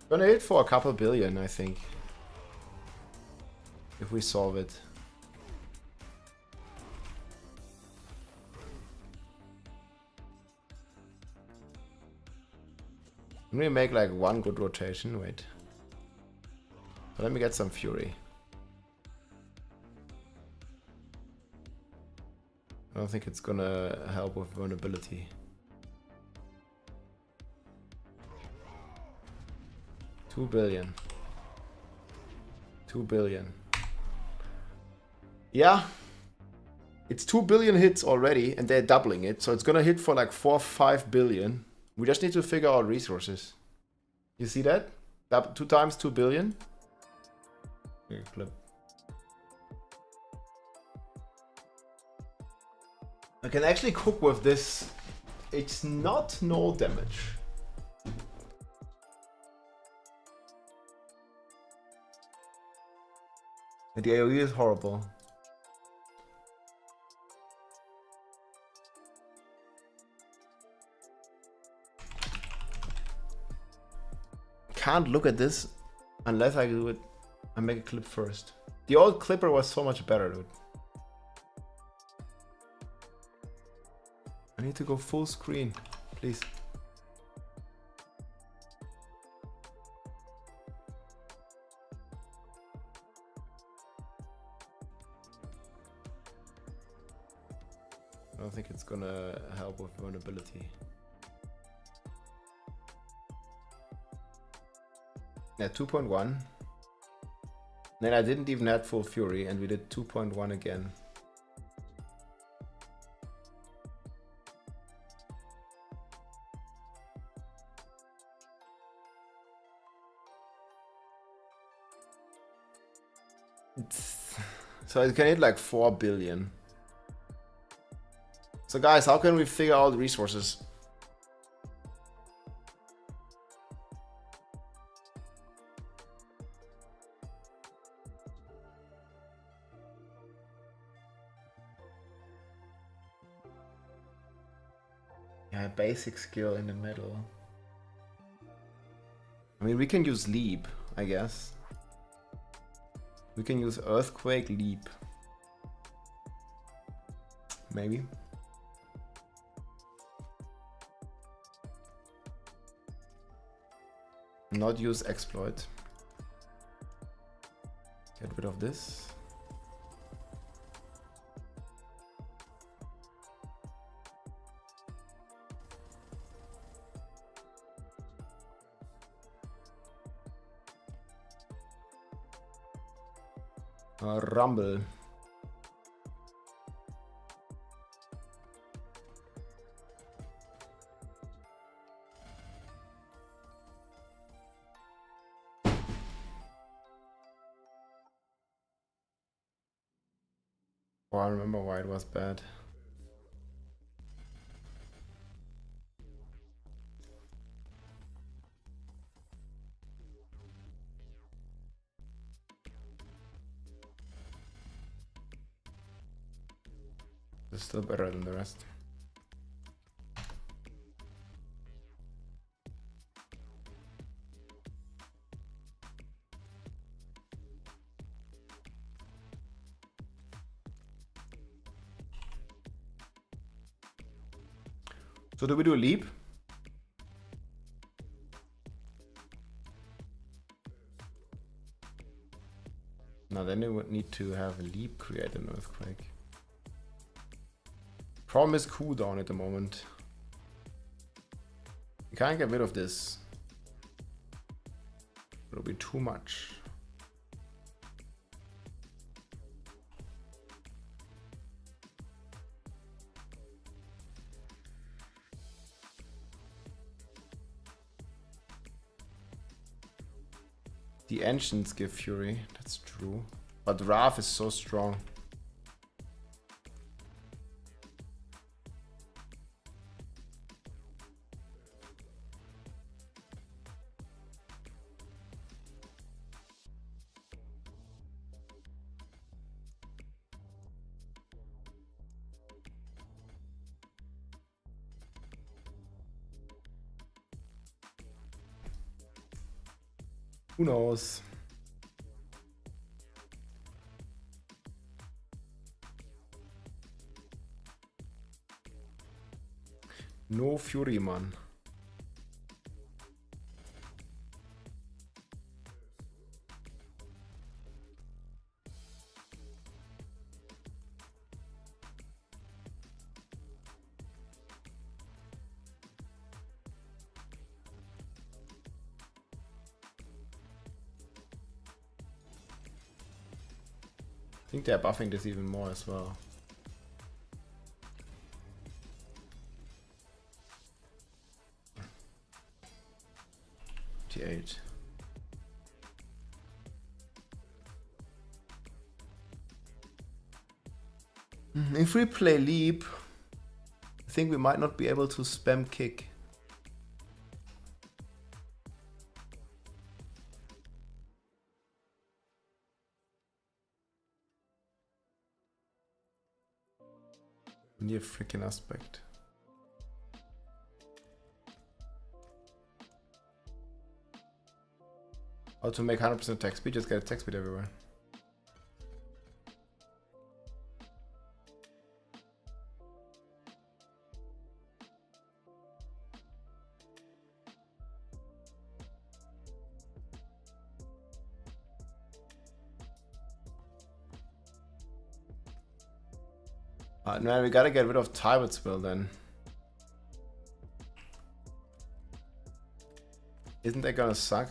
Gonna hit for a couple billion, I think. If we solve it. Let me make like one good rotation, wait. But let me get some Fury. I don't think it's gonna help with vulnerability. 2 billion. 2 billion. Yeah. It's 2 billion hits already and they're doubling it. So it's gonna hit for like 4 or 5 billion. We just need to figure out resources. You see that? 2 times 2 billion. Here, clip. I can actually cook with this. It's not no damage. And the AoE is horrible. Can't look at this unless I do it. I make a clip first. The old clipper was so much better, dude. I need to go full screen, please. I don't think it's gonna help with vulnerability. Yeah, 2.1. Then I didn't even have full Fury and we did 2.1 again. So it can hit like 4 billion. So guys, how can we figure out resources? Yeah, basic skill in the middle. I mean, we can use leap, I guess. We can use earthquake, leap. Maybe. Not use exploit. Get rid of this. Rumble. Oh, I remember why it was bad. It's still better than the rest. So do we do a leap? Now then we would need to have a leap create an earthquake. Problem is cooldown at the moment. You can't get rid of this. It'll be too much. The ancients give fury, that's true. But Wrath is so strong. Who knows? No fury, man. I think they're buffing this even more as well. T8. If we play leap, I think we might not be able to spam kick. Near freaking aspect. How to make 100% attack speed? Just get attack speed everywhere. Man, we gotta get rid of Tybot's will then. Isn't that gonna suck?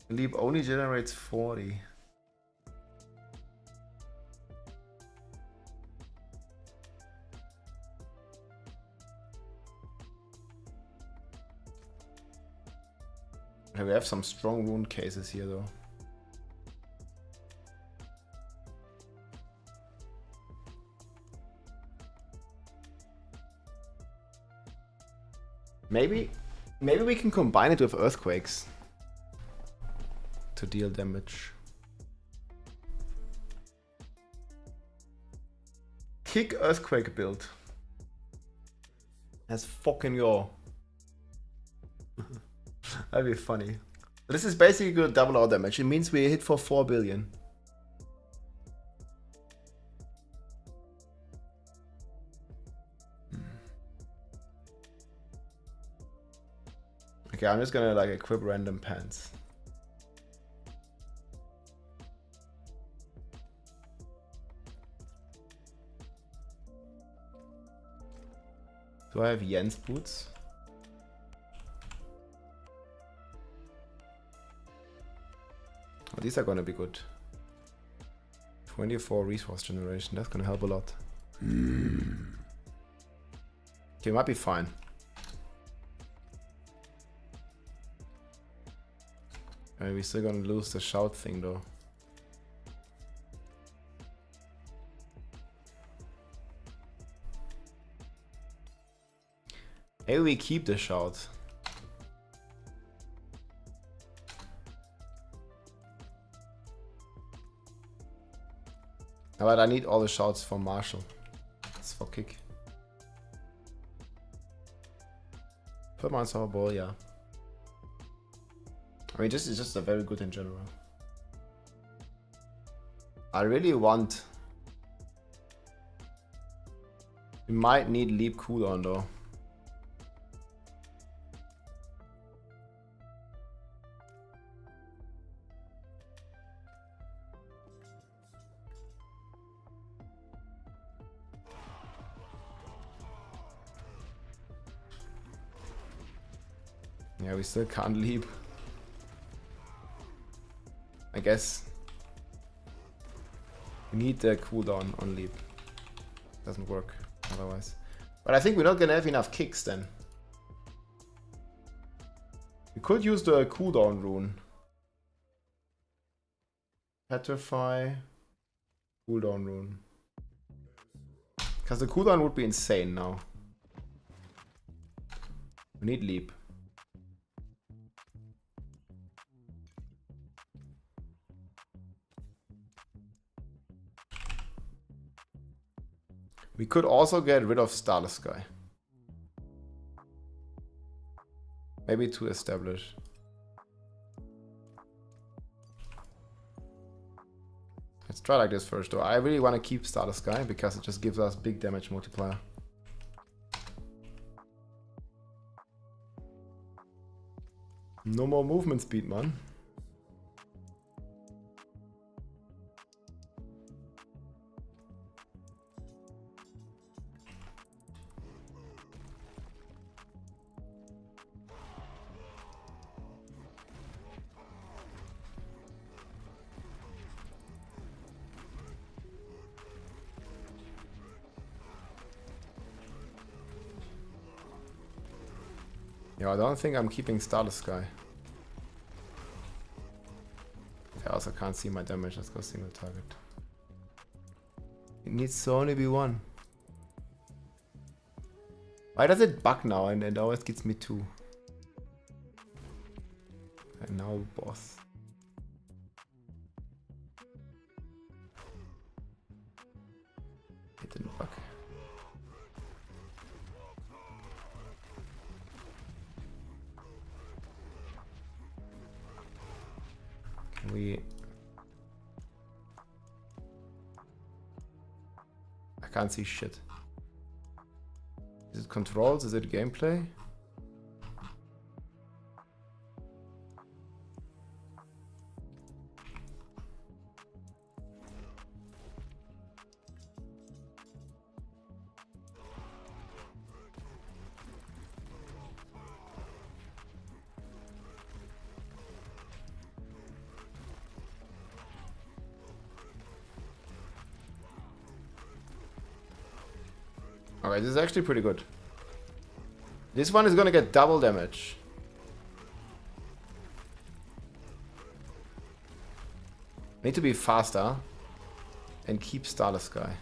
Leap only generates 40. Okay, we have some strong wound cases here though. Maybe we can combine it with earthquakes to deal damage. Kick earthquake build. As fucking yo. That'd be funny. This is basically good double our damage. It means we hit for 4 billion. Okay, I'm just gonna like equip random pants. Do I have Jens boots? Oh, these are gonna be good. 24 resource generation, that's gonna help a lot. Okay, might be fine. We're still gonna lose the shout thing though. Maybe we keep the shout. But I need all the shouts for Marshall. It's for kick. Put my ball, yeah. I mean, this is just a very good in general. I really want... We might need leap cooldown though. Yeah, we still can't leap. I guess we need the cooldown on leap. Doesn't work otherwise. But I think we're not gonna have enough kicks then. We could use the cooldown rune. Petrify, cooldown rune. Because the cooldown would be insane now. We need leap. We could also get rid of Starless Sky. Maybe to establish. Let's try like this first though. I really want to keep Starless Sky because it just gives us big damage multiplier. No more movement speed, man. Yeah, I don't think I'm keeping Starless Sky. I also can't see my damage. Let's go single target. It needs to only be one. Why does it bug now and it always gets me two? And now boss. It didn't bug. I can't see shit. Is it controls? Is it gameplay? Alright, this is actually pretty good. This one is gonna get double damage. Need to be faster and keep Starless Sky.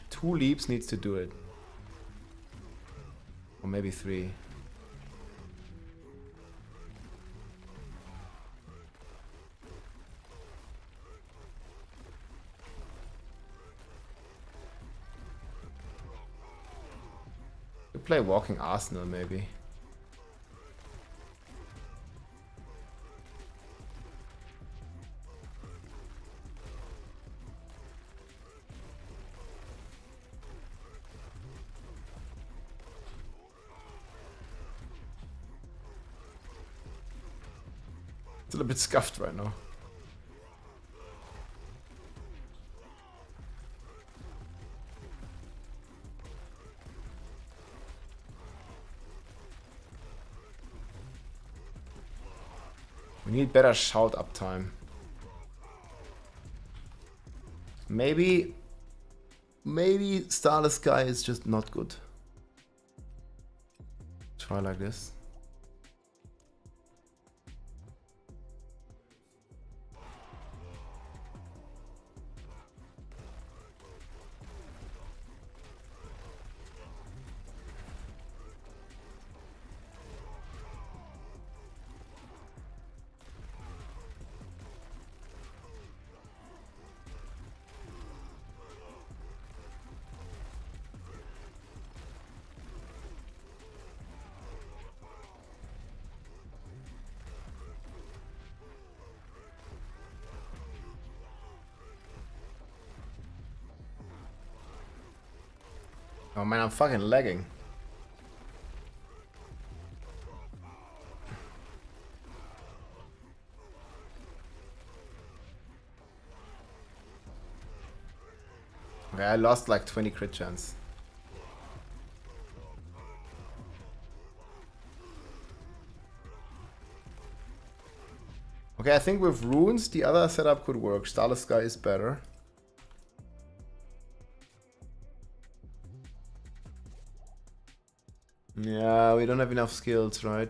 2 leaps needs to do it. Or maybe 3. Play Walking Arsenal maybe. Still a bit scuffed right now. We need better shout uptime. Maybe Starless Sky is just not good. Try like this. Oh man, I'm fucking lagging. Okay, I lost like 20 crit chance. Okay, I think with runes the other setup could work. Starless Sky is better. Yeah, we don't have enough skills, right?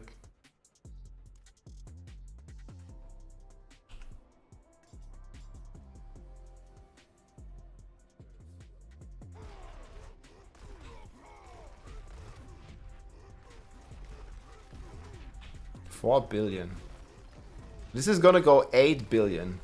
$4 billion. This is gonna go 8 billion.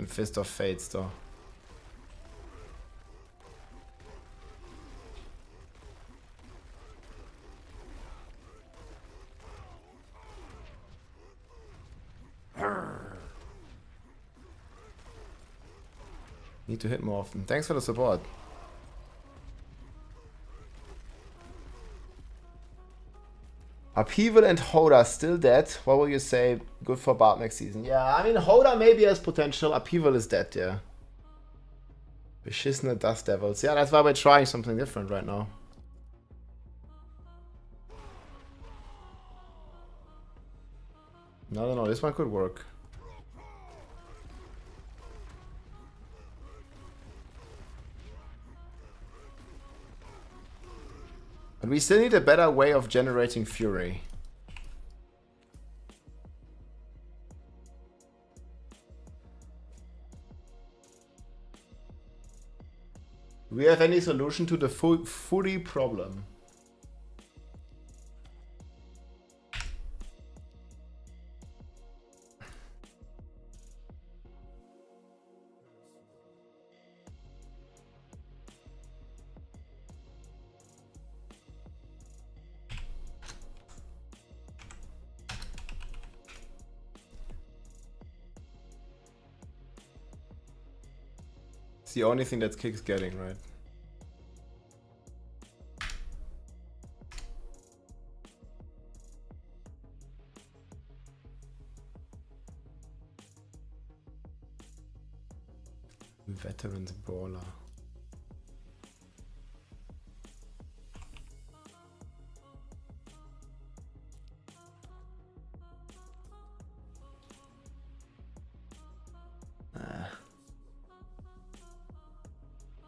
And Fist of Fates though. Need to hit more often. Thanks for the support. Upheaval and Hoda still dead. What will you say? Good for Barb next season. Yeah, I mean Hoda maybe has potential. Upheaval is dead, yeah. Beschissene Dust Devils. Yeah, that's why we're trying something different right now. No, this one could work. But we still need a better way of generating fury. Do we have any solution to the fury problem? It's the only thing that Kick's getting, right? Veterans Brawler.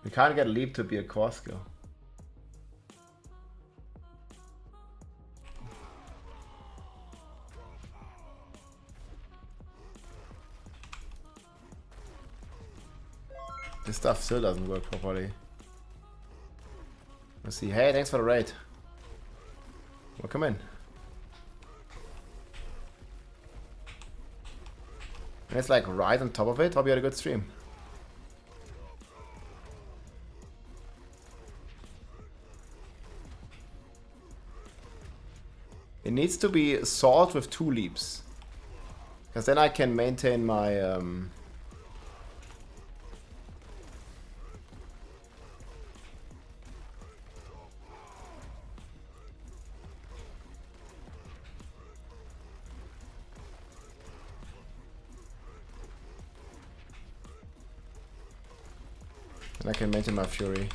We can't get Leap to be a core skill. This stuff still doesn't work properly. Let's see. Hey, thanks for the raid. Welcome in. And it's like right on top of it. Hope you had a good stream. It needs to be salt with 2 leaps. Because then I can maintain my... and I can maintain my fury.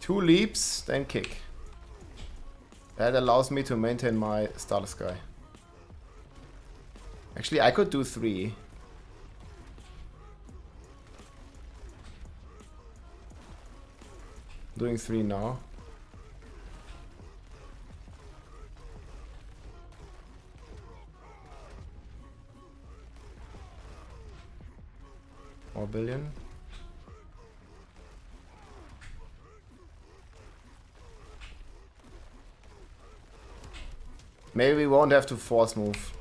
Two leaps, then kick. That allows me to maintain my Starless Sky. Actually, I could do 3. Doing 3 now. More billion. Maybe we won't have to force move.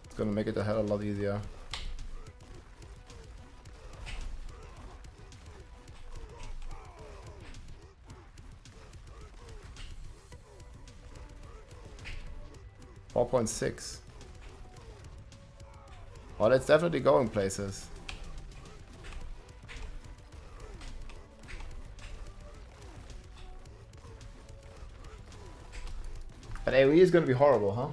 It's gonna make it a hell of a lot easier. $4.6. Oh, that's definitely going places. But AoE is gonna be horrible, huh?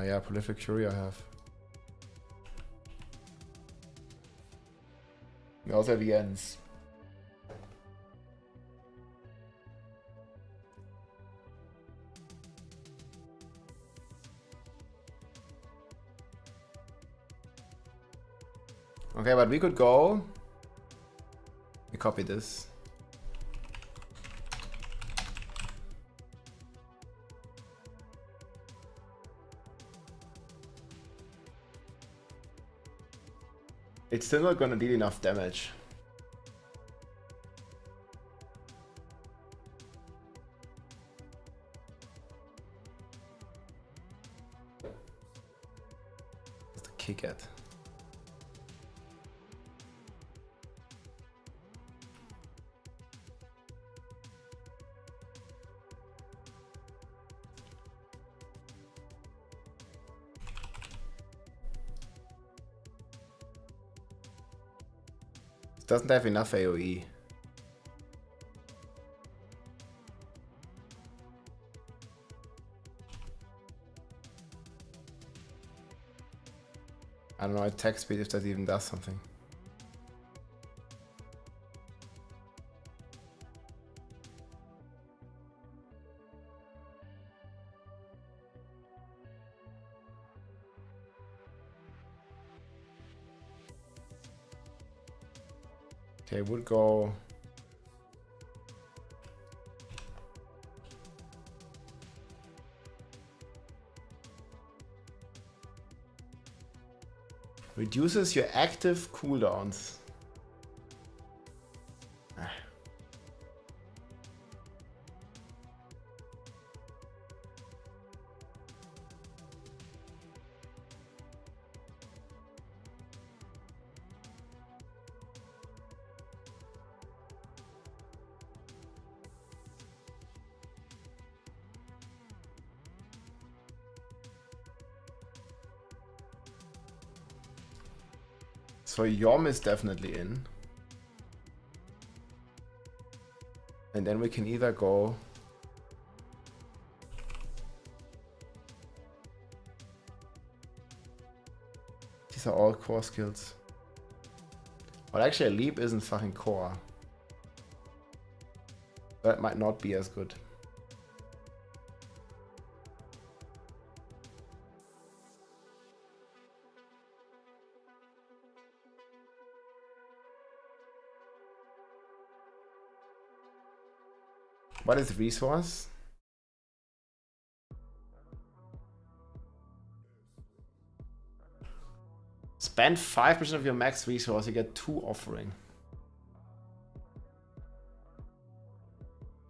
Yeah, Prolific Fury I have. We also have the ends. Okay, but we could go. We copy this. It's still not gonna deal enough damage. What's the kick at? Doesn't have enough AoE. I don't know, attack speed if that even does something. Okay, would go. Reduces your active cooldowns. So Yom is definitely in. And then we can either go... These are all core skills. But actually a leap isn't fucking core. That might not be as good. What is resource? Spend 5% of your max resource, you get 2 offering.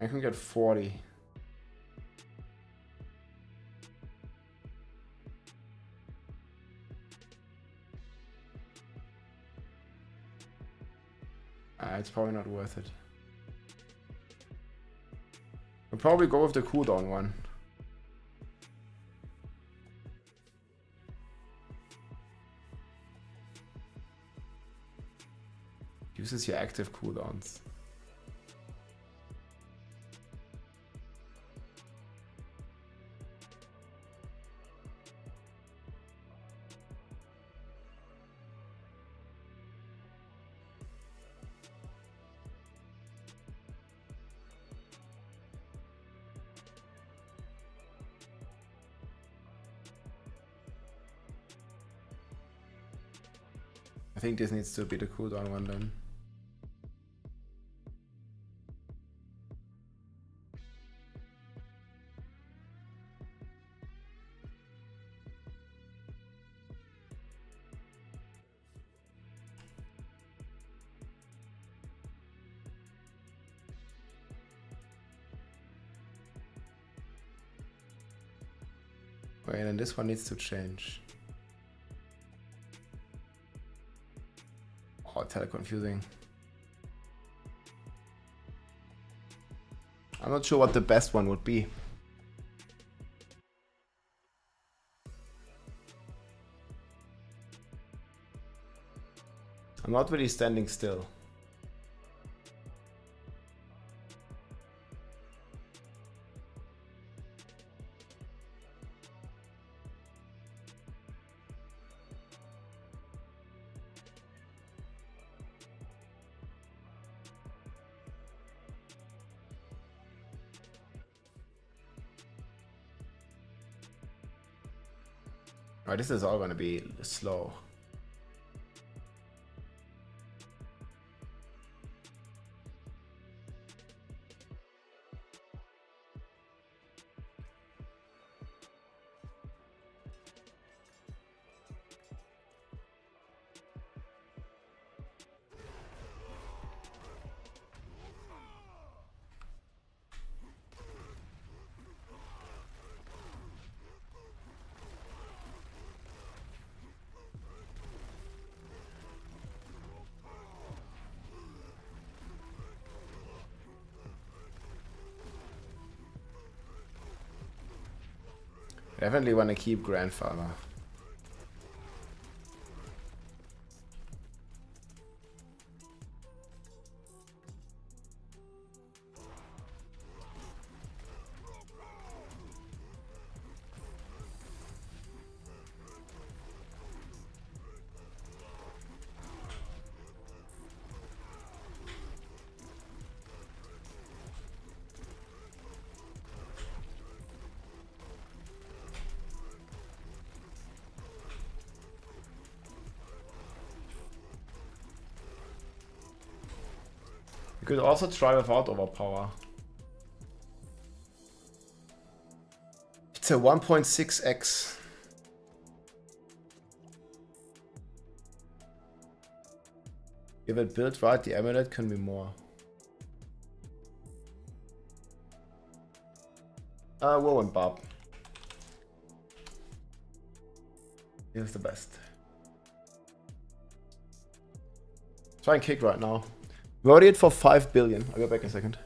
I can get 40. It's probably not worth it. We'll probably go with the cooldown one. Uses your active cooldowns. I think this needs to be the cooldown one then. Wait, and this one needs to change. Oh, it's hella confusing. I'm not sure what the best one would be. I'm not really standing still. Alright, this is all gonna be slow. Definitely want to keep Grandfather. You could also try without overpower. It's a 1.6x. If it built right, the amulet can be more. Woe and Bob. Here's the best. Try and kick right now. Voted it for 5 billion. I'll go back in a second.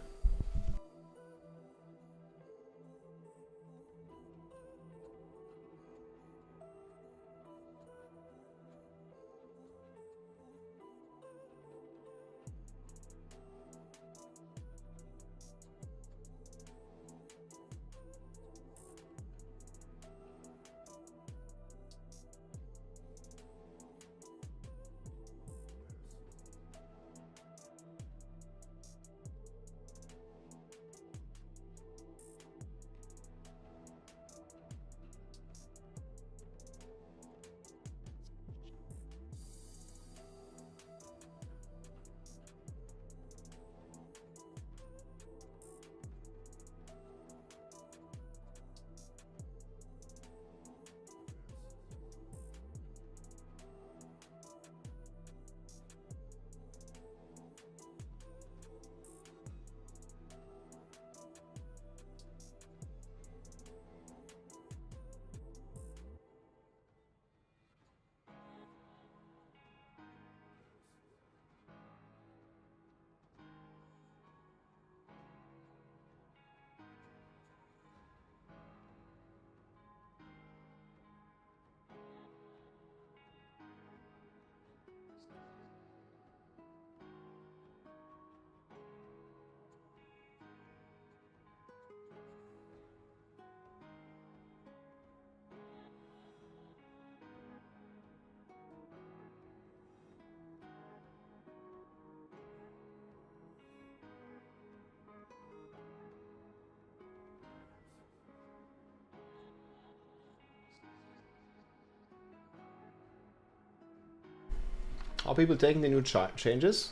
How are people taking the new changes?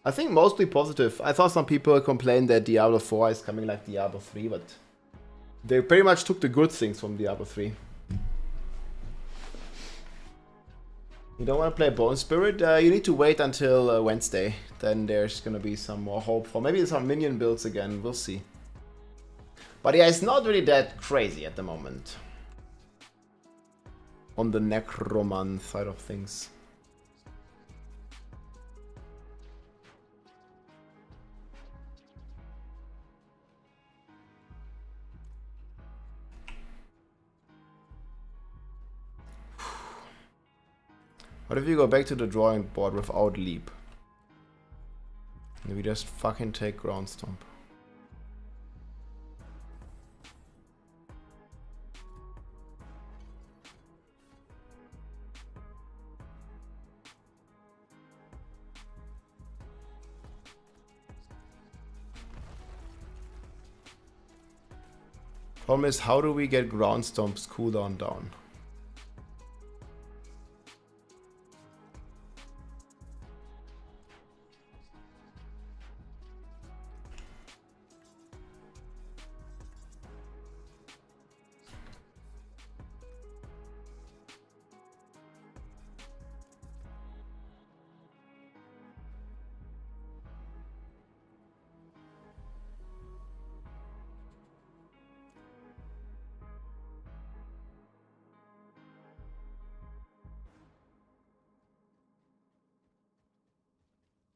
I think mostly positive. I thought some people complained that Diablo 4 is coming like Diablo 3, but they pretty much took the good things from Diablo 3. You don't want to play Bone Spirit? You need to wait until Wednesday. Then there's going to be some more hope for maybe some minion builds again. We'll see. But yeah, it's not really that crazy at the moment. On the Necromancer side of things. What if you go back to the drawing board without leap? And we just fucking take ground stomp. Problem is, how do we get ground stomp's cooldown down?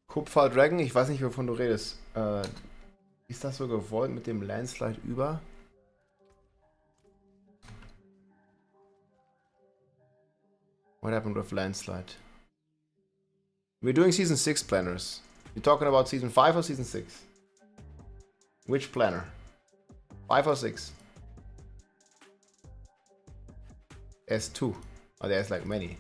Kupfer Dragon, ich weiß nicht, wovon du redest. Ist das so gewollt mit dem Landslide über? What happened with landslide? We're doing season 6 planners. You're talking about season 5 or season 6? Which planner? 5 or 6? S2. Oh, there's like many.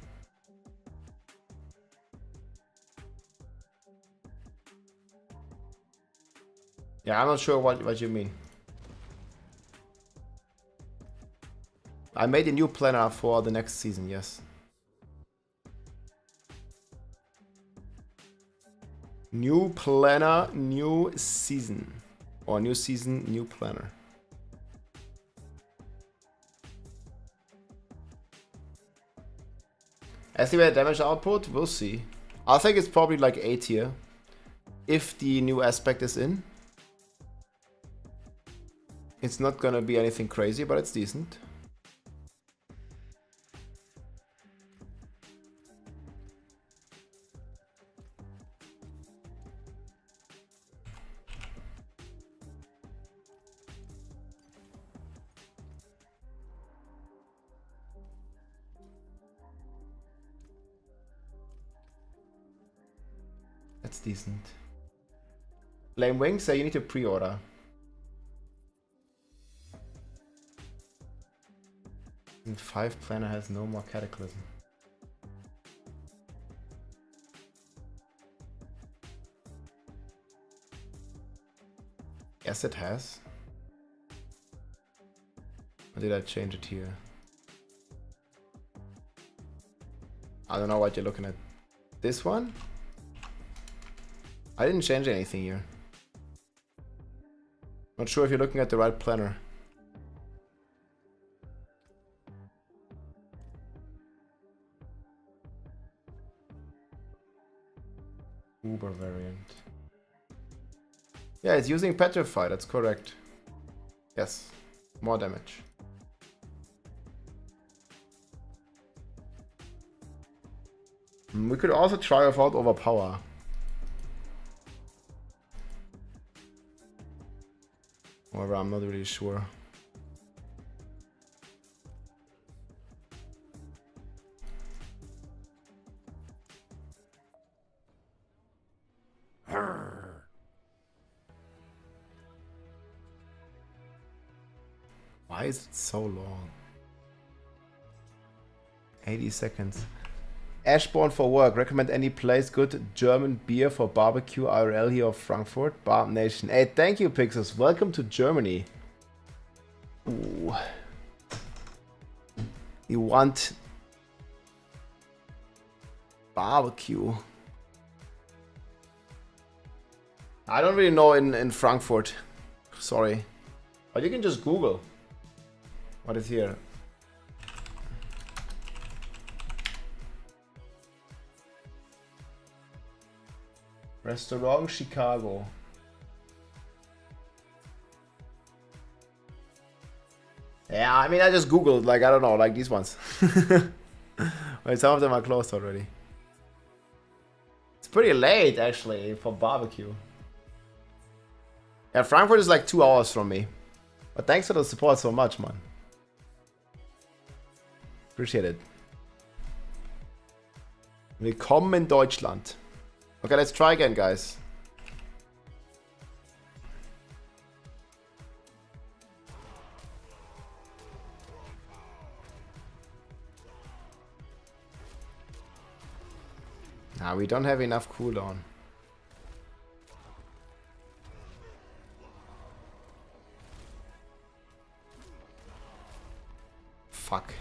Yeah, I'm not sure what you mean. I made a new planner for the next season, yes. New planner, new season. Or new season, new planner. Estimate damage output, we'll see. I think it's probably like 8 here. If the new aspect is in. It's not gonna be anything crazy, but it's decent. That's decent. Flame Wings, so you need to pre-order. And 5 planner has no more cataclysm. Yes, it has. Or did I change it here? I don't know what you're looking at. This one? I didn't change anything here. Not sure if you're looking at the right planner. Uber variant. Yeah, it's using Petrify, that's correct. Yes, more damage. We could also try without overpower. However, I'm not really sure. Why is it so long? 80 seconds. Ashbourne for work. Recommend any place good German beer for barbecue IRL here of Frankfurt. Barb Nation. Hey, thank you, Pixels. Welcome to Germany. Ooh. You want Barbecue. I don't really know in Frankfurt. Sorry. But you can just Google what is here. Restaurant Chicago. Yeah, I mean, I just Googled, like, I don't know, like these ones. Wait, some of them are closed already. It's pretty late, actually, for barbecue. Yeah, Frankfurt is like 2 hours from me. But thanks for the support so much, man. Appreciate it. Willkommen in Deutschland. Okay, let's try again, guys. Nah, we don't have enough cooldown. Fuck.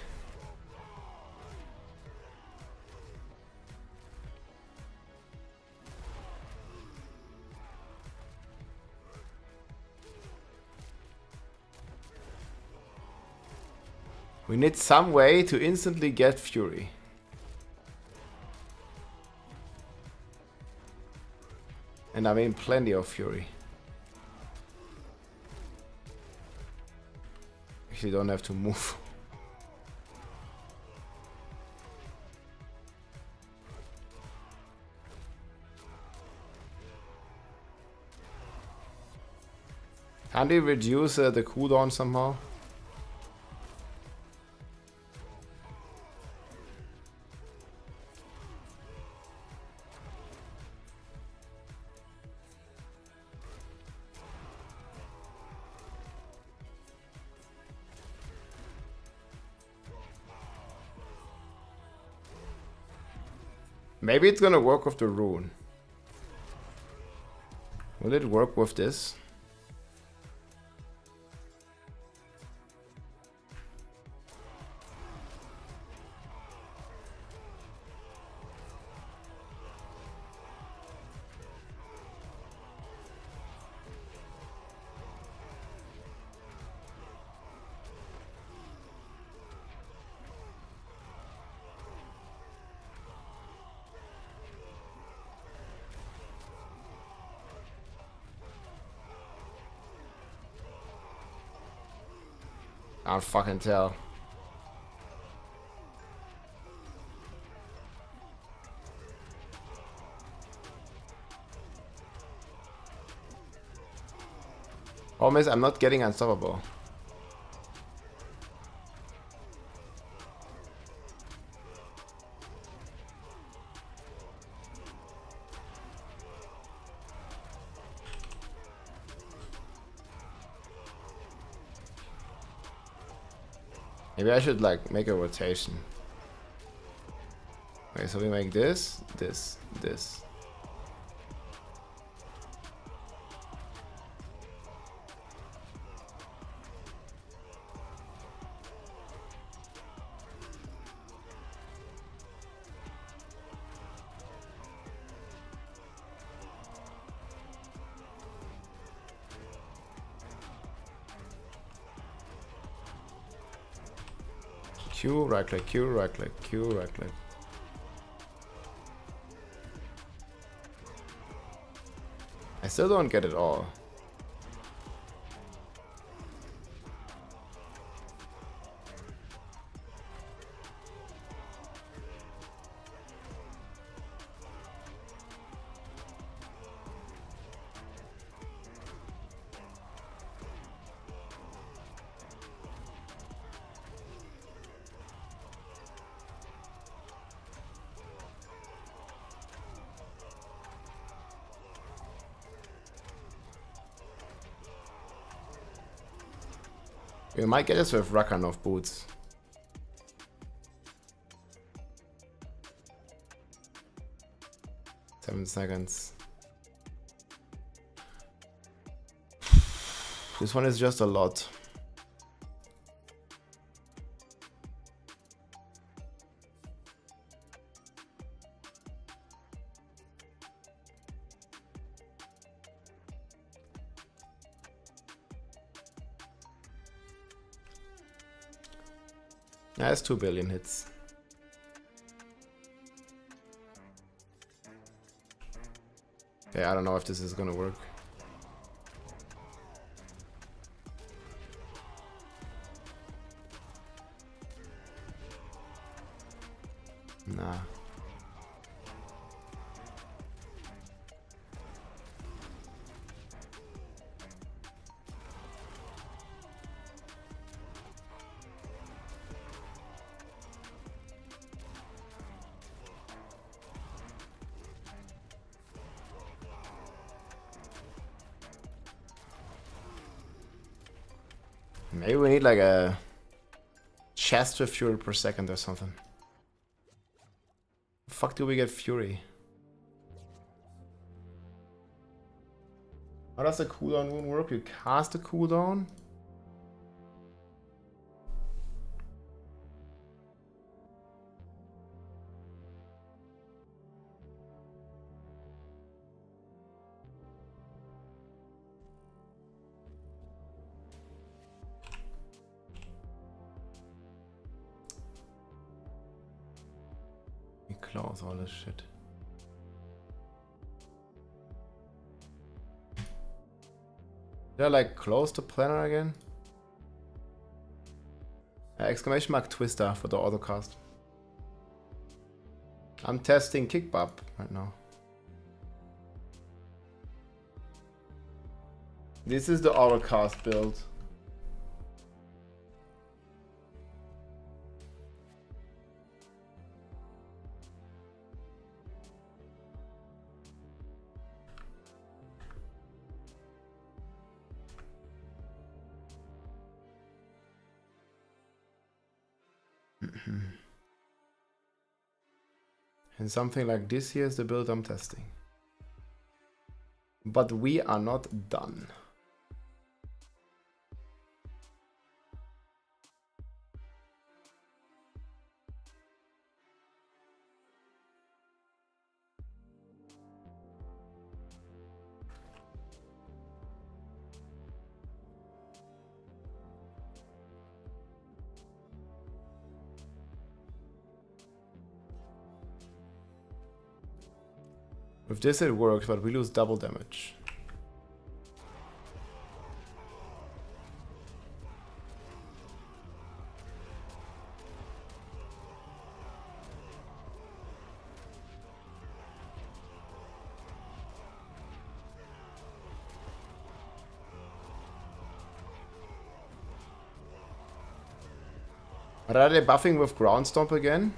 We need some way to instantly get Fury. And I mean plenty of Fury. Actually don't have to move. Can't we reduce the cooldown somehow? Maybe it's gonna work with the rune. Will it work with this? I'll fucking tell. Problem is, I'm not getting unstoppable. Maybe I should like make a rotation. Okay, so we make this, this, this. Q, right click, Q, right click, Q, right click. I still don't get it all. We might get this with Rakan of boots. Seven seconds. This one is just a lot. That's 2 billion hits. Yeah, I don't know if this is gonna work. Nah. Maybe we need like a chest with fury per second or something. Fuck do we get fury? How does the cooldown rune work? You cast a cooldown? We close all this shit. Did I like close the planner again? Exclamation mark twister for the autocast. I'm testing kickbop right now. This is the autocast build. And something like this here is the build I'm testing. But we are not done. With this it works, but we lose double damage. But are they buffing with ground stomp again?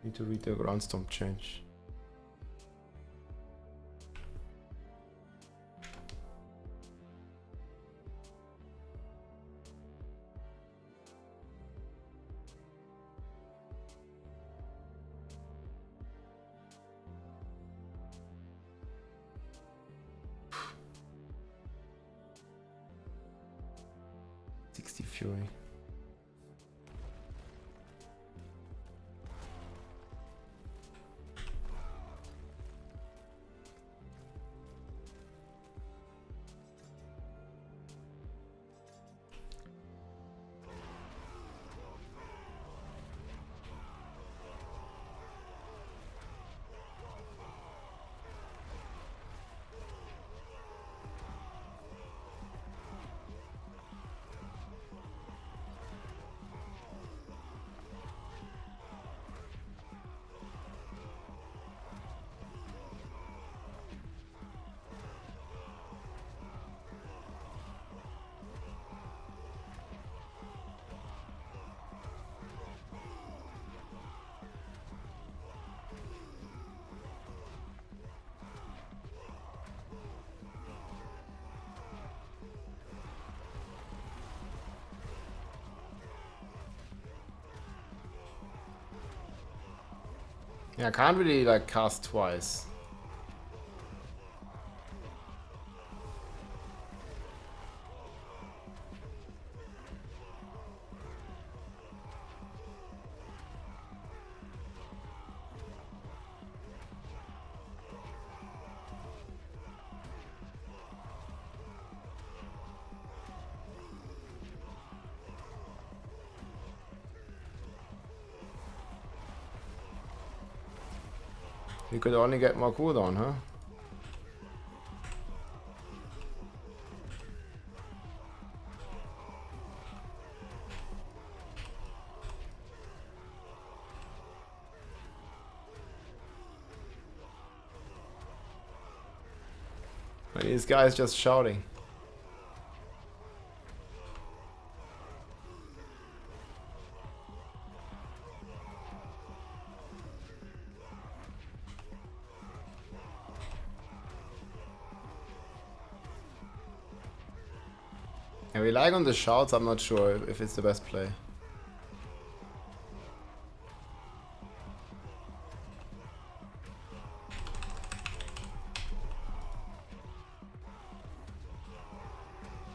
Need to read the ground stomp change. Fury. Yeah, I can't really like cast twice. You could only get more cooldown, huh? These guys just shouting. And relying on the shouts, I'm not sure if it's the best play.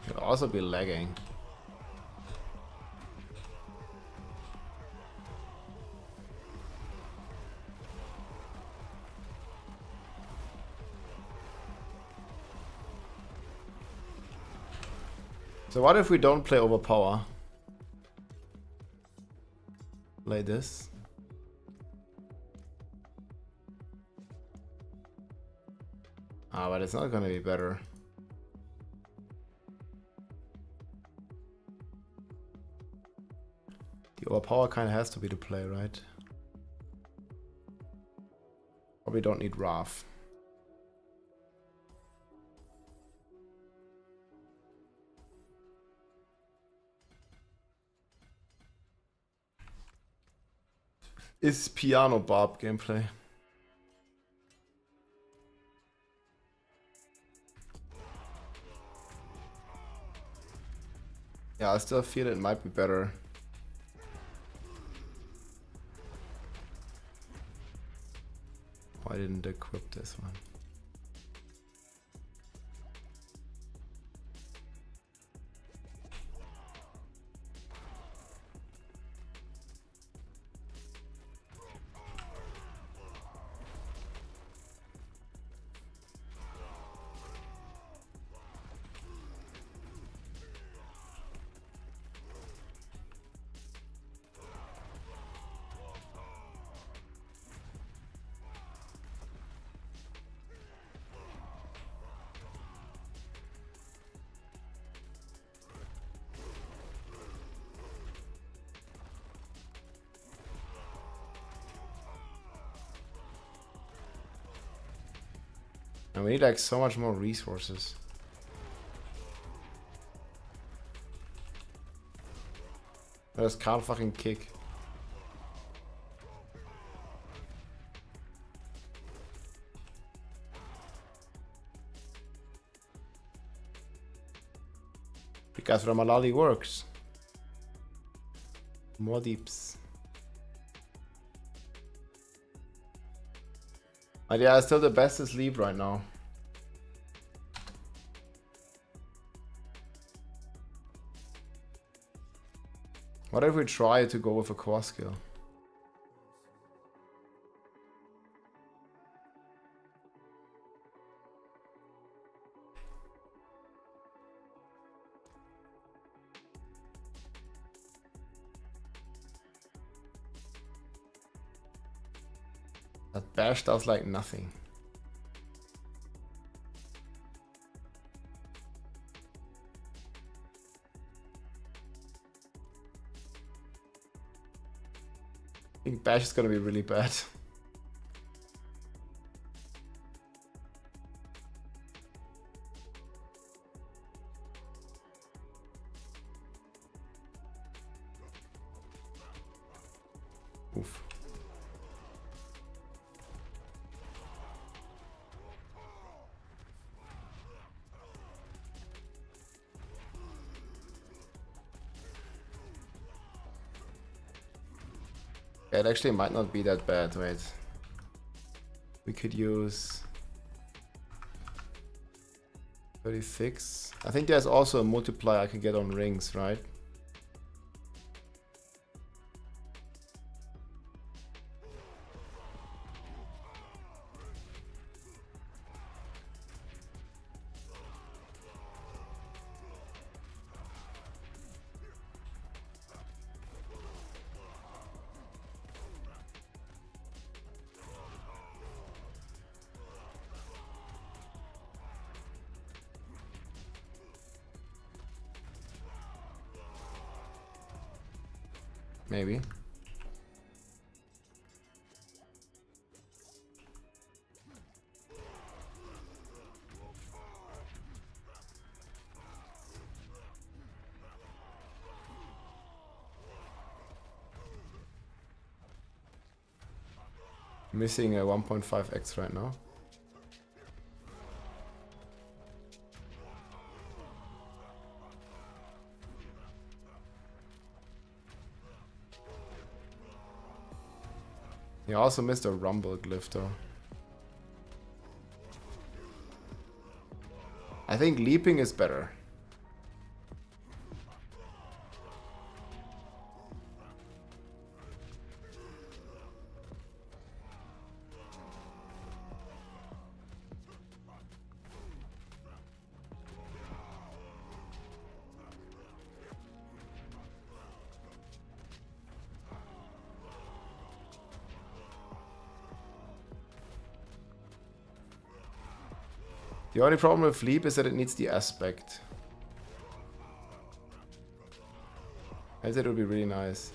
Could also be lagging. So what if we don't play overpower? Play this. Ah, but it's not gonna be better. The overpower kind of has to be the play, right? Probably don't need Wrath. Is Piano Barb gameplay? Yeah, I still feel it might be better. Why didn't I equip this one? And we need like so much more resources. I just can't fucking kick. Because Ramalali works. More deeps. But yeah, still the best is sleep right now. What if we try to go with a core skill? That bash does like nothing. I think bash is gonna be really bad. Oof. It actually might not be that bad, wait. We could use 36. I think there's also a multiplier I can get on rings, right? Maybe. Missing a 1.5x right now. He also missed a rumble glyph though. I think leaping is better. The only problem with Leap is that it needs the aspect. I said it would be really nice.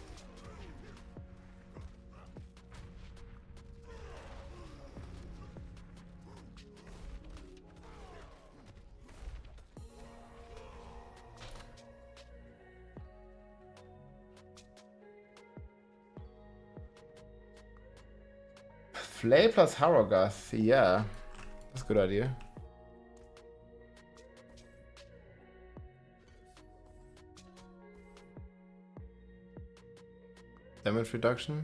Flay plus Harrogath, yeah. That's a good idea. Damage reduction.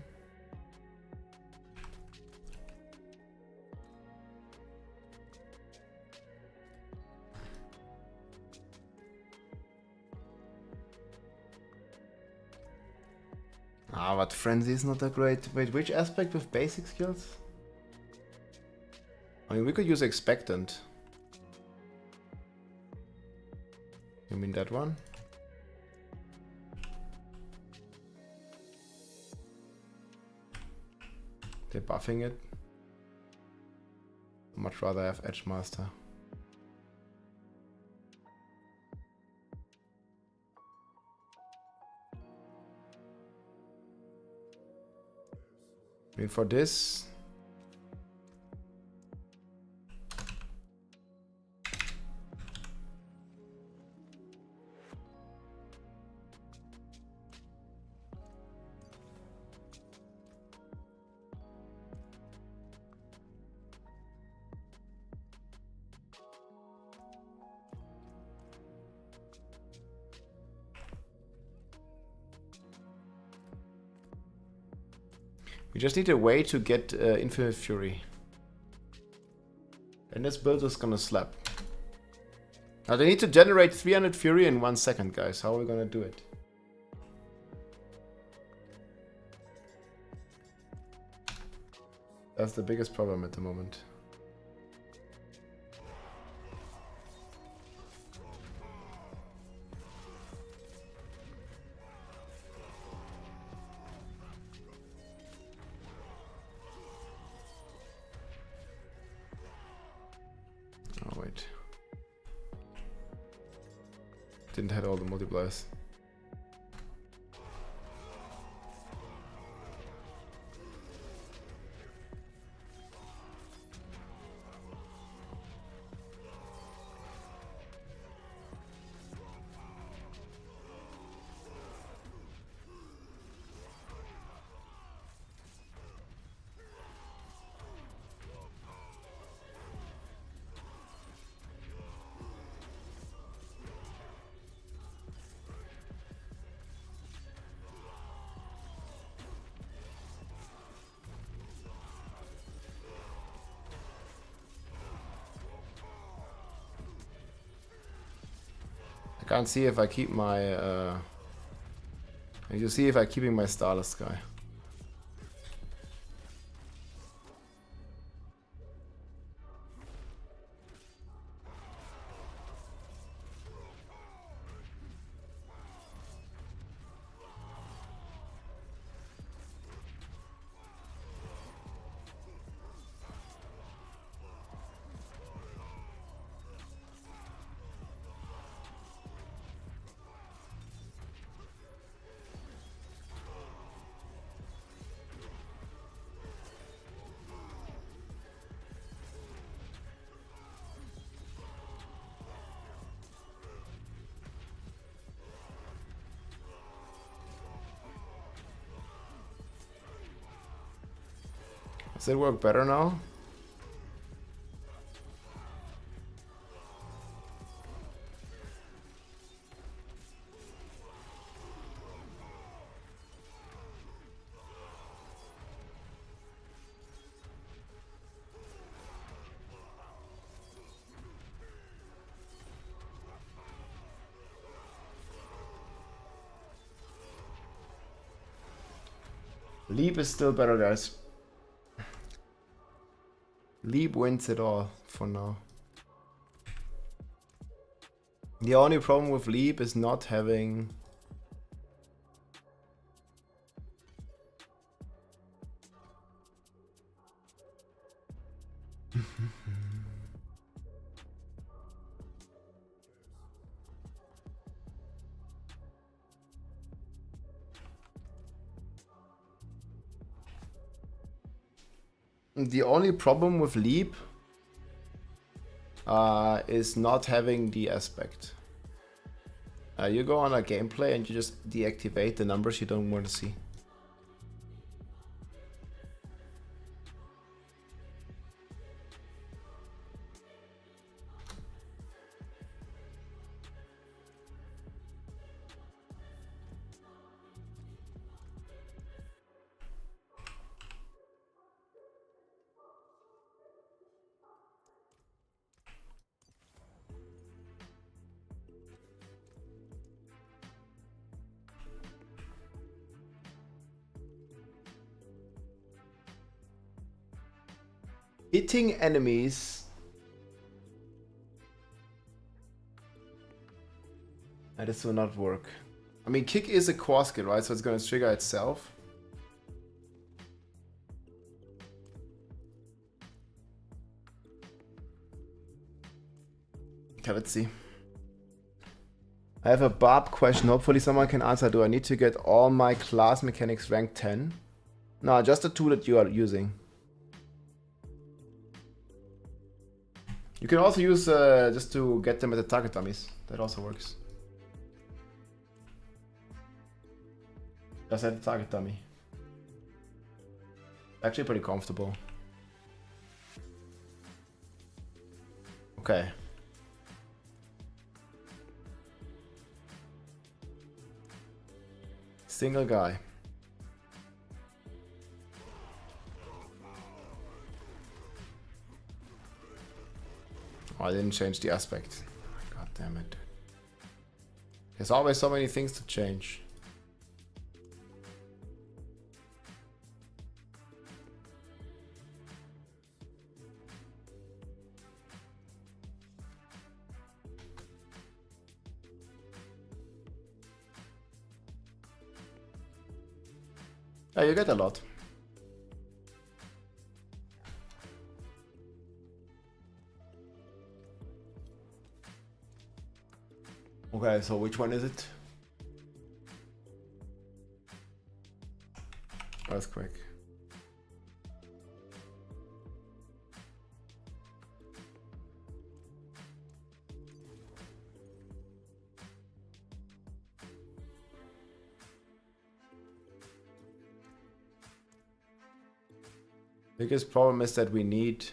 Ah, but Frenzy is not that great. Wait, which aspect with basic skills? I mean, we could use Expectant. You mean that one? They're buffing it. Much rather have Edge Master. I mean, for this, we just need a way to get Infinite Fury. And this build is gonna slap. Now they need to generate 300 Fury in 1 second, guys. How are we gonna do it? That's the biggest problem at the moment. Oh wait. Didn't hit all the multipliers. I can't see if I keep my you see if I'm keeping my Starless Sky. Does it work better now? Leap is still better, guys. Leap wins it all for now. The only problem with Leap is not having... The only problem with Leap is not having the aspect. You go on a gameplay and you just deactivate the numbers you don't want to see. Hitting enemies. This will not work. I mean, kick is a core skill, right? So it's going to trigger itself. Okay, let's see. I have a Barb question. Hopefully someone can answer. Do I need to get all my class mechanics rank 10? No, just the two that you are using. You can also use just to get them at the target dummies. That also works. Just at the target dummy. Actually pretty comfortable. Okay. Single guy. Oh, I didn't change the aspect. God damn it. There's always so many things to change. Yeah, you get a lot. Okay, so which one is it? Earthquake. Biggest problem is that we need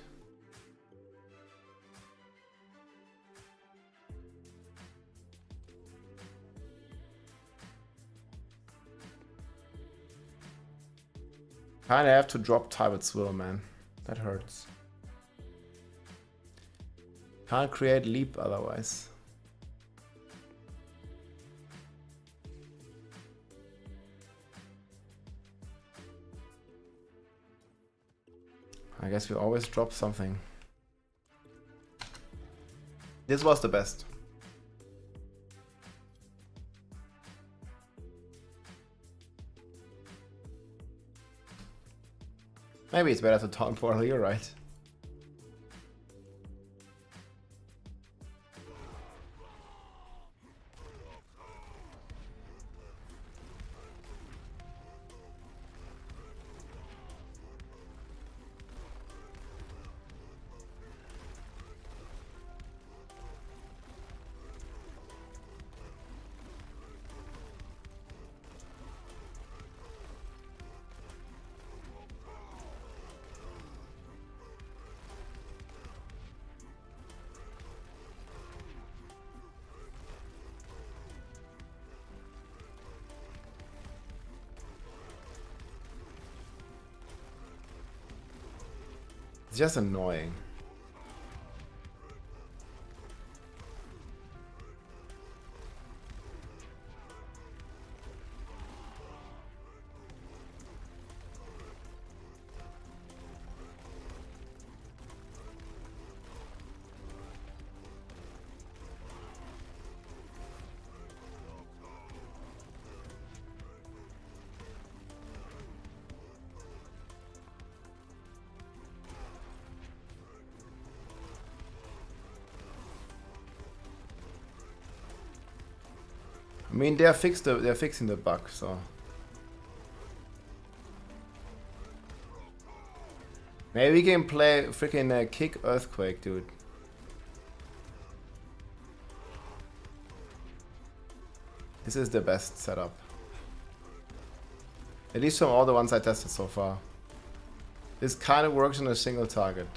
kinda have to drop Tybet's Will, man. That hurts. Can't create leap otherwise. I guess we always drop something. This was the best. Maybe it's better to taunt portal, you're right. It's just annoying. I mean, they're fixing the bug, so maybe we can play freaking kick earthquake, dude. This is the best setup, at least from all the ones I tested so far. This kind of works on a single target.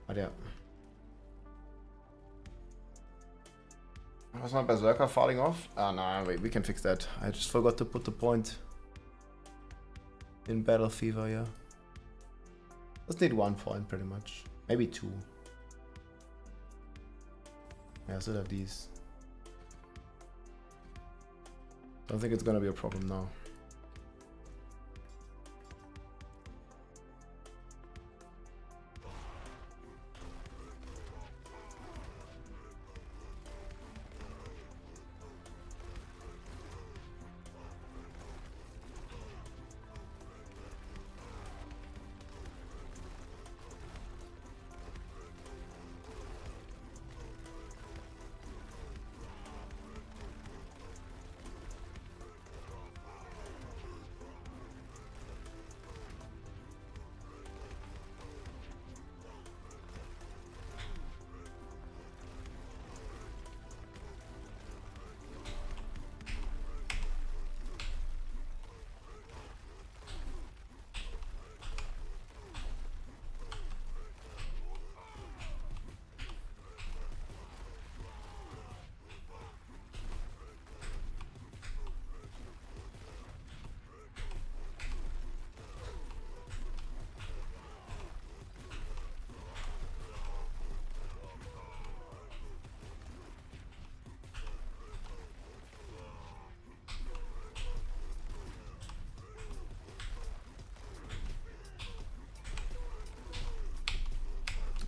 But yeah. Was my berserker falling off? Ah, no, wait, we can fix that. I just forgot to put the point in battle fever, yeah. Just need 1 point pretty much. Maybe 2. Yeah, I still have these. Don't think it's gonna be a problem now.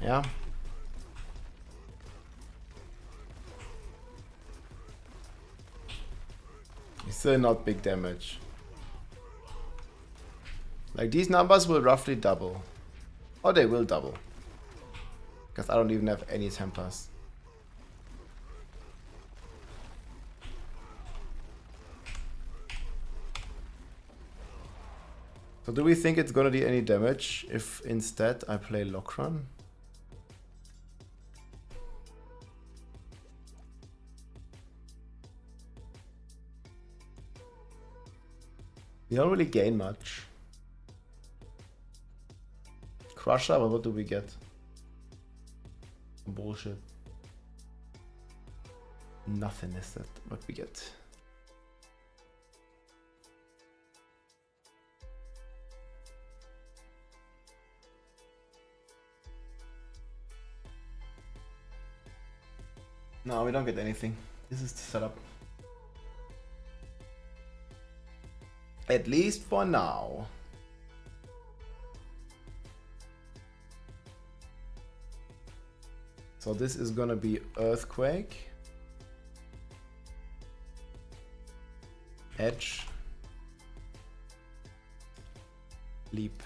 Yeah. It's still not big damage. Like, these numbers will roughly double. Or they will double. Because I don't even have any Templars. So do we think it's gonna do any damage if instead I play Lokran? We don't really gain much. Crusher, but what do we get? Bullshit. Nothing is that what we get. No, we don't get anything. This is the setup. At least for now. So this is gonna be Earthquake. Edge. Leap.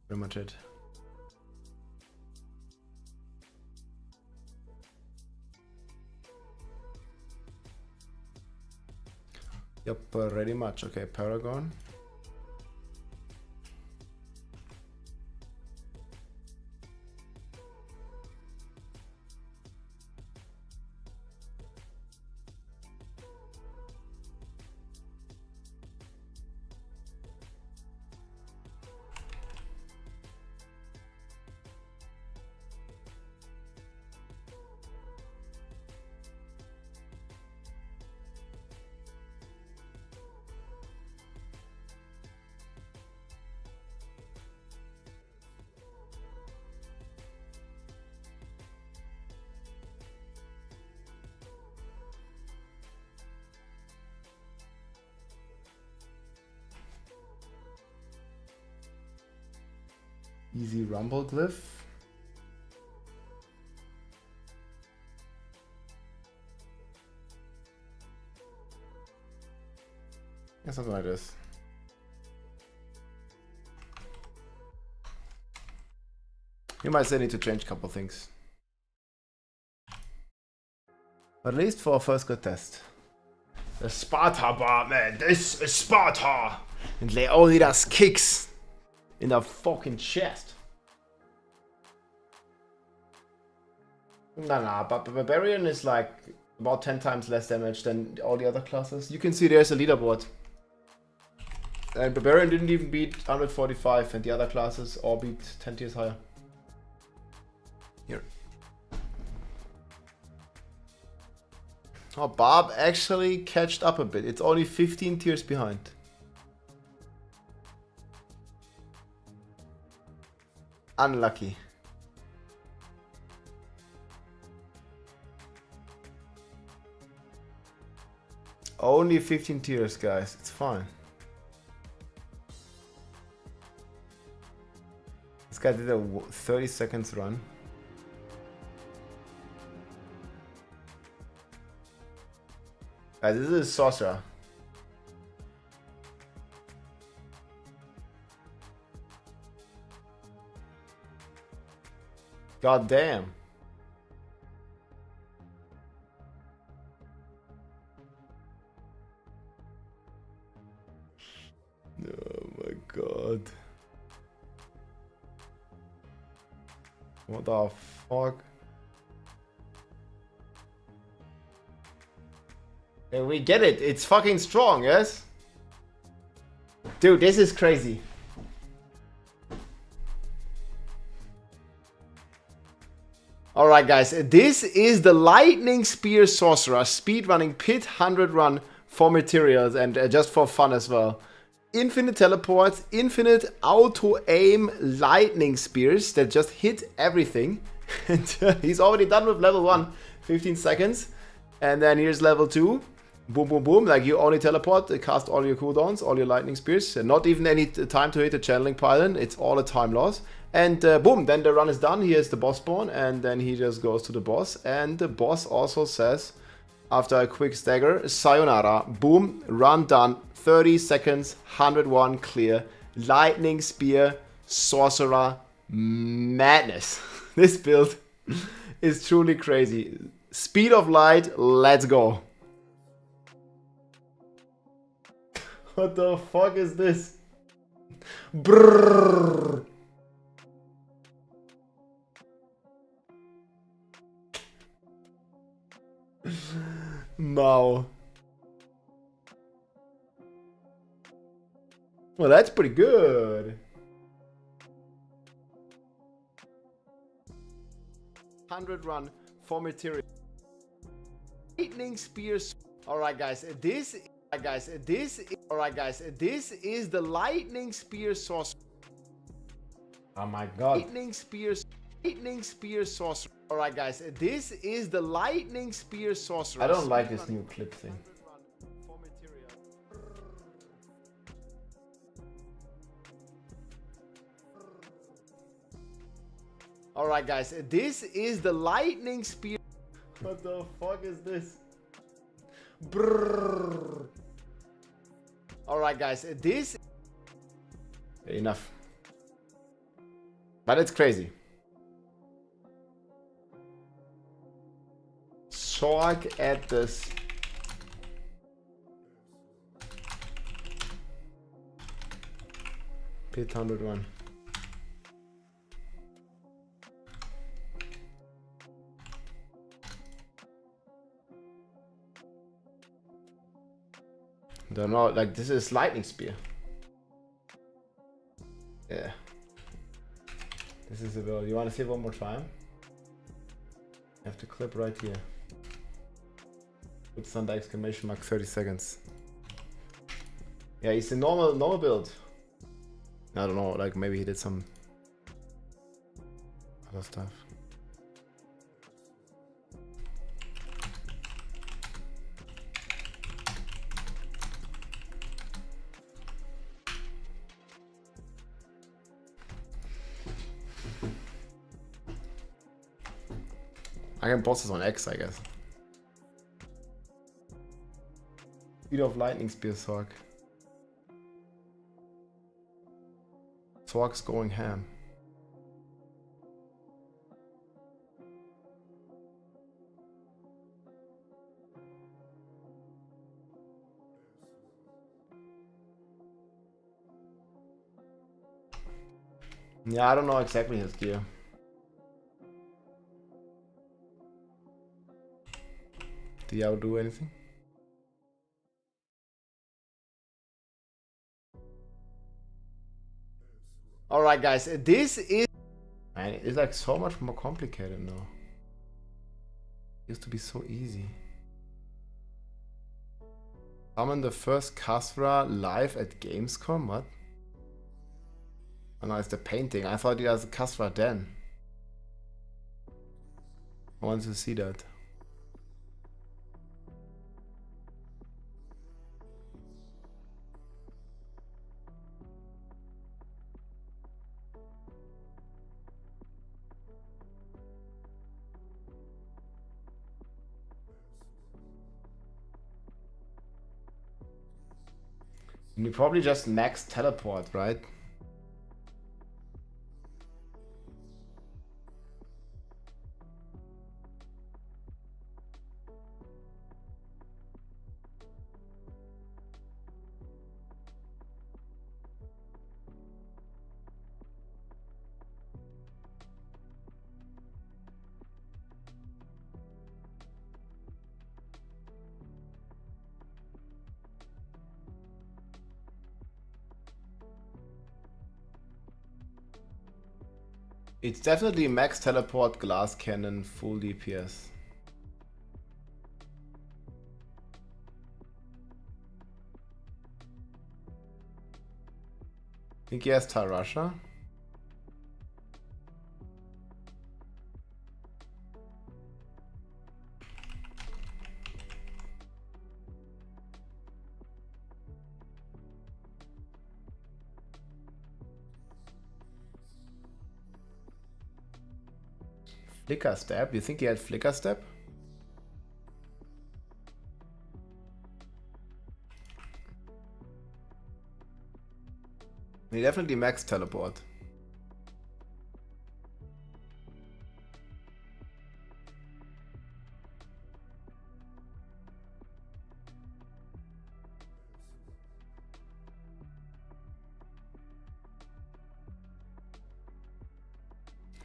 Pretty much it. Yep, pretty much. Okay, Paragon. Easy rumble glyph. Yeah, something like this. You might still need to change a couple things. But at least for a first good test. The Sparta bar, man. This is Sparta. And Leonidas kicks in the fucking chest. Nah, but Barbarian is like about 10 times less damage than all the other classes. You can see there's a leaderboard. And Barbarian didn't even beat 145, and the other classes all beat 10 tiers higher. Here. Oh, Barb actually catched up a bit. It's only 15 tiers behind. Unlucky. Only 15 tiers, guys. It's fine. This guy did a 30 seconds run. Guys, this is Sorcerer. God damn. Oh my god. What the fuck? Hey, we get it. It's fucking strong, yes? Dude, this is crazy. Alright guys, this is the Lightning Spear Sorcerer speedrunning pit 100 run for materials and just for fun as well. Infinite teleports, infinite auto aim lightning spears that just hit everything. And he's already done with level 1, 15 seconds. And then here's level 2. Boom, boom, boom. Like you only teleport, cast all your cooldowns, all your lightning spears. And not even any time to hit the channeling pylon. It's all a time loss. And boom, then the run is done. Here's the boss spawn. And then he just goes to the boss. And the boss also says, after a quick stagger, sayonara. Boom, run done. 30 seconds, 101 clear. Lightning spear, sorcerer, madness. This build is truly crazy. Speed of light, let's go. What the fuck is this? Brrrr. Wow. Well, that's pretty good. 100 run for material. Lightning spears. Alright guys, this is the Lightning Spear Sorcerer. Oh my god. Lightning Spear Sorcerer. Alright guys, this is the Lightning Spear Sorcerer. I don't like this new clip thing. Alright guys, this is the Lightning Spear. What the fuck is this? Brrrr. Alright guys, this... Enough. But it's crazy. Sorc at this. Pit 101. Don't know, like this is lightning spear. Yeah. This is a build. You want to see it one more time? You have to clip right here. Put thunder exclamation mark 30 seconds. Yeah, it's a normal build. I don't know, like maybe he did some other stuff. I can boss this on X, I guess. Speed of lightning spear Sorc. Sorc's going ham. Yeah, I don't know exactly his gear. Did you do anything? Alright guys, this is... Man, it's like so much more complicated now. It used to be so easy. Summon the first Khasra live at Gamescom? What? Oh no, it's the painting. I thought it was a Khasra den. I want to see that. You probably just max teleport, right? It's definitely max teleport, glass cannon, full DPS. Think he has Tarasha? Flicker step? You think he had flicker step? He definitely max teleport.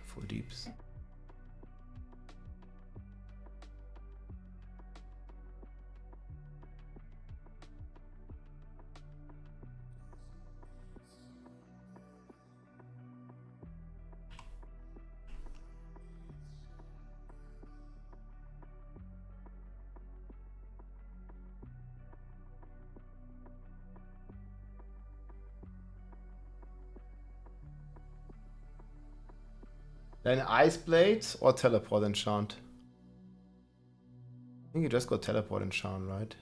Full deeps. Then Ice Blade or Teleport Enchant? I think you just got Teleport Enchant, right?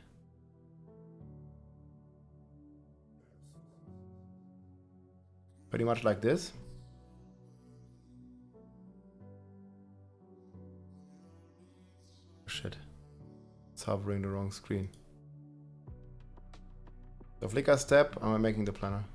Pretty much like this. Shit. It's hovering the wrong screen. So Flicker Step, am I making the planner?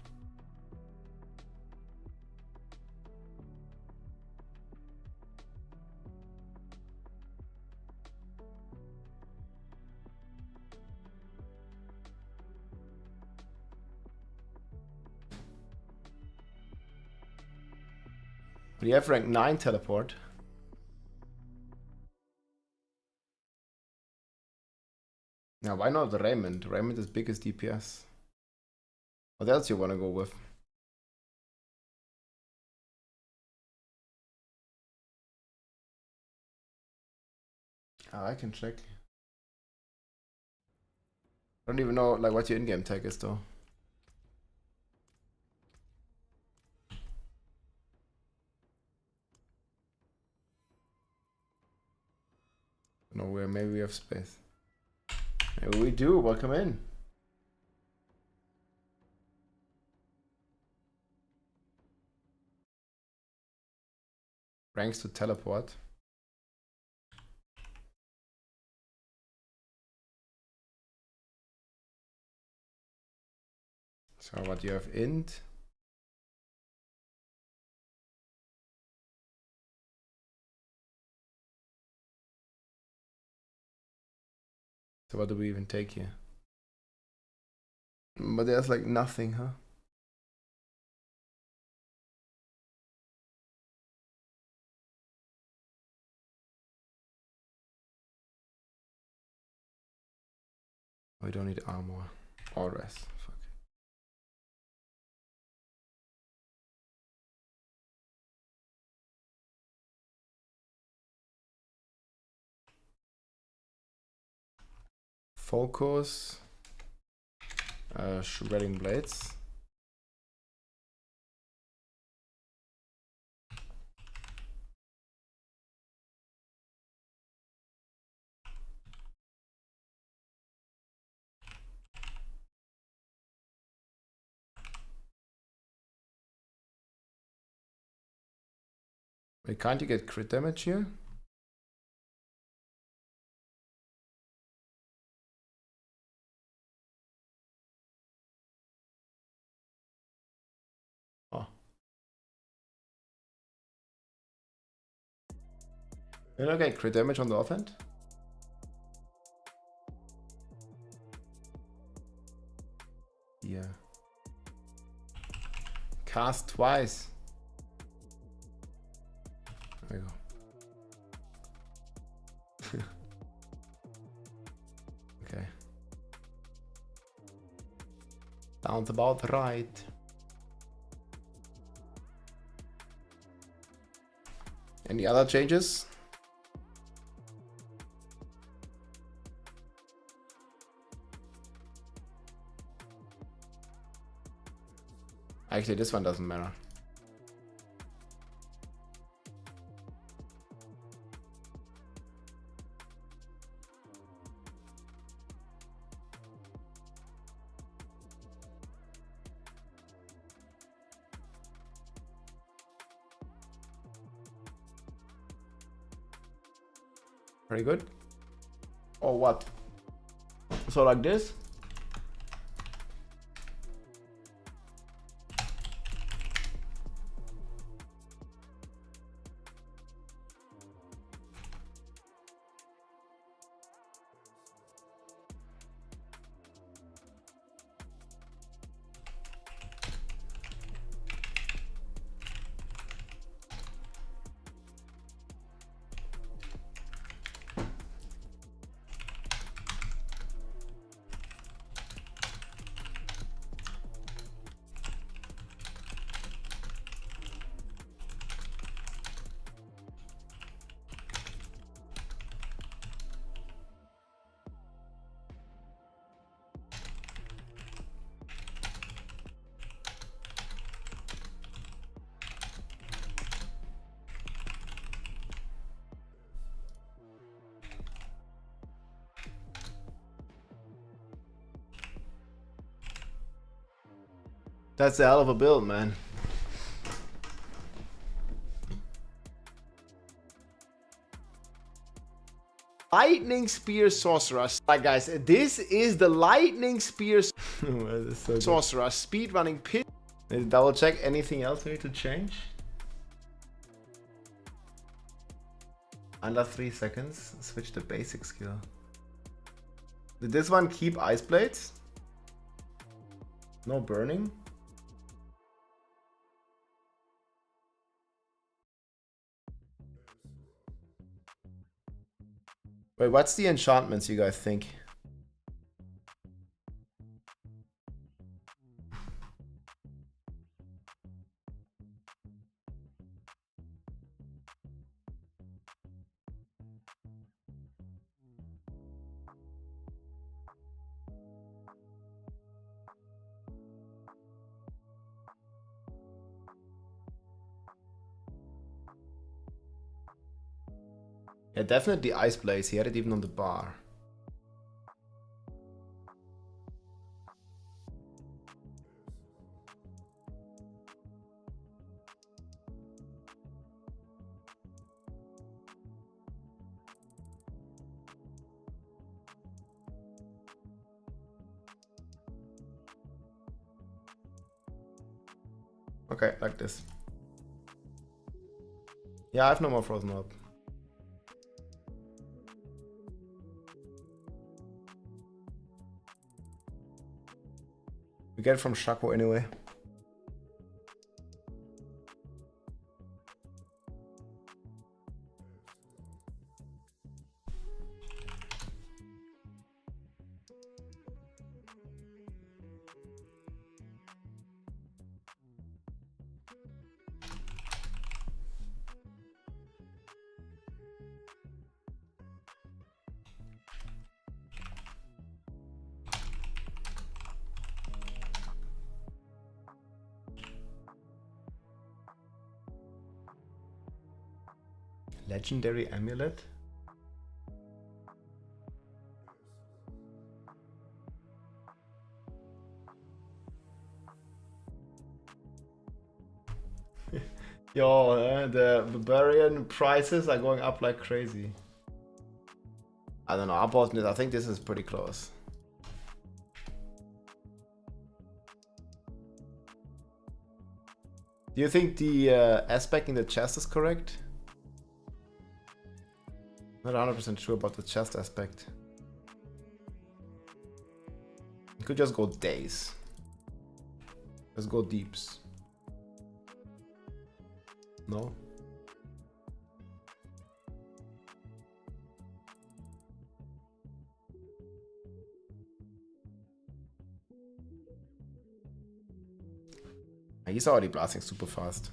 But you have rank 9 teleport. Now why not the Raymond? Raymond is biggest DPS. What else you wanna go with? Oh, I can check. I don't even know like what your in-game tag is though. Nowhere, maybe we have space. Maybe we do, welcome in. Ranks to teleport. So what you have int. So what do we even take here? But there's like nothing, huh? We don't need armor or rest. Fuck. Focus. Shredding blades. Wait, can't you get crit damage here? Oh. You don't get crit damage on the offhand? Yeah. Cast twice. There you go. Okay. Sounds about right. Any other changes? Actually, this one doesn't matter. Very good. Or what? So like this. That's a hell of a build, man. Lightning Spear Sorcerer. Alright guys, this is the Lightning Spear Sorcerer speedrunning pit. Double check anything else we need to change. Under 3 seconds, switch the basic skill. Did this one keep ice blades? No burning? Wait, what's the enchantments you guys think? Yeah, definitely ice blaze. He had it even on the bar. Okay, like this. Yeah, I have no more frozen orb. We get it from Shaco anyway. Legendary amulet? Yo, the Barbarian prices are going up like crazy. I don't know, I think this is pretty close. Do you think the aspect in the chest is correct? Not 100% sure about the chest aspect. You could just go days. Let's go deeps. No? He's already blasting super fast.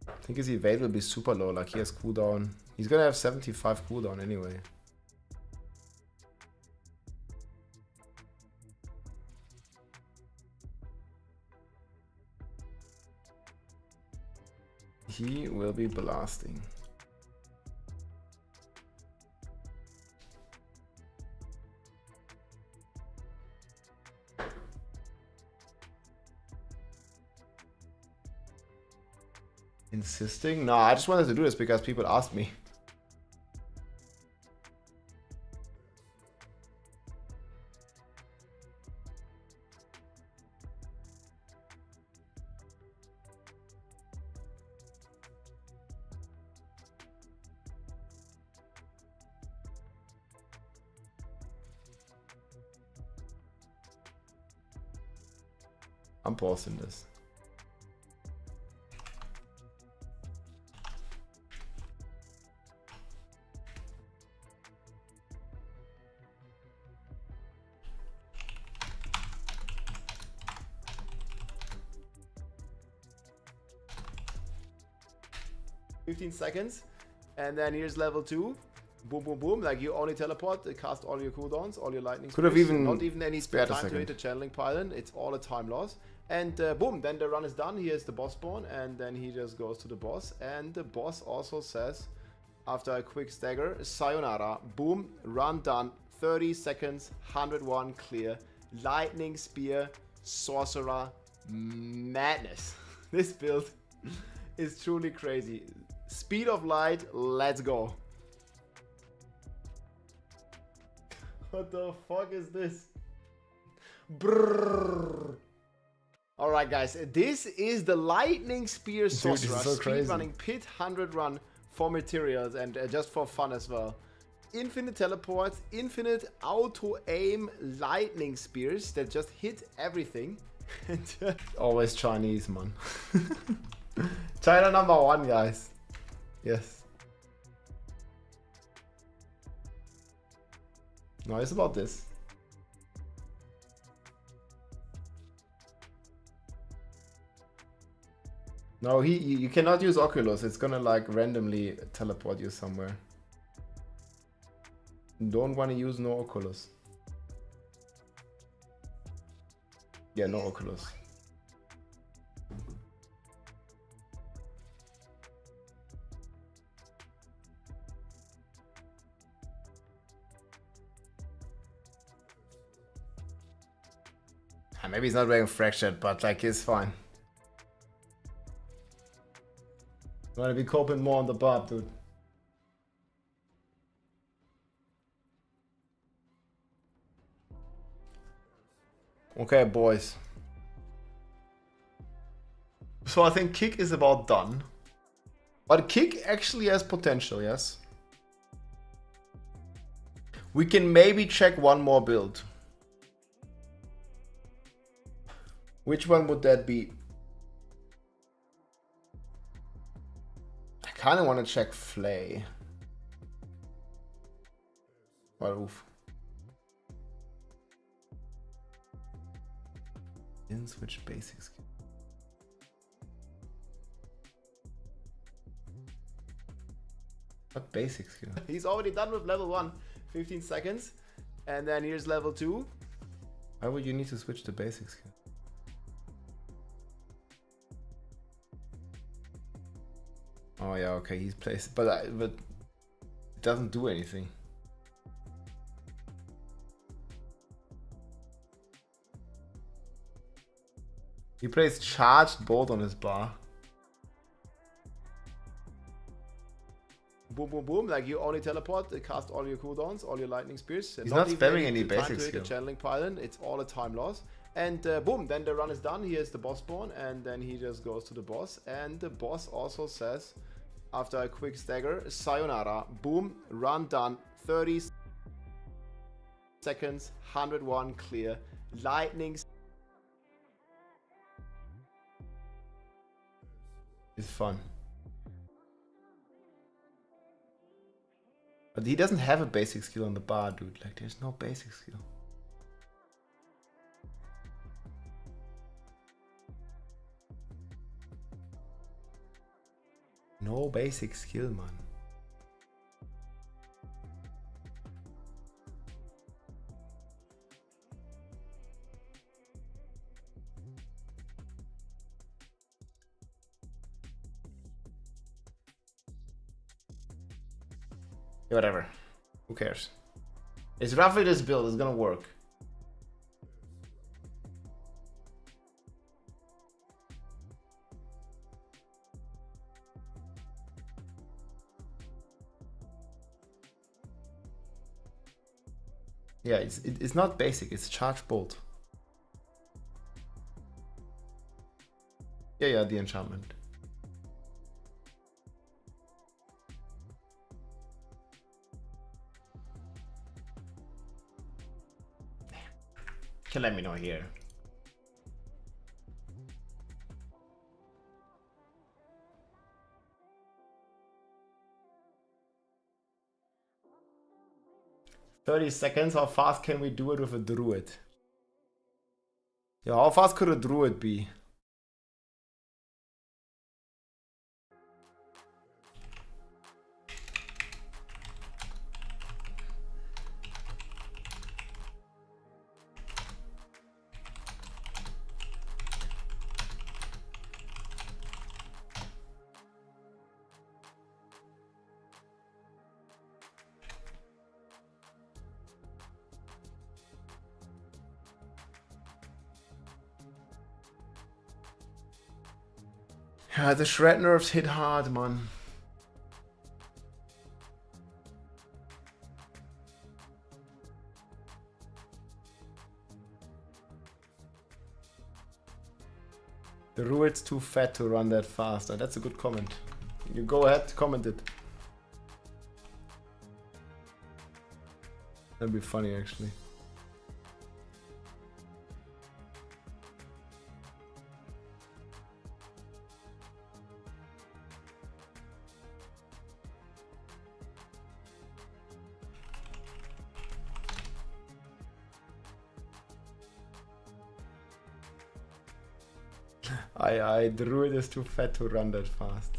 I think his evade will be super low, like he has cooldown. He's gonna have 75 cooldown anyway. He will be blasting. Insisting? No, I just wanted to do this because people asked me. I'm pausing this. Seconds, and then here's level 2. Boom, boom, boom. Like you only teleport, cast all your cooldowns, all your lightning. Could have even not even any spare time to hit the channeling pylon. It's all a time loss. And boom, then the run is done. Here's the boss spawn, and then he just goes to the boss. And the boss also says, after a quick stagger, sayonara. Boom, run done. 30 seconds, 101 clear. Lightning spear, sorcerer, madness. This build is truly crazy. Speed of light, let's go. What the fuck is this? Brrr. Alright guys, this is the lightning spear sorcerer. Dude, so speedrunning pit 100 run for materials and just for fun as well. Infinite teleports, infinite auto aim lightning spears that just hit everything. And always Chinese, man. China #1, guys. Yes. No, it's about this. No, you cannot use Oculus. It's gonna like randomly teleport you somewhere. Don't want to use no Oculus. Yeah, no Oculus. Maybe he's not wearing fractured, but like it's fine. You wanna be coping more on the barb, dude. Okay, boys. So I think kick is about done. But kick actually has potential, yes? We can maybe check one more build. Which one would that be? I kind of want to check Flay. Well, oof. Didn't switch basics. What basic skill? He's already done with level 1. 15 seconds. And then here's level 2. Why would you need to switch to basic skill? Oh yeah, okay, he's placed, but it doesn't do anything. He plays charged bolt on his bar. Boom, boom, boom! Like you only teleport, cast all your cooldowns, all your lightning spears. He's not spamming any time basic to hit skill. the channeling pylon. It's all a time loss. And boom, then the run is done. Here's the boss spawn, and then he just goes to the boss. And the boss also says, after a quick stagger, sayonara. Boom, run done. 30 seconds, 101 clear. Lightning. It's fun. But he doesn't have a basic skill on the bar, dude. Like, there's no basic skill. No basic skill, man. Yeah, whatever. Who cares? It's roughly this build. It's gonna work. Yeah, it's not basic. It's charge bolt. Yeah, the enchantment. Can let me know here. "30 seconds, how fast can we do it with a druid?" Yeah, how fast could a druid be? Yeah, the shred nerfs hit hard, man. The druid's too fat to run that fast. That's a good comment. You go ahead, comment it. That'd be funny, actually. Druid is too fat to run that fast.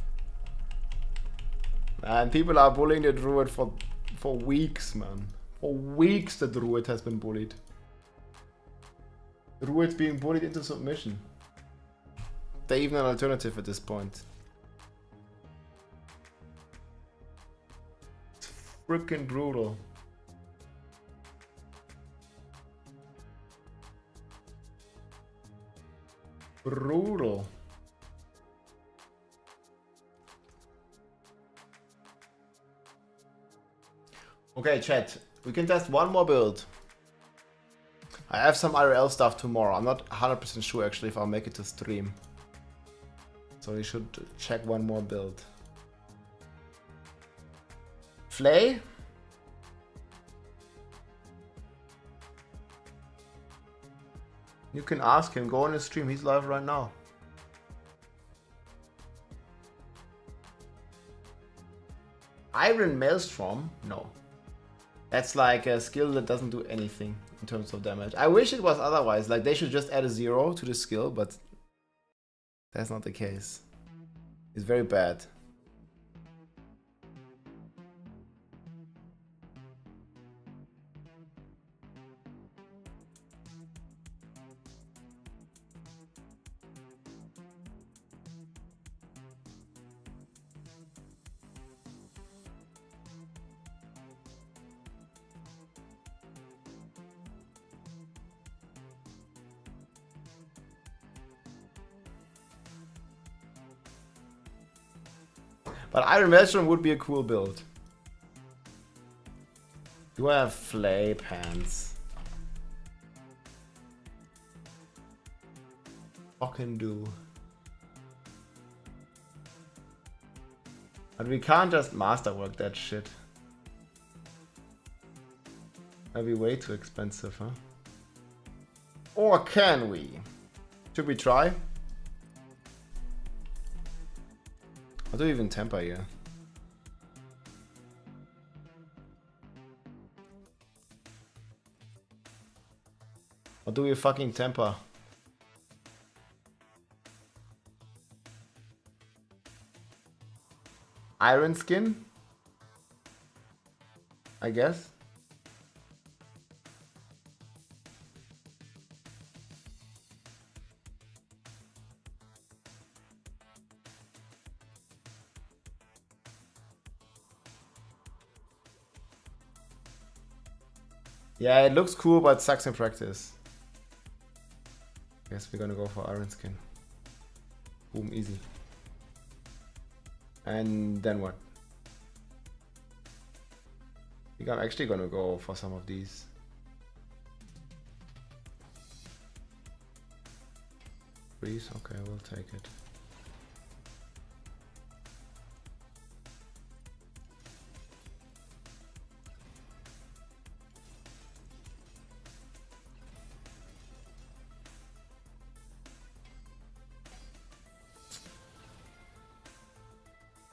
And people are bullying the druid for weeks, man. For weeks the druid has been bullied. The druid's being bullied into submission. They're even an alternative at this point. It's freaking brutal. Brutal. Okay, chat. We can test one more build. I have some IRL stuff tomorrow. I'm not 100% sure actually if I'll make it to stream. So we should check one more build. Flay? You can ask him, go on his stream, he's live right now. Iron Maelstrom? No. That's like a skill that doesn't do anything in terms of damage. I wish it was otherwise, like they should just add a 0 to the skill, but that's not the case. It's very bad. But Iron Maelstrom would be a cool build. Do I have Flay Pants? Fucking do. But we can't just masterwork that shit. That'd be way too expensive, huh? Or can we? Should we try? I'll do even temper here. I'll do a fucking temper. Iron skin? I guess. Yeah, it looks cool, but sucks in practice. Guess we're gonna go for Iron Skin. Boom, easy. And then what? I think I'm actually gonna go for some of these. Freeze, okay, we'll take it.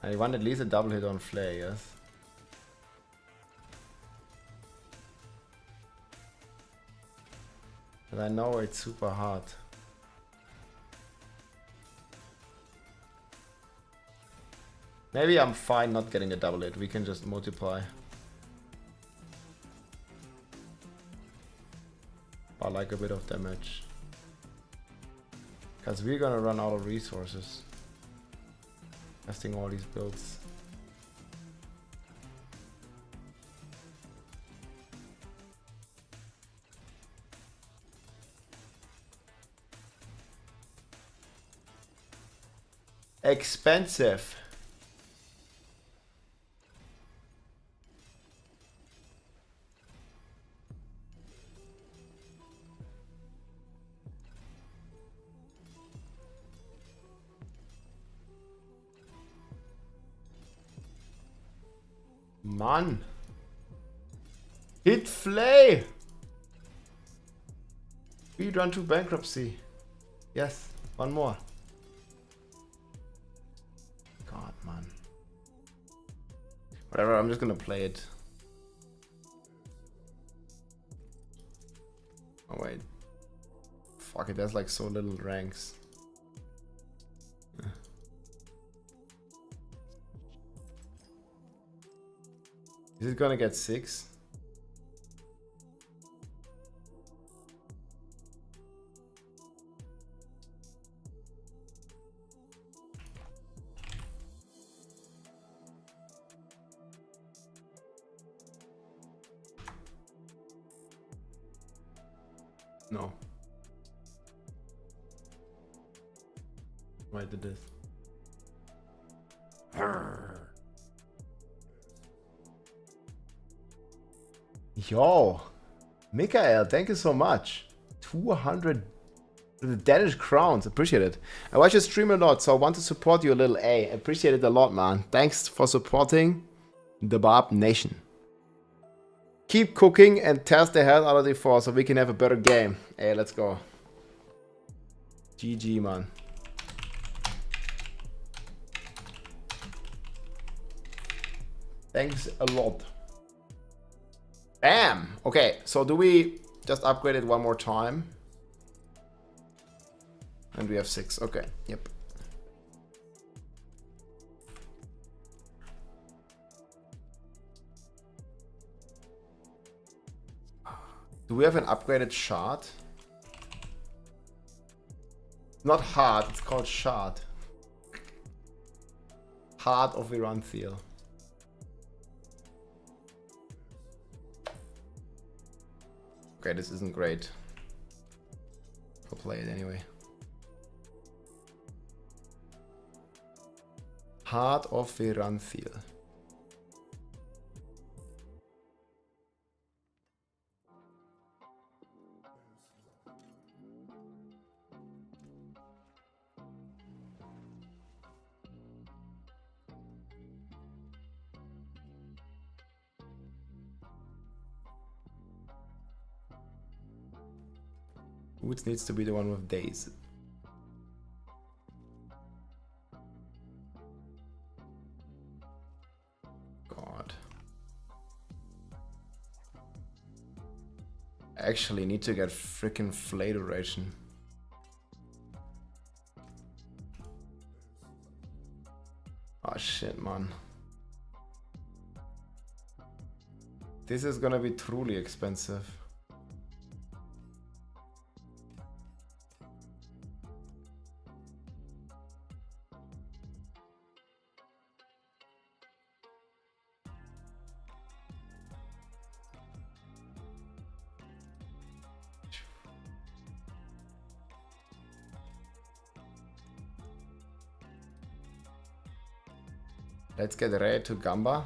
I want at least a double hit on Flay, yes? But I know it's super hard. Maybe I'm fine not getting a double hit, we can just multiply. I like a bit of damage. Because we're gonna run out of resources. Testing all these builds. Expensive. Mann. Hit Flay. Speedrun to bankruptcy. Yes, one more. God, man. Whatever, I'm just gonna play it. Oh wait. Fuck it, there's like so little ranks. Is it gonna get 6? No. Why did this? Yo, Mikael, thank you so much. 200 the Danish crowns. Appreciate it. I watch your stream a lot, so I want to support you a little. A. Appreciate it a lot, man. Thanks for supporting the Barb Nation. Keep cooking and test the hell out of the 4 so we can have a better game. Hey, let's go. GG, man. Thanks a lot. Bam! Okay, so do we just upgrade it one more time? And we have 6. Okay, yep. Do we have an upgraded shard? Not heart, it's called shard. Heart of Iranthiel. Okay, this isn't great. I'll play it anyway. Heart of Iranthiel. Woods needs to be the one with days. God. I actually need to get freaking flay duration. Oh shit, man. This is gonna be truly expensive. Let's get ready to Gamba.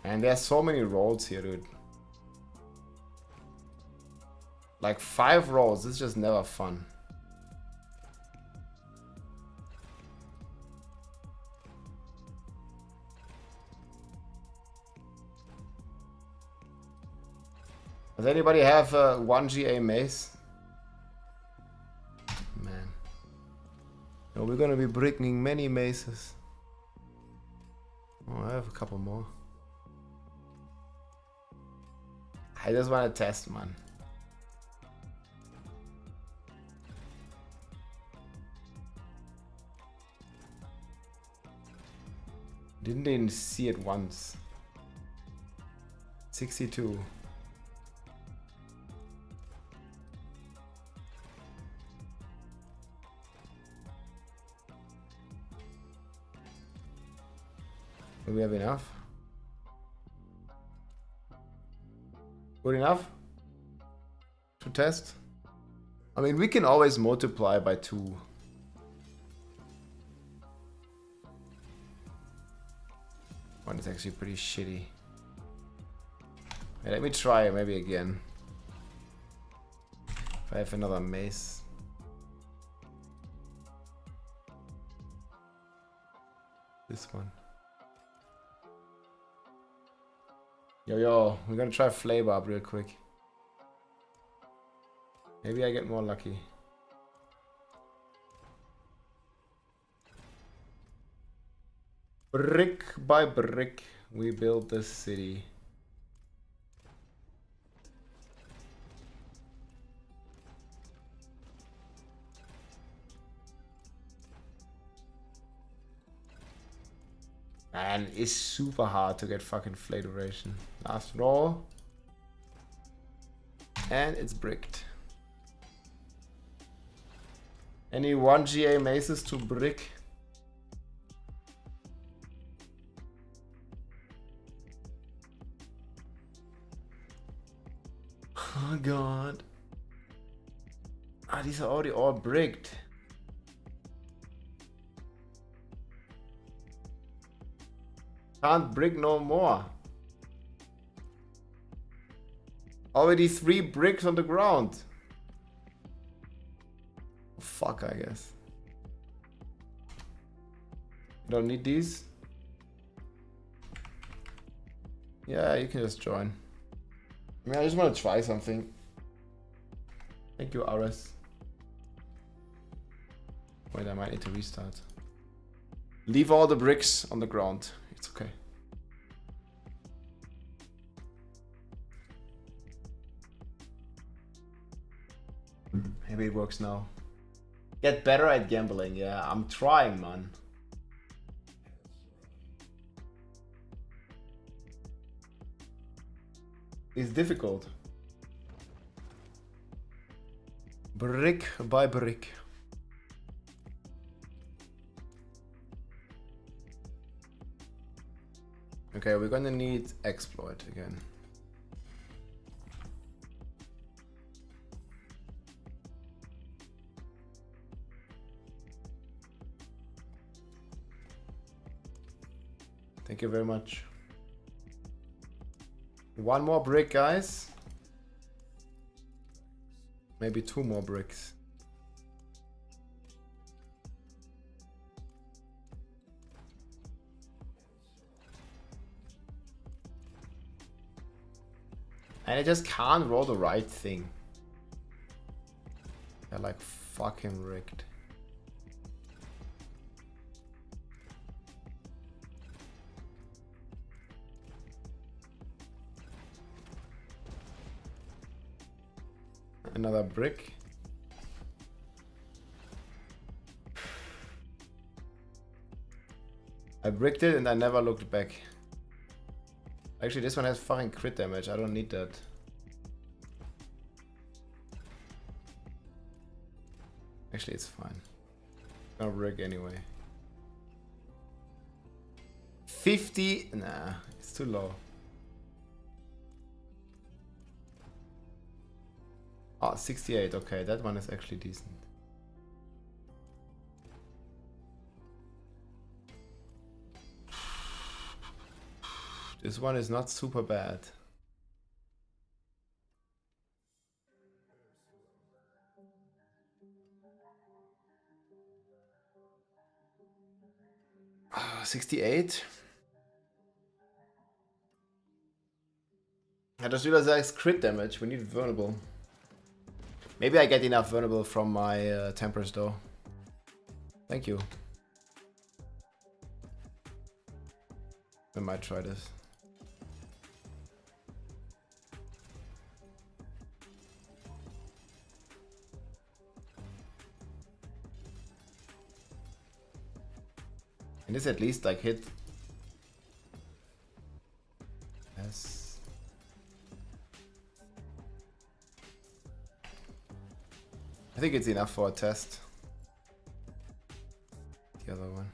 And there's so many rolls here, dude. Like 5 rolls, this is just never fun. Does anybody have 1 GA mace? Man. No, we're gonna be breaking many maces. Oh, I have a couple more. I just want to test, man. Didn't even see it once. 62. Do we have enough? Good enough to test? I mean, we can always multiply by 2. One is actually pretty shitty. Hey, let me try maybe again. If I have another mace. This one. Yo, we're gonna try Flay Barb real quick. Maybe I get more lucky. Brick by brick, we build this city. Man, it's super hard to get fucking flay duration. Last roll. And it's bricked. Any 1 GA maces to brick? Oh god. Ah, these are already all bricked. Can't brick no more. Already 3 bricks on the ground. Fuck, I guess. Don't need these. Yeah, you can just join. I mean, I just want to try something. Thank you, RS. Wait, I might need to restart. Leave all the bricks on the ground. It's okay. Maybe it works now. Get better at gambling. Yeah, I'm trying, man. It's difficult. Brick by brick. Okay, we're gonna need exploit again. Thank you very much. One more brick, guys. Maybe 2 more bricks. And I just can't roll the right thing. They're like fucking rigged. Another brick. I bricked it and I never looked back. Actually, this one has fucking crit damage. I don't need that. Actually, it's fine. I'll brick anyway. 50? Nah, it's too low. Oh, 68. Okay, that one is actually decent. This one is not super bad. Ah, 68. I just realized that's crit damage. We need vulnerable. Maybe I get enough vulnerable from my tempers though. Thank you. I might try this. And this at least like hit. Yes. I think it's enough for a test. The other one.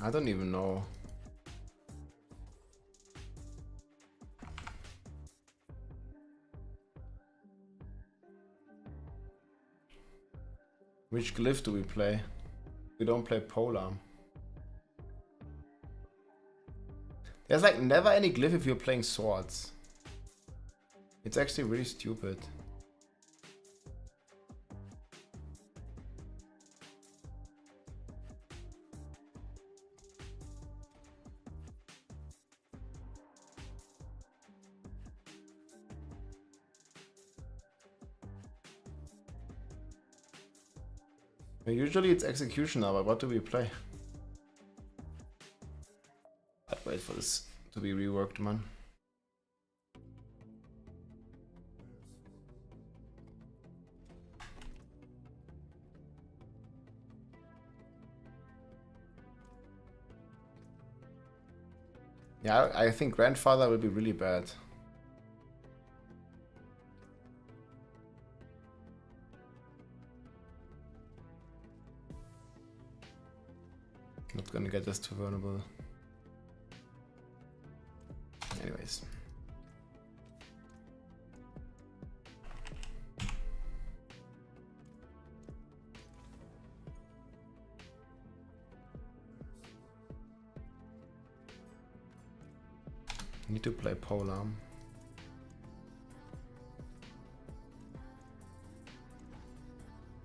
I don't even know. Which glyph do we play? We don't play polearm. There's like never any glyph if you're playing swords. It's actually really stupid. Usually it's executioner, but what do we play? I'd wait for this to be reworked, man. Yeah, I think grandfather will be really bad. Not gonna get us too vulnerable. Anyways. Need to play polearm.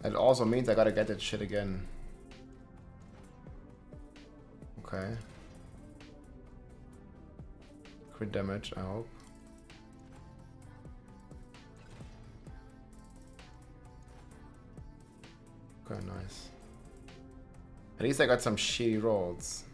It also means I gotta get that shit again. Okay. Crit damage, I hope. Okay, nice. At least I got some shitty rolls.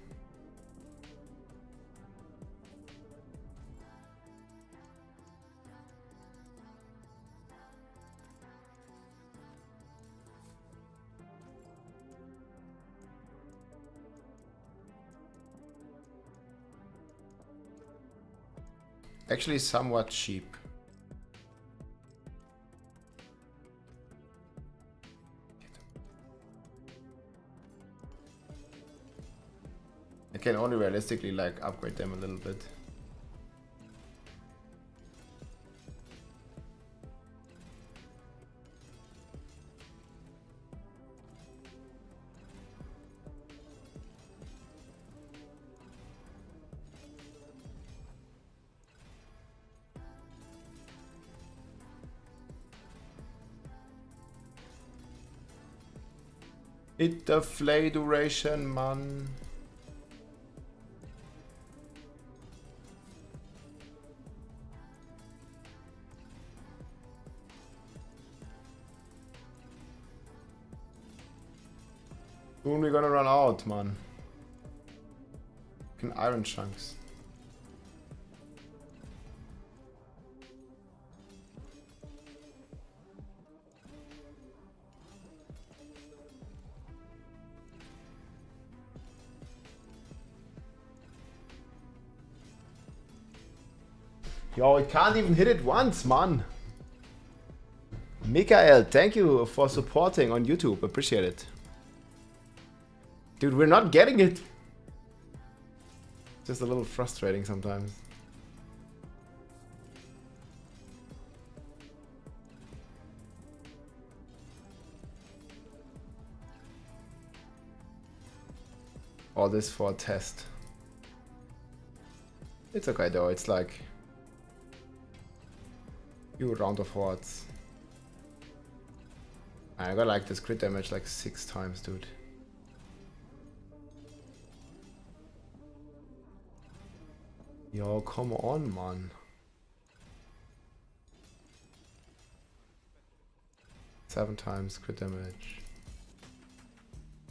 Actually somewhat cheap. I can only realistically like upgrade them a little bit. Hit the flay duration, man. Soon we're gonna run out, man. Fucking iron chunks. Yo, it can't even hit it once, man. Mikael, thank you for supporting on YouTube. Appreciate it. Dude, we're not getting it. Just a little frustrating sometimes. All this for a test. It's okay though, it's like few round of hordes. I got like this crit damage like 6 times, dude. Yo, come on, man. 7 times crit damage.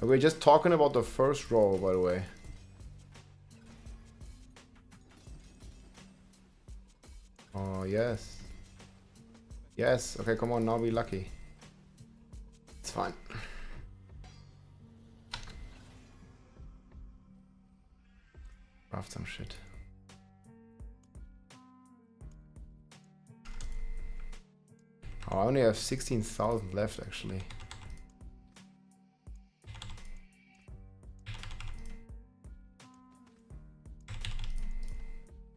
And we're just talking about the first roll, by the way. Oh, yes. Yes, okay, come on, now be lucky. It's fine. Craft some shit. Oh, I only have 16,000 left, actually.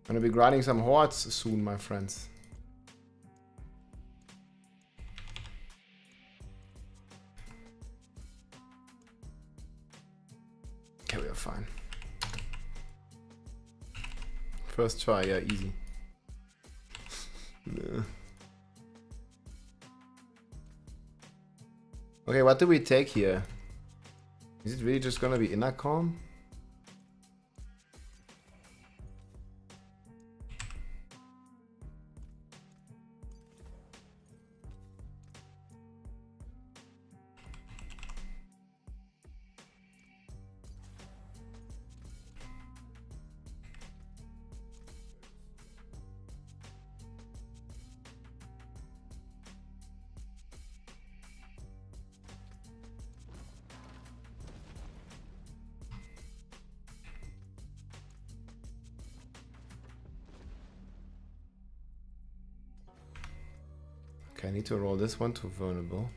Gonna be grinding some hordes soon, my friends. Okay, we are fine. First try, yeah, easy. Yeah. Okay, what do we take here? Is it really just gonna be inner calm? Okay, I need to roll this one to vulnerable.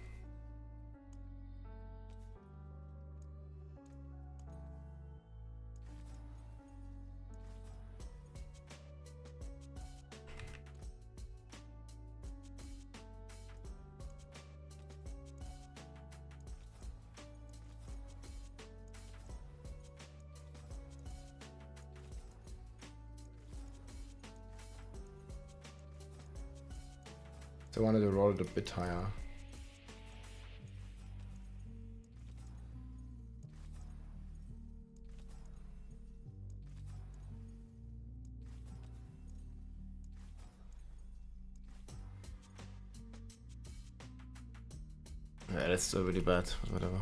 So I wanted to roll it a bit higher. Yeah, that's still really bad. Whatever.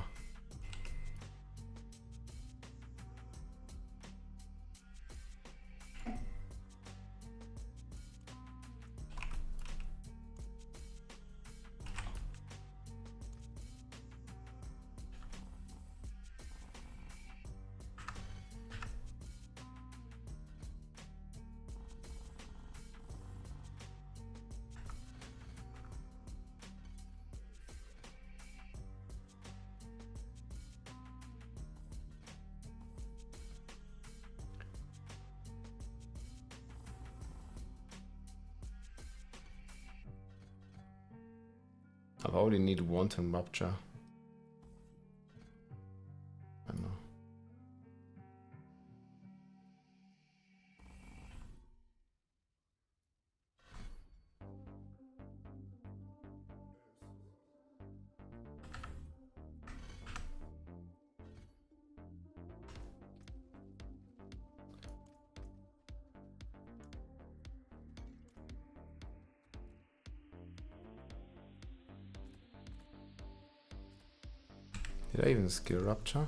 I only need wanton rupture. I don't know. Did I even skill rupture?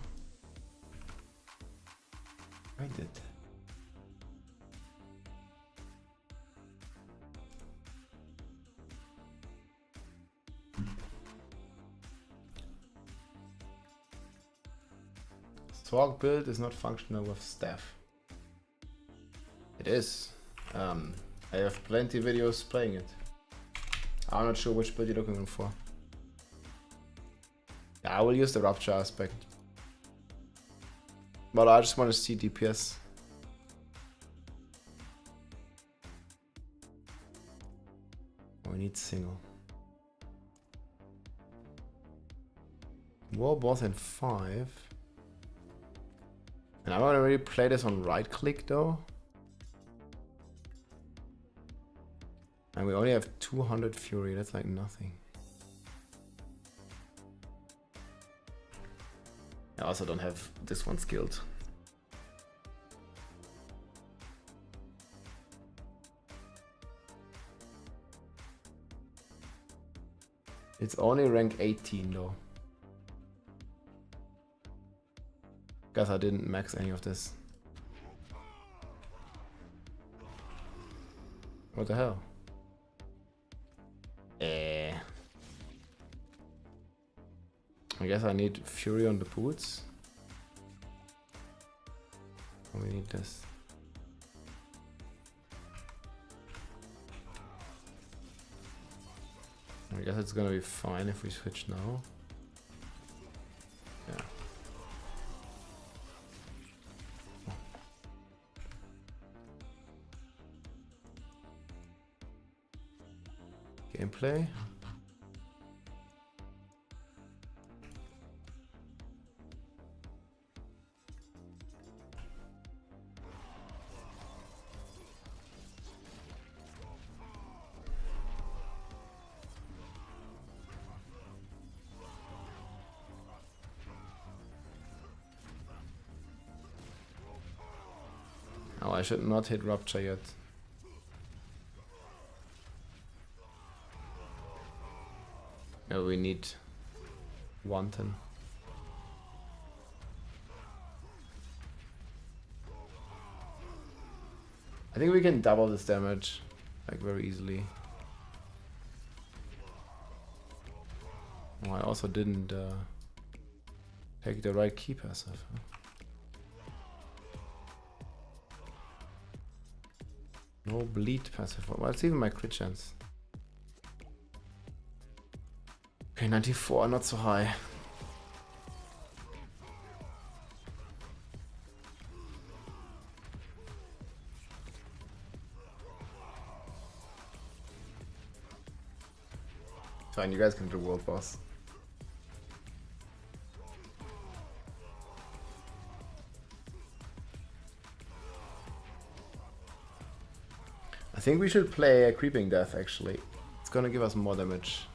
I did. Sorc build is not functional with staff. It is. I have plenty of videos playing it. I'm not sure which build you're looking for. Yeah, I will use the rupture aspect. But I just want to see DPS. Oh, we need single. War boss in 5. And I want to really play this on right click though. And we only have 200 fury, that's like nothing. I also don't have this one skilled. It's only rank 18 though. Guess I didn't max any of this. What the hell? I guess I need fury on the boots. Oh, we need this. I guess it's gonna be fine if we switch now. Yeah. Gameplay. I should not hit Rupture yet. No, we need Wanton. I think we can double this damage, like very easily. Oh, I also didn't take the right key passive. Huh? No bleed passive. Well, it's even my crit chance. Okay, 94, not so high. Fine, you guys can do world boss. I think we should play a Creeping Death actually. It's gonna give us more damage.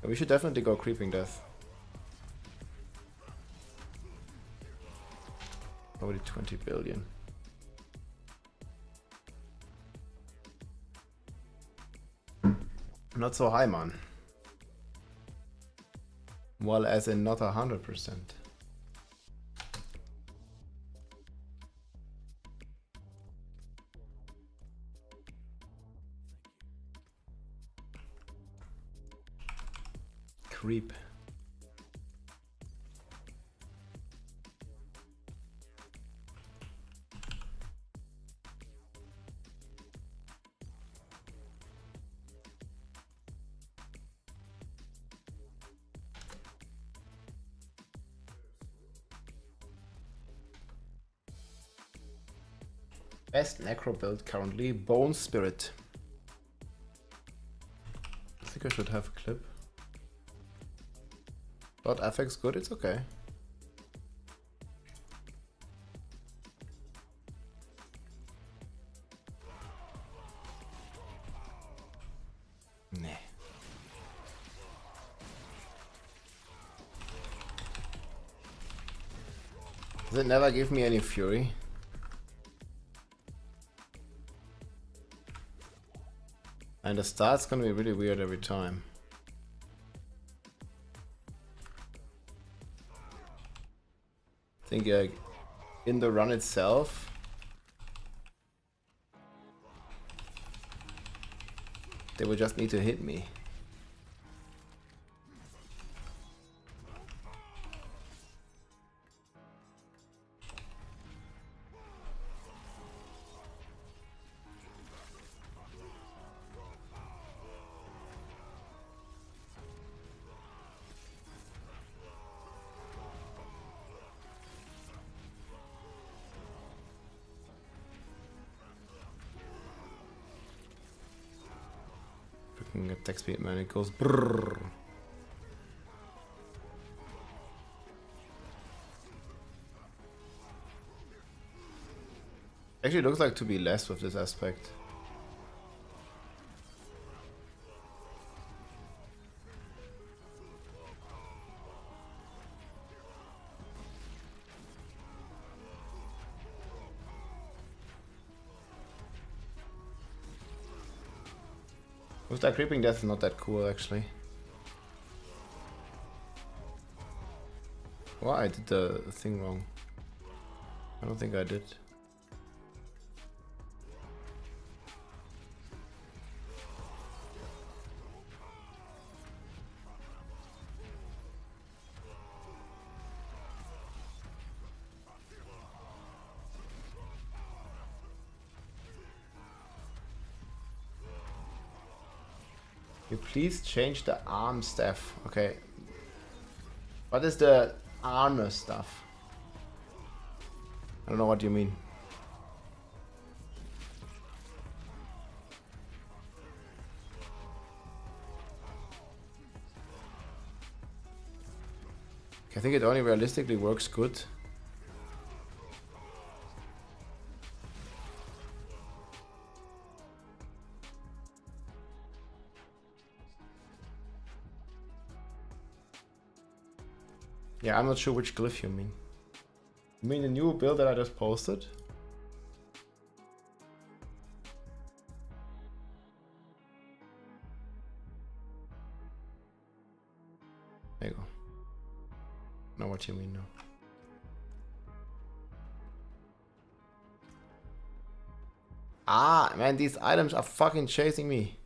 We should definitely go Creeping Death. Probably 20 billion. Not so high, man. Well, as in not 100%. Creep. Best necro build currently, Bone Spirit. I think I should have a clip. But FX good, it's okay. Nah. Does it never give me any fury? And the start's gonna be really weird every time. I think in the run itself, they will just need to hit me. Attack speed, man, it goes brrrr. Actually looks like to be less with this aspect. With that Creeping Death is not that cool actually. Well, I did the thing wrong. I don't think I did. You please change the arm staff. Okay. What is the armor stuff? I don't know what you mean. I think it only realistically works good. Yeah, I'm not sure which glyph you mean. You mean the new build that I just posted? There you go. Know what you mean now. Ah, man, these items are fucking chasing me.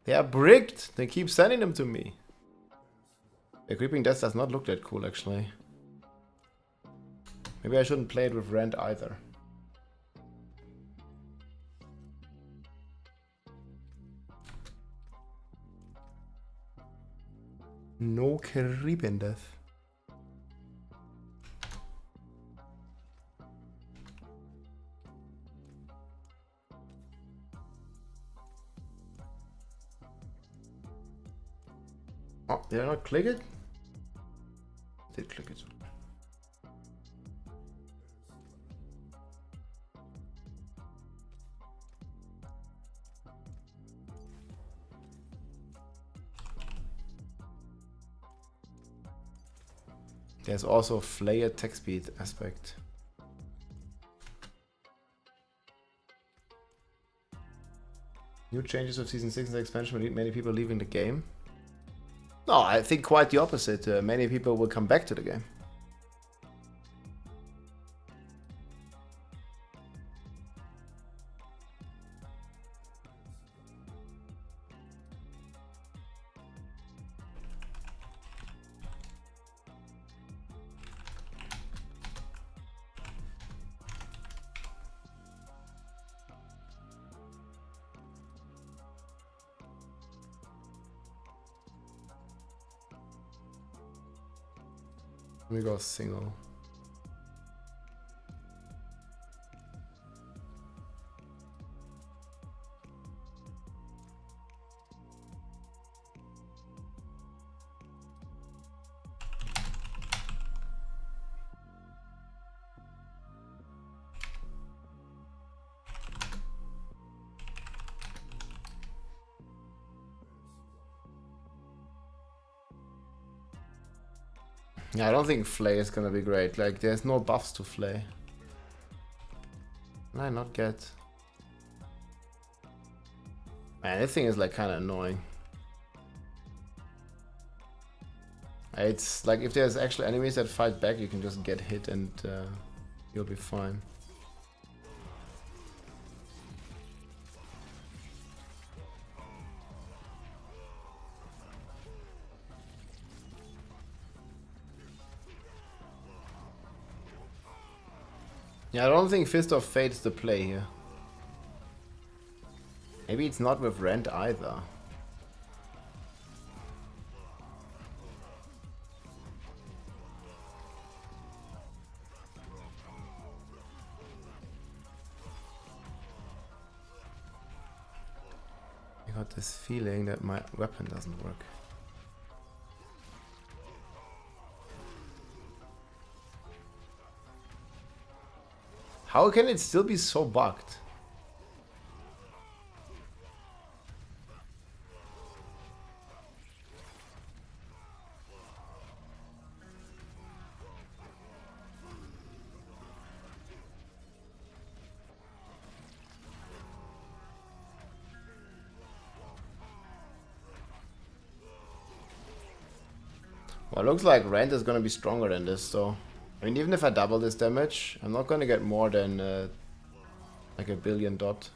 They are bricked. They keep sending them to me. The creeping death does not look that cool, actually. Maybe I shouldn't play it with Rend either. No creeping death. Oh, did I not click it? Did click it. There's also a flay attack speed aspect. New changes of Season 6 and the expansion will lead many people leaving the game. No, I think quite the opposite. Many people will come back to the game. Let me go single. Yeah, I don't think Flay is gonna be great. Like, there's no buffs to Flay. Can I not get... Man, this thing is like kind of annoying. It's like if there's actually enemies that fight back, you can just get hit and you'll be fine. Yeah, I don't think Fist of Fate is the play here. Maybe it's not with Rend either. I got this feeling that my weapon doesn't work. How can it still be so bugged? Well, it looks like Rend is gonna be stronger than this, though. I mean, even if I double this damage, I'm not gonna get more than like a billion dot.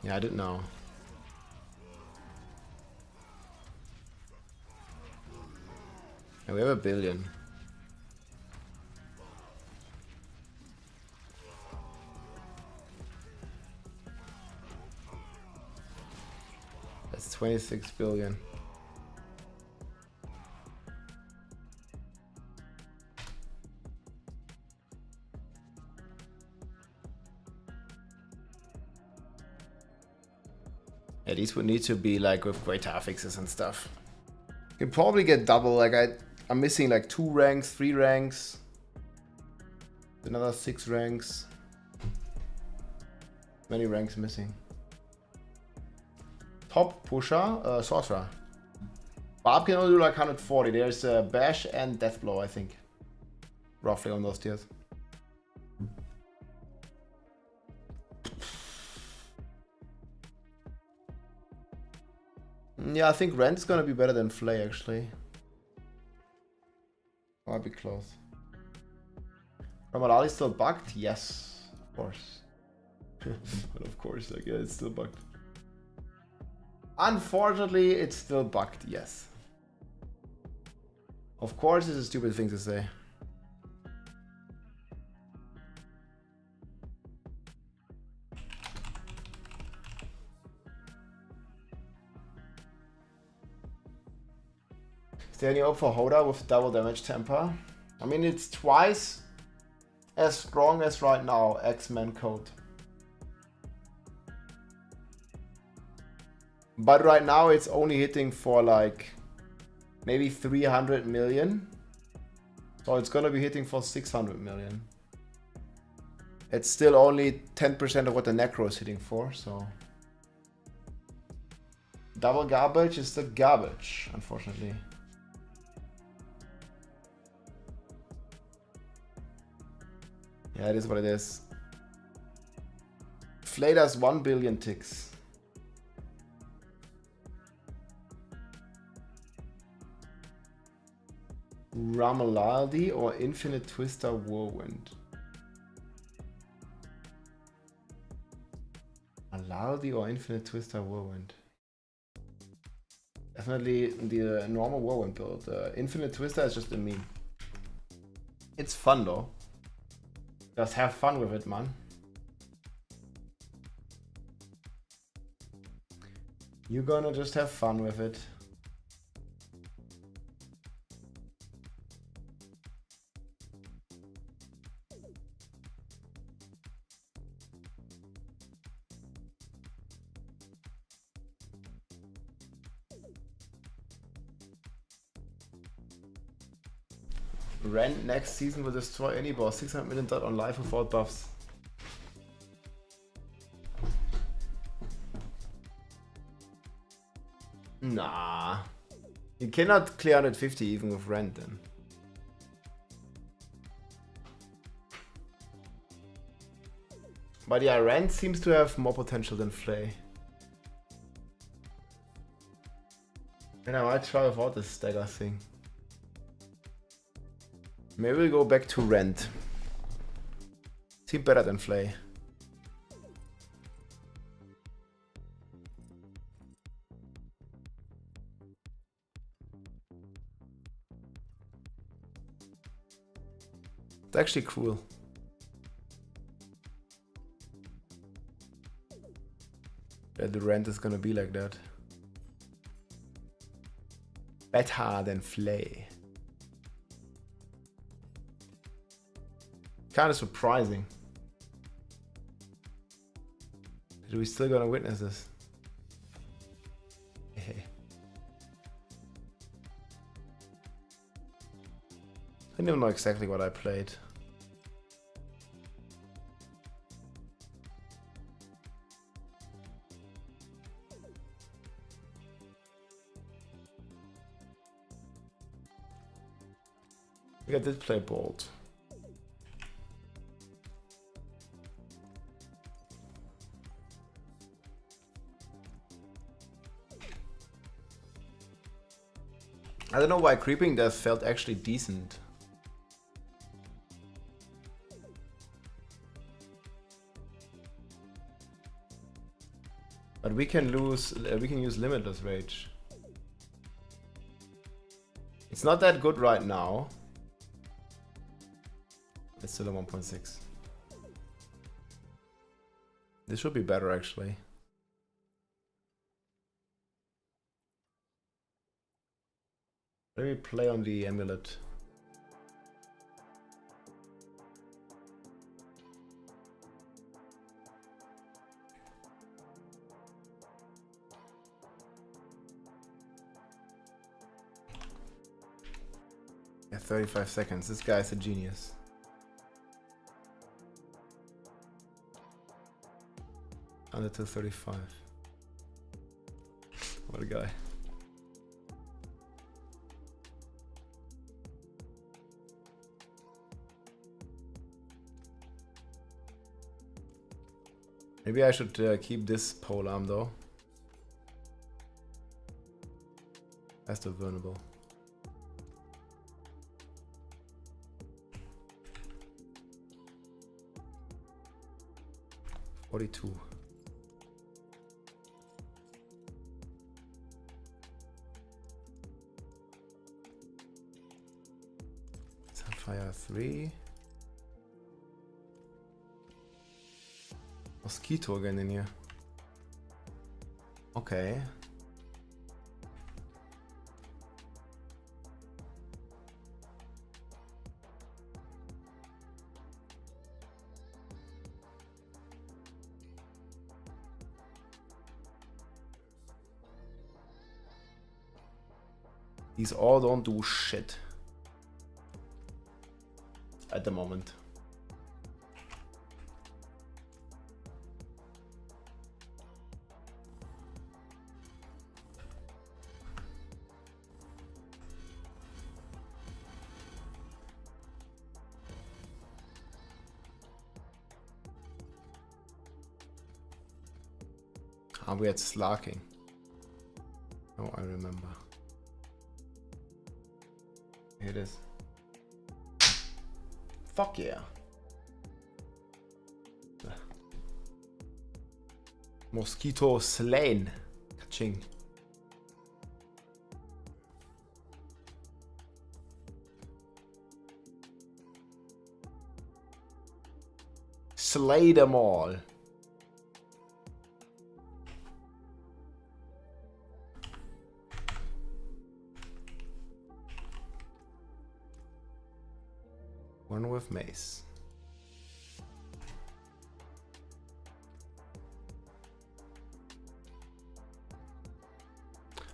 Yeah, I didn't know. And we have a billion. That's 26 billion. Yeah, these would need to be like with great affixes and stuff. You can probably get double, like I'm missing like 2 ranks, 3 ranks. Another 6 ranks. Many ranks missing. Top pusher, sorcerer. Barb can only do like 140. There's bash and deathblow, I think. Roughly on those tiers. Yeah, I think Rent's gonna be better than Flay actually. Might be close. Ramalali still bugged? Yes, of course. But of course, like, yeah, it's still bugged. Unfortunately, it's still bugged, yes. Of course, it's a stupid thing to say. Is there any hope for Hoda with double damage temper? I mean, it's twice as strong as right now, X-Men code. But right now it's only hitting for like maybe 300 million. So it's gonna be hitting for 600 million. It's still only 10% of what the Necro is hitting for, so. Double garbage is the garbage, unfortunately. Yeah, it is what it is. Flay does 1 billion ticks. Ramalaldi or Infinite Twister Whirlwind? Ramalaldi or Infinite Twister Whirlwind? Definitely the normal Whirlwind build. Infinite Twister is just a meme. It's fun though. Just have fun with it, man. You're gonna just have fun with it. Rend next season will destroy any boss. 600 million dot on life without buffs. Nah. You cannot clear 150 even with Rend then. But yeah, Rend seems to have more potential than Flay. And I might try without this stagger thing. Maybe we'll go back to Rend. Seem better than Flay. It's actually cool. That the Rend is gonna be like that. Better than Flay. Kind of surprising. Are we still gonna witness this? Hey. I don't know exactly what I played. I think I did play Bolt. I don't know why Creeping Death felt actually decent. But we can use Limitless Rage. It's not that good right now. It's still a 1.6. This should be better actually. Let me play on the amulet. Yeah, 35 seconds. This guy's a genius. Under to 35. What a guy. Maybe I should keep this pole arm though. That's still vulnerable. $42. Fire 3. Mosquito again in here. Okay. These all don't do shit at the moment. Are we at slacking? Oh, I remember. Here it is. Fuck yeah. Mosquito slain. Ka-ching. Slay them all. One with mace.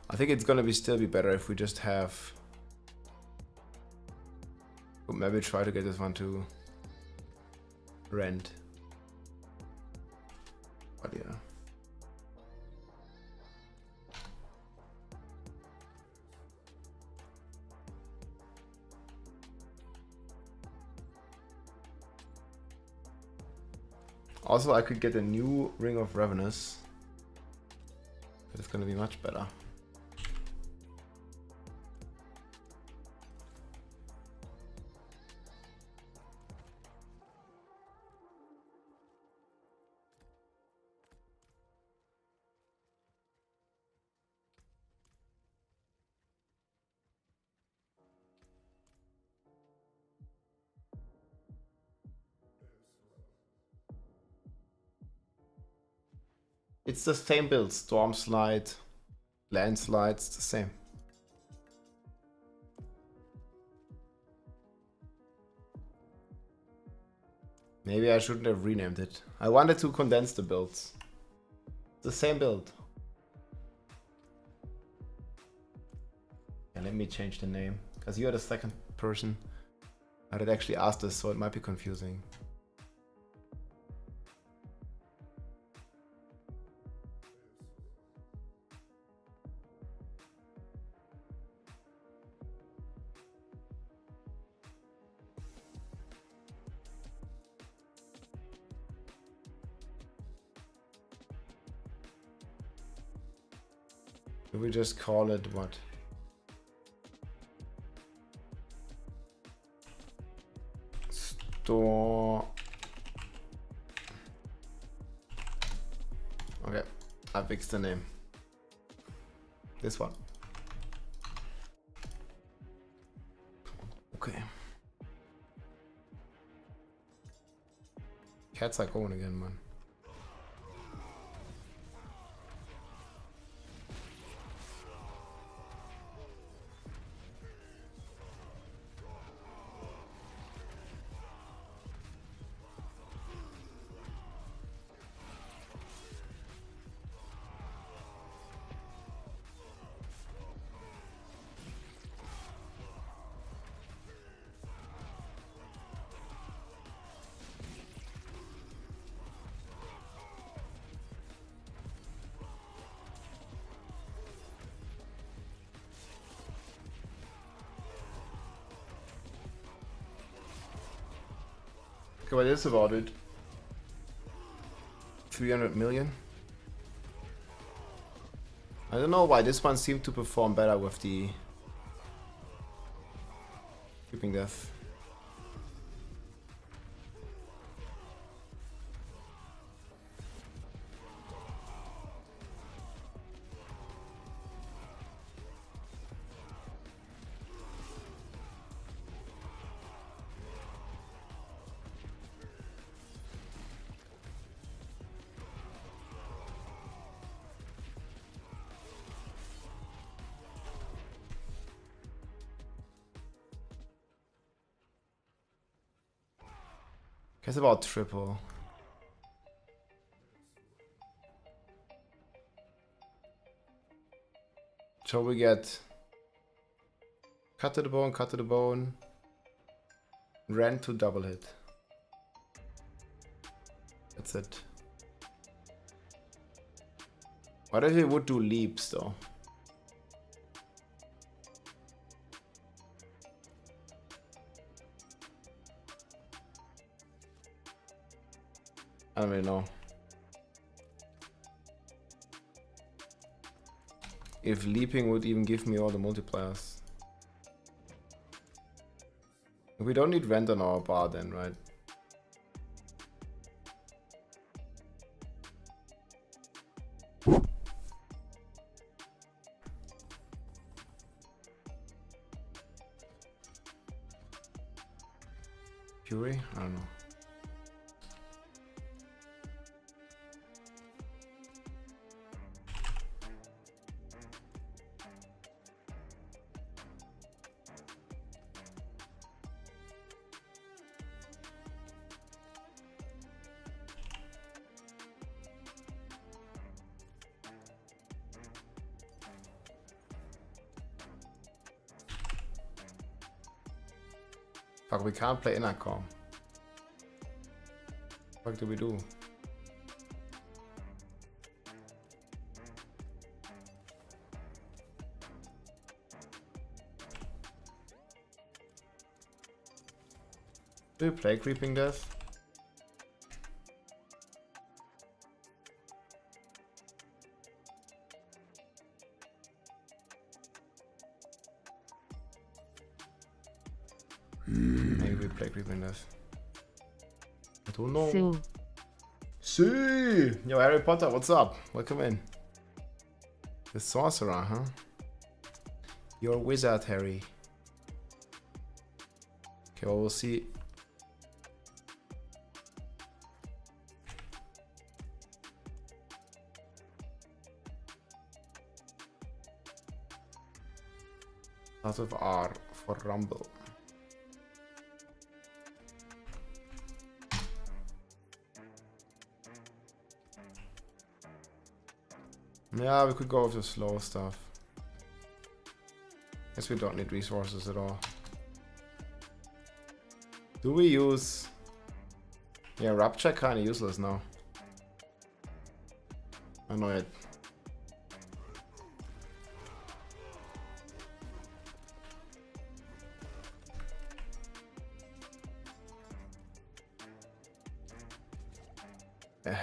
I think it's gonna still be better if we just have. Maybe try to get this one to rend. But yeah. Also, I could get a new Ring of Ravenous. But it's gonna be much better. It's the same build, storm slide, landslide, it's the same. Maybe I shouldn't have renamed it. I wanted to condense the builds. It's the same build. Yeah, let me change the name, because you're the second person that actually asked this, so it might be confusing. We just call it what? Store. Okay, I fixed the name. This one. Okay. Cats are going again, man. Okay, what is about it? 300 million? I don't know why this one seemed to perform better with the keeping death. Guess about triple. So we get cut to the bone, rend to double hit. That's it. What if we would do leaps though? I don't really know. If leaping would even give me all the multipliers. We don't need rend on our bar then, right? Fury? I don't know. Fuck, we can't play Inacom. What do we do? Do we play Creeping Death? Maybe we play Creeping Death. I don't know. Sue. See! Yo, Harry Potter, what's up? Welcome in. The sorcerer, huh? You're a wizard, Harry. Okay, well, we'll see. Out of R for Rumble. Yeah, we could go with the slow stuff. Guess we don't need resources at all. Do we use... Yeah, Rapture kinda useless now. I know it.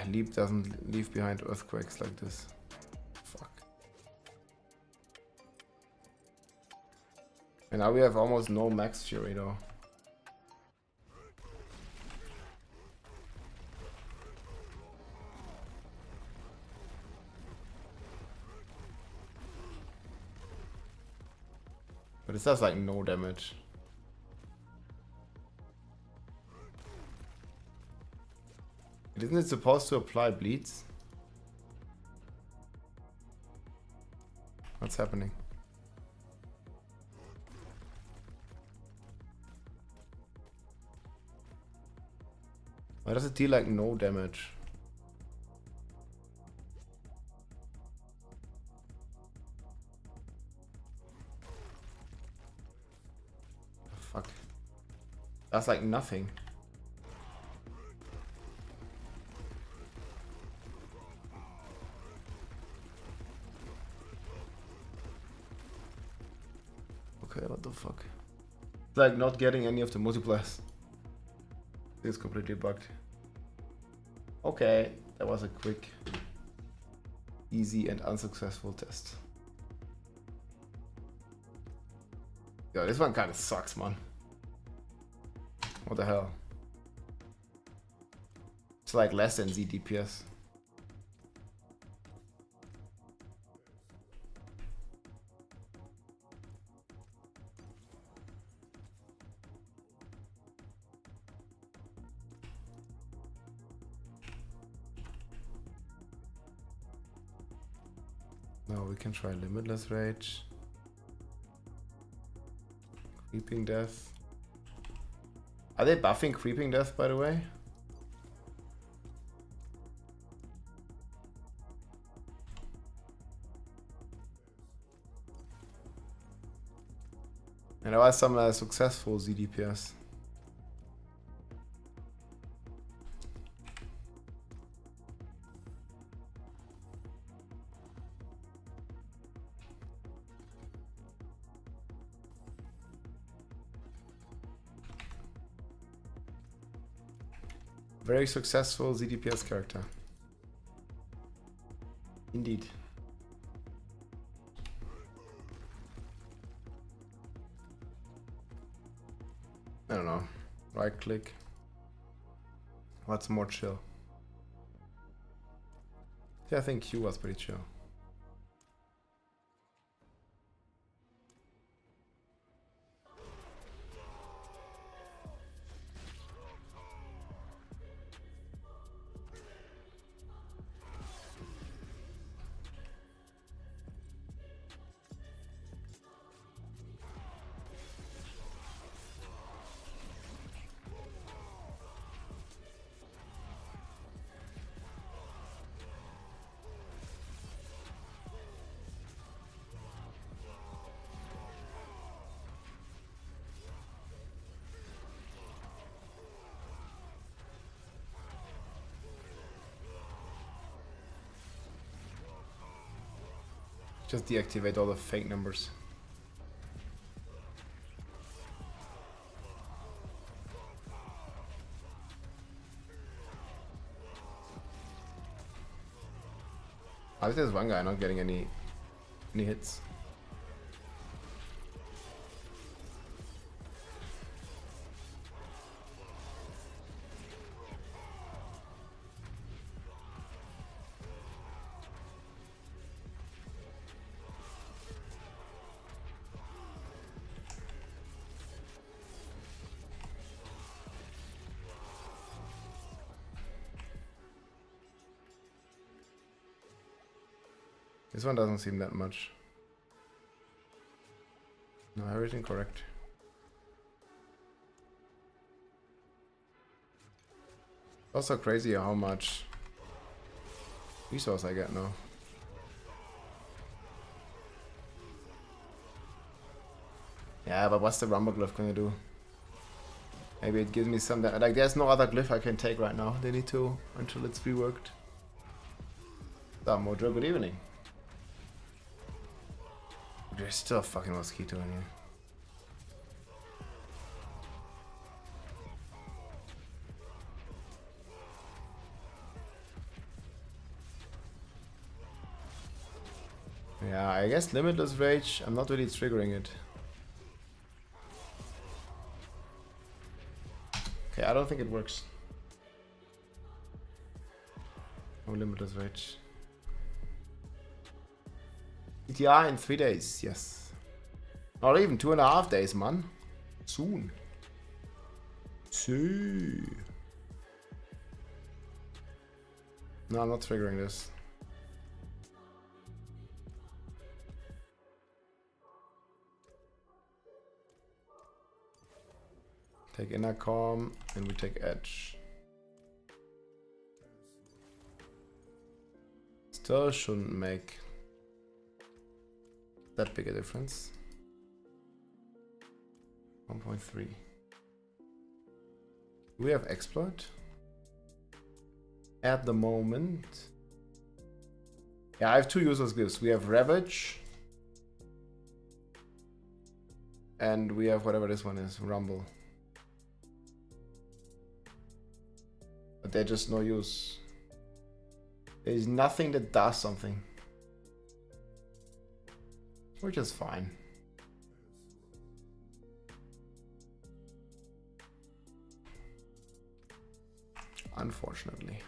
Leap doesn't leave behind earthquakes like this. Fuck. And now we have almost no max fury though. But it does like no damage. Isn't it supposed to apply bleeds? What's happening? Why does it deal like no damage? Oh, fuck. That's like nothing. Okay, what the fuck? It's like not getting any of the multipliers. It's completely bugged. Okay, that was a quick, easy and unsuccessful test. Yo, this one kind of sucks, man. What the hell? It's like less than Z DPS. No, we can try limitless rage. Creeping death. Are they buffing creeping death, by the way? And there was some successful ZDPS. Very successful ZDPS character. Indeed. I don't know. Right click. What's more chill? Yeah, I think Q was pretty chill. Just deactivate all the fake numbers. I think there's one guy not getting any hits. This one doesn't seem that much. No, everything correct. Also crazy how much resource I get now. Yeah, but what's the Rumble Glyph gonna do? Maybe it gives me some... Like, there's no other glyph I can take right now. They need to until it's reworked. Mojo, good evening. There's still a fucking mosquito in here. Yeah, I guess limitless rage. I'm not really triggering it. Okay, I don't think it works. No limitless rage. ETR in 3 days, yes. Not even 2.5 days, man. Soon. See. No, I'm not triggering this. Take inner calm and we take edge. Still shouldn't make that big a difference. 1.3. Do we have exploit? At the moment. Yeah, I have 2 users glyphs. We have Ravage. And we have whatever this one is, Rumble. But they're just no use. There's nothing that does something. Which is fine. Unfortunately.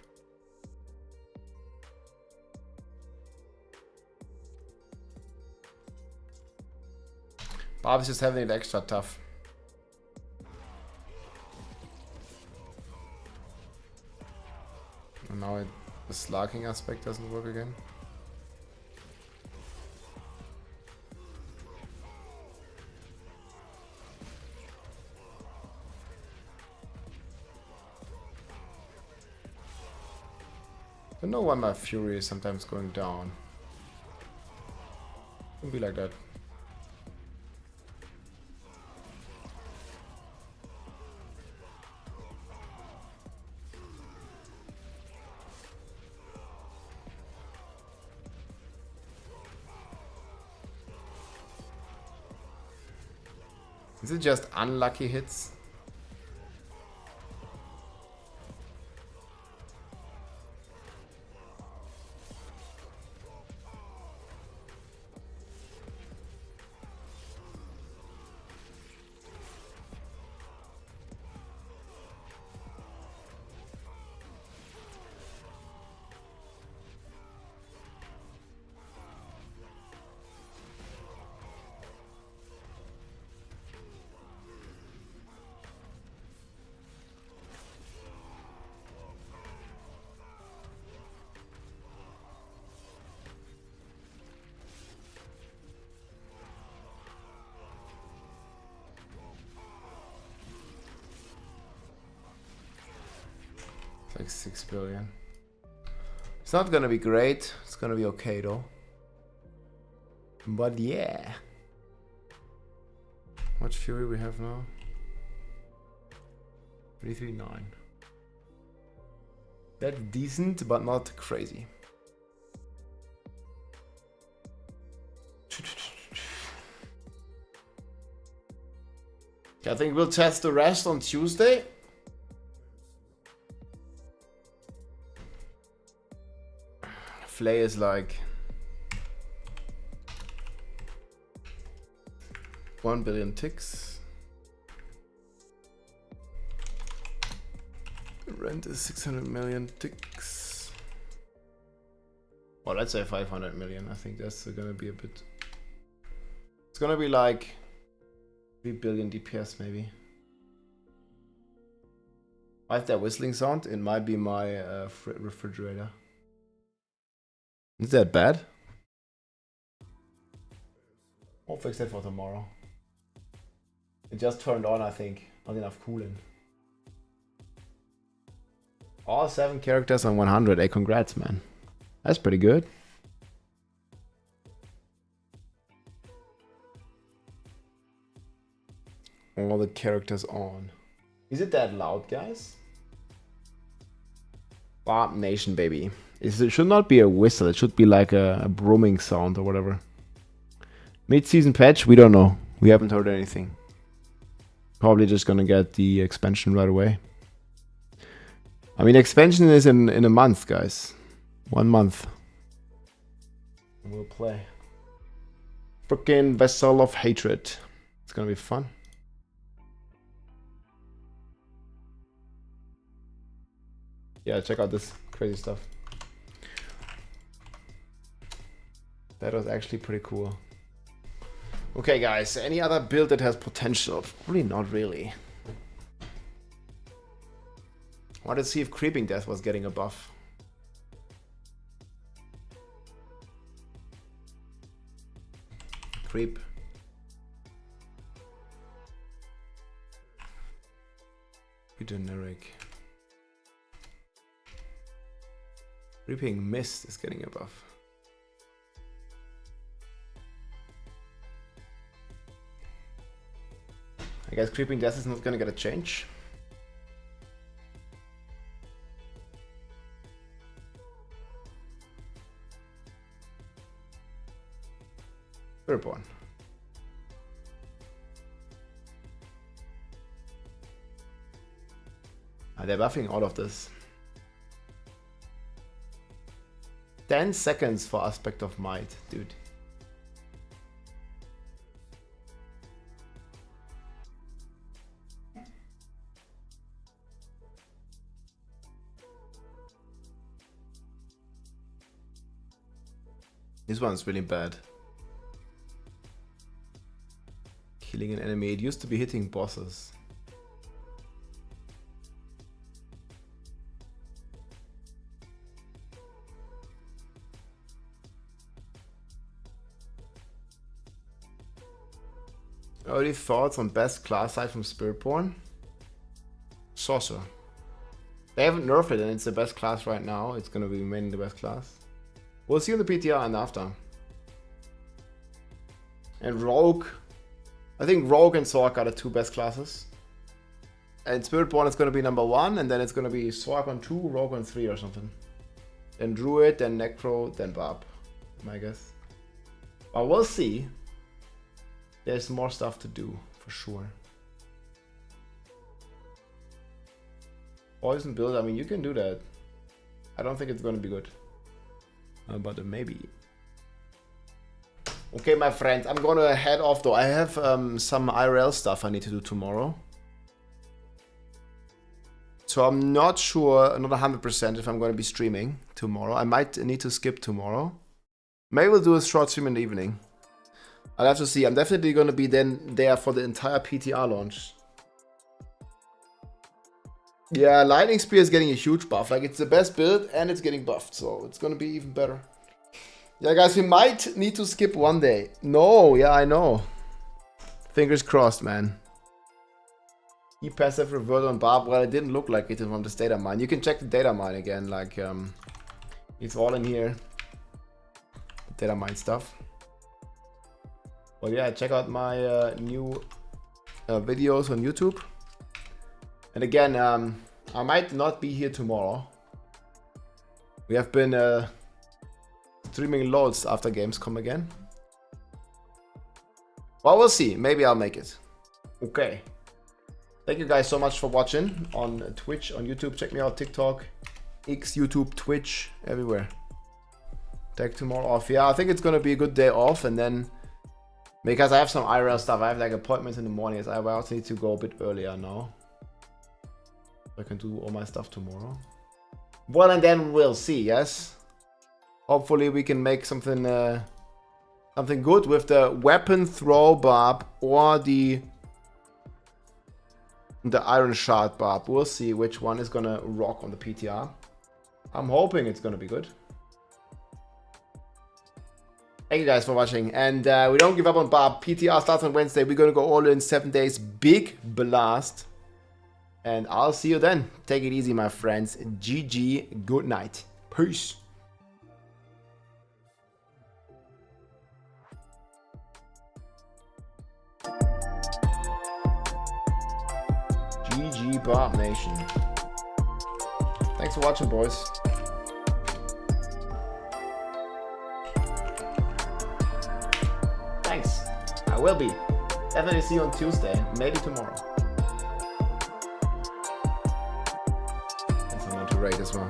Bob's just having it extra tough. And now the slugging aspect doesn't work again. I don't know why my fury is sometimes going down. It can be like that. Is it just unlucky hits? Like 6 billion. It's not gonna be great. It's gonna be okay though. But yeah. How much fury we have now? 339. That's decent, but not crazy. I think we'll test the rest on Tuesday. Flay is like 1 billion ticks. Rent is 600 million ticks. Well, let's say 500 million. I think that's gonna be a bit. It's gonna be like 3 billion DPS maybe. I have that whistling sound. It might be my refrigerator. Is that bad? I'll fix that for tomorrow. It just turned on, I think. Not enough cooling. All 7 characters on 100. Hey, congrats, man. That's pretty good. All the characters on. Is it that loud, guys? Barb Nation, baby. It should not be a whistle. It should be like a brumming sound or whatever. Mid-season patch? We don't know. We haven't heard anything. Probably just gonna get the expansion right away. I mean, expansion is in a month, guys. 1 month. And we'll play. Frickin' Vessel of Hatred. It's gonna be fun. Yeah, check out this crazy stuff. That was actually pretty cool. Okay, guys, any other build that has potential? Probably not really. I wanted to see if Creeping Death was getting a buff. Creep. Generic. Creeping Mist is getting a buff. I guess Creeping Death is not gonna get a change. Reborn. They're buffing all of this. 10 seconds for Aspect of Might, dude. This one's really bad. Killing an enemy. It used to be hitting bosses. Early thoughts on best class side from Spiritborn? Sorcerer. They haven't nerfed it and it's the best class right now. It's gonna be mainly the best class. We'll see on the PTR and after. And Rogue. I think Rogue and Sorc are the two best classes. And Spiritborn is gonna be number 1, and then it's gonna be Sorc on 2, Rogue on 3 or something. Then Druid, then Necro, then Barb, I guess. But we'll see. There's more stuff to do, for sure. Poison build, I mean, you can do that. I don't think it's gonna be good. But maybe. Okay, my friends, I'm gonna head off though. I have some IRL stuff I need to do tomorrow. So I'm not sure, not 100% if I'm gonna be streaming tomorrow. I might need to skip tomorrow. Maybe we'll do a short stream in the evening. I'll have to see. I'm definitely gonna be then there for the entire PTR launch. Yeah, Lightning Spear is getting a huge buff. Like, it's the best build and it's getting buffed, so it's gonna be even better. Yeah, guys, we might need to skip one day. No, yeah, I know. Fingers crossed, man. He passive revert on Barb. Well, it didn't look like it from this data mine. You can check the data mine again. Like, it's all in here. The data mine stuff. Well, yeah, check out my new videos on YouTube. And again, I might not be here tomorrow. We have been streaming loads after Gamescom again. Well, we'll see. Maybe I'll make it. Okay. Thank you guys so much for watching on Twitch, on YouTube. Check me out, TikTok, X, YouTube, Twitch, everywhere. Take tomorrow off. Yeah, I think it's gonna be a good day off, and then because I have some IRL stuff, I have like appointments in the mornings. I also need to go a bit earlier now. I can do all my stuff tomorrow. Well, and then we'll see. Yes. Hopefully we can make something something good with the weapon throw barb or the iron shard barb. We'll see which one is gonna rock on the PTR. I'm hoping it's gonna be good. Thank you guys for watching, and we don't give up on barb. PTR starts on Wednesday. We're gonna go all in 7 days. Big blast. And I'll see you then. Take it easy, my friends. GG. Good night. Peace. GG Barb Nation. Thanks for watching, boys. Thanks. I will be. Definitely see you on Tuesday. Maybe tomorrow. And someone to rate as well.